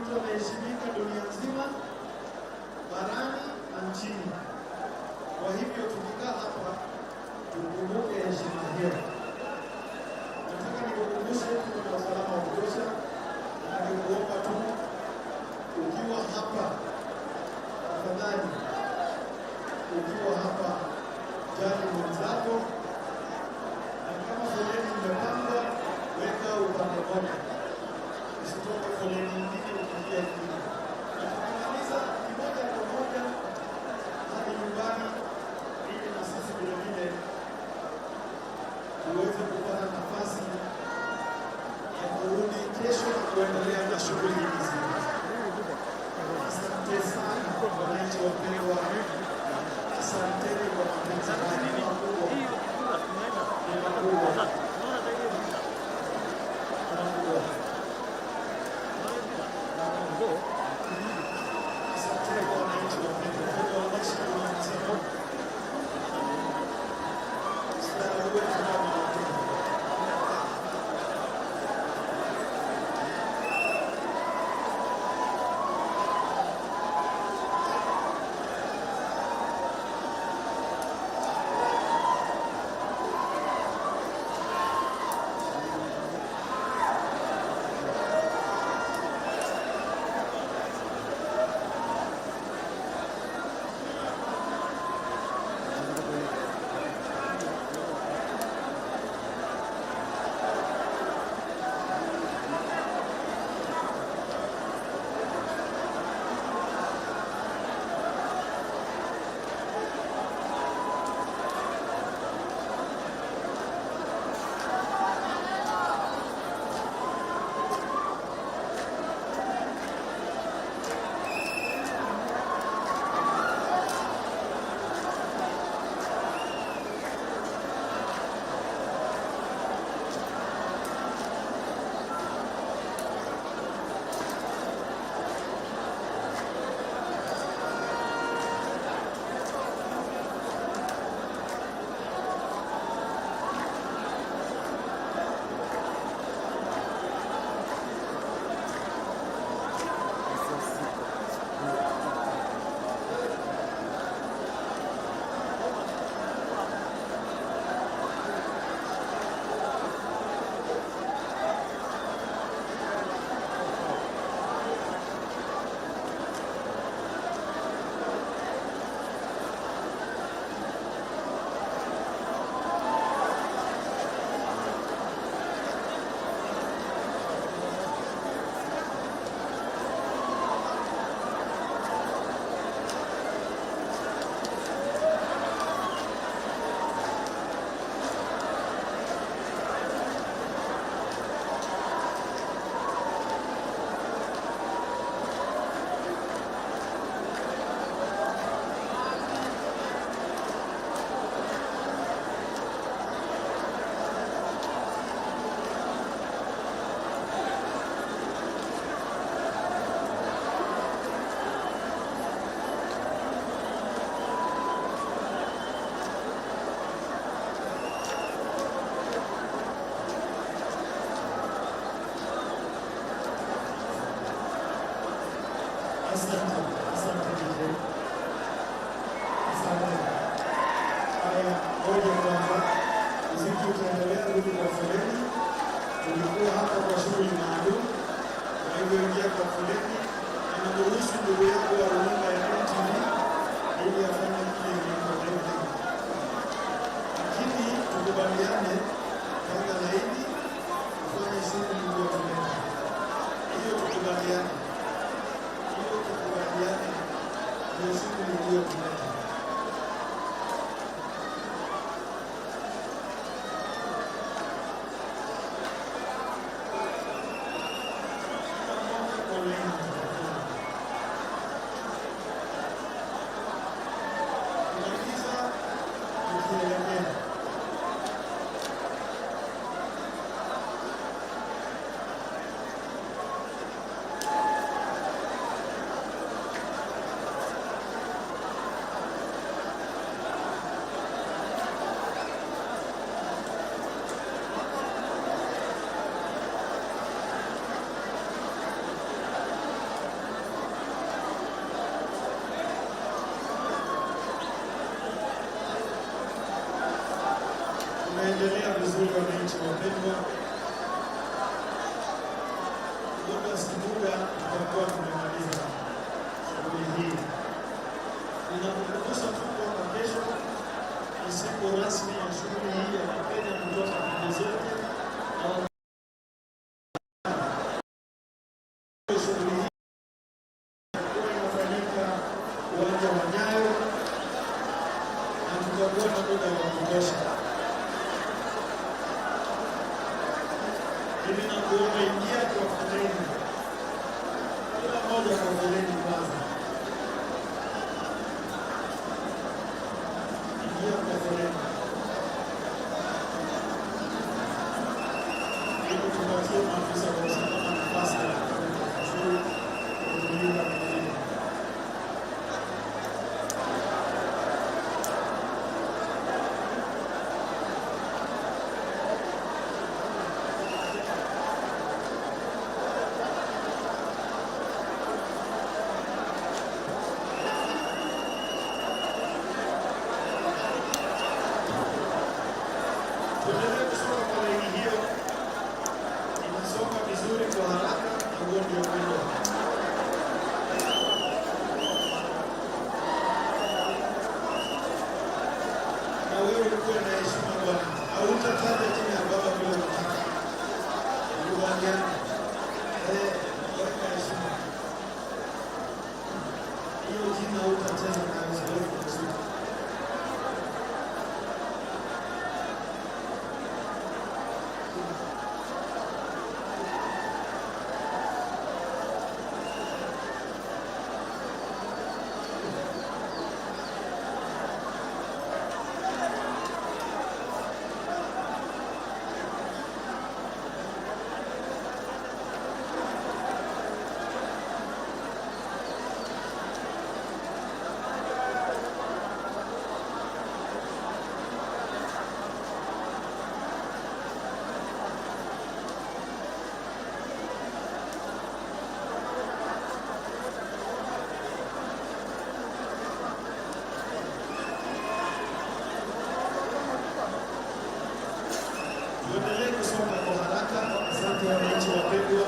mtu anaheshimika dunia nzima, barani na nchini. Kwa hivyo tukikaa hapa tukumbuke heshima hiyo. Nataka nikukumbushe kuna usalama wa kutosha, na nikuomba tu ukiwa hapa, tafadhali ukiwa hapa jali mwenzako, na kama foleni imepangwa weka upande moja, usitoke foleni nyingine ukiingia nyingine. Na tukimaliza kimoja kwa moja hadi nyumbani, ili na sisi vile vile tuweze kupata nafasi ya kurudi kesho na kuendelea na shughuli hizi. Asante sana wananchi wapendwa, asanteni kwa mapenzi makubwa. wananchi wapendwa, muda si muda tutakuwa tumemaliza shughuli hii. Ninakukumbusha tu kwamba kesho ni siku rasmi ya shughuli hii ya Wakenya kutoka pande zote na shughuli hii inafanyika uwanja wa Nyayo na tutakuwa na muda wa kutosha. Mimi nakuomba ingia kwa foleni, kila mmoja kwa foleni kwanza. Ingia kwa foleni ili tupatie maafisa wa usalama nafasi ya kuzuia mwingine. Tuendelee kusoma kwa laini hiyo, inasoma vizuri kwa haraka na huo ndio mwendo. Na wewe ukuwe na heshima bwana, hautataja jina ya baba bila kutaka. Uwanjani, weka heshima. Hiyo jina hautacheza nayo, siwezi kuzuia. Tuendelee kusoma kwa haraka. Asante wananchi wapendwa.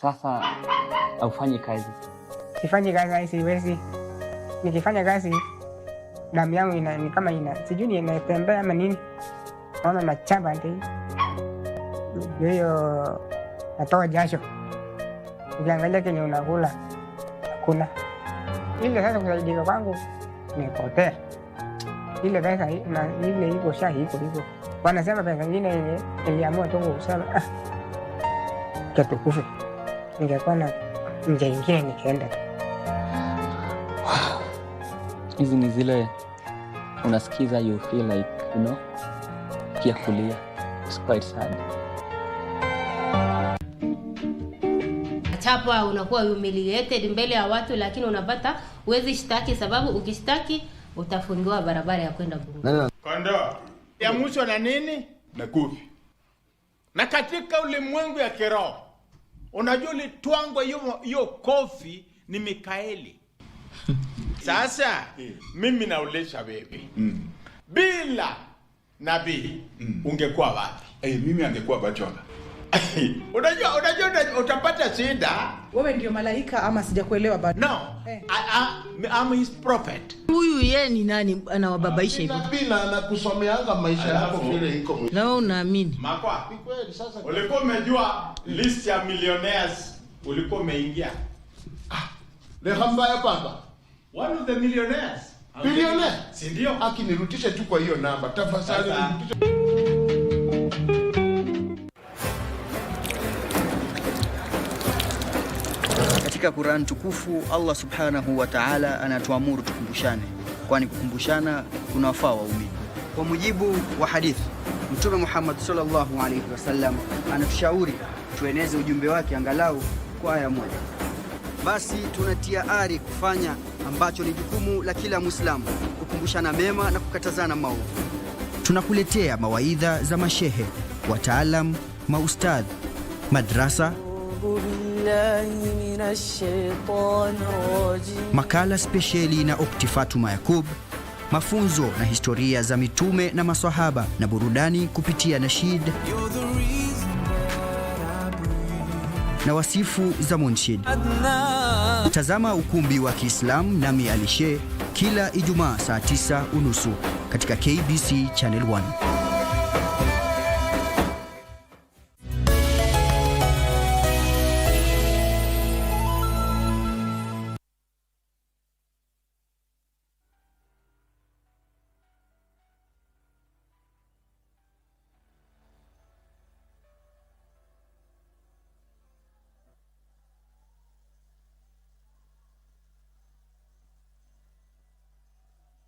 Sasa haufanyi kazi. Sifanyi kazi, siwezi. Nikifanya kazi damu yangu ni kama sijui inatembea ama nini. Naona nachaba ndio. Hiyo natoa jasho. Ukiangalia kenye unakula hakuna. Ile sasa kusaidia kwangu nipotea. Ile pesa na ile iko shahi iko hivyo. Wanasema pesa nyingine ile iliamua tu kusema katukufu. Ningekuwa na njia nyingine nikaenda. Hizi ni zile unasikiza, you feel like, you know, kia kulia. It's quite sad. Chapa unakuwa humiliated mbele ya watu, lakini unapata uwezi shtaki, sababu ukishtaki utafungiwa barabara ya kwenda bunge. Kondo ya mwisho na nini? Na kufi. Na katika ulimwengu ya kiroho, unajua litwangwa hiyo kofi ni Mikaeli. Sasa mimi naulisha wewe. Bila nabii ungekuwa wapi? Mimi angekuwa Bachona. Unajua utapata shida. Wewe ndio malaika ama sijakuelewa bado? No. I'm his prophet. Huyu yeye ni nani anawababaisha hivyo? Nabii na anakusomeanga maisha yako vile iko. Na wewe unaamini? Makwa. Ni kweli sasa. Ulikuwa umejua list ya millionaires ulikuwa umeingia. Lehamba ya papa. One of the millionaires. Billionaire? Si ndio? Akinirudisha tu kwa hiyo namba. Tafadhali nirudishe. Katika Qur'an tukufu Allah Subhanahu wa Ta'ala anatuamuru tukumbushane, kwani kukumbushana kunawafaa waumini. Kwa mujibu wa hadithi, Mtume Muhammad sallallahu alaihi wasallam anatushauri tueneze ujumbe wake angalau kwa aya moja. Basi tunatia ari kufanya ambacho ni jukumu la kila Muislamu, kukumbushana mema na kukatazana maovu. Tunakuletea mawaidha za mashehe, wataalam, maustadh, madrasa, makala spesheli na Okti Fatuma Yakub, mafunzo na historia za mitume na maswahaba, na burudani kupitia nashid na wasifu za munshid. Tazama ukumbi wa Kiislamu nami Alishe kila Ijumaa saa 9:30 katika KBC Channel 1.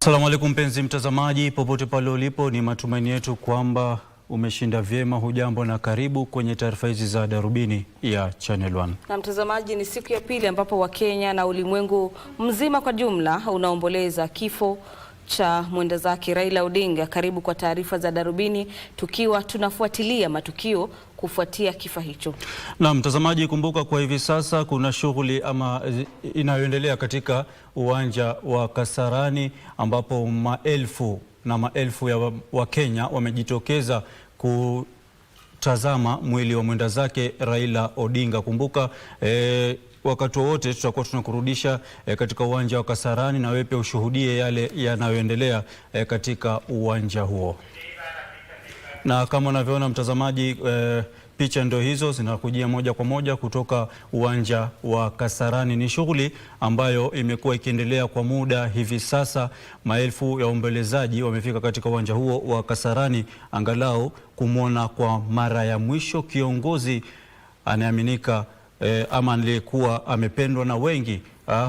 Asalamu alaykum mpenzi mtazamaji, popote pale ulipo, ni matumaini yetu kwamba umeshinda vyema. Hujambo na karibu kwenye taarifa hizi za Darubini ya Channel 1. Na mtazamaji, ni siku ya pili ambapo Wakenya na ulimwengu mzima kwa jumla unaomboleza kifo cha mwenda zake Raila Odinga. Karibu kwa taarifa za Darubini, tukiwa tunafuatilia matukio kufuatia kifo hicho. Na mtazamaji, kumbuka kwa hivi sasa kuna shughuli inayoendelea katika uwanja wa Kasarani, ambapo maelfu na maelfu ya Wakenya wamejitokeza kutazama mwili wa mwenda zake Raila Odinga. Kumbuka wakati wote tutakuwa tunakurudisha katika uwanja wa Kasarani, na wewe pia ushuhudie yale yanayoendelea katika uwanja huo. Na kama unavyoona mtazamaji, picha ndio hizo zinakujia moja kwa moja kutoka uwanja wa Kasarani. Ni shughuli ambayo imekuwa ikiendelea kwa muda hivi sasa. Maelfu ya waombolezaji wamefika katika uwanja huo wa Kasarani angalau kumwona kwa mara ya mwisho kiongozi anayeaminika ama aliyekuwa amependwa na wengi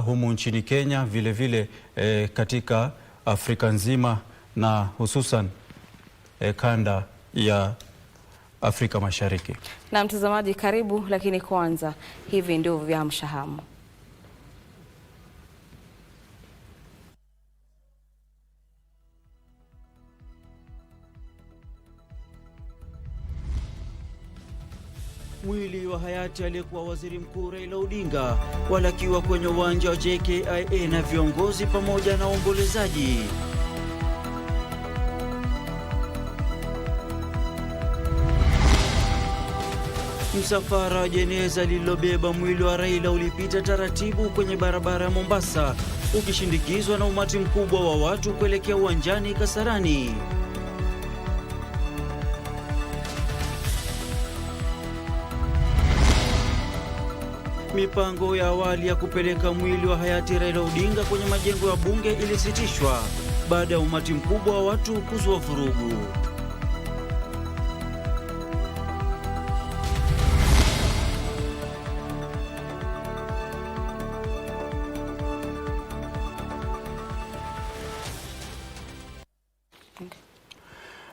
humu nchini Kenya, vile vile katika Afrika nzima na hususan kanda ya Afrika Mashariki. Na mtazamaji, karibu, lakini kwanza hivi ndio vya mshahamu. Mwili wa hayati aliyekuwa waziri mkuu Raila Odinga walakiwa kwenye uwanja wa JKIA na viongozi pamoja na waombolezaji. Msafara wa jeneza lililobeba mwili wa Raila ulipita taratibu kwenye barabara ya Mombasa, ukishindikizwa na umati mkubwa wa watu kuelekea uwanjani Kasarani. Mipango ya awali ya kupeleka mwili wa hayati Raila Odinga kwenye majengo ya bunge ilisitishwa baada ya umati mkubwa wa watu kuzua vurugu.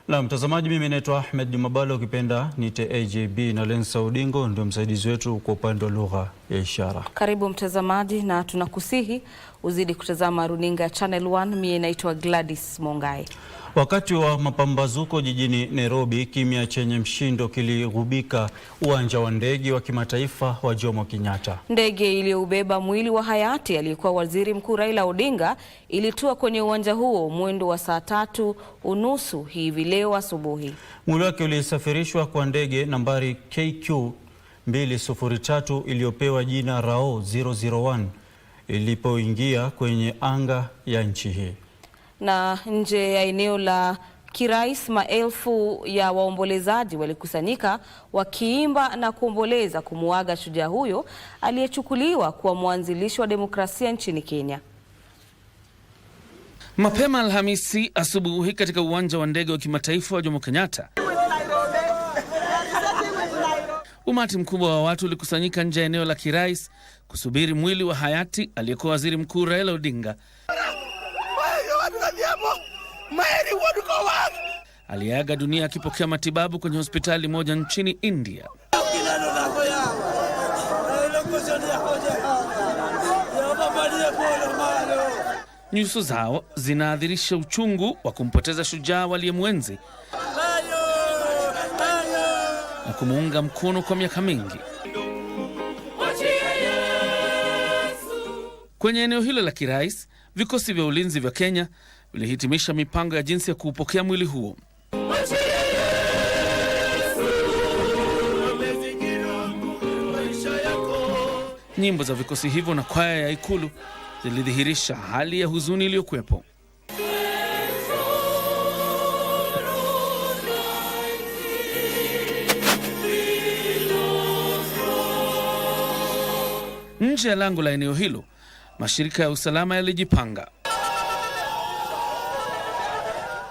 Na mtazamaji, mimi naitwa Ahmed Jumabalo, ukipenda nite AJB, na Lensa Odingo ndio msaidizi wetu kwa upande wa lugha ya ishara. Karibu mtazamaji, na tunakusihi uzidi kutazama runinga ya Channel 1. Mimi naitwa Gladys Mongai. Wakati wa mapambazuko jijini Nairobi, kimya chenye mshindo kiligubika uwanja wa ndege wa kimataifa wa Jomo Kenyatta. Ndege iliyoubeba mwili wa hayati aliyekuwa waziri mkuu Raila Odinga ilitua kwenye uwanja huo mwendo wa saa 3:30 hivi leo asubuhi. Mwili wake ulisafirishwa kwa ndege nambari KQ 203 iliyopewa jina Rao 001 ilipoingia kwenye anga ya nchi hii. Na nje ya eneo la kirais, maelfu ya waombolezaji walikusanyika wakiimba na kuomboleza kumuaga shujaa huyo aliyechukuliwa kuwa mwanzilishi wa demokrasia nchini Kenya. Mapema Alhamisi asubuhi katika uwanja wa ndege wa kimataifa wa Jomo Kenyatta, umati mkubwa wa watu ulikusanyika nje ya eneo la kirais kusubiri mwili wa hayati aliyekuwa waziri mkuu Raila Odinga aliaga dunia akipokea matibabu kwenye hospitali moja nchini India. Nyuso zao zinaadhirisha uchungu wa kumpoteza shujaa waliyemwenzi na kumuunga mkono kwa miaka mingi. Kwenye eneo hilo la kirais, vikosi vya ulinzi vya Kenya vilihitimisha mipango ya jinsi ya kuupokea mwili huo. Nyimbo za vikosi hivyo na kwaya ya ikulu zilidhihirisha hali ya huzuni iliyokuwepo. Nje ya lango la eneo hilo, mashirika ya usalama yalijipanga.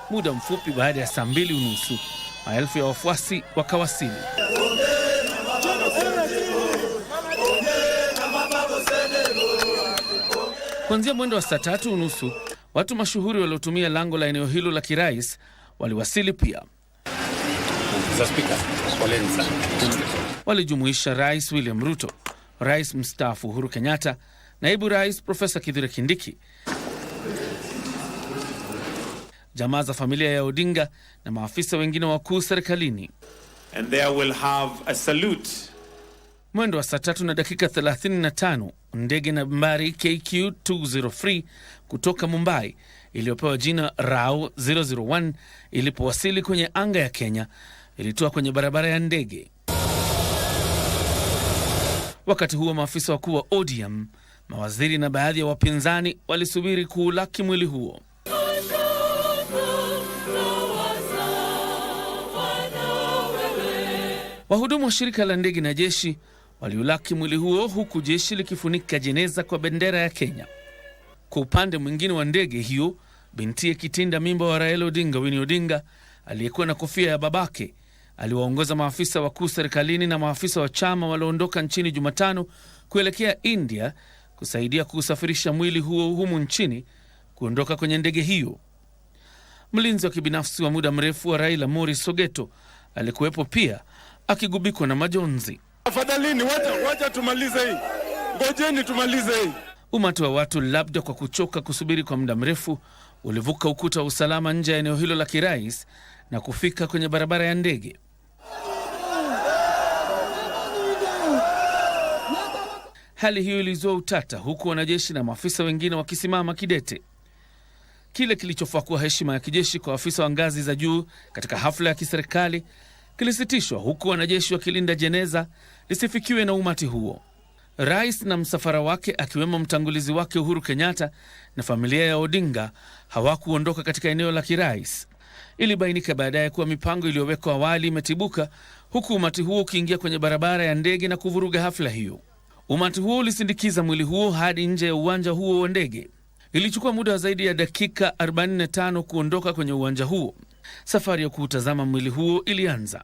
Muda mfupi baada ya saa 2:30, maelfu ya wafuasi wakawasili. Kuanzia mwendo wa saa 3:30, Watu mashuhuri waliotumia lango la eneo hilo la kirais waliwasili pia. Walijumuisha Rais William Ruto, Rais mstaafu Uhuru Kenyatta, Naibu Rais Profesa Kithure Kindiki, jamaa za familia ya Odinga na maafisa wengine wakuu serikalini. And there will have a salute. Mwendo wa saa 3:35 ndege nambari KQ203 kutoka Mumbai iliyopewa jina RAO 001 ilipowasili kwenye anga ya Kenya, ilitoa kwenye barabara ya ndege. Wakati huo maafisa wakuu wa ODM, mawaziri na baadhi ya wapinzani walisubiri kuulaki mwili huo. Wahudumu wa shirika la ndege na jeshi waliulaki mwili huo, huku jeshi likifunika jeneza kwa bendera ya Kenya. Kwa upande mwingine wa ndege hiyo, binti kitinda mimba wa Raila Odinga, Winnie Odinga, aliyekuwa na kofia ya babake, aliwaongoza maafisa wakuu serikalini na maafisa wa chama walioondoka nchini Jumatano kuelekea India kusaidia kusafirisha mwili huo humu nchini kuondoka kwenye ndege hiyo. Mlinzi wa kibinafsi wa muda mrefu wa Raila, Morris Sogeto, alikuwepo pia akigubikwa na majonzi. Afadhalini, wacha tumalize hii. Ngojeni tumalize hii. Umati wa watu, labda kwa kuchoka kusubiri kwa muda mrefu, ulivuka ukuta wa usalama nje ya eneo hilo la kirais na kufika kwenye barabara ya ndege. Hali hiyo ilizua utata, huku wanajeshi na maafisa wengine wakisimama kidete. Kile kilichofaa kuwa heshima ya kijeshi kwa afisa wa ngazi za juu katika hafla ya kiserikali kilisitishwa, huku wanajeshi wakilinda jeneza lisifikiwe na umati huo. Rais na msafara wake, akiwemo mtangulizi wake Uhuru Kenyatta na familia ya Odinga, hawakuondoka katika eneo la kirais. Ilibainika baadaye kuwa mipango iliyowekwa awali imetibuka, huku umati huo ukiingia kwenye barabara ya ndege na kuvuruga hafla hiyo. Umati huo ulisindikiza mwili huo hadi nje ya uwanja huo wa ndege. Ilichukua muda wa zaidi ya dakika 45 kuondoka kwenye uwanja huo. Safari ya kuutazama mwili huo ilianza.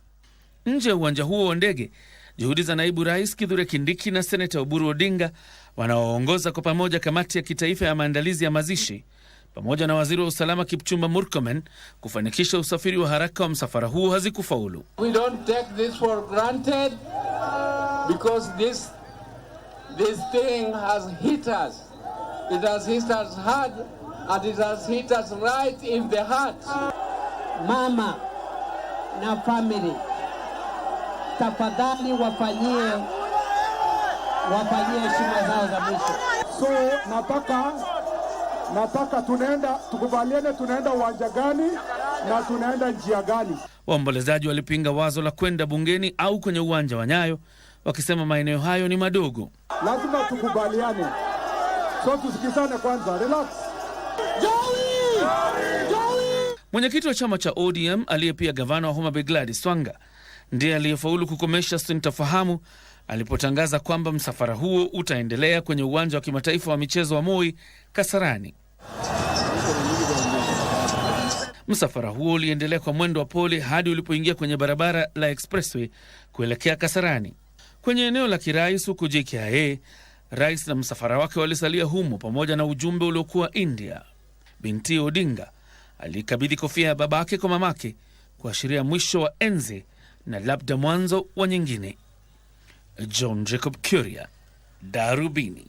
Nje ya uwanja huo wa ndege, juhudi za naibu rais Kithure Kindiki na seneta Oburu Odinga, wanaoongoza kwa pamoja kamati ya kitaifa ya maandalizi ya mazishi, pamoja na waziri wa usalama Kipchumba Murkomen, kufanikisha usafiri wa haraka wa msafara huo hazikufaulu. We don't take this for granted because this thing has hit us. It has hit us hard and it has hit us right in the heart. Mama na family, tafadhali wafanyie heshima zao za mwisho. So nataka tukubaliane tunaenda uwanja gani na tunaenda njia gani. Waombolezaji walipinga wazo la kwenda bungeni au kwenye uwanja wa Nyayo, wakisema maeneo hayo ni madogo. Lazima tukubaliane. So tusikizane kwanza, relax. Mwenyekiti wa chama cha ODM, aliye pia gavana wa Homa Bay Gladys Wanga, ndiye aliyefaulu kukomesha sintofahamu alipotangaza kwamba msafara huo utaendelea kwenye uwanja wa kimataifa wa michezo wa Moi, Kasarani. Msafara huo uliendelea kwa mwendo wa pole hadi ulipoingia kwenye barabara la expressway kuelekea Kasarani. Kwenye eneo la kirais huko JKIA, rais na msafara wake walisalia humo pamoja na ujumbe uliokuwa India. Binti Odinga alikabidhi kofia ya babake kwa mamake kuashiria mwisho wa enzi na labda mwanzo wa nyingine. John Jacob Kuria, Darubini.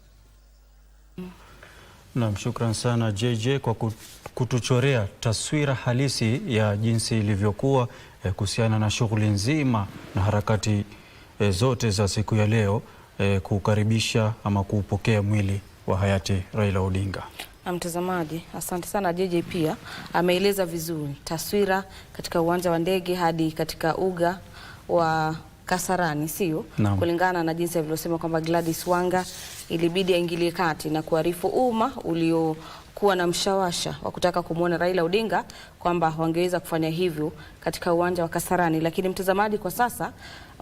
Naam, shukran sana JJ kwa kutuchorea taswira halisi ya jinsi ilivyokuwa kuhusiana na shughuli nzima na harakati zote za siku ya leo kukaribisha ama kuupokea mwili wa hayati Raila Odinga. Na mtazamaji, asante sana JJ, pia ameeleza vizuri taswira katika uwanja wa ndege hadi katika uga wa Kasarani, sio? Kulingana na jinsi alivyosema kwamba Gladys Wanga ilibidi aingilie kati na kuarifu umma uliokuwa na mshawasha wa kutaka kumwona Raila Odinga kwamba wangeweza kufanya hivyo katika uwanja wa Kasarani. Lakini mtazamaji, kwa sasa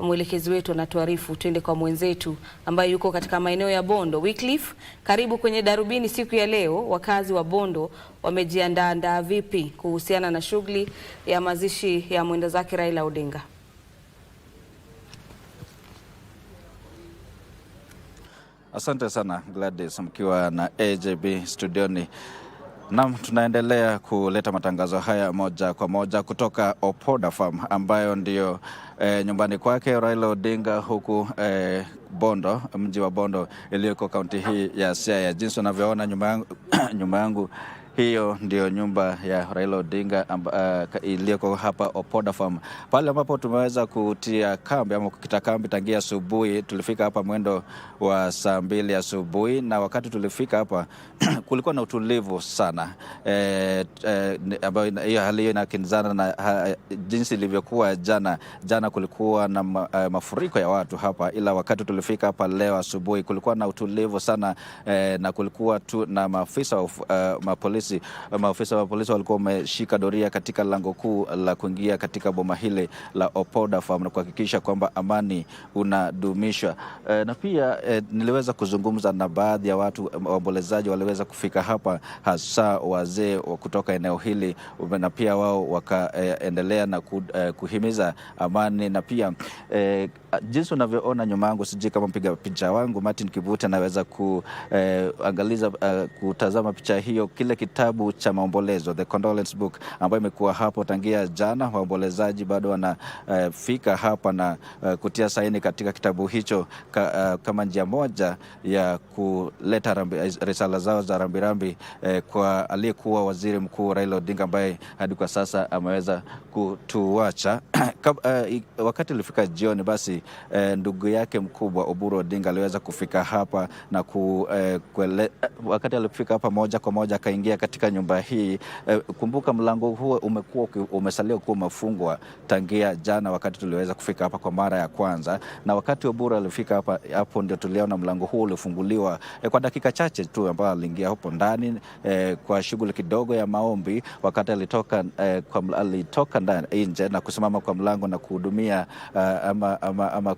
mwelekezi wetu anatuarifu twende kwa mwenzetu ambaye yuko katika maeneo ya Bondo. Wycliffe, karibu kwenye Darubini siku ya leo. Wakazi wa Bondo wamejiandaa vipi kuhusiana na shughuli ya mazishi ya mwenda zake Raila Odinga? Asante sana Gladys, mkiwa na AJB studioni. Naam, tunaendelea kuleta matangazo haya moja kwa moja kutoka Opoda Farm ambayo ndio nyumbani kwake Raila Odinga huku Bondo, mji wa Bondo iliyoko kaunti hii ya Siaya. Jinsi unavyoona nyuma yangu hiyo ndio nyumba ya Raila Odinga iliyoko hapa Opoda Farm. Pale ambapo tumeweza kutia kambi ama kukita kambi tangia asubuhi. Tulifika hapa mwendo wa saa 2 asubuhi, na wakati tulifika hapa kulikuwa na utulivu sana. Ambayo hiyo hali hiyo inakinzana na jinsi ilivyokuwa jana. Jana kulikuwa na mafuriko ya watu hapa, ila wakati tulifika hapa leo asubuhi kulikuwa na utulivu sana, na kulikuwa tu na maafisa wa polisi walikuwa wameshika doria katika lango kuu la kuingia katika boma hili la Opoda Farm na kuhakikisha kwamba amani unadumishwa. Na pia niliweza kuzungumza na baadhi ya watu waombolezaji waliweza kufika hapa, hasa wazee kutoka eneo hili, na pia wao wakaendelea na kuhimiza amani. Na pia jinsi unavyoona nyuma yangu, sijui kama mpiga picha wangu Martin Kivuti anaweza kuangaliza kutazama picha hiyo, kile kitabu cha maombolezo, the condolence book, ambayo imekuwa hapo tangia jana. Waombolezaji bado wanafika hapa na kutia saini katika kitabu hicho kama njia moja ya kuleta risala zao za rambirambi kwa aliyekuwa waziri mkuu Raila Odinga, ambaye hadi kwa sasa ameweza kutuacha. Wakati ilifika jioni, basi ndugu yake mkubwa Oburu Odinga aliweza kufika hapa na wakati alifika hapa moja kwa moja akaingia katika nyumba hii. Kumbuka mlango huo umesalia kuwa umefungwa tangia jana wakati tuliweza kufika hapa kwa mara ya kwanza, na wakati Oburu alifika hapa, hapo ndio tuliona mlango huo ulifunguliwa kwa dakika chache tu, ambapo aliingia hapo ndani kwa shughuli kidogo ya maombi. Wakati alitoka ndani nje na kusimama kwa mlango na kuhudumia ama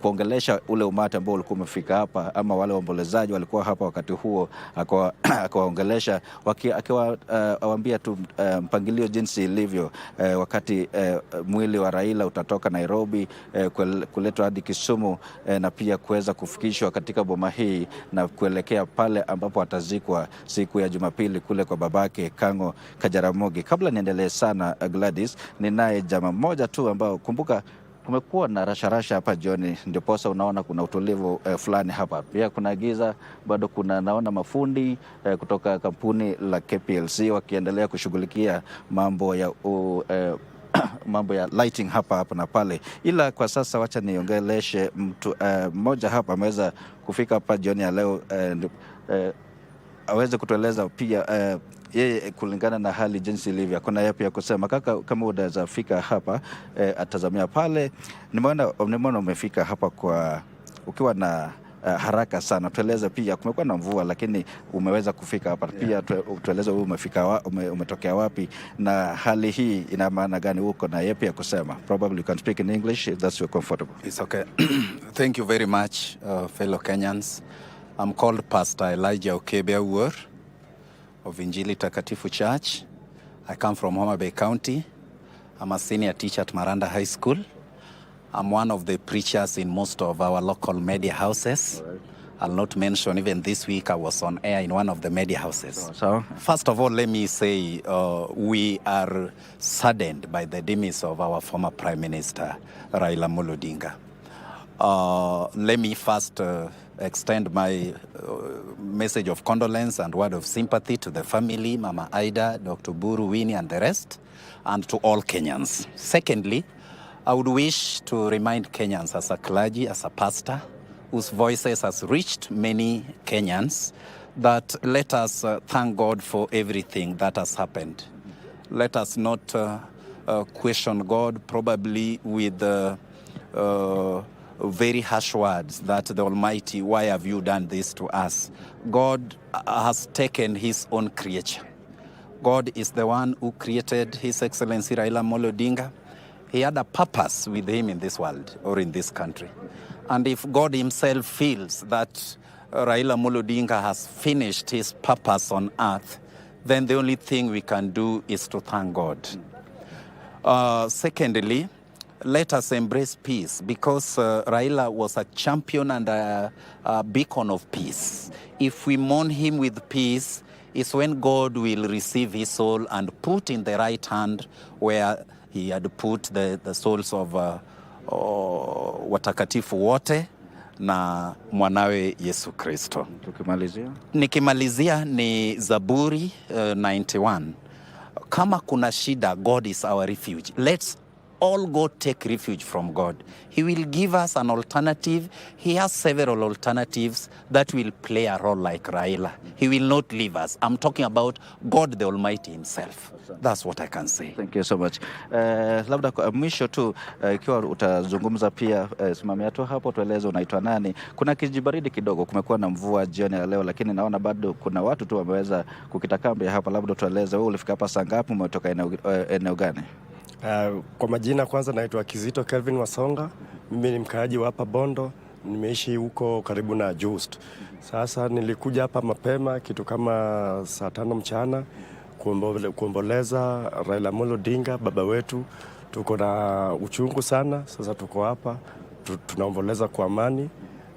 kuongelesha ule umati ambao ulikuwa umefika hapa, ama wale waombolezaji walikuwa hapa wakati huo, akawaongelesha akiwaambia tu mpangilio jinsi ilivyo, wakati mwili wa Raila utatoka Nairobi kuletwa hadi Kisumu, na pia kuweza kufikishwa katika boma hii na kuelekea pale ambapo atazikwa siku ya Jumapili kule kwa babake Kang'o Kajaramogi. Kabla niendelee sana, Gladys, ninaye jamaa mmoja tu ambao, kumbuka kumekuwa na rasharasha hapa jioni, ndio posa unaona kuna utulivu fulani hapa. Pia kuna giza, bado naona mafundi kutoka kampuni la KPLC wakiendelea kushughulikia mambo ya lighting hapa na pale. Ila kwa sasa wacha niongeleshe mtu mmoja hapa ameweza kufika hapa jioni ya leo, aweze kutueleza pia yeye kulingana na hali jinsi ilivyo. Kuna yapi ya kusema? Kaka, kama unaweza fika hapa atazamia pale. Nimeona umefika hapa ukiwa na haraka sana. Tueleze pia, kumekuwa na mvua lakini umeweza kufika hapa pia. Tueleze wewe umetokea wapi na hali hii ina maana gani huko, na yapi ya kusema? Probably you can speak in English if that's comfortable. It's okay. Thank you very much, fellow Kenyans. I'm called Pastor Elijah Okebeawuor of Injili Takatifu Church. I come from Homa Bay County. I'm a senior teacher at Maranda High School. I'm one of the preachers in most of our local media houses. Right. I'll not mention, even this week I was on air in one of the media houses. So, first of all, let me say we are saddened by the demise of our former Prime Minister, Raila Odinga. Let me first extend my message of condolence and word of sympathy to the family, Mama Aida, Dr. Buru, Winnie, and the rest, and to all Kenyans. Secondly, I would wish to remind Kenyans as a clergy, as a pastor, whose voices has reached many Kenyans, that let us thank God for everything that has happened. Let us not question God, probably with very harsh words, that the Almighty, why have you done this to us? God has taken his own creature. God is the one who created His Excellency Raila Odinga. He had a purpose with him in this world or in this country. And if God himself feels that Raila Odinga has finished his purpose on earth, then the only thing we can do is to thank God. Secondly, let us embrace peace, because Raila was a champion and a beacon of peace. If we mourn him with peace, is when God will receive his soul and put in the right hand where he had put the souls of watakatifu wote na mwanawe Yesu Kristo. Nikimalizia ni Zaburi 91. Kama kuna shida, God is our refuge. Let's all go take refuge from God. He will give us an alternative. He has several alternatives that will play a role like Raila. He will not leave us. I'm talking about God the Almighty himself. That's what I can say. Thank you so much. Labda kwa mwisho tu, ikiwa utazungumza pia, simamia tu hapo, tueleze unaitwa nani. Kuna kijibaridi kidogo, kumekuwa na mvua jioni ya leo, lakini naona bado kuna watu tu wameweza kukita kambi hapa. Labda tueleze wewe ulifika hapa saa ngapi, umetoka eneo gani? Kwa majina kwanza naitwa Kizito Kelvin Wasonga. Mimi ni mkaaji wa hapa Bondo. Nimeishi huko karibu na Just. Sasa nilikuja hapa mapema kitu kama saa 5 mchana kuomboleza Raila Odinga, baba wetu. Tuko na uchungu sana. Sasa tuko hapa tunaomboleza kwa amani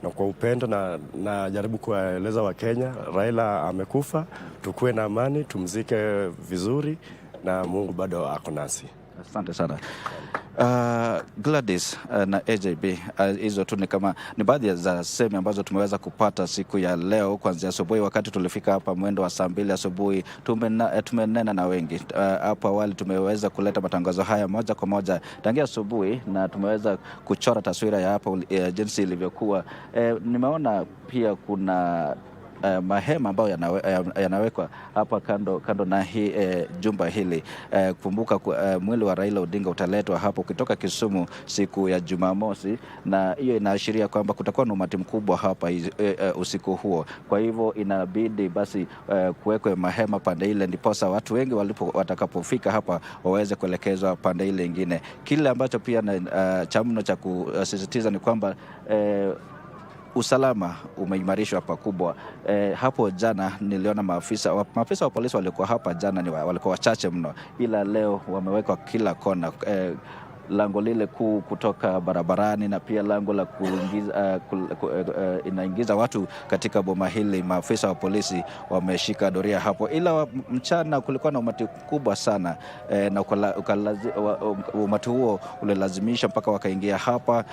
na kwa upendo, na jaribu kuwaeleza Wakenya Raila amekufa, tukue na amani, tumzike vizuri na Mungu bado ako nasi. Asante sana. Gladys na AJB, hizo tu ni baadhi za semi ambazo tumeweza kupata siku ya leo kuanzia asubuhi. Wakati tulifika hapa mwendo wa saa 2 asubuhi, tumenena na wengi. Hapo awali tumeweza kuleta matangazo haya moja kwa moja tangia asubuhi, na tumeweza kuchora taswira ya hapa jinsi ilivyokuwa. Nimeona pia kuna mahema ambayo yanawekwa hapa kando na hii jumba hili. Kumbuka mwili wa Raila Odinga utaletwa hapo kutoka Kisumu siku ya Jumamosi, na hiyo inaashiria kwamba kutakuwa na umati mkubwa hapa usiku huo. Kwa hivyo inabidi basi kuwekwe mahema pande ile, ndiposa watu wengi watakapofika hapa waweze kuelekezwa pande ile nyingine. Kile ambacho pia cha mno cha kusisitiza ni kwamba usalama umeimarishwa pakubwa. Hapo jana niliona maafisa wa polisi walikuwa hapa jana, walikuwa wachache mno, ila leo wamewekwa kila kona. Lango lile kuu kutoka barabarani na pia lango la kuingiza inaingiza watu katika boma hili, maafisa wa polisi wameshika doria hapo. Ila mchana kulikuwa na umati kubwa sana, na umati huo ulilazimisha mpaka wakaingia hapa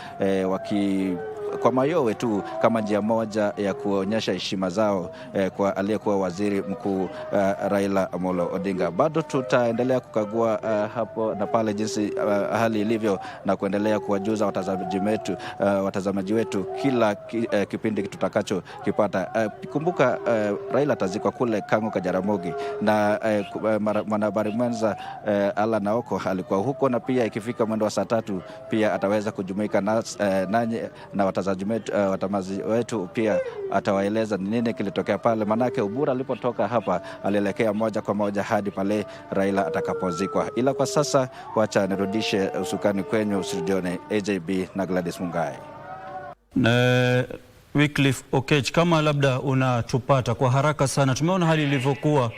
kwa mayowe tu kama njia moja ya kuonyesha heshima zao kwa aliyekuwa waziri mkuu Raila Odinga. Bado tutaendelea kukagua hapo na pale jinsi hali ilivyo, na kuendelea kuwajuza watazamaji wetu kila kipindi tutakacho kipata. Kumbuka Raila atazikwa kule Kango Kajaramogi, na mwanahabari mwenza Ala Naoko alikuwa huko, na pia ikifika mwendo wa saa 3 pia ataweza kujumuika nanyi na watazamaji wetu, pia atawaeleza nini kilitokea pale. Manake Ubura alipotoka hapa alielekea moja kwa moja hadi pale Raila atakapozikwa. Ila kwa sasa wacha nirudishe usukani kwenyu studioni AJB na Gladys Mungai. Wycliffe Okech, kama labda unatupata kwa haraka sana, tumeona hali ilivyokuwa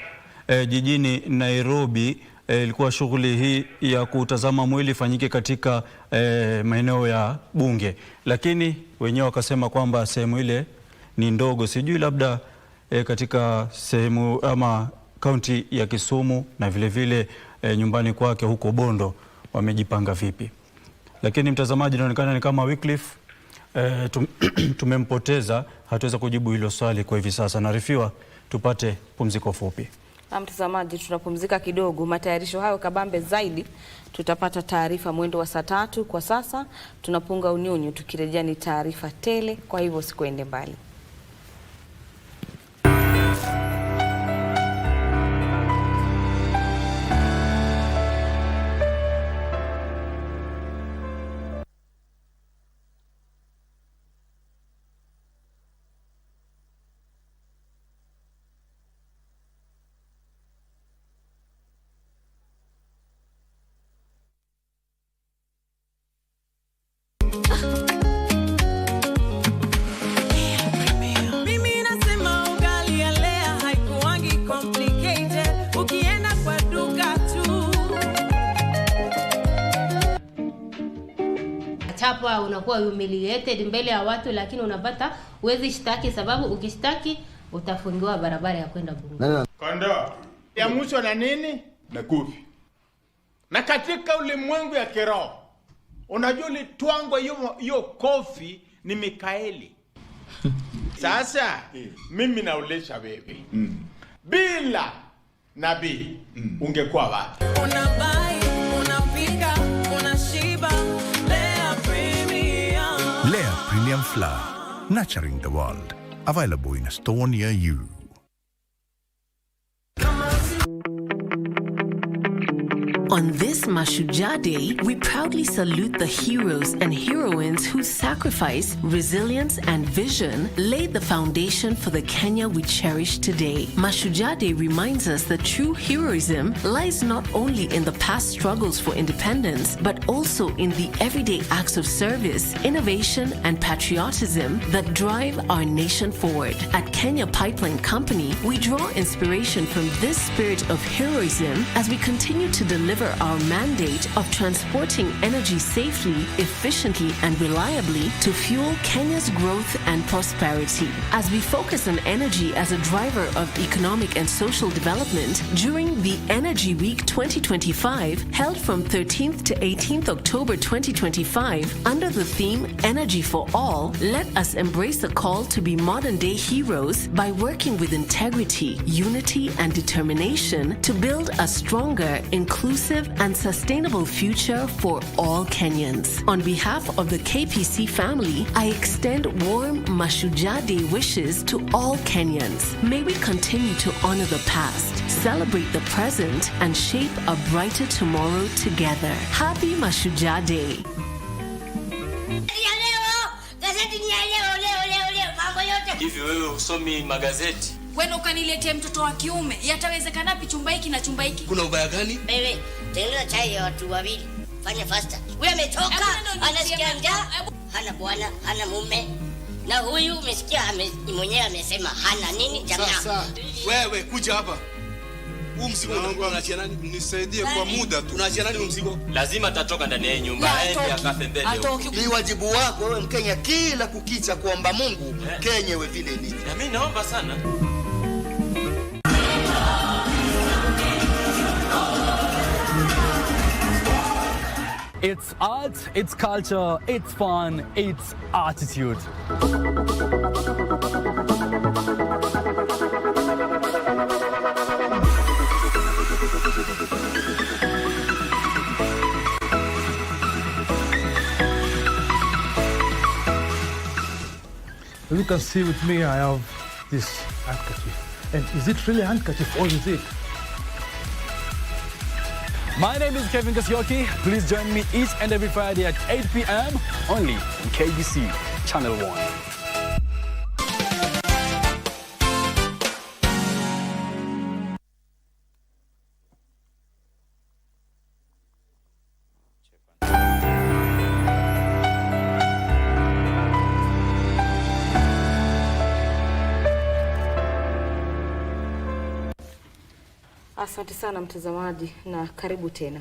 jijini Nairobi. Ilikuwa shughuli hii ya kutazama mwili fanyike katika maeneo ya bunge, lakini wenyewe wakasema kwamba sehemu ile ni ndogo. Sijui labda katika sehemu ama kaunti ya Kisumu na vile vile nyumbani kwake huko Bondo wamejipanga vipi. Lakini mtazamaji, inaonekana ni kama Wycliffe tumempoteza, hatuweza kujibu hilo swali kwa hivi sasa. Naarifiwa tupate pumziko fupi. Na mtazamaji, tunapumzika kidogo. Matayarisho hayo kabambe zaidi tutapata taarifa mwendo wa saa 3. Kwa sasa tunapunga unyunyu, tukirejea ni taarifa tele, kwa hivyo usikuende mbali. Hapa unakuwa humiliated mbele ya watu, lakini unapata uwezi shtaki, sababu ukishtaki utafungiwa barabara ya kwenda bunge. Kondoo. Ya mwisho na nini? Na kofi. Na katika ulimwengu ya kiroho, unajua litwangwa hiyo kofi ni Mikaeli. Sasa mimi naulisha wewe. Bila nabii ungekuwa wapi? Unabai, unapika, unashiba. Lea Premium Flour, nurturing the world. Available in a store near you. On this Mashujaa Day, we proudly salute the heroes and heroines whose sacrifice, resilience, and vision laid the foundation for the Kenya we cherish today. Mashujaa Day reminds us that true heroism lies not only in the past struggles for independence, but also in the everyday acts of service, innovation, and patriotism that drive our nation forward. At Kenya Pipeline Company, we draw inspiration from this spirit of heroism as we continue to deliver our mandate of transporting energy safely, efficiently, and reliably to fuel Kenya's growth and prosperity. As we focus on energy as a driver of economic and social development during the Energy Week 2025, held from 13th to 18th October 2025, under the theme Energy for All, let us embrace the call to be modern-day heroes by working with integrity, unity, and determination to build a stronger, inclusive, and sustainable future for all Kenyans. On behalf of the KPC family, I extend warm Mashujaa Day wishes to all Kenyans. May we continue to honor the past, celebrate the present, and shape a brighter tomorrow together. Happy Mashujaa Day. Hivi wewe usomi magazeti? Wewe ukaniletea mtoto wa kiume, yatawezekana wapi chumba hiki na chumba hiki? Kuna ubaya gani? Wewe, tengeneza chai ya watu wawili. Fanya faster. Huyu ametoka, anasikia njaa, hana bwana, hana mume. Na huyu umesikia mwenyewe amesema hana nini jamaa. Sasa wewe kuja hapa. Huu mzigo unaachia nani? Nisaidie kwa muda tu. Unaachia nani mzigo? Lazima atatoka ndani ya nyumba, aende akafe mbele. Ni wajibu wako wewe Mkenya kila kukicha kuomba Mungu Kenya iwe vile ilivyo. Na mimi naomba sana. It's art, it's culture, it's fun, it's attitude. You can see with me, I have this handkerchief. And is it really a handkerchief or is it? My name is Kevin Kasioki. Please join me each and every Friday at 8 p.m. only on KBC Channel 1. Asante sana mtazamaji na karibu tena.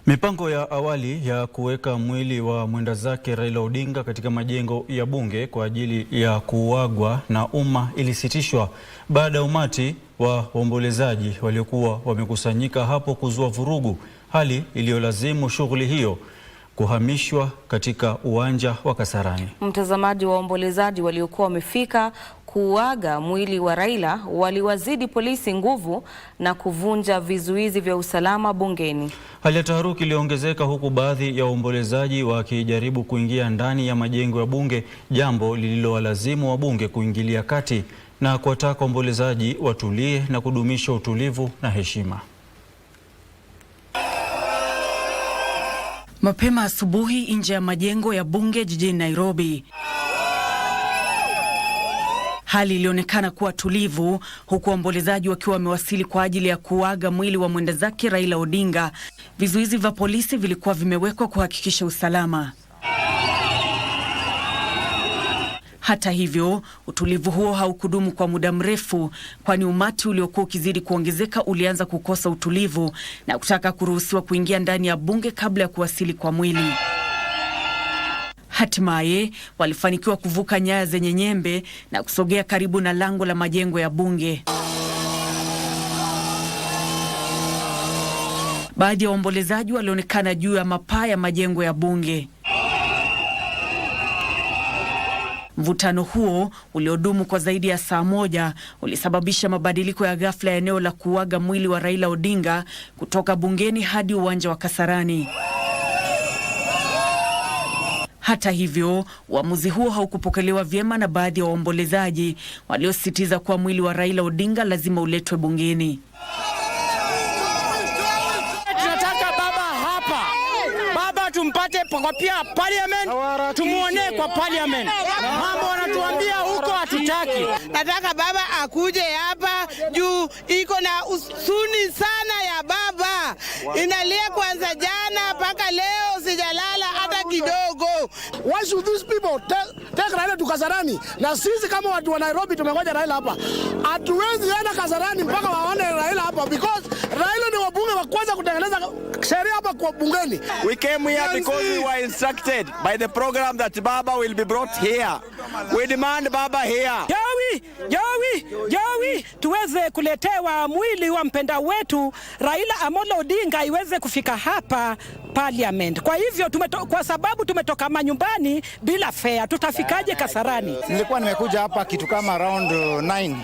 Mipango ya awali ya kuweka mwili wa mwenda zake Raila Odinga katika majengo ya bunge kwa ajili ya kuagwa na umma ilisitishwa baada ya umati wa waombolezaji waliokuwa wamekusanyika hapo kuzua vurugu, hali iliyolazimu shughuli hiyo kuhamishwa katika uwanja wa Kasarani. Mtazamaji, waombolezaji waliokuwa wamefika kuaga mwili wa Raila waliwazidi polisi nguvu na kuvunja vizuizi vya usalama bungeni. Hali ya taharuki iliongezeka huku baadhi ya waombolezaji wakijaribu kuingia ndani ya majengo ya bunge, jambo lililowalazimu wabunge kuingilia kati na kuwataka waombolezaji watulie na kudumisha utulivu na heshima. Mapema asubuhi nje ya majengo ya bunge jijini Nairobi, hali ilionekana kuwa tulivu huku waombolezaji wakiwa wamewasili kwa ajili ya kuaga mwili wa mwenda zake Raila Odinga. Vizuizi vya polisi vilikuwa vimewekwa kuhakikisha usalama. Hata hivyo, utulivu huo haukudumu kwa muda mrefu, kwani umati uliokuwa ukizidi kuongezeka ulianza kukosa utulivu na kutaka kuruhusiwa kuingia ndani ya bunge kabla ya kuwasili kwa mwili. Hatimaye walifanikiwa kuvuka nyaya zenye nyembe na kusogea karibu na lango la majengo ya bunge. Baadhi ya waombolezaji walionekana juu ya mapaa ya majengo ya bunge. Mvutano huo uliodumu kwa zaidi ya saa moja ulisababisha mabadiliko ya ghafla ya eneo la kuaga mwili wa Raila Odinga kutoka bungeni hadi uwanja wa Kasarani. Hata hivyo, uamuzi huo haukupokelewa vyema na baadhi ya waombolezaji waliosisitiza kuwa mwili wa Raila Odinga lazima uletwe bungeni. Tunataka baba hapa. Baba tumpate kwa pia parliament, tumuone kwa parliament. Mambo wanatuambia huko hatutaki. Nataka baba akuje hapa juu iko na usuni sana ya baba. Inalia kwanza jana mpaka leo sijalala hata kidogo. Why should these people take Raila to Kasarani? Na sisi kama watu wa Nairobi tumengoja Raila hapa. Hatuwezi enda Kasarani mpaka waone Raila hapa because Raila ni wabunge wa kwanza kutengeneza sheria hapa kwa bungeni. We came here because we were instructed by the program that Baba will be brought here. We demand Baba here. Jowi, tuweze kuletewa mwili wa mpenda wetu Raila Amolo Odinga iweze kufika hapa parliament. Kwa hivyo kwa sababu tumetoka manyumbani bila fare, tutafikaje Kasarani? Nilikuwa nimekuja hapa kitu kama around 9.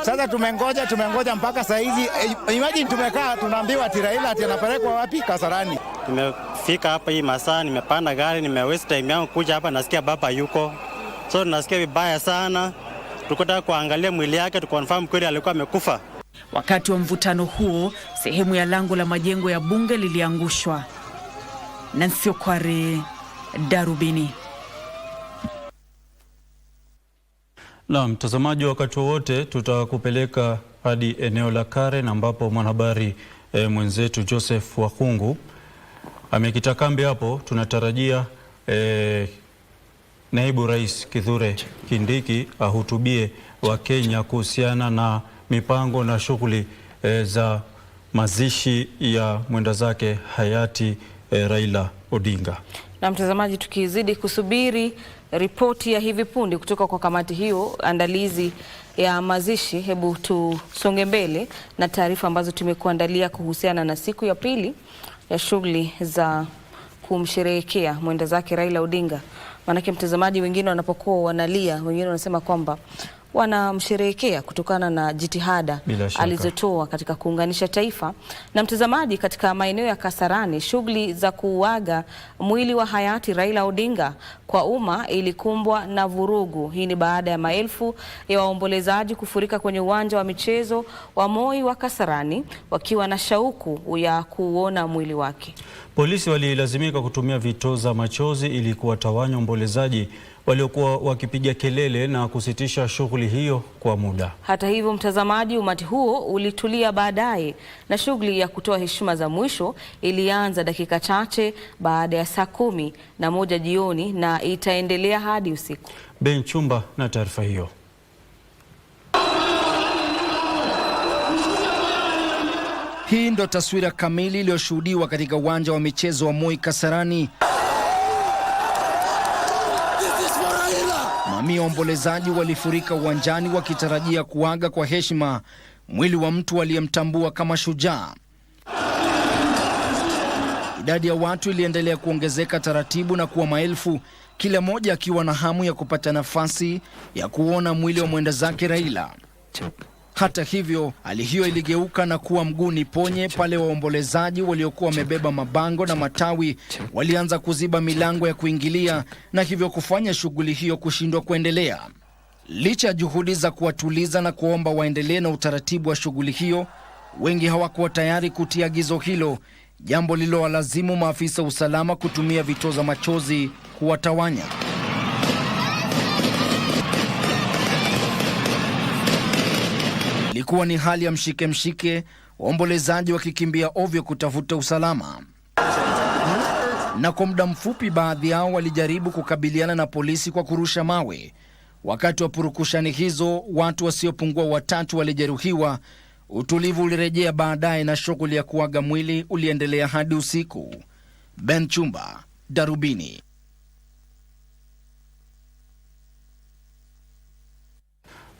Sasa tumengoja mpaka saa hizi. Imagine tumekaa tunaambiwa ati Raila ati anapelekwa wapi? Kasarani. Tumefika hapa hii masaa, nimepanda gari, waste time yangu kuja hapa, nasikia baba yuko. So nasikia vibaya sana. Tukotaka kuangalia mwili yake tukonfirm kweli alikuwa amekufa. Wakati wa mvutano huo, sehemu ya lango la majengo ya bunge liliangushwa. Nancy Okware, Darubini. Na mtazamaji, wakati wote tutakupeleka hadi eneo la Karen ambapo mwanahabari mwenzetu Joseph Wakungu amekita kambi hapo. Tunatarajia Naibu Rais Kithure Kindiki ahutubie Wakenya kuhusiana na mipango na shughuli za mazishi ya mwenda zake hayati Raila Odinga. Na mtazamaji, tukizidi kusubiri ripoti ya hivi punde kutoka kwa kamati hiyo andalizi ya mazishi, hebu tusonge mbele na taarifa ambazo tumekuandalia kuhusiana na siku ya pili ya shughuli za kumsherehekea mwenda zake Raila Odinga. Manake mtazamaji, wengine wanapokuwa wanalia, wengine wanasema kwamba wanamsherehekea kutokana na jitihada alizotoa katika kuunganisha taifa. Na mtazamaji, katika maeneo ya Kasarani, shughuli za kuuaga mwili wa hayati Raila Odinga kwa umma ilikumbwa na vurugu. Hii ni baada ya maelfu ya waombolezaji kufurika kwenye uwanja wa michezo wa Moi wa Kasarani wakiwa na shauku ya kuona mwili wake. Polisi walilazimika kutumia vitoza machozi ili kuwatawanya waombolezaji waliokuwa wakipiga kelele na kusitisha shughuli hiyo kwa muda. Hata hivyo mtazamaji, umati huo ulitulia baadaye na shughuli ya kutoa heshima za mwisho ilianza dakika chache baada ya saa 11 jioni na itaendelea hadi usiku. Ben Chumba na taarifa hiyo. Hii ndo taswira kamili iliyoshuhudiwa katika uwanja wa michezo wa Moi Kasarani. Mamia waombolezaji walifurika uwanjani wakitarajia kuaga kwa heshima mwili wa mtu aliyemtambua kama shujaa. Idadi ya watu iliendelea kuongezeka taratibu na kuwa maelfu, kila mmoja akiwa na hamu ya kupata nafasi ya kuona mwili wa mwenda zake Raila. Hata hivyo, hali hiyo iligeuka na kuwa mguni ponye pale waombolezaji waliokuwa wamebeba mabango na matawi walianza kuziba milango ya kuingilia na hivyo kufanya shughuli hiyo kushindwa kuendelea. Licha ya juhudi za kuwatuliza na kuomba waendelee na utaratibu wa shughuli hiyo, wengi hawakuwa tayari kutia agizo hilo, jambo lililowalazimu maafisa usalama kutumia vitoza machozi kuwatawanya. Ilikuwa ni hali ya mshike, waombolezaji wakikimbia ovyo kutafuta usalama. Na kwa muda mfupi baadhi yao walijaribu kukabiliana na polisi kwa kurusha mawe. Wakati wa purukushani hizo, watu wasiopungua 3 walijeruhiwa. Utulivu ulirejea baadaye na shughuli ya kuaga mwili uliendelea hadi usiku. Ben Chumba, Darubini.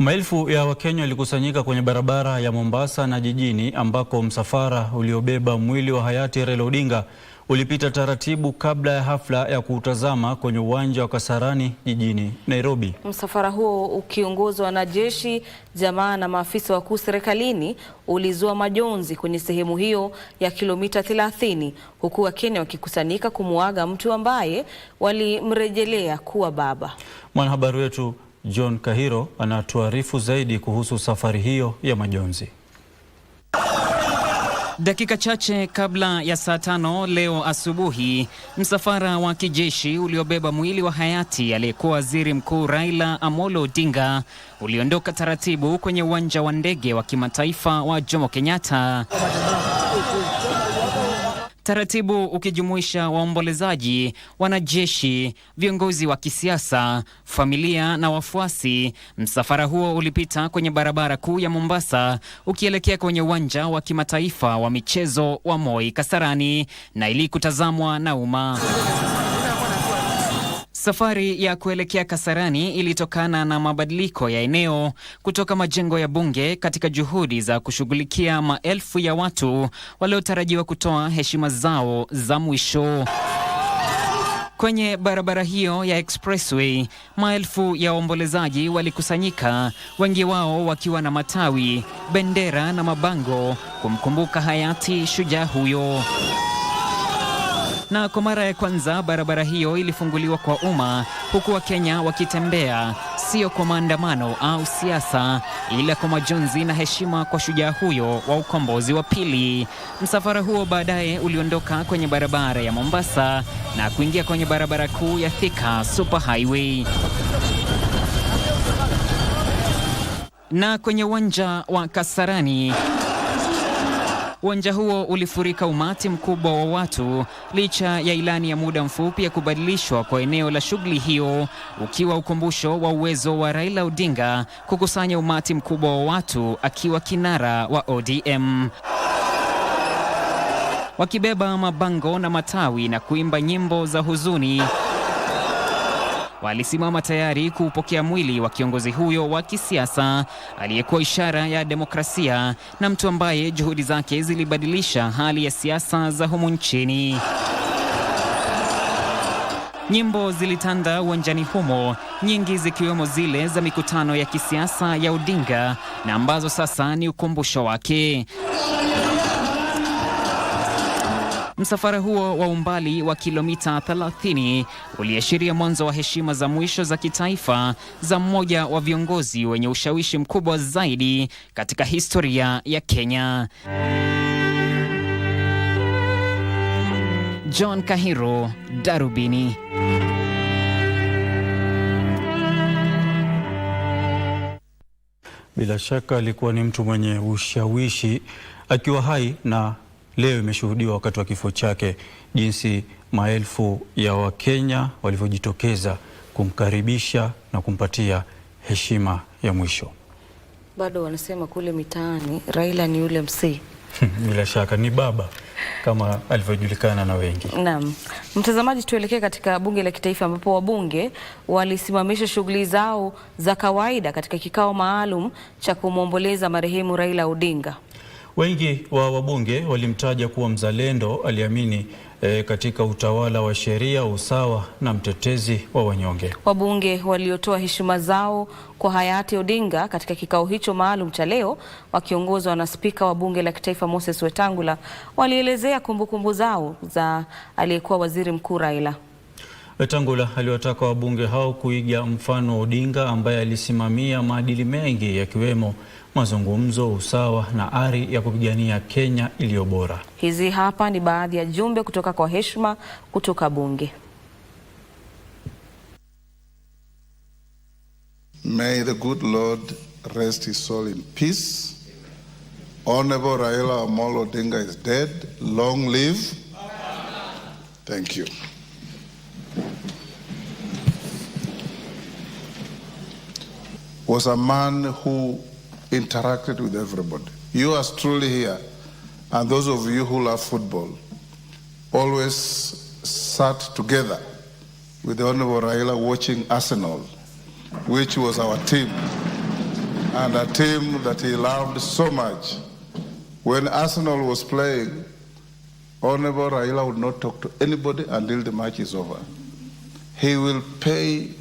Maelfu ya Wakenya walikusanyika kwenye barabara ya Mombasa na jijini ambako msafara uliobeba mwili wa hayati Raila Odinga ulipita taratibu kabla ya hafla ya kutazama kwenye uwanja wa Kasarani jijini Nairobi. Msafara huo ukiongozwa na jeshi, jamaa na maafisa wakuu serikalini ulizua majonzi kwenye sehemu hiyo ya kilomita 30, huku Wakenya wakikusanyika kumuaga mtu ambaye walimrejelea kuwa baba. Mwanahabari wetu John Kahiro anatuarifu zaidi kuhusu safari hiyo ya majonzi. Dakika chache kabla ya saa 5 leo asubuhi, msafara wa kijeshi uliobeba mwili wa hayati aliyekuwa waziri mkuu Raila Amolo Odinga uliondoka taratibu kwenye uwanja wa ndege wa kimataifa wa Jomo Kenyatta. Taratibu ukijumuisha waombolezaji, wanajeshi, viongozi wa kisiasa, familia na wafuasi. Msafara huo ulipita kwenye barabara kuu ya Mombasa ukielekea kwenye uwanja wa kimataifa wa michezo wa Moi Kasarani na ili kutazamwa na umma. Safari ya kuelekea Kasarani ilitokana na mabadiliko ya eneo kutoka majengo ya bunge katika juhudi za kushughulikia maelfu ya watu waliotarajiwa kutoa heshima zao za mwisho. Kwenye barabara hiyo ya expressway, maelfu ya waombolezaji walikusanyika, wengi wao wakiwa na matawi, bendera na mabango kumkumbuka hayati shujaa huyo. Na kwa mara ya kwanza barabara hiyo ilifunguliwa kwa umma, huku Wakenya wakitembea, sio kwa maandamano au siasa, ila kwa majonzi na heshima kwa shujaa huyo wa ukombozi wa pili. Msafara huo baadaye uliondoka kwenye barabara ya Mombasa na kuingia kwenye barabara kuu ya Thika Super Highway. Na kwenye uwanja wa Kasarani, uwanja huo ulifurika umati mkubwa wa watu licha ya ilani ya muda mfupi ya kubadilishwa kwa eneo la shughuli hiyo, ukiwa ukumbusho wa uwezo wa Raila Odinga kukusanya umati mkubwa wa watu akiwa kinara wa ODM. Wakibeba mabango na matawi na kuimba nyimbo za huzuni, walisimama tayari kupokea mwili wa kiongozi huyo wa kisiasa aliyekuwa ishara ya demokrasia na mtu ambaye juhudi zake zilibadilisha hali ya siasa za humu nchini. Nyimbo zilitanda uwanjani humo, nyingi zikiwemo zile za mikutano ya kisiasa ya Odinga na ambazo sasa ni ukumbusho wake. Msafara huo wa umbali wa kilomita 30 uliashiria mwanzo wa heshima za mwisho za kitaifa za mmoja wa viongozi wenye ushawishi mkubwa zaidi katika historia ya Kenya. John Kahiro, Darubini. Bila shaka alikuwa ni mtu mwenye ushawishi akiwa hai, na leo imeshuhudiwa wakati wa kifo chake jinsi maelfu ya Wakenya walivyojitokeza kumkaribisha na kumpatia heshima ya mwisho. Bado wanasema kule mitaani Raila ni yule msee. Bila shaka ni baba kama alivyojulikana na wengi. Naam. Mtazamaji, tuelekee katika bunge la kitaifa ambapo wabunge walisimamisha shughuli zao za kawaida katika kikao maalum cha kumwomboleza marehemu Raila Odinga. Wengi wa wabunge walimtaja kuwa mzalendo, aliamini katika utawala wa sheria, usawa na mtetezi wa wanyonge. Wabunge waliotoa heshima zao kwa hayati Odinga katika kikao hicho maalum cha leo, wakiongozwa na spika wa bunge la kitaifa Moses Wetangula, walielezea kumbukumbu zao za aliyekuwa waziri mkuu Raila. Wetangula aliwataka wabunge hao kuiga mfano Odinga ambaye alisimamia maadili mengi yakiwemo mazungumzo, usawa na ari ya kupigania Kenya iliyo bora. Hizi hapa ni baadhi ya jumbe kutoka kwa heshima kutoka bunge. May the good Lord rest his soul in peace. Honorable Raila Amolo Odinga is dead. Long live. Thank you. Was a man who interacted with everybody. You are truly here, and those of you who love football always sat together with the Honorable Raila watching Arsenal, which was our team. and a team that he loved so much. When Arsenal was playing, Honorable Raila would not talk to anybody until the match is over. He will pay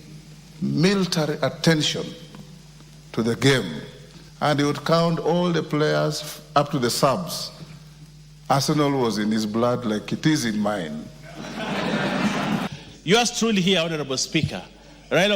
military attention to the game, and he would count all the players up to the subs. Arsenal was in his blood like it is in mine. Yours truly here, Honorable Speaker. Raila